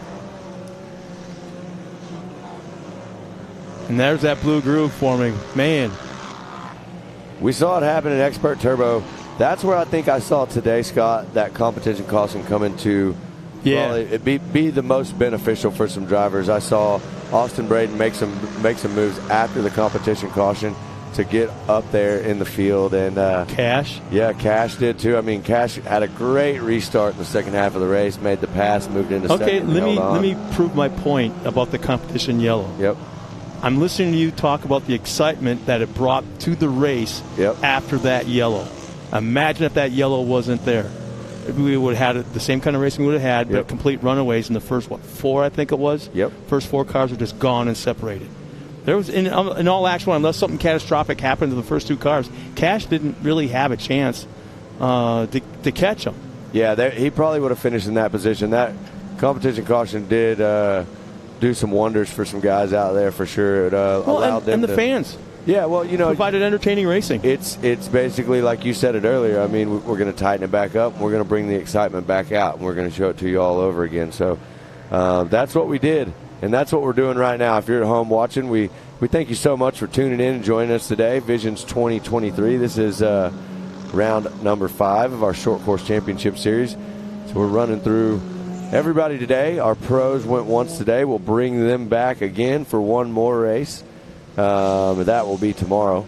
And there's that blue groove forming. Man. We saw it happen in Expert Turbo. That's where I think I saw today, Scott, that competition caution come into be the most beneficial for some drivers. I saw Austin Braden make some moves after the competition caution to get up there in the field. And Cash? Yeah, Cash did too. I mean, Cash had a great restart in the second half of the race, made the pass, moved into second. Okay, let me prove my point about the competition yellow. Yep. I'm listening to you talk about the excitement that it brought to the race after that yellow. Imagine if that yellow wasn't there. We would have had the same kind of racing we would have had, but complete runaways in the first, 4, I think it was? Yep. First 4 cars were just gone and separated. There was, in all actuality, unless something catastrophic happened to the first 2 cars, Cash didn't really have a chance to catch them. Yeah, he probably would have finished in that position. That competition caution did do some wonders for some guys out there for sure. It allowed them and the fans. Yeah, well, provided entertaining racing. It's basically like you said it earlier. I mean, we're going to tighten it back up. We're going to bring the excitement back out, and we're going to show it to you all over again. So that's what we did, and that's what we're doing right now. If you're at home watching, we thank you so much for tuning in and joining us today. Visions 2023. This is round number 5 of our Short Course Championship Series. So we're running through everybody today. Our pros went once today. We'll bring them back again for one more race. That will be tomorrow.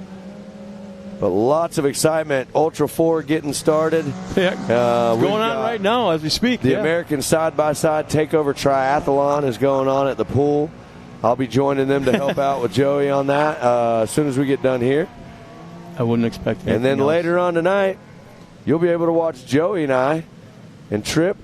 But lots of excitement. Ultra 4 getting started. Yeah, going on right now as we speak. The American Side-by-Side Takeover Triathlon is going on at the pool. I'll be joining them to help out with Joey on that as soon as we get done here. I wouldn't expect anything And then else. later on tonight, you'll be able to watch Joey and I and Trip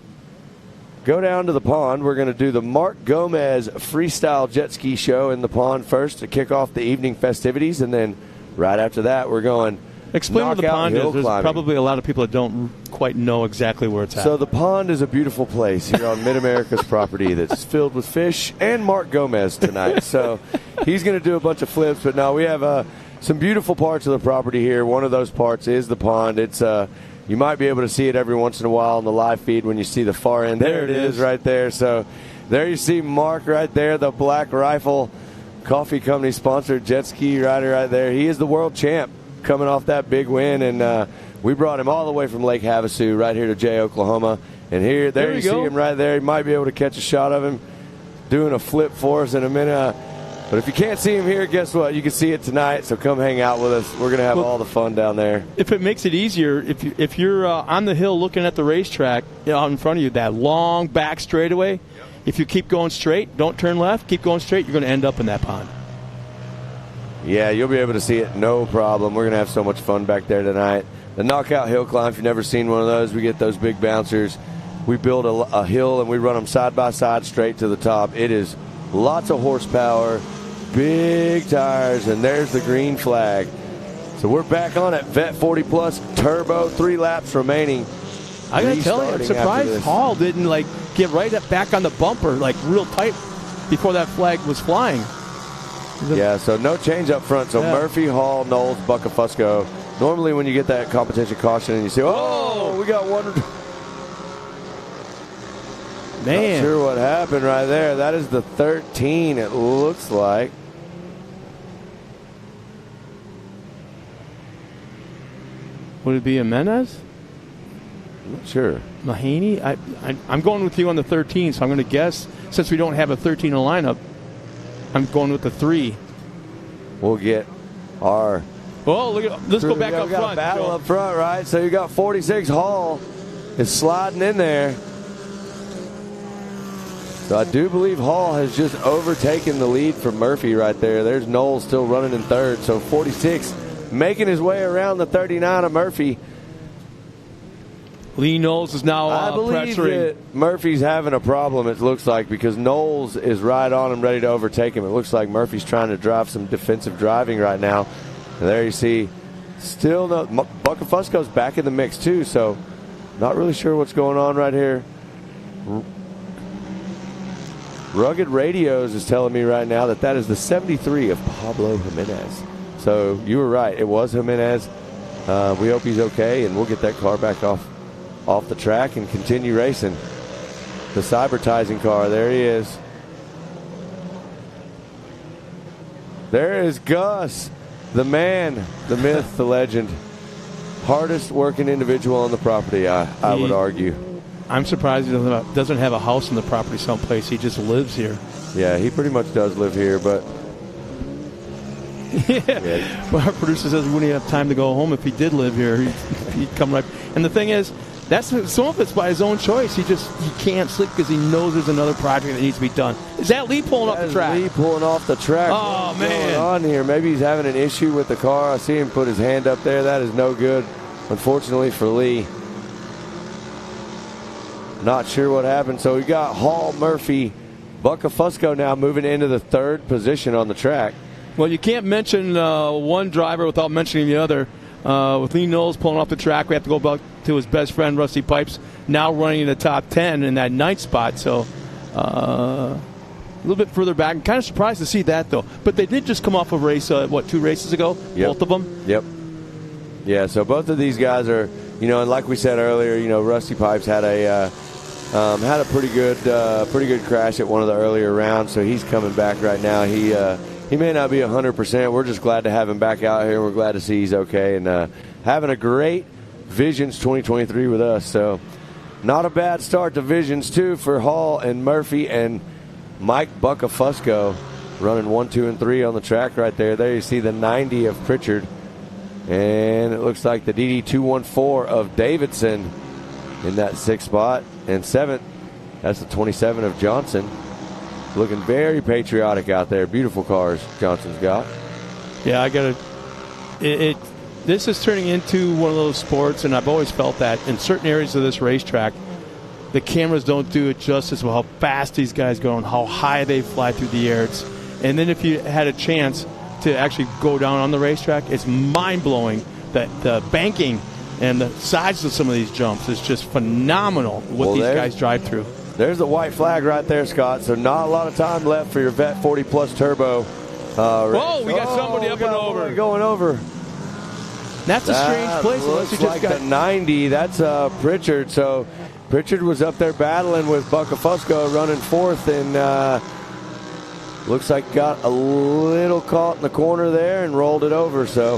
go down to the pond. We're going to do the Mark Gomez Freestyle Jet Ski Show in the pond first to kick off the evening festivities, and then right after that, we're going Explain what the pond is. There's climbing. probably a lot of people that don't quite know exactly where it's at. So the pond is a beautiful place here on Mid-America's property that's filled with fish and Mark Gomez tonight. So he's going to do a bunch of flips, but no, we have some beautiful parts of the property here. One of those parts is the pond. It's you might be able to see it every once in a while on the live feed when you see the far end. There it is right there. So there you see Mark right there, the Black Rifle Coffee Company sponsored jet ski rider right there. He is the world champ coming off that big win, and we brought him all the way from Lake Havasu right here to Jay, Oklahoma. And there you see him right there. You might be able to catch a shot of him doing a flip for us in a minute. But if you can't see him here, guess what? You can see it tonight, so come hang out with us. We're going to have all the fun down there. If it makes it easier, if you're on the hill looking at the racetrack out in front of you, that long back straightaway, if you keep going straight, don't turn left, keep going straight, you're going to end up in that pond. Yeah, you'll be able to see it, no problem. We're going to have so much fun back there tonight. The knockout hill climb, if you've never seen one of those, we get those big bouncers. We build a hill and we run them side by side straight to the top. It is lots of horsepower, big tires, and there's the green flag. So we're back on at Vet 40 Plus Turbo, 3 laps remaining. I got to tell you, I'm surprised Hall didn't get right back on the bumper real tight before that flag was flying. Yeah, so no change up front. So Murphy, Hall, Knowles, Buckafusco. Normally when you get that competition caution and you say, oh, we got one. Man. Not sure what happened right there. That is the 13, it looks like. Would it be Jimenez? I'm not sure. Mahaney? I'm going with you on the 13, so I'm going to guess, since we don't have a 13 in the lineup, I'm going with the 3. We'll get our... Oh, let's go back up front. front. Battle up front, right? So you got 46 Hall is sliding in there. So I do believe Hall has just overtaken the lead from Murphy right there. There's Knowles still running in third. So 46 making his way around the 39 of Murphy. Lee Knowles is now I believe pressuring. that Murphy's having a problem, it looks like, because Knowles is right on him, ready to overtake him. It looks like Murphy's trying to drive some defensive driving right now. And there you see, still no. Buckafusco's back in the mix, too, so not really sure what's going on right here. Rugged Radios is telling me right now that is the 73 of Pablo Jimenez. So you were right. It was Jimenez. We hope he's okay, and we'll get that car back off the track and continue racing. The Cybertizing car, there he is. There is Gus, the man, the myth, the legend. Hardest working individual on the property, I would argue. I'm surprised he doesn't have a house on the property someplace. He just lives here. Yeah, he pretty much does live here, but... Yeah. Well, our producer says he wouldn't have time to go home if he did live here. He'd come right. And the thing is, some of it's by his own choice. He can't sleep because he knows there's another project that needs to be done. Is that Lee pulling off the track? Lee pulling off the track. Oh, man. What's going on here? Maybe he's having an issue with the car. I see him put his hand up there. That is no good, unfortunately, for Lee. Not sure what happened. So we got Hall, Murphy, Buckafusco now moving into the third position on the track. Well, you can't mention one driver without mentioning the other. With Lee Knowles pulling off the track, we have to go back to his best friend, Rusty Pipes, now running in the top 10 in that 9th spot. So a little bit further back. I'm kind of surprised to see that, though. But they did just come off a race, 2 races ago? Yep. Both of them? Yep. Yeah, so both of these guys are, and like we said earlier, Rusty Pipes had a pretty good crash at one of the earlier rounds, so he's coming back right now. He may not be 100%. We're just glad to have him back out here. We're glad to see he's okay and having a great Visions 2023 with us. So not a bad start to Visions, too, for Hall and Murphy and Mike Buckafusco running 1, 2, and 3 on the track right there. There you see the 90 of Pritchard. And it looks like the DD214 of Davidson in that 6th spot. And 7th, that's the 27 of Johnson. Looking very patriotic out there. Beautiful cars Johnson's got. Yeah, I got to. This is turning into one of those sports, and I've always felt that in certain areas of this racetrack, the cameras don't do it justice with how fast these guys go and how high they fly through the air. And then if you had a chance to actually go down on the racetrack, it's mind-blowing that the banking and the size of some of these jumps is just phenomenal what these guys drive through. There's the white flag right there, Scott. So not a lot of time left for your Vet 40 Plus Turbo. Whoa, we got somebody up and over. Going over. That's a strange place. Looks like the 90. That's Pritchard. So Pritchard was up there battling with Buckafusco running 4th, and looks like got a little caught in the corner there and rolled it over. So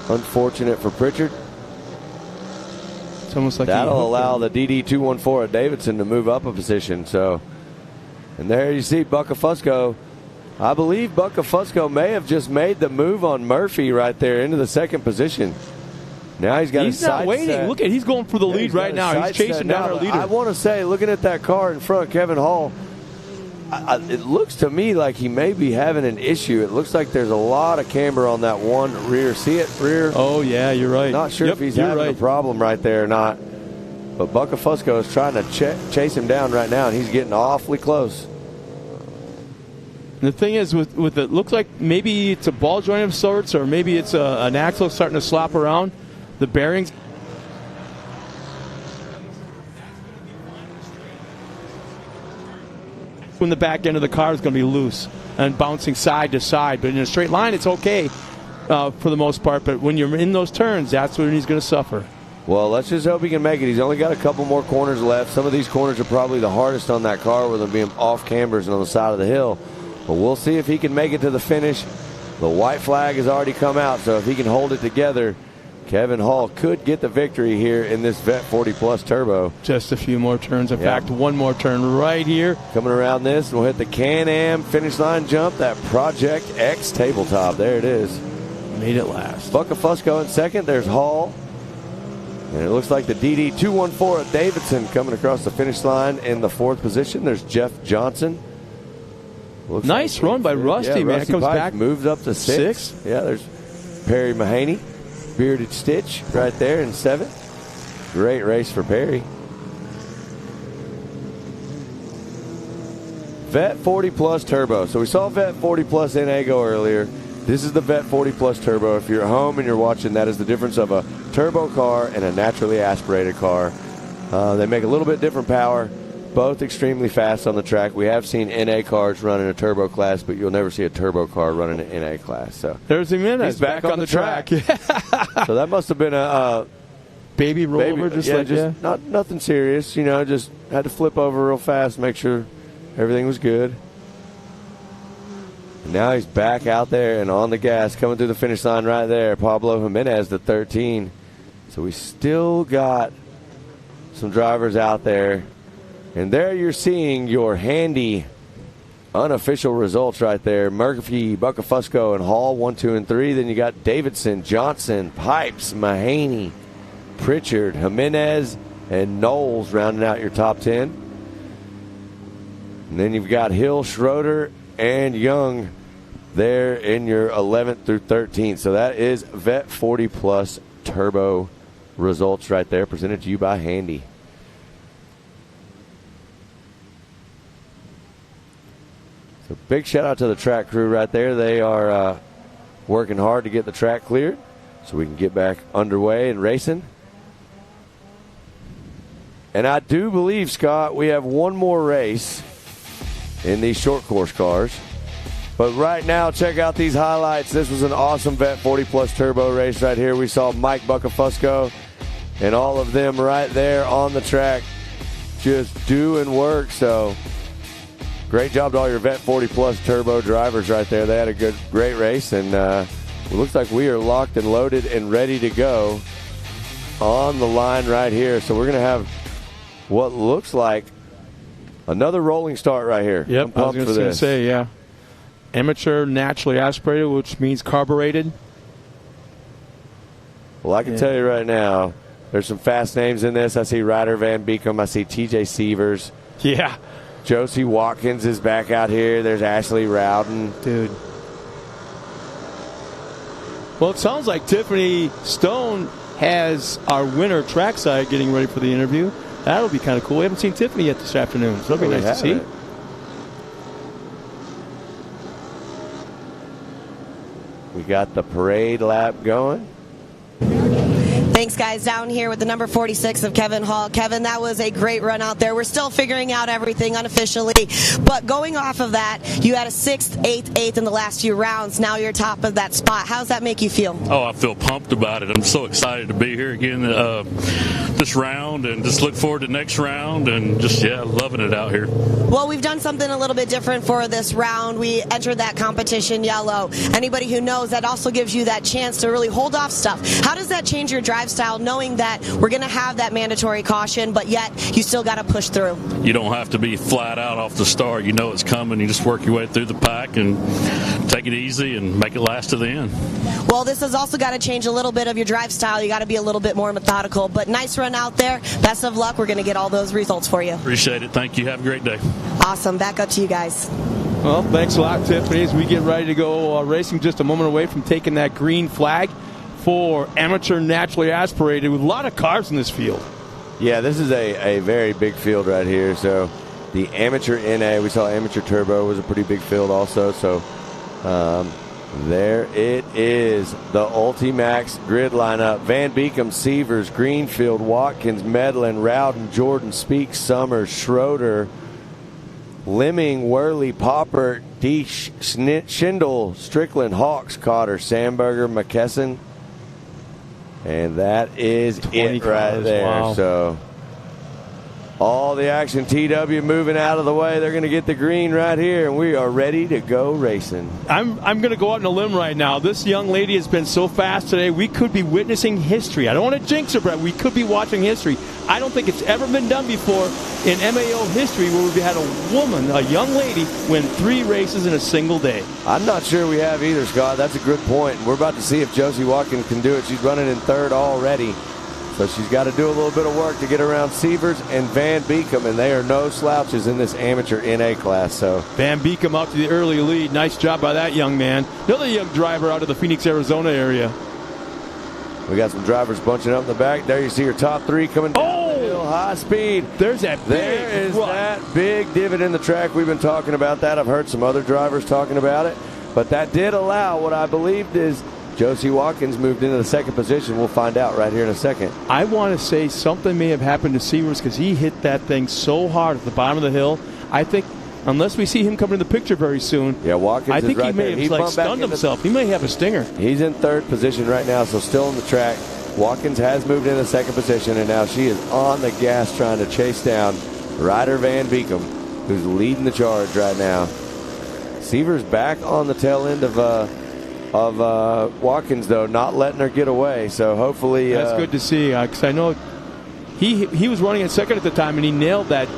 unfortunate for Pritchard. It's almost like that'll allow the DD214 at Davidson to move up a position. So, and there you see Buckafusco. I believe Buckafusco may have just made the move on Murphy right there into the 2nd position. Now he's got. He's not waiting. Set. Look at, he's going for the lead right now. He's chasing down our leader. I want to say, looking at that car in front, Kevin Hall, it looks to me like he may be having an issue. It looks like there's a lot of camber on that one rear. See it, rear? Oh, yeah, you're right. Not sure if he's having a problem right there or not. But Buckafusco is trying to chase him down right now, and he's getting awfully close. And the thing is, with it looks like maybe it's a ball joint of sorts, or maybe it's an axle starting to slop around. The bearings. When the back end of the car is going to be loose and bouncing side to side. But in a straight line, it's okay for the most part. But when you're in those turns, that's when he's going to suffer. Well, let's just hope he can make it. He's only got a couple more corners left. Some of these corners are probably the hardest on that car with them being off cambers and on the side of the hill. But we'll see if he can make it to the finish. The white flag has already come out, so if he can hold it together, Kevin Hall could get the victory here in this Vet 40 Plus Turbo. Just a few more turns. In fact, one more turn right here. Coming around this, and we'll hit the Can-Am finish line jump, that Project X tabletop. There it is. Made it last. Buckafusco in 2nd. There's Hall. And it looks like the DD214 at Davidson coming across the finish line in the 4th position. There's Jeff Johnson. Looks nice run by Rusty, man. Rusty Comes Pipes back. Moved up to 6th. Yeah, there's Perry Mahaney. Bearded Stitch right there in 7th. Great race for Perry. Vet 40 Plus Turbo. So we saw Vet 40 Plus NA go earlier. This is the Vet 40 Plus Turbo. If you're at home and you're watching, that is the difference of a turbo car and a naturally aspirated car. They make a little bit different power. Both extremely fast on the track. We have seen NA cars run in a turbo class, but you'll never see a turbo car run in an NA class. So there's Jimenez he's back on the track. So that must have been a baby rollover, nothing serious. You know, just had to flip over real fast, make sure everything was good. And now he's back out there and on the gas, coming through the finish line right there. Pablo Jimenez, the 13. So we still got some drivers out there. And there you're seeing your handy unofficial results right there. Murphy, Buckafusco, and Hall, 1, 2, and 3. Then you got Davidson, Johnson, Pipes, Mahaney, Pritchard, Jimenez, and Knowles rounding out your top 10. And then you've got Hill, Schroeder, and Young there in your 11th through 13th. So that is Vet 40 Plus Turbo results right there, presented to you by Handy. So big shout out to the track crew right there. They are working hard to get the track cleared so we can get back underway and racing. And I do believe, Scott, we have one more race in these short course cars. But right now, check out these highlights. This was an awesome Vet 40 Plus Turbo race right here. We saw Mike Buckafusco and all of them right there on the track just doing work. So great job to all your Vet 40 Plus Turbo drivers right there. They had a great race, and it looks like we are locked and loaded and ready to go on the line right here. So we're going to have what looks like another rolling start right here. Yep, I was going to say, yeah. Amateur naturally aspirated, which means carbureted. Well, I can tell you right now, there's some fast names in this. I see Ryder Van Beekom. I see TJ Sievers. Yeah. Josie Watkins is back out here. There's Ashley Rowden. Dude. Well, it sounds like Tiffany Stone has our winner trackside getting ready for the interview. That'll be kind of cool. We haven't seen Tiffany yet this afternoon, so that'll be nice to see. We got the parade lap going. Thanks, guys. Down here with the number 46 of Kevin Hall. Kevin, that was a great run out there. We're still figuring out everything unofficially, but going off of that, you had a 6th, 8th, 8th in the last few rounds. Now you're top of that spot. How's that make you feel? Oh, I feel pumped about it. I'm so excited to be here again this round, and just look forward to next round, and just, loving it out here. Well, we've done something a little bit different for this round. We entered that competition yellow. Anybody who knows, that also gives you that chance to really hold off stuff. How does that change your drive style, knowing that we're going to have that mandatory caution, but yet you still got to push through? You don't have to be flat out off the start. You know it's coming. You just work your way through the pack and take it easy and make it last to the end. Well, this has also got to change a little bit of your drive style. You got to be a little bit more methodical, but nice run out there. Best of luck. We're going to get all those results for you. Appreciate it. Thank you. Have a great day. Awesome. Back up to you guys. Well, thanks a lot, Tiffany, as we get ready to go racing just a moment away from taking that green flag for amateur naturally aspirated with a lot of cars in this field. Yeah, this is a very big field right here. So the amateur NA, we saw amateur turbo was a pretty big field also. So there it is, the Ultimax grid lineup. Van Beekom, Sievers, Greenfield, Watkins, Medlin, Rowden, Jordan, Speaks, Summers, Schroeder, Lemming, Worley, Popper, Deesh, Schindel, Strickland, Hawks, Cotter, Sandberger, McKesson. And that is it right there. Wow. So all the action. TW moving out of the way. They're going to get the green right here, and we are ready to go racing. I'm going to go out on a limb right now. This young lady has been so fast today, we could be witnessing history. I don't want to jinx her, but we could be watching history. I don't think it's ever been done before in MAO history where we've had a woman, a young lady, win 3 races in a single day. I'm not sure we have either, Scott. That's a good point. We're about to see if Josie Watkins can do it. She's running in 3rd already. So she's got to do a little bit of work to get around Sievers and Van Beekom, and they are no slouches in this amateur NA class. So Van Beekom out to the early lead. Nice job by that young man. Another young driver out of the Phoenix, Arizona area. We got some drivers bunching up in the back. There you see your top 3 coming down the hill, high speed. There's that big There is that big divot in the track. We've been talking about that. I've heard some other drivers talking about it. But that did allow what I believed is Josie Watkins moved into the 2nd position. We'll find out right here in a second. I want to say something may have happened to Sievers because he hit that thing so hard at the bottom of the hill. I think, unless we see him come in the picture very soon, Watkins I think is right he may there. have stunned himself. He may have a stinger. He's in 3rd position right now, so still on the track. Watkins has moved into 2nd position, and now she is on the gas trying to chase down Ryder Van Beekom, who's leading the charge right now. Sievers back on the tail end of Watkins, though, not letting her get away. So hopefully that's good to see, because I know he was running in 2nd at the time, and he nailed that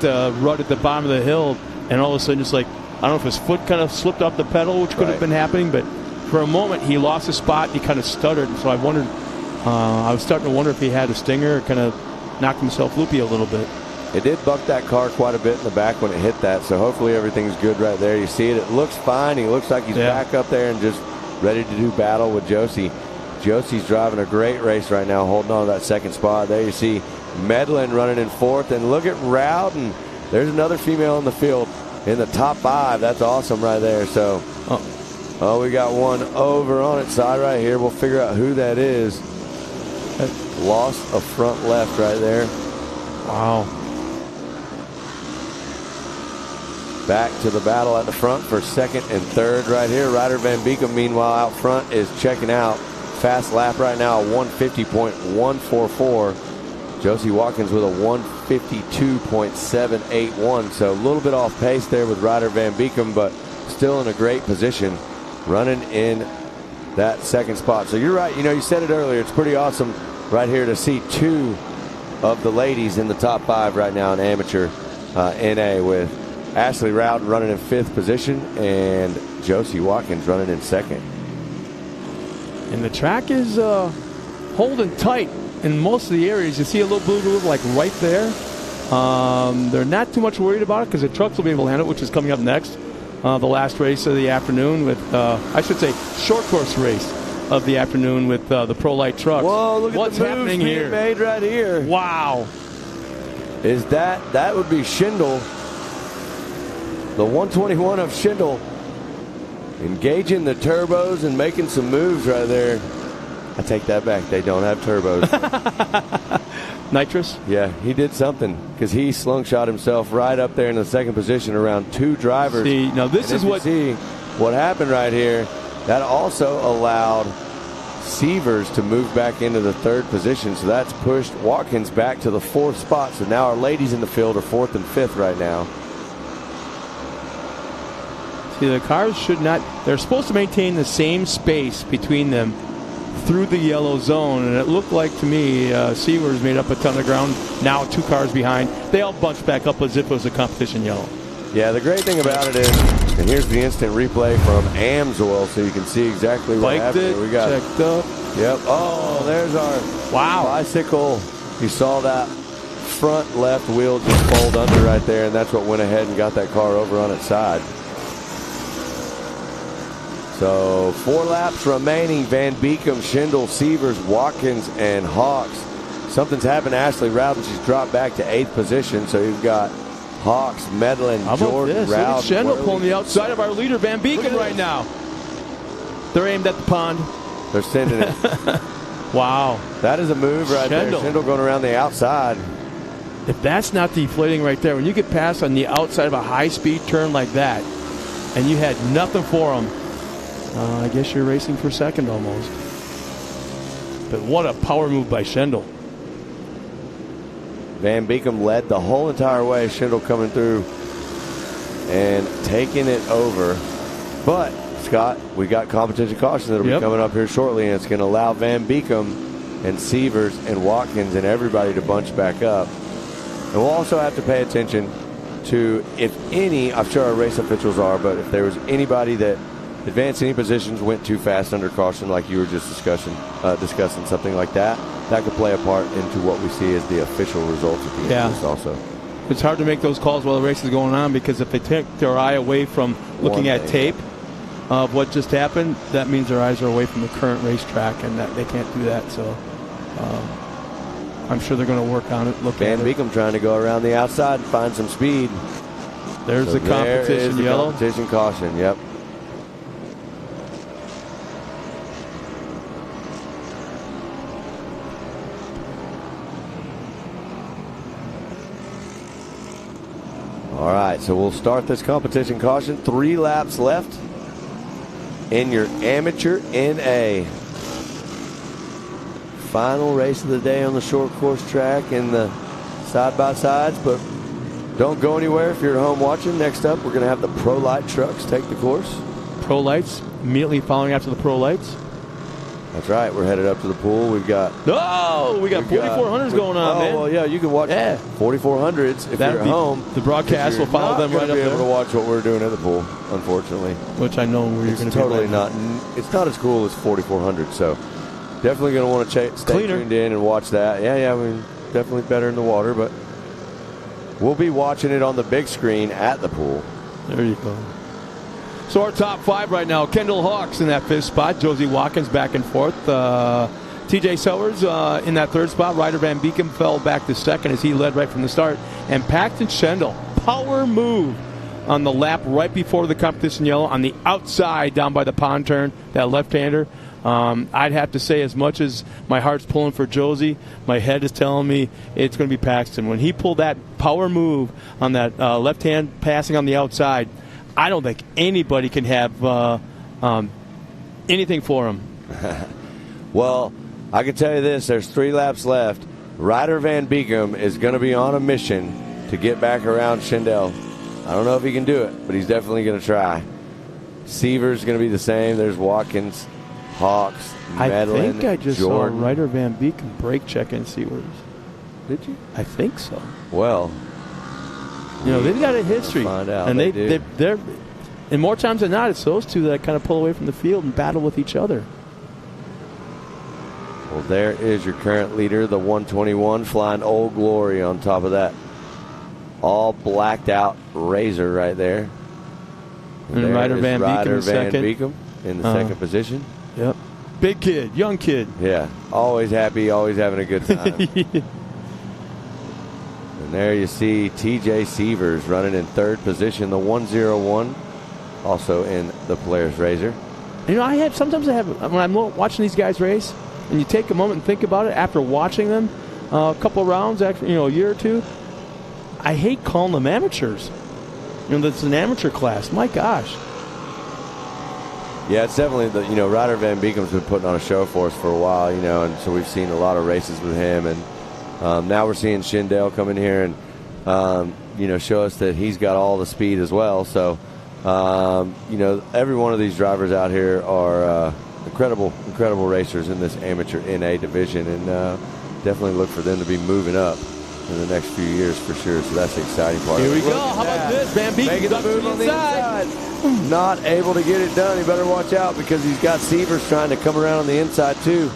rut at the bottom of the hill, and all of a sudden just like, I don't know if his foot kind of slipped off the pedal, which could have been happening, but for a moment he lost his spot. He kind of stuttered, and so I wondered, I was starting to wonder if he had a stinger or kind of knocked himself loopy a little bit. It did buck that car quite a bit in the back when it hit that, so hopefully everything's good right there. You see it. It looks fine. He looks like he's back up there and just ready to do battle with Josie. Josie's driving a great race right now, holding on to that 2nd spot. There you see Medlin running in 4th, and look at Rowden. There's another female in the field in the top 5. That's awesome right there. So, we got one over on its side right here. We'll figure out who that is. Lost a front left right there. Wow. Back to the battle at the front for 2nd and 3rd right here. Ryder Van Beekom, meanwhile, out front is checking out. Fast lap right now, 150.144. Josie Watkins with a 152.781. So a little bit off pace there with Ryder Van Beekom, but still in a great position, running in that 2nd spot. So you're right. You said it earlier. It's pretty awesome right here to see 2 of the ladies in the top 5 right now in amateur NA, with Ashley Rowden running in 5th position and Josie Watkins running in 2nd. And the track is holding tight in most of the areas. You see a little blue like right there. They're not too much worried about it because the trucks will be able to handle it, which is coming up next. The last race of the afternoon with, I should say, short course race of the afternoon with the Pro Light trucks. Whoa, look What's at the moves happening being here? made right here. Wow. Is that would be Schindel. The 121 of Schindel engaging the turbos and making some moves right there. I take that back. They don't have turbos. Nitrous? Yeah, he did something because he slungshot himself right up there in the second position around 2 drivers. See, now this is what... See what happened right here. That also allowed Sievers to move back into the 3rd position, so that's pushed Watkins back to the 4th spot. So now our ladies in the field are 4th and 5th right now. See, the cars should not... They're supposed to maintain the same space between them through the yellow zone, and it looked like to me Sievers made up a ton of ground. Now 2 cars behind. They all bunched back up as if it was a competition yellow. Yeah, the great thing about it is, and here's the instant replay from AMSOIL, so you can see exactly what happened. We got checked up. Yep. Oh, there's our bicycle. You saw that front left wheel just fold under right there, and that's what went ahead and got that car over on its side. So 4 laps remaining. Van Beekem, Schindel, Sievers, Watkins, and Hawks. Something's happened to Ashley Rowden. She's dropped back to 8th position. So you've got Hawks, Medlin, Jordan, Look at Rowden. Schindel pulling the outside of our leader, Van Beekem, right now. They're aimed at the pond. They're sending it. Wow. That is a move right there. Schindel going around the outside. If that's not deflating right there, when you get past on the outside of a high-speed turn like that, and you had nothing for them, I guess you're racing for second almost. But what a power move by Schindel. Van Beekem led the whole entire way. Schindel coming through and taking it over. But, Scott, we got competition caution that'll be coming up here shortly, and it's going to allow Van Beekem and Sievers and Watkins and everybody to bunch back up. And we'll also have to pay attention to, if any, I'm sure our race officials are, but if there was anybody that advanced any positions, went too fast under caution like you were just discussing something like that, that could play a part into what we see as the official results at the end of this also. It's hard to make those calls while the race is going on, because if they take their eye away from looking at tape of what just happened, that means their eyes are away from the current racetrack, and that they can't do that. So I'm sure they're going to work on it. Van Beekem trying to go around the outside and find some speed. There's the competition yellow. Competition caution, yep. All right, so we'll start this competition caution. 3 laps left in your amateur NA. Final race of the day on the short course track in the side-by-sides, but don't go anywhere if you're at home watching. Next up, we're going to have the Pro Light trucks take the course. Pro Lights immediately following after the Pro Lights. That's right. We're headed up to the pool. We've got 4400s going on, man. Well, yeah, you can watch 4400s if you're at home. The broadcast will follow them right up there. You're not going to be able to watch what we're doing at the pool, unfortunately. Which I know you're going to totally not. It's not as cool as 4400, so definitely going to want to stay tuned in and watch that. Yeah, I mean, definitely better in the water, but we'll be watching it on the big screen at the pool. There you go. So our top 5 right now: Kendall Hawks in that 5th spot, Josie Watkins back and forth, TJ Sellers in that 3rd spot. Ryder Van Beekem fell back to 2nd as he led right from the start, and Paxton Schindel, power move on the lap right before the competition yellow on the outside down by the pond turn, that left-hander. I'd have to say, as much as my heart's pulling for Josie, my head is telling me it's going to be Paxton. When he pulled that power move on that left hand passing on the outside, I don't think anybody can have anything for him. Well, I can tell you this. There's 3 laps left. Ryder Van Beekem is going to be on a mission to get back around Schindel. I don't know if he can do it, but he's definitely going to try. Sievers going to be the same. There's Watkins, Hawks, Medlin, I think I just Jordan. saw Ryder Van Beekem brake check in Sievers. Did you? I think so. Well, you know, they've got a history. Find out. And they're and more times than not, it's those two that kind of pull away from the field and battle with each other. Well, there is your current leader, the 121, flying Old Glory on top of that. All blacked out Razor right there. And Ryder Van Beekum in the second position. Yep. Big kid, young kid. Yeah. Always happy, always having a good time. And there you see TJ Sievers running in third position, the 101, also in the Polaris Razor. You know, sometimes when I'm watching these guys race, and you take a moment and think about it after watching them a couple of rounds, actually, a year or two, I hate calling them amateurs. That's an amateur class. My gosh. Yeah, it's definitely Ryder Van Beekam's been putting on a show for us for a while, and so we've seen a lot of races with him, and now we're seeing Schindel come in here and show us that he's got all the speed as well. So every one of these drivers out here are incredible racers in this amateur NA division, and definitely look for them to be moving up in the next few years for sure. So that's the exciting part. Here we go. How about this? Van Beekam's making the move on the inside. Not able to get it done. He better watch out because he's got Sievers trying to come around on the inside too.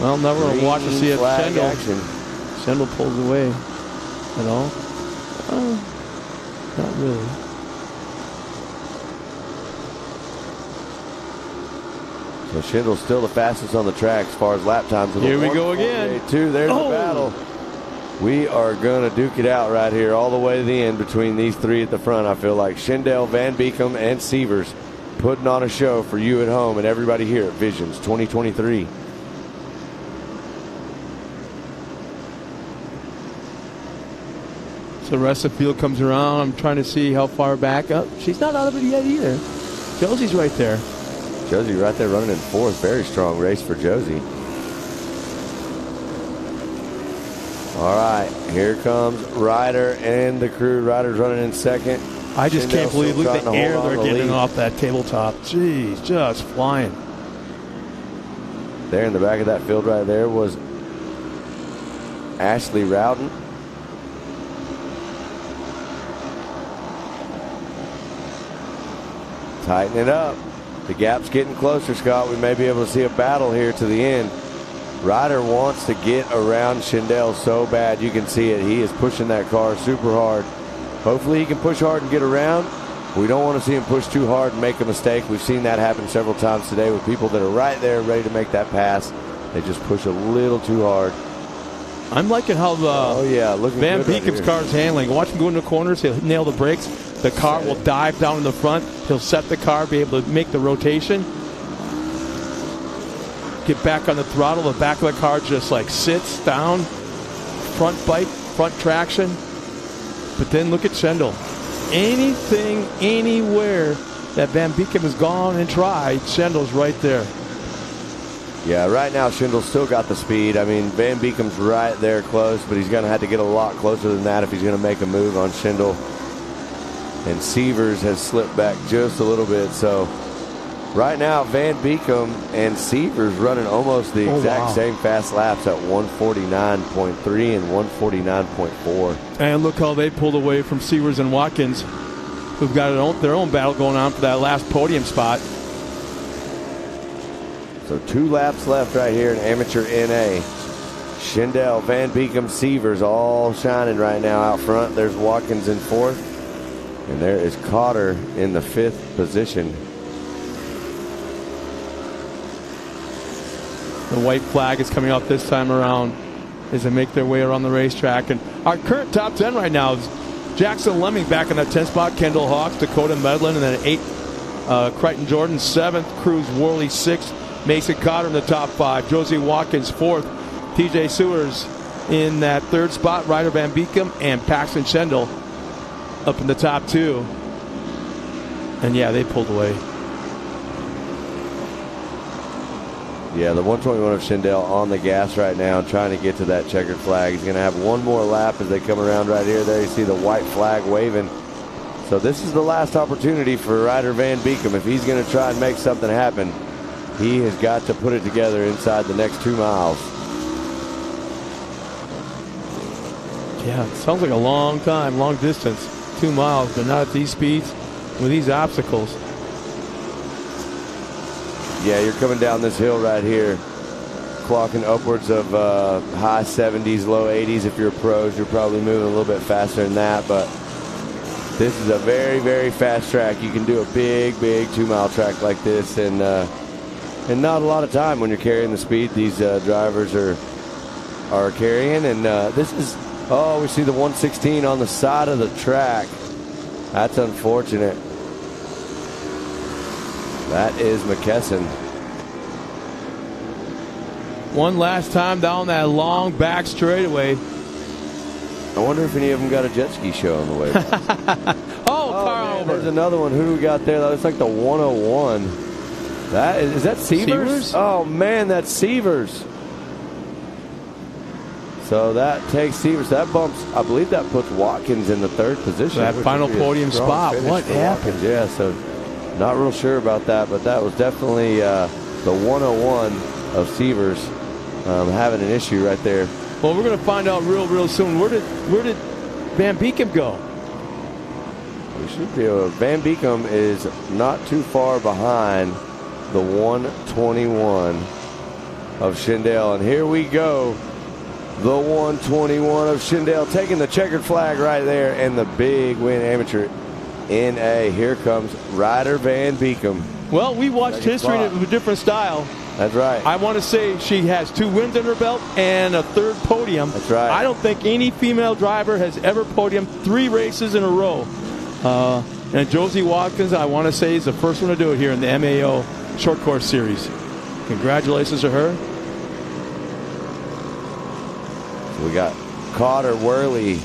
Well, now we're going to watch to see if Schendel pulls away at all. Not really. So Schendel's still the fastest on the track as far as lap times. Here we go again. There's the battle. We are going to duke it out right here all the way to the end between these three at the front. I feel like Schindel, Van Beekum, and Sievers putting on a show for you at home and everybody here at Visions 2023. So the rest of the field comes around. I'm trying to see how far back up. She's not out of it yet either. Josie's right there. Josie right there running in fourth. Very strong race for Josie. All right, here comes Ryder and the crew. Ryder's running in second. I just can't believe, look at the air they're getting off that tabletop. Jeez, just flying. There in the back of that field right there was Ashley Rowden. Tighten it up. The gap's getting closer, Scott. We may be able to see a battle here to the end. Ryder wants to get around Schindel so bad. You can see it. He is pushing that car super hard. Hopefully he can push hard and get around. We don't want to see him push too hard and make a mistake. We've seen that happen several times today with people that are right there ready to make that pass. They just push a little too hard. I'm liking how Van Beekam's car is handling. Watch him go into the corners. He'll nail the brakes. The car will dive down in the front. He'll set the car, be able to make the rotation. Get back on the throttle. The back of the car just like sits down. Front bite, front traction. But then look at Schindel. Anything, anywhere that Van Beekum has gone and tried, Schendel's right there. Yeah, right now Schindel's still got the speed. I mean, Van Beekam's right there close, but he's going to have to get a lot closer than that if he's going to make a move on Schindel. And Sievers has slipped back just a little bit. So right now, Van Beekum and Sievers running almost the exact same fast laps at 149.3 and 149.4. And look how they pulled away from Sievers and Watkins, who've got their own battle going on for that last podium spot. So 2 laps left right here in amateur NA. Schindel, Van Beekum, Sievers all shining right now out front. There's Watkins in 4th. And there is Cotter in the 5th position. The white flag is coming out this time around as they make their way around the racetrack. And our current top 10 right now is Jackson Lemming back in that 10th spot, Kendall Hawks, Dakota Medlin, and then 8th, Crichton Jordan, 7th, Cruz Worley, 6th, Mason Cotter in the top 5, Josie Watkins 4th, TJ Sewers in that 3rd spot, Ryder Van Beekum, and Paxton Schindel up in the top 2. And yeah, they pulled away. Yeah, the 121 of Schindel on the gas right now, trying to get to that checkered flag. He's going to have one more lap as they come around right here. There you see the white flag waving. So this is the last opportunity for Ryder Van Beekum. If he's going to try and make something happen, he has got to put it together inside the next 2 miles. Yeah, it sounds like a long time, long distance. 2 miles, but not at these speeds with these obstacles. yeah, you're coming down this hill right here, clocking upwards of high 70s, low 80s. If you're pros, you're probably moving a little bit faster than that, but this is a very, very fast track. You can do a big, big 2-mile track like this and not a lot of time when you're carrying the speed these drivers are carrying. And this is, we see the 116 on the side of the track. That's unfortunate. That is McKesson. One last time down that long back straightaway. I wonder if any of them got a jet ski show on the way. Car over. There's another one. Who we got there? That looks like the 101. Is that Severs? Oh, man, that's Severs. So that takes Severs. That bumps, I believe that puts Watkins in the 3rd position. That final podium spot. What happened? Watkins. Yeah, so not real sure about that, but that was definitely the 101 of Severs having an issue right there. Well, we're going to find out real soon. Where did Van Beekem go? We should be able. Van Beekem is not too far behind the 121 of Schindel. And here we go. The 121 of Schindel taking the checkered flag right there, and the big win amateur NA. Here comes Ryder Van Beekem. Well, we watched history of a different style. That's right. I want to say she has 2 wins in her belt and a 3rd podium. That's right. I don't think any female driver has ever podiumed 3 races in a row. And Josie Watkins, I want to say, is the first one to do it here in the MAO Short Course Series. Congratulations to her. So we got Cotter, Worley,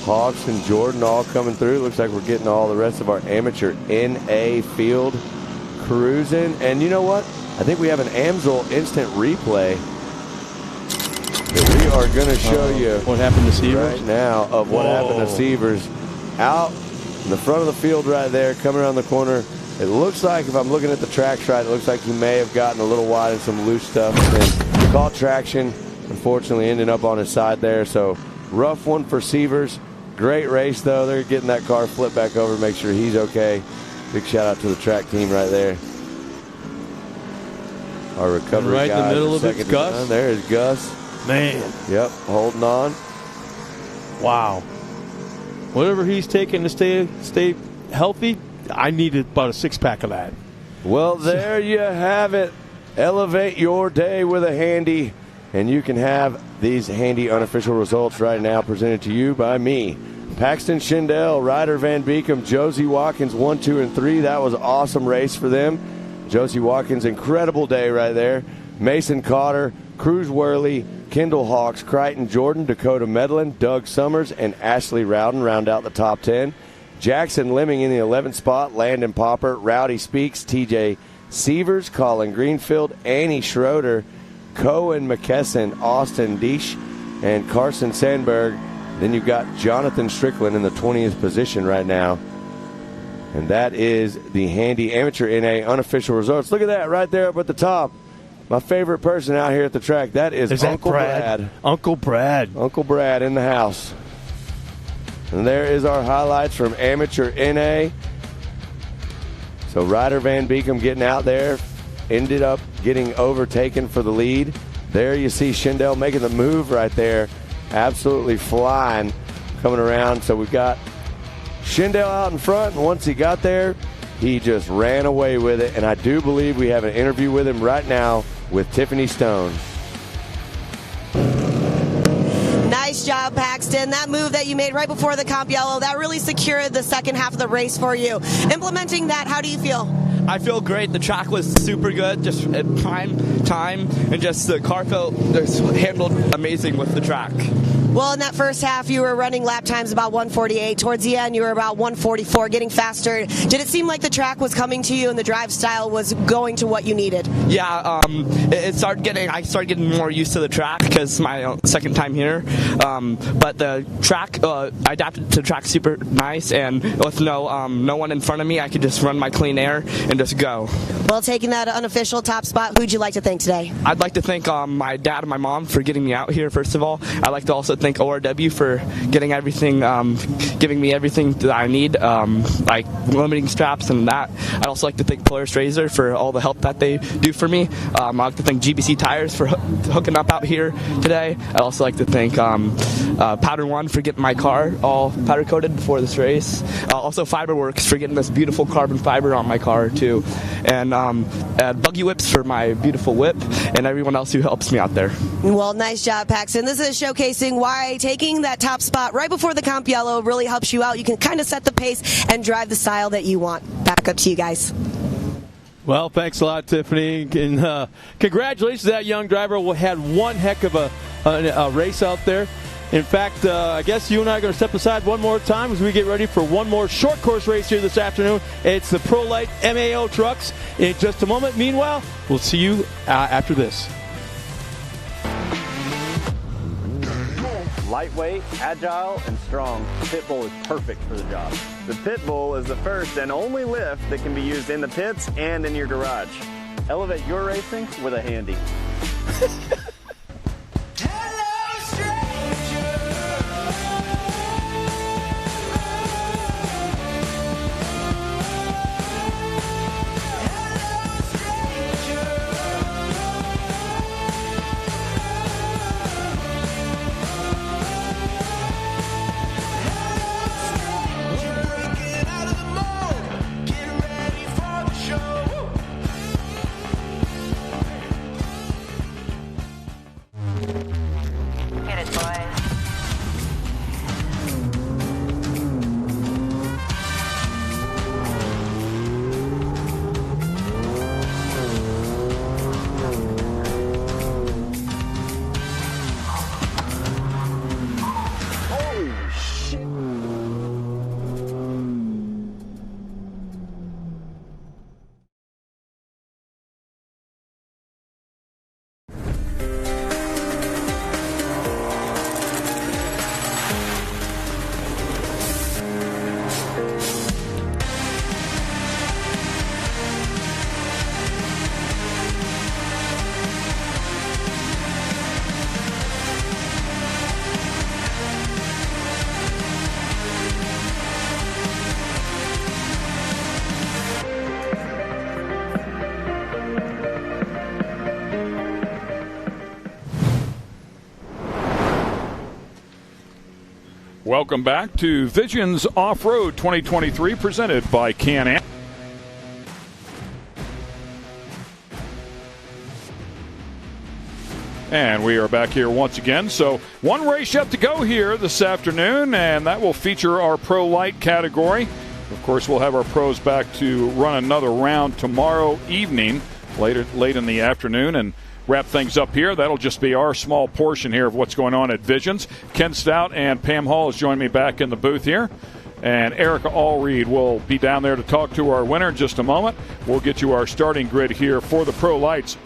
Hawks, and Jordan all coming through. Looks like we're getting all the rest of our amateur NA field cruising. And you know what? I think we have an AMSL instant replay that we are going to show you what happened to Severs right now of what happened to Severs out in the front of the field right there, coming around the corner. It looks like, if I'm looking at the tracks right, it looks like he may have gotten a little wide and some loose stuff and caught traction. Unfortunately, ending up on his side there. So rough one for Severs. Great race, though. They're getting that car flipped back over to make sure he's okay. Big shout out to the track team right there. Our recovery right guy in the middle of it, Gus. There is Gus. Man. Yep, holding on. Wow. Whatever he's taking to stay healthy, I need about a 6-pack of that. Well, there you have it. Elevate your day with a handy, and you can have these handy unofficial results right now presented to you by me. Paxton Schindel, Ryder Van Beekem, Josie Watkins, 1, 2, and 3. That was an awesome race for them. Josie Watkins, incredible day right there. Mason Cotter, Cruz Worley, Kendall Hawks, Crichton Jordan, Dakota Medlin, Doug Summers, and Ashley Rowden round out the top 10. Jackson Lemming in the 11th spot, Landon Popper, Rowdy Speaks, TJ Severs, Colin Greenfield, Annie Schroeder, Cohen McKesson, Austin Deesh, and Carson Sandberg. Then you've got Jonathan Strickland in the 20th position right now. And that is the handy amateur NA unofficial results. Look at that right there up at the top. My favorite person out here at the track. That is Uncle Brad. Uncle Brad. Uncle Brad in the house. And there is our highlights from amateur NA. So Ryder Van Beekem getting out there. Ended up getting overtaken for the lead. There you see Schindel making the move right there. Absolutely flying coming around. So we've got Schindel out in front, and once he got there, he just ran away with it. And I do believe we have an interview with him right now with Tiffany Stone. Nice job, Paxton. That move that you made right before the comp yellow, that really secured the second half of the race for you. Implementing that, how do you feel? I feel great. The track was super good, just at prime time, and just the car felt just handled amazing with the track. Well, in that first half, you were running lap times about 148. Towards the end, you were about 144, getting faster. Did it seem like the track was coming to you and the drive style was going to what you needed? Yeah, I started getting more used to the track because my second time here. But the track, I adapted to the track super nice, and with no one in front of me, I could just run my clean air and just go. Well, taking that unofficial top spot, who'd you like to thank today? I'd like to thank my dad and my mom for getting me out here, first of all. I'd like to also thank ORW for getting everything, giving me everything that I need, like limiting straps and that. I'd also like to thank Polaris Razor for all the help that they do for me. I'd like to thank GBC Tires for hooking up out here today. I'd also like to thank Powder One for getting my car all powder coated before this race. Also Fiberworks for getting this beautiful carbon fiber on my car too. And Buggy Whips for my beautiful whip, and everyone else who helps me out there. Well, nice job, Paxton. This is showcasing why taking that top spot right before the comp yellow really helps you out. You can kind of set the pace and drive the style that you want. Back up to you guys. Well, thanks a lot, Tiffany. And congratulations to that young driver. We had one heck of a race out there. In fact, I guess you and I are going to step aside one more time as we get ready for one more short course race here this afternoon. It's the Pro Light MAO trucks in just a moment. Meanwhile, we'll see you after this. Lightweight, agile, and strong, the Pitbull is perfect for the job. The Pitbull is the first and only lift that can be used in the pits and in your garage. Elevate your racing with a handy. Welcome back to Visions Off-Road 2023, presented by Can-Am. And we are back here once again. So one race yet to go here this afternoon, and that will feature our Pro Light category. Of course, we'll have our pros back to run another round tomorrow evening, late in the afternoon, and wrap things up here. That'll just be our small portion here of what's going on at Visions. Ken Stout and Pam Hall has joined me back in the booth here. And Erica Allreed will be down there to talk to our winner in just a moment. We'll get you our starting grid here for the Pro Lights.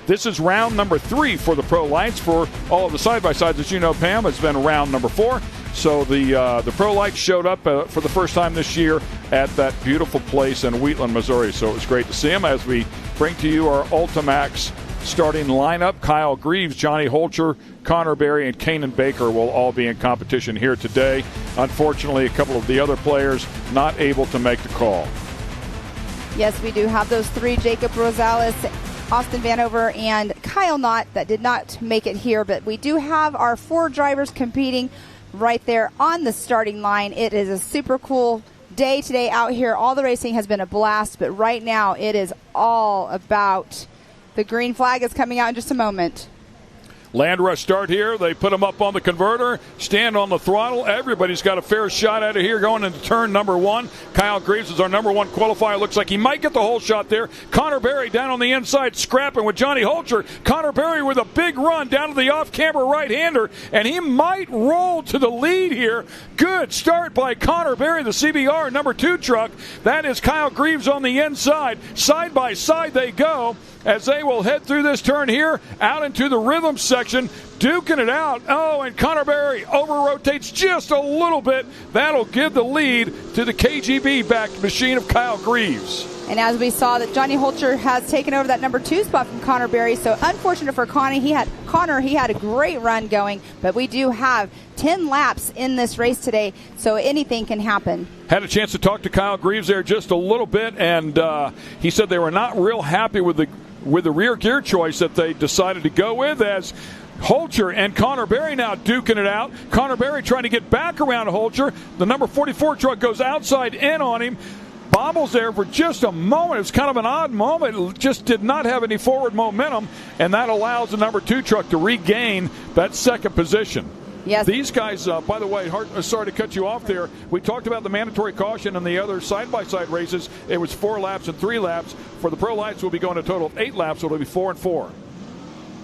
This is round number 3 for the Pro Lights. For all of the side-by-sides, as you know, Pam, it's been round number 4. So the Pro Lights showed up for the first time this year at that beautiful place in Wheatland, Missouri. So it was great to see them as we bring to you our Ultimax starting lineup. Kyle Greaves, Johnny Holcher, Connor Berry, and Kanan Baker will all be in competition here today. Unfortunately, a couple of the other players not able to make the call. Yes, we do have those 3, Jacob Rosales, Austin Vanover, and Kyle Knott, that did not make it here. But we do have our 4 drivers competing right there on the starting line. It is a super cool day today out here. All the racing has been a blast, but right now it is all about the green flag is coming out in just a moment. Land rush start here. They put them up on the converter, stand on the throttle. Everybody's got a fair shot out of here going into turn number 1. Kyle Greaves is our number 1 qualifier. Looks like he might get the whole shot there. Connor Berry down on the inside scrapping with Johnny Holcher. Connor Berry with a big run down to the off-camber right-hander, and he might roll to the lead here. Good start by Connor Berry, the CBR number 2 truck. That is Kyle Greaves on the inside. Side by side they go as they will head through this turn here out into the rhythm section, duking it out. Oh, and Connor Berry over-rotates just a little bit. That'll give the lead to the KGB-backed machine of Kyle Greaves. And as we saw, that Johnny Holcher has taken over that number 2 spot from Connor Berry. So unfortunate for Connor. He had a great run going, but we do have 10 laps in this race today, so anything can happen. Had a chance to talk to Kyle Greaves there just a little bit, and he said they were not real happy with the rear gear choice that they decided to go with, as Holcher and Connor Berry now duking it out. Connor Berry trying to get back around Holcher. The number 44 truck goes outside in on him. Bobbles there for just a moment. It was kind of an odd moment. It just did not have any forward momentum, and that allows the number 2 truck to regain that second position. Yes. These guys, by the way, sorry to cut you off there. We talked about the mandatory caution and the other side-by-side races. It was 4 laps and 3 laps. For the Pro Lights, we'll be going a total of 8 laps, so it'll be 4 and 4.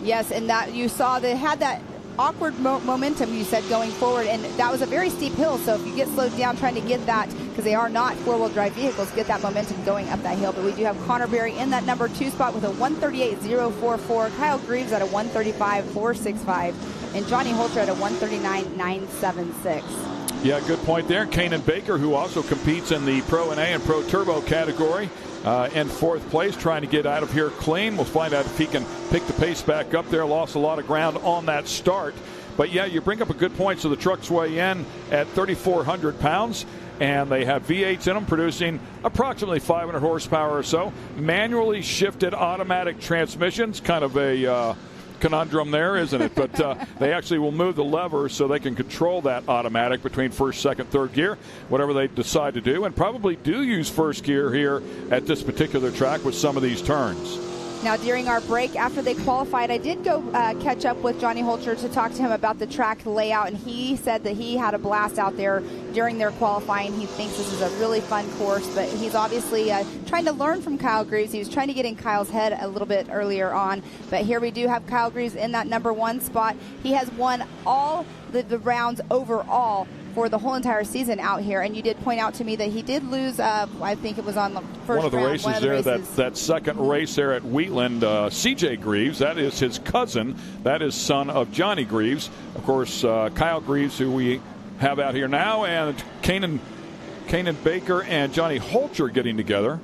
Yes, and that you saw they had that awkward momentum, you said, going forward, and that was a very steep hill, so if you get slowed down trying to get that, because they are not four-wheel drive vehicles, get that momentum going up that hill. But we do have Connor Berry in that number 2 spot with a 138.044, Kyle Greaves at a 135.465, and Johnny Holcher at a 139.976. Yeah, good point there. Kanan Baker, who also competes in the Pro NA and Pro Turbo category, in 4th place, trying to get out of here clean. We'll find out if he can pick the pace back up there. Lost a lot of ground on that start. But, yeah, you bring up a good point. So the trucks weigh in at 3,400 pounds, and they have V8s in them producing approximately 500 horsepower or so. Manually shifted automatic transmissions, kind of a conundrum there, isn't it? But they actually will move the lever so they can control that automatic between 1st, 2nd, 3rd gear, whatever they decide to do, and probably do use 1st gear here at this particular track with some of these turns. Now, during our break, after they qualified, I did go catch up with Johnny Holcher to talk to him about the track layout, and he said that he had a blast out there during their qualifying. He thinks this is a really fun course, but he's obviously trying to learn from Kyle Greaves. He was trying to get in Kyle's head a little bit earlier on, but here we do have Kyle Greaves in that number 1 spot. He has won all the rounds overall for the whole entire season out here, and you did point out to me that he did lose, I think it was on the first one of the round, races there, that second race there at Wheatland. CJ Greaves, that is his cousin, that is son of Johnny Greaves. Of course, Kyle Greaves, who we have out here now, and Kanan Baker and Johnny Holcher getting together.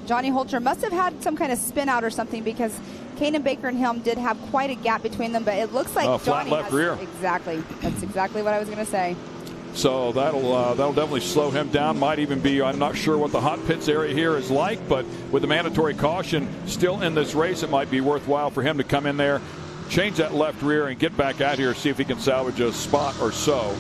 Johnny Holcher must have had some kind of spin out or something, because Kanan Baker and him did have quite a gap between them, but it looks like flat Johnny left rear. Exactly. That's exactly what I was going to say. So that'll definitely slow him down. Might even be, I'm not sure what the hot pits area here is like, but with the mandatory caution still in this race, it might be worthwhile for him to come in there, change that left rear, and get back out here, see if he can salvage a spot or so.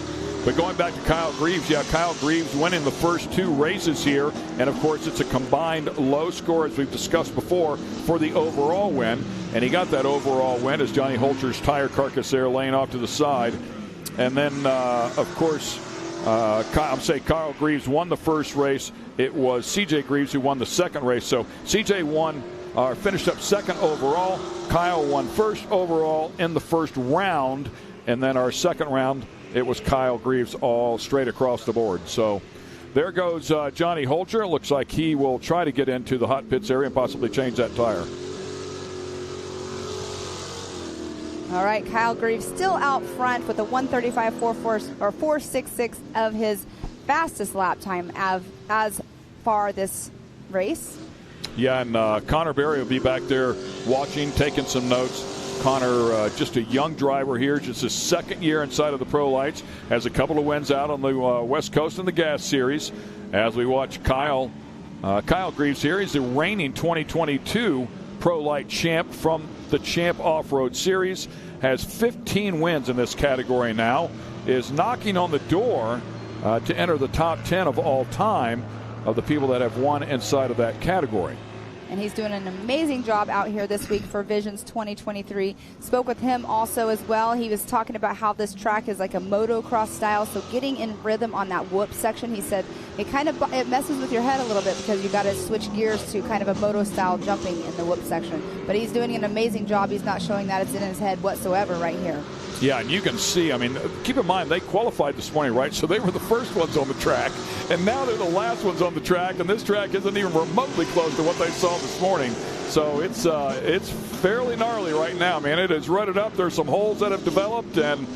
But going back to Kyle Greaves, Kyle Greaves winning the first 2 races here, and of course it's a combined low score, as we've discussed before, for the overall win. And he got that overall win as Johnny Holcher's tire carcass there laying off to the side. And then, of course, Kyle Greaves won the first race. It was CJ Greaves who won the second race. So CJ finished up second overall. Kyle won first overall in the first round. And then our second round, it was Kyle Greaves all straight across the board. So there goes Johnny Holcher. It looks like he will try to get into the hot pits area and possibly change that tire. All right, Kyle Greaves still out front with a 135.466 of his fastest lap time as far this race. Yeah, and Connor Berry will be back there watching, taking some notes. Connor, just a young driver here, just his second year inside of the Pro Lights, has a couple of wins out on the West Coast in the Gas Series. As we watch Kyle Greaves here, he's the reigning 2022 Pro Light champ from the Champ Off-Road Series, has 15 wins in this category now, is knocking on the door to enter the top 10 of all time of the people that have won inside of that category. And he's doing an amazing job out here this week for Visions 2023. Spoke with him also as well. He was talking about how this track is like a motocross style, so getting in rhythm on that whoop section, he said it messes with your head a little bit because you got to switch gears to kind of a moto style jumping in the whoop section. But he's doing an amazing job. He's not showing that it's in his head whatsoever right here. Yeah, and you can see, keep in mind, they qualified this morning, right? So they were the first ones on the track, and now they're the last ones on the track, and this track isn't even remotely close to what they saw this morning. So it's fairly gnarly right now, man. It is rutted up. There's some holes that have developed, and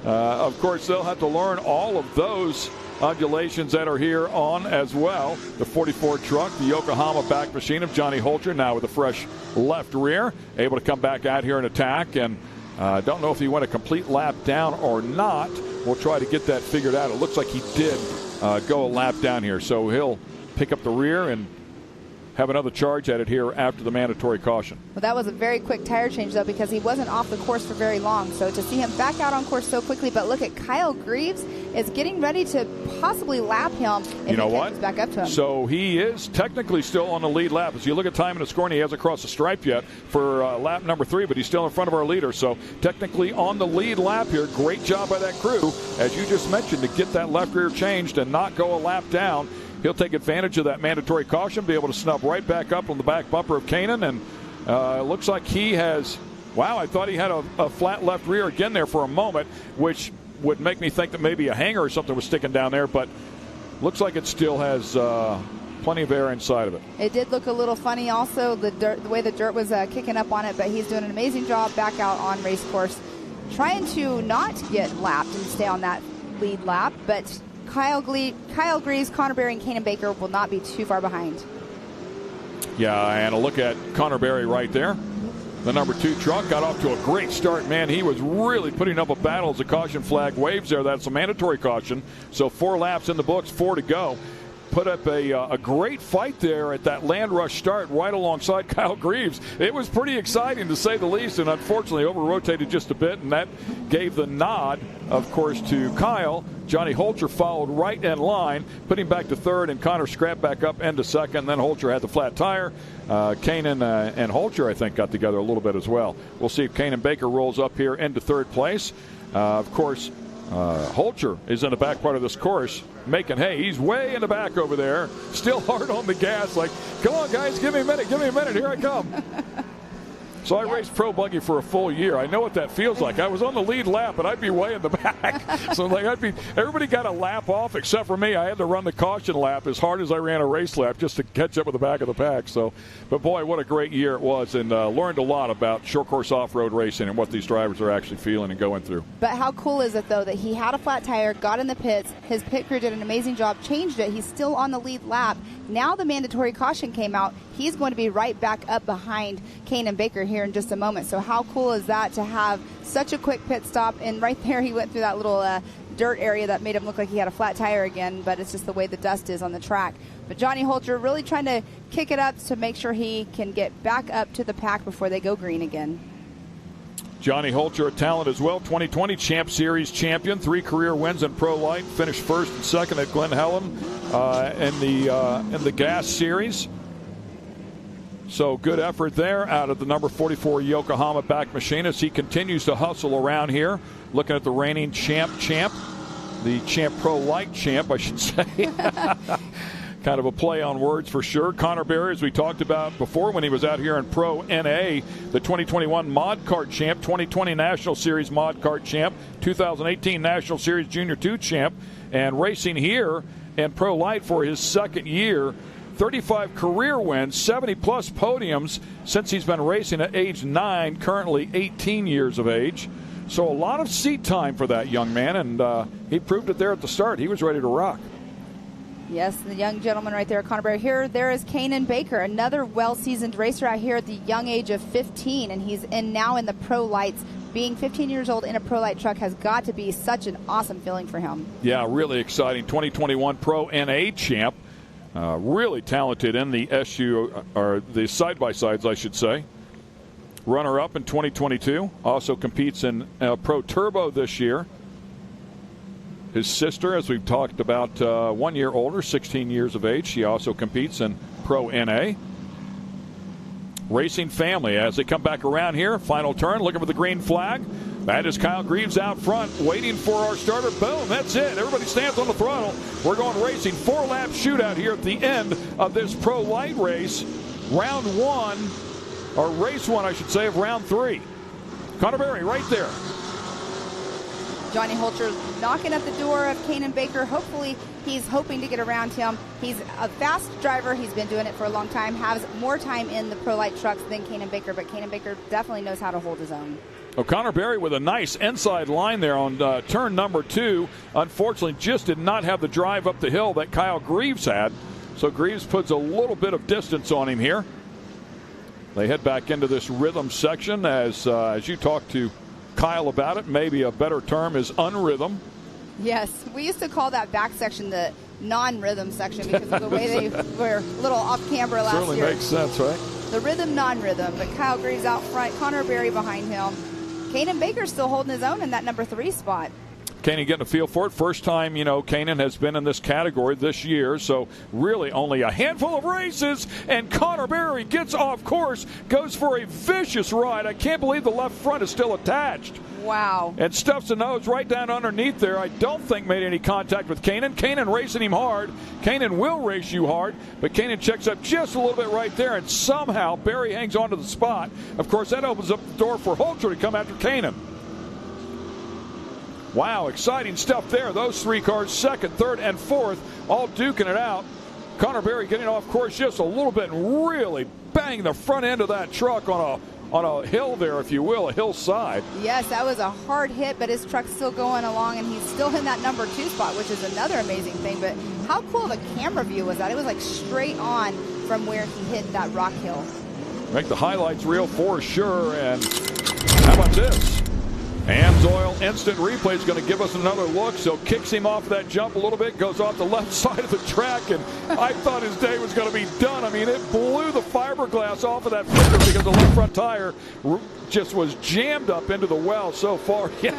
of course, they'll have to learn all of those undulations that are here on as well. The 44 truck, the Yokohama back machine of Johnny Holcher, now with a fresh left rear, able to come back out here and attack. And don't know if he went a complete lap down or not. We'll try to get that figured out. It looks like he did go a lap down here, so he'll pick up the rear and have another charge at it here after the mandatory caution. Well, that was a very quick tire change, though, because he wasn't off the course for very long. So to see him back out on course so quickly, but look at Kyle Greaves is getting ready to possibly lap him if you know he what? catches back up to him. So he is technically still on the lead lap. As you look at time and the scoring, he hasn't crossed the stripe yet for lap number 3, but he's still in front of our leader. So technically on the lead lap here. Great job by that crew, as you just mentioned, to get that left rear changed and not go a lap down. He'll take advantage of that mandatory caution, be able to snub right back up on the back bumper of Kanan, and it looks like he has, wow, I thought he had a flat left rear again there for a moment, which would make me think that maybe a hanger or something was sticking down there, but looks like it still has plenty of air inside of it. It did look a little funny also, the way the dirt was kicking up on it, but he's doing an amazing job back out on race course, trying to not get lapped and stay on that lead lap, but Kyle Greaves, Connor Berry, and Kanan Baker will not be too far behind. Yeah, and a look at Connor Berry right there. The number 2 truck got off to a great start, man. He was really putting up a battle as the caution flag waves there. That's a mandatory caution. So 4 laps in the books, 4 to go. Put up a great fight there at that land rush start right alongside Kyle Greaves. It was pretty exciting to say the least, and unfortunately over-rotated just a bit, and that gave the nod, of course, to Kyle. Johnny Holcher followed right in line, put him back to 3rd, and Connor scrapped back up into 2nd. Then Holcher had the flat tire. Kanan and Holcher, I think, got together a little bit as well. We'll see if Kanan Baker rolls up here into 3rd place. Of course, Holcher is in the back part of this course making hay. He's way in the back over there, still hard on the gas, like, come on, guys, give me a minute, here I come. So I raced pro buggy for a full year. I know what that feels like. I was on the lead lap, and I'd be way in the back. So like everybody got a lap off except for me. I had to run the caution lap as hard as I ran a race lap just to catch up with the back of the pack. So, but boy, what a great year it was, and learned a lot about short course off-road racing and what these drivers are actually feeling and going through. But how cool is it, though, that he had a flat tire, got in the pits, his pit crew did an amazing job, changed it, he's still on the lead lap. Now the mandatory caution came out. He's going to be right back up behind Kanan Baker here in just a moment. So how cool is that to have such a quick pit stop? And right there he went through that little dirt area that made him look like he had a flat tire again, but it's just the way the dust is on the track. But Johnny Holcher really trying to kick it up to make sure he can get back up to the pack before they go green again. Johnny Holcher, a talent as well, 2020 Champ Series champion, 3 career wins in Pro Light, finished 1st and 2nd at Glen Helen in the Gas Series. So good effort there out of the number 44 Yokohama back machine as he continues to hustle around here. Looking at the reigning champ, the Champ Pro Light champ, I should say. Kind of a play on words for sure. Connor Berry, as we talked about before when he was out here in Pro NA, the 2021 Mod Kart champ, 2020 National Series Mod Kart champ, 2018 National Series Junior 2 champ, and racing here in Pro Light for his 2nd year. 35 career wins, 70-plus podiums since he's been racing at age 9, currently 18 years of age. So a lot of seat time for that young man, and he proved it there at the start. He was ready to rock. Yes, the young gentleman right there, Connor Berry. Here, there is Kanan Baker, another well-seasoned racer out here at the young age of 15, and he's now in the Pro Lights. Being 15 years old in a Pro Light truck has got to be such an awesome feeling for him. Yeah, really exciting. 2021 Pro NA champ. Really talented in the SU, or the side-by-sides, I should say. Runner-up in 2022. Also competes in Pro Turbo this year. His sister, as we've talked about, 1 year older, 16 years of age. She also competes in Pro NA. Racing family as they come back around here. Final turn, looking for the green flag. That is Kyle Greaves out front, waiting for our starter. Boom, that's it. Everybody stands on the throttle. We're going racing. 4-lap shootout here at the end of this Pro Light race. Round 1, or race 1, I should say, of round 3. Connor Berry right there. Johnny Holcher knocking at the door of Kanan Baker. Hopefully, he's hoping to get around him. He's a fast driver. He's been doing it for a long time, has more time in the Pro Light trucks than Kanan Baker, but Kanan Baker definitely knows how to hold his own. O'Connor Berry with a nice inside line there on turn number 2. Unfortunately, just did not have the drive up the hill that Kyle Greaves had. So Greaves puts a little bit of distance on him here. They head back into this rhythm section as you talked to Kyle about it. Maybe a better term is unrhythm. Yes, we used to call that back section the non-rhythm section because of the way they were a little off camber last Certainly year. Makes sense, right? The rhythm, non-rhythm, but Kyle Greaves out front, Connor Berry behind him. Kanan Baker still holding his own in that number 3 spot. Kanan getting a feel for it. First time, Kanan has been in this category this year, so really only a handful of races, and Connor Berry gets off course, goes for a vicious ride. I can't believe the left front is still attached. Wow. And stuffs the nose right down underneath there. I don't think made any contact with Kanan. Kanan racing him hard. Kanan will race you hard, but Kanan checks up just a little bit right there, and somehow Berry hangs on to the spot. Of course, that opens up the door for Holter to come after Kanan. Wow, exciting stuff there. Those 3 cars, 2nd, 3rd, and 4th, all duking it out. Connor Berry getting off course just a little bit and really banging the front end of that truck on a hill there, if you will, a hillside. Yes, that was a hard hit, but his truck's still going along, and he's still in that number 2 spot, which is another amazing thing. But how cool of a camera view was that? It was like straight on from where he hit that rock hill. Make the highlights real for sure. And how about this? Amsoil instant replay is going to give us another look. So kicks him off that jump a little bit, goes off the left side of the track, and I thought his day was going to be done. I mean, it blew the fiberglass off of that fender because the left front tire just was jammed up into the well so far. Yeah.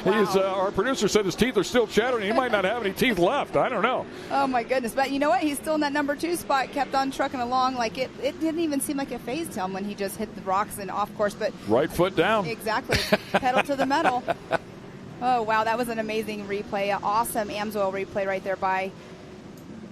Wow. Our producer said his teeth are still chattering. He might not have any teeth left. I don't know. Oh, my goodness. But you know what? He's still in that number 2 spot, kept on trucking along. Like it didn't even seem like it phased him when he just hit the rocks and off course. But right foot down. Exactly. Pedal to the metal. Oh, wow. That was an amazing replay. Awesome Amsoil replay right there by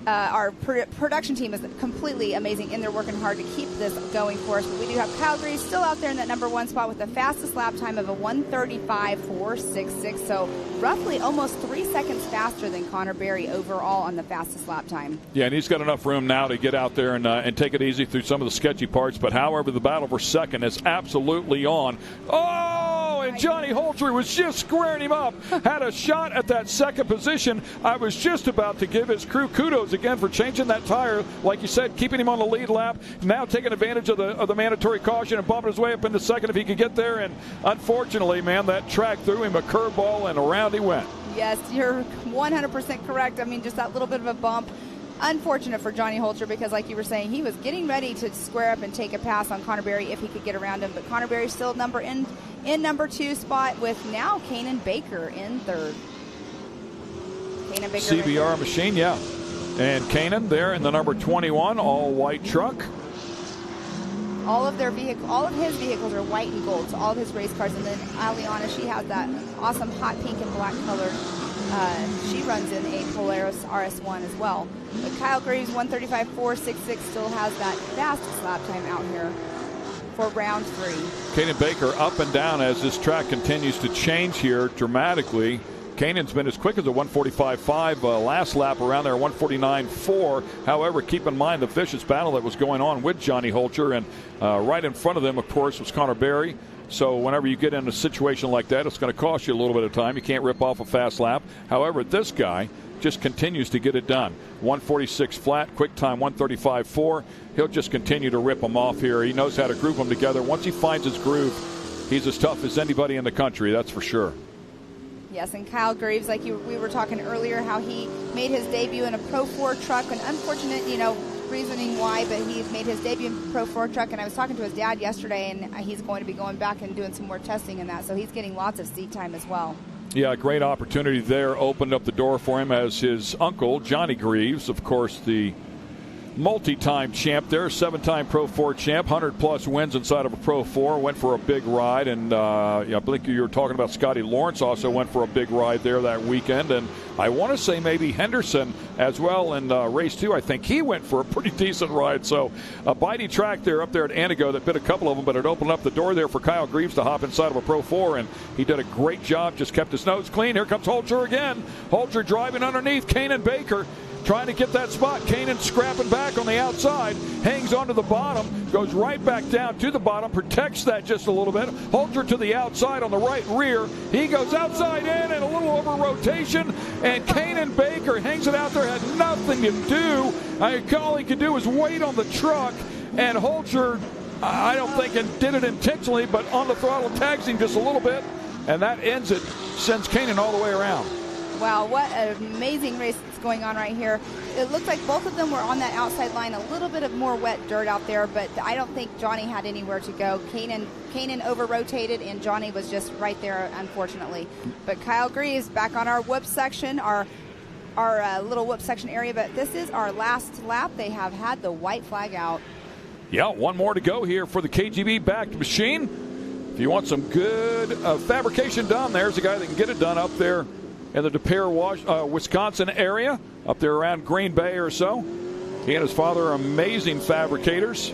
our production team is completely amazing, and they're working hard to keep this going for us. But we do have Kyle Greaves still out there in that number 1 spot with the fastest lap time of a 1:35.466. So roughly almost 3 seconds faster than Connor Berry overall on the fastest lap time. Yeah, and he's got enough room now to get out there and take it easy through some of the sketchy parts. But however, the battle for second is absolutely on. Oh, and Johnny Holter was just squaring him up. Had a shot at that second position. I was just about to give his crew kudos again for changing that tire, like you said, keeping him on the lead lap, now taking advantage of the mandatory caution and bumping his way up into second if he could get there. And unfortunately, man, that track threw him a curveball and around he went. Yes, you're 100% correct. I mean, just that little bit of a bump. Unfortunate for Johnny Holter because, like you were saying, he was getting ready to square up and take a pass on Connor Berry if he could get around him. But Connor Berry's still in number 2 spot with now Kanan Baker in 3rd. Kanan Baker CBR machine, yeah. And Kanan there in the number 21 all-white truck. All of his vehicles are white and gold, so all of his race cars. And then Aliana, she has that awesome hot pink and black color. She runs in a Polaris RS1 as well. But Kyle Greaves, 1:35.466, still has that fastest lap time out here for round 3. Kanan Baker up and down as this track continues to change here dramatically. Kanan's been as quick as a 1:45.5 last lap around there, 1:49.4. However, keep in mind the vicious battle that was going on with Johnny Holter, and right in front of them, of course, was Connor Berry. So whenever you get in a situation like that, it's going to cost you a little bit of time. You can't rip off a fast lap. However, this guy just continues to get it done. 1:46 flat, quick time 1:35.4. He'll just continue to rip them off here. He knows how to group them together. Once he finds his groove, he's as tough as anybody in the country, that's for sure. Yes, and Kyle Greaves, like we were talking earlier, how he made his debut in a Pro 4 truck. An unfortunate, reasoning why, but he made his debut in Pro 4 truck. And I was talking to his dad yesterday, and he's going to be going back and doing some more testing in that. So he's getting lots of seat time as well. Yeah, great opportunity there. Opened up the door for him as his uncle, Johnny Greaves, of course, the multi-time champ there, 7-time Pro 4 champ, 100-plus wins inside of a Pro 4, went for a big ride, and I believe you were talking about Scotty Lawrence also went for a big ride there that weekend, and I want to say maybe Henderson as well in race 2. I think he went for a pretty decent ride, so a bitey track there up there at Antigo that bit a couple of them, but it opened up the door there for Kyle Greaves to hop inside of a Pro 4, and he did a great job, just kept his nose clean. Here comes Holter again. Holter driving underneath Kanan Baker. trying to get that spot. Kanan scrapping back on the outside, hangs onto the bottom, goes right back down to the bottom, protects that just a little bit. Holter to the outside on the right rear. He goes outside in and a little over rotation, and Kanan Baker hangs it out there, had nothing to do. All he could do was wait on the truck, and Holter, I don't think it did it intentionally, but on the throttle tags him just a little bit, and that ends it, sends Kanan all the way around. Wow, what an amazing race that's going on right here. It looked like both of them were on that outside line, a little bit of more wet dirt out there, but I don't think Johnny had anywhere to go. Kanan over-rotated, and Johnny was just right there, unfortunately. But Kyle Greaves back on our whoop section, our little whoop section area, but this is our last lap. They have had the white flag out. Yeah, one more to go here for the KGB-backed machine. If you want some good fabrication done, there's a guy that can get it done up there in the De Pere, Wisconsin area, up there around Green Bay or so. He and his father are amazing fabricators.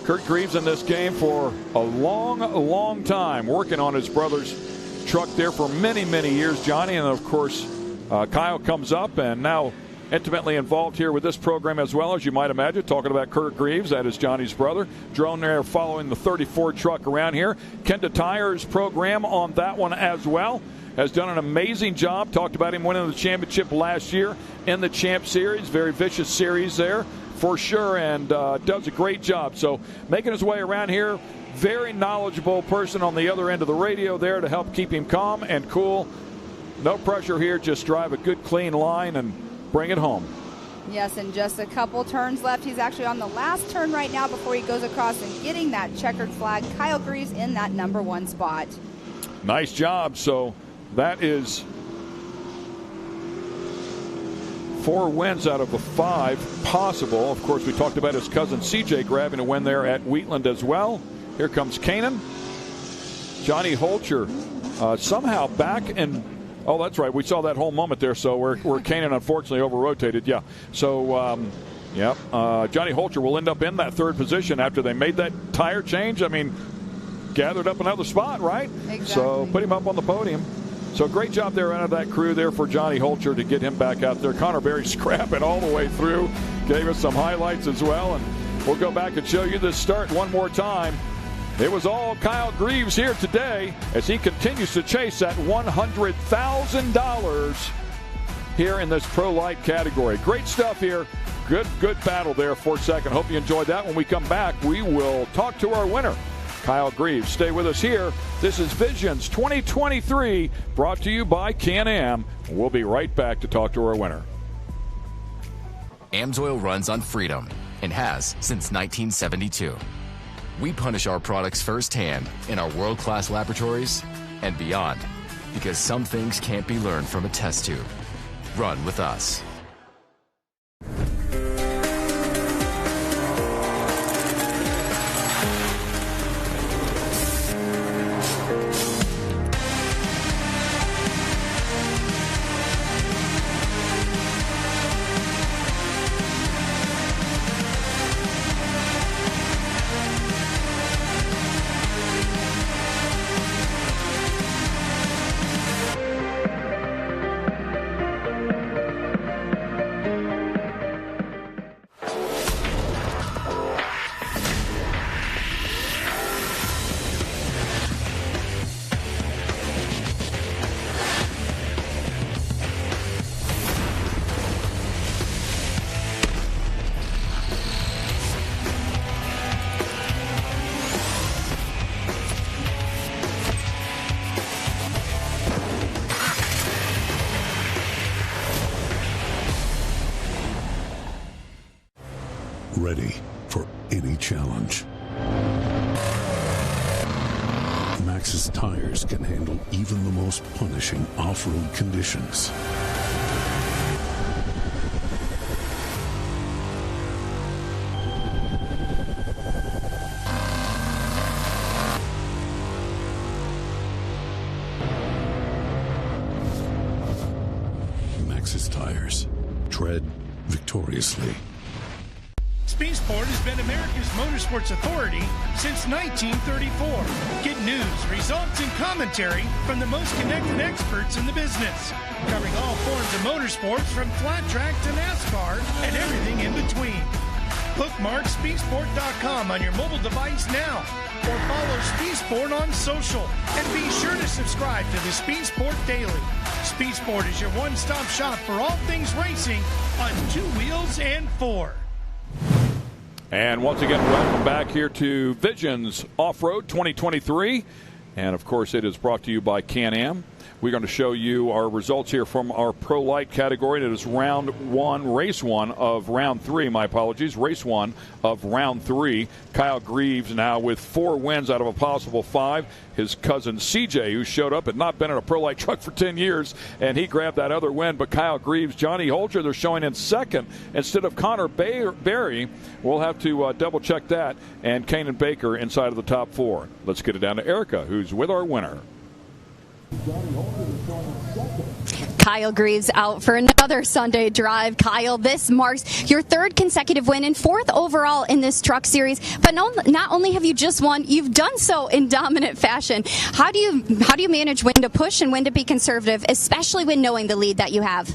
Kurt Greaves in this game for a long time, working on his brother's truck there for many years, Johnny. And, of course, Kyle comes up and now intimately involved here with this program as well, as you might imagine, talking about Kurt Greaves. That is Johnny's brother. Drone there following the 34 truck around here. Kenda Tire's program on that one as well. Has done an amazing job. Talked about him winning the championship last year in the Champ Series. Very vicious series there for sure, and does a great job. So making his way around here. Very knowledgeable person on the other end of the radio there to help keep him calm and cool. No pressure here. Just drive a good, clean line and bring it home. Yes, and just a couple turns left. He's actually on the last turn right now before he goes across and getting that checkered flag. Kyle Greaves in that number 1 spot. Nice job. So that is 4 wins out of the 5 possible. Of course, we talked about his cousin CJ grabbing a win there at Wheatland as well. Here comes Kanan. Johnny Holcher somehow back and oh, that's right. We saw that whole moment there. So where Kanan unfortunately over-rotated. Yeah. So, Johnny Holcher will end up in that 3rd position after they made that tire change. I mean, gathered up another spot, right? Exactly. So put him up on the podium. So great job there out of that crew there for Johnny Holcher to get him back out there. Connor Berry scrapping all the way through. Gave us some highlights as well. And we'll go back and show you this start one more time. It was all Kyle Greaves here today as he continues to chase that $100,000 here in this Pro Light category. Great stuff here. Good battle there for second. Hope you enjoyed that. When we come back, we will talk to our winner, Kyle Greaves. Stay with us here. This is Visions 2023, brought to you by Can-Am. We'll be right back to talk to our winner. AMSOIL runs on freedom and has since 1972. We punish our products firsthand in our world-class laboratories and beyond, because some things can't be learned from a test tube. Run with us. Ready for any challenge. Maxxis tires can handle even the most punishing off-road conditions. Maxxis tires. Tread victoriously. Spaceport has been America's motorsports authority since 1934. Get news, results, and commentary from the most connected experts in the business. Covering all forms of motorsports from flat track to NASCAR and everything in between. Bookmark SpeedSport.com on your mobile device now, or follow SpeedSport on social, and be sure to subscribe to the SpeedSport Daily. SpeedSport is your one-stop shop for all things racing on 2 wheels and 4. And once again, welcome back here to Visions Off-Road 2023. And, of course, it is brought to you by Can-Am. We're going to show you our results here from our Pro Light category. It is race one of round 3. My apologies. Race 1 of round 3. Kyle Greaves now with 4 wins out of a possible 5. His cousin CJ, who showed up, had not been in a Pro Light truck for 10 years, and he grabbed that other win. But Kyle Greaves, Johnny Holger, they're showing in second instead of Connor Berry. We'll have to double-check that. And Kanan Baker inside of the top 4. Let's get it down to Erica, who's with our winner. Kyle Greaves out for another Sunday drive. Kyle, this marks your 3rd consecutive win and 4th overall in this truck series. But not only have you just won, you've done so in dominant fashion. How do you manage when to push and when to be conservative, especially when knowing the lead that you have?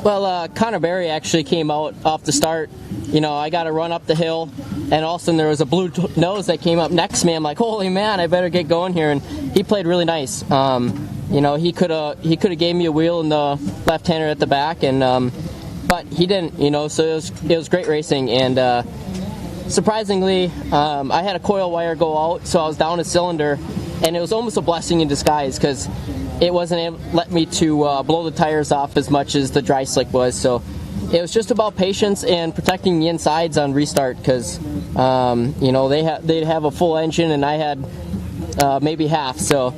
Well, Connor Berry actually came out off the start. You know, I got to run up the hill, and all of a sudden there was a blue nose that came up next to me. I'm like, holy man, I better get going here. And he played really nice. You know, he could have gave me a wheel in the left-hander at the back, and but he didn't. You know, so it was great racing. And surprisingly, I had a coil wire go out, so I was down a cylinder, and it was almost a blessing in disguise because it wasn't letting me to blow the tires off as much as the dry slick was. So it was just about patience and protecting the insides on restart because you know they'd have a full engine and I had maybe half. So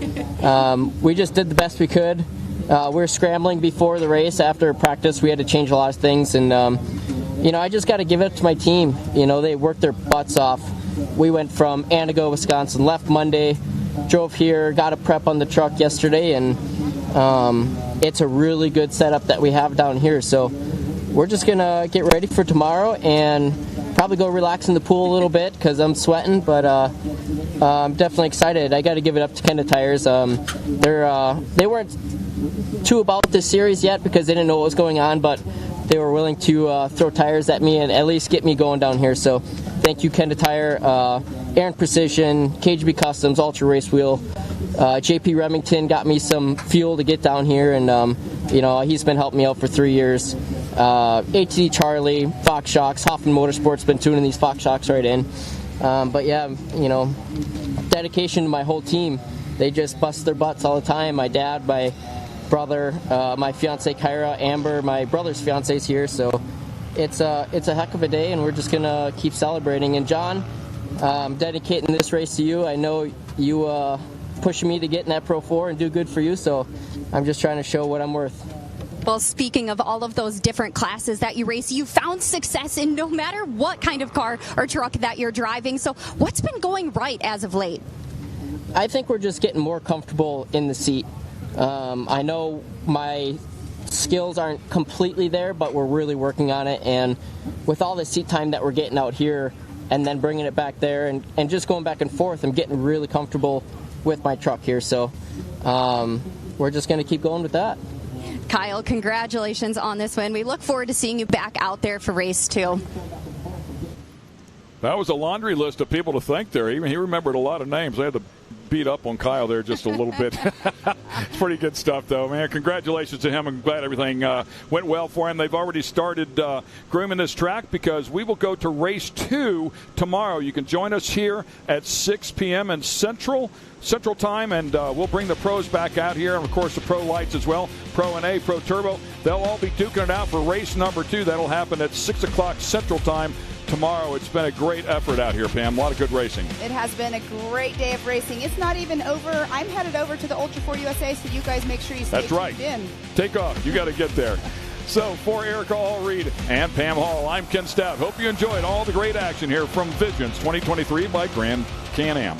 we just did the best we could. We were scrambling before the race. After practice, we had to change a lot of things, and you know I just got to give it up to my team. You know they worked their butts off. We went from Antigo, Wisconsin, left Monday, drove here, got a prep on the truck yesterday, and it's a really good setup that we have down here. So we're just going to get ready for tomorrow and probably go relax in the pool a little bit because I'm sweating, but I'm definitely excited. I got to give it up to Kenda Tires. They weren't too about this series yet because they didn't know what was going on, but they were willing to throw tires at me and at least get me going down here. So thank you, Kenda Tire, Aaron Precision, KGB Customs, Ultra Race Wheel. JP Remington got me some fuel to get down here, and you know he's been helping me out for 3 years. ATD Charlie, Fox Shocks, Hoffman Motorsports been tuning these Fox Shocks right in. But yeah, you know, dedication to my whole team. They just bust their butts all the time. My dad, my brother, my fiance Kyra, Amber, my brother's fiance is here. So it's a heck of a day, and we're just gonna keep celebrating. And John, I'm dedicating this race to you. I know you pushing me to get in that Pro 4 and do good for you. So I'm just trying to show what I'm worth. Well, speaking of all of those different classes that you race, you found success in no matter what kind of car or truck that you're driving. So what's been going right as of late? I think we're just getting more comfortable in the seat. I know my skills aren't completely there, but we're really working on it. And with all the seat time that we're getting out here and then bringing it back there and just going back and forth, I'm getting really comfortable with my truck here. So we're just going to keep going with that. Kyle, congratulations on this win. We look forward to seeing you back out there for race 2. That was a laundry list of people to thank there. Even he remembered a lot of names. I had to beat up on Kyle there just a little bit. It's pretty good stuff, though, man. Congratulations to him. I'm glad everything went well for him. They've already started grooming this track because we will go to race 2 tomorrow. You can join us here at 6 p.m. in Central Time, and we'll bring the pros back out here, and, of course, the Pro Lights as well, Pro NA, Pro Turbo. They'll all be duking it out for race number 2. That'll happen at 6 o'clock Central Time tomorrow. It's been a great effort out here, Pam. A lot of good racing. It has been a great day of racing. It's not even over. I'm headed over to the Ultra 4 USA, so you guys make sure you stay tuned in. Take off. You got to get there. So for Erica Hall-Reid and Pam Hall, I'm Ken Stout. Hope you enjoyed all the great action here from Visions 2023 by Grand Can-Am.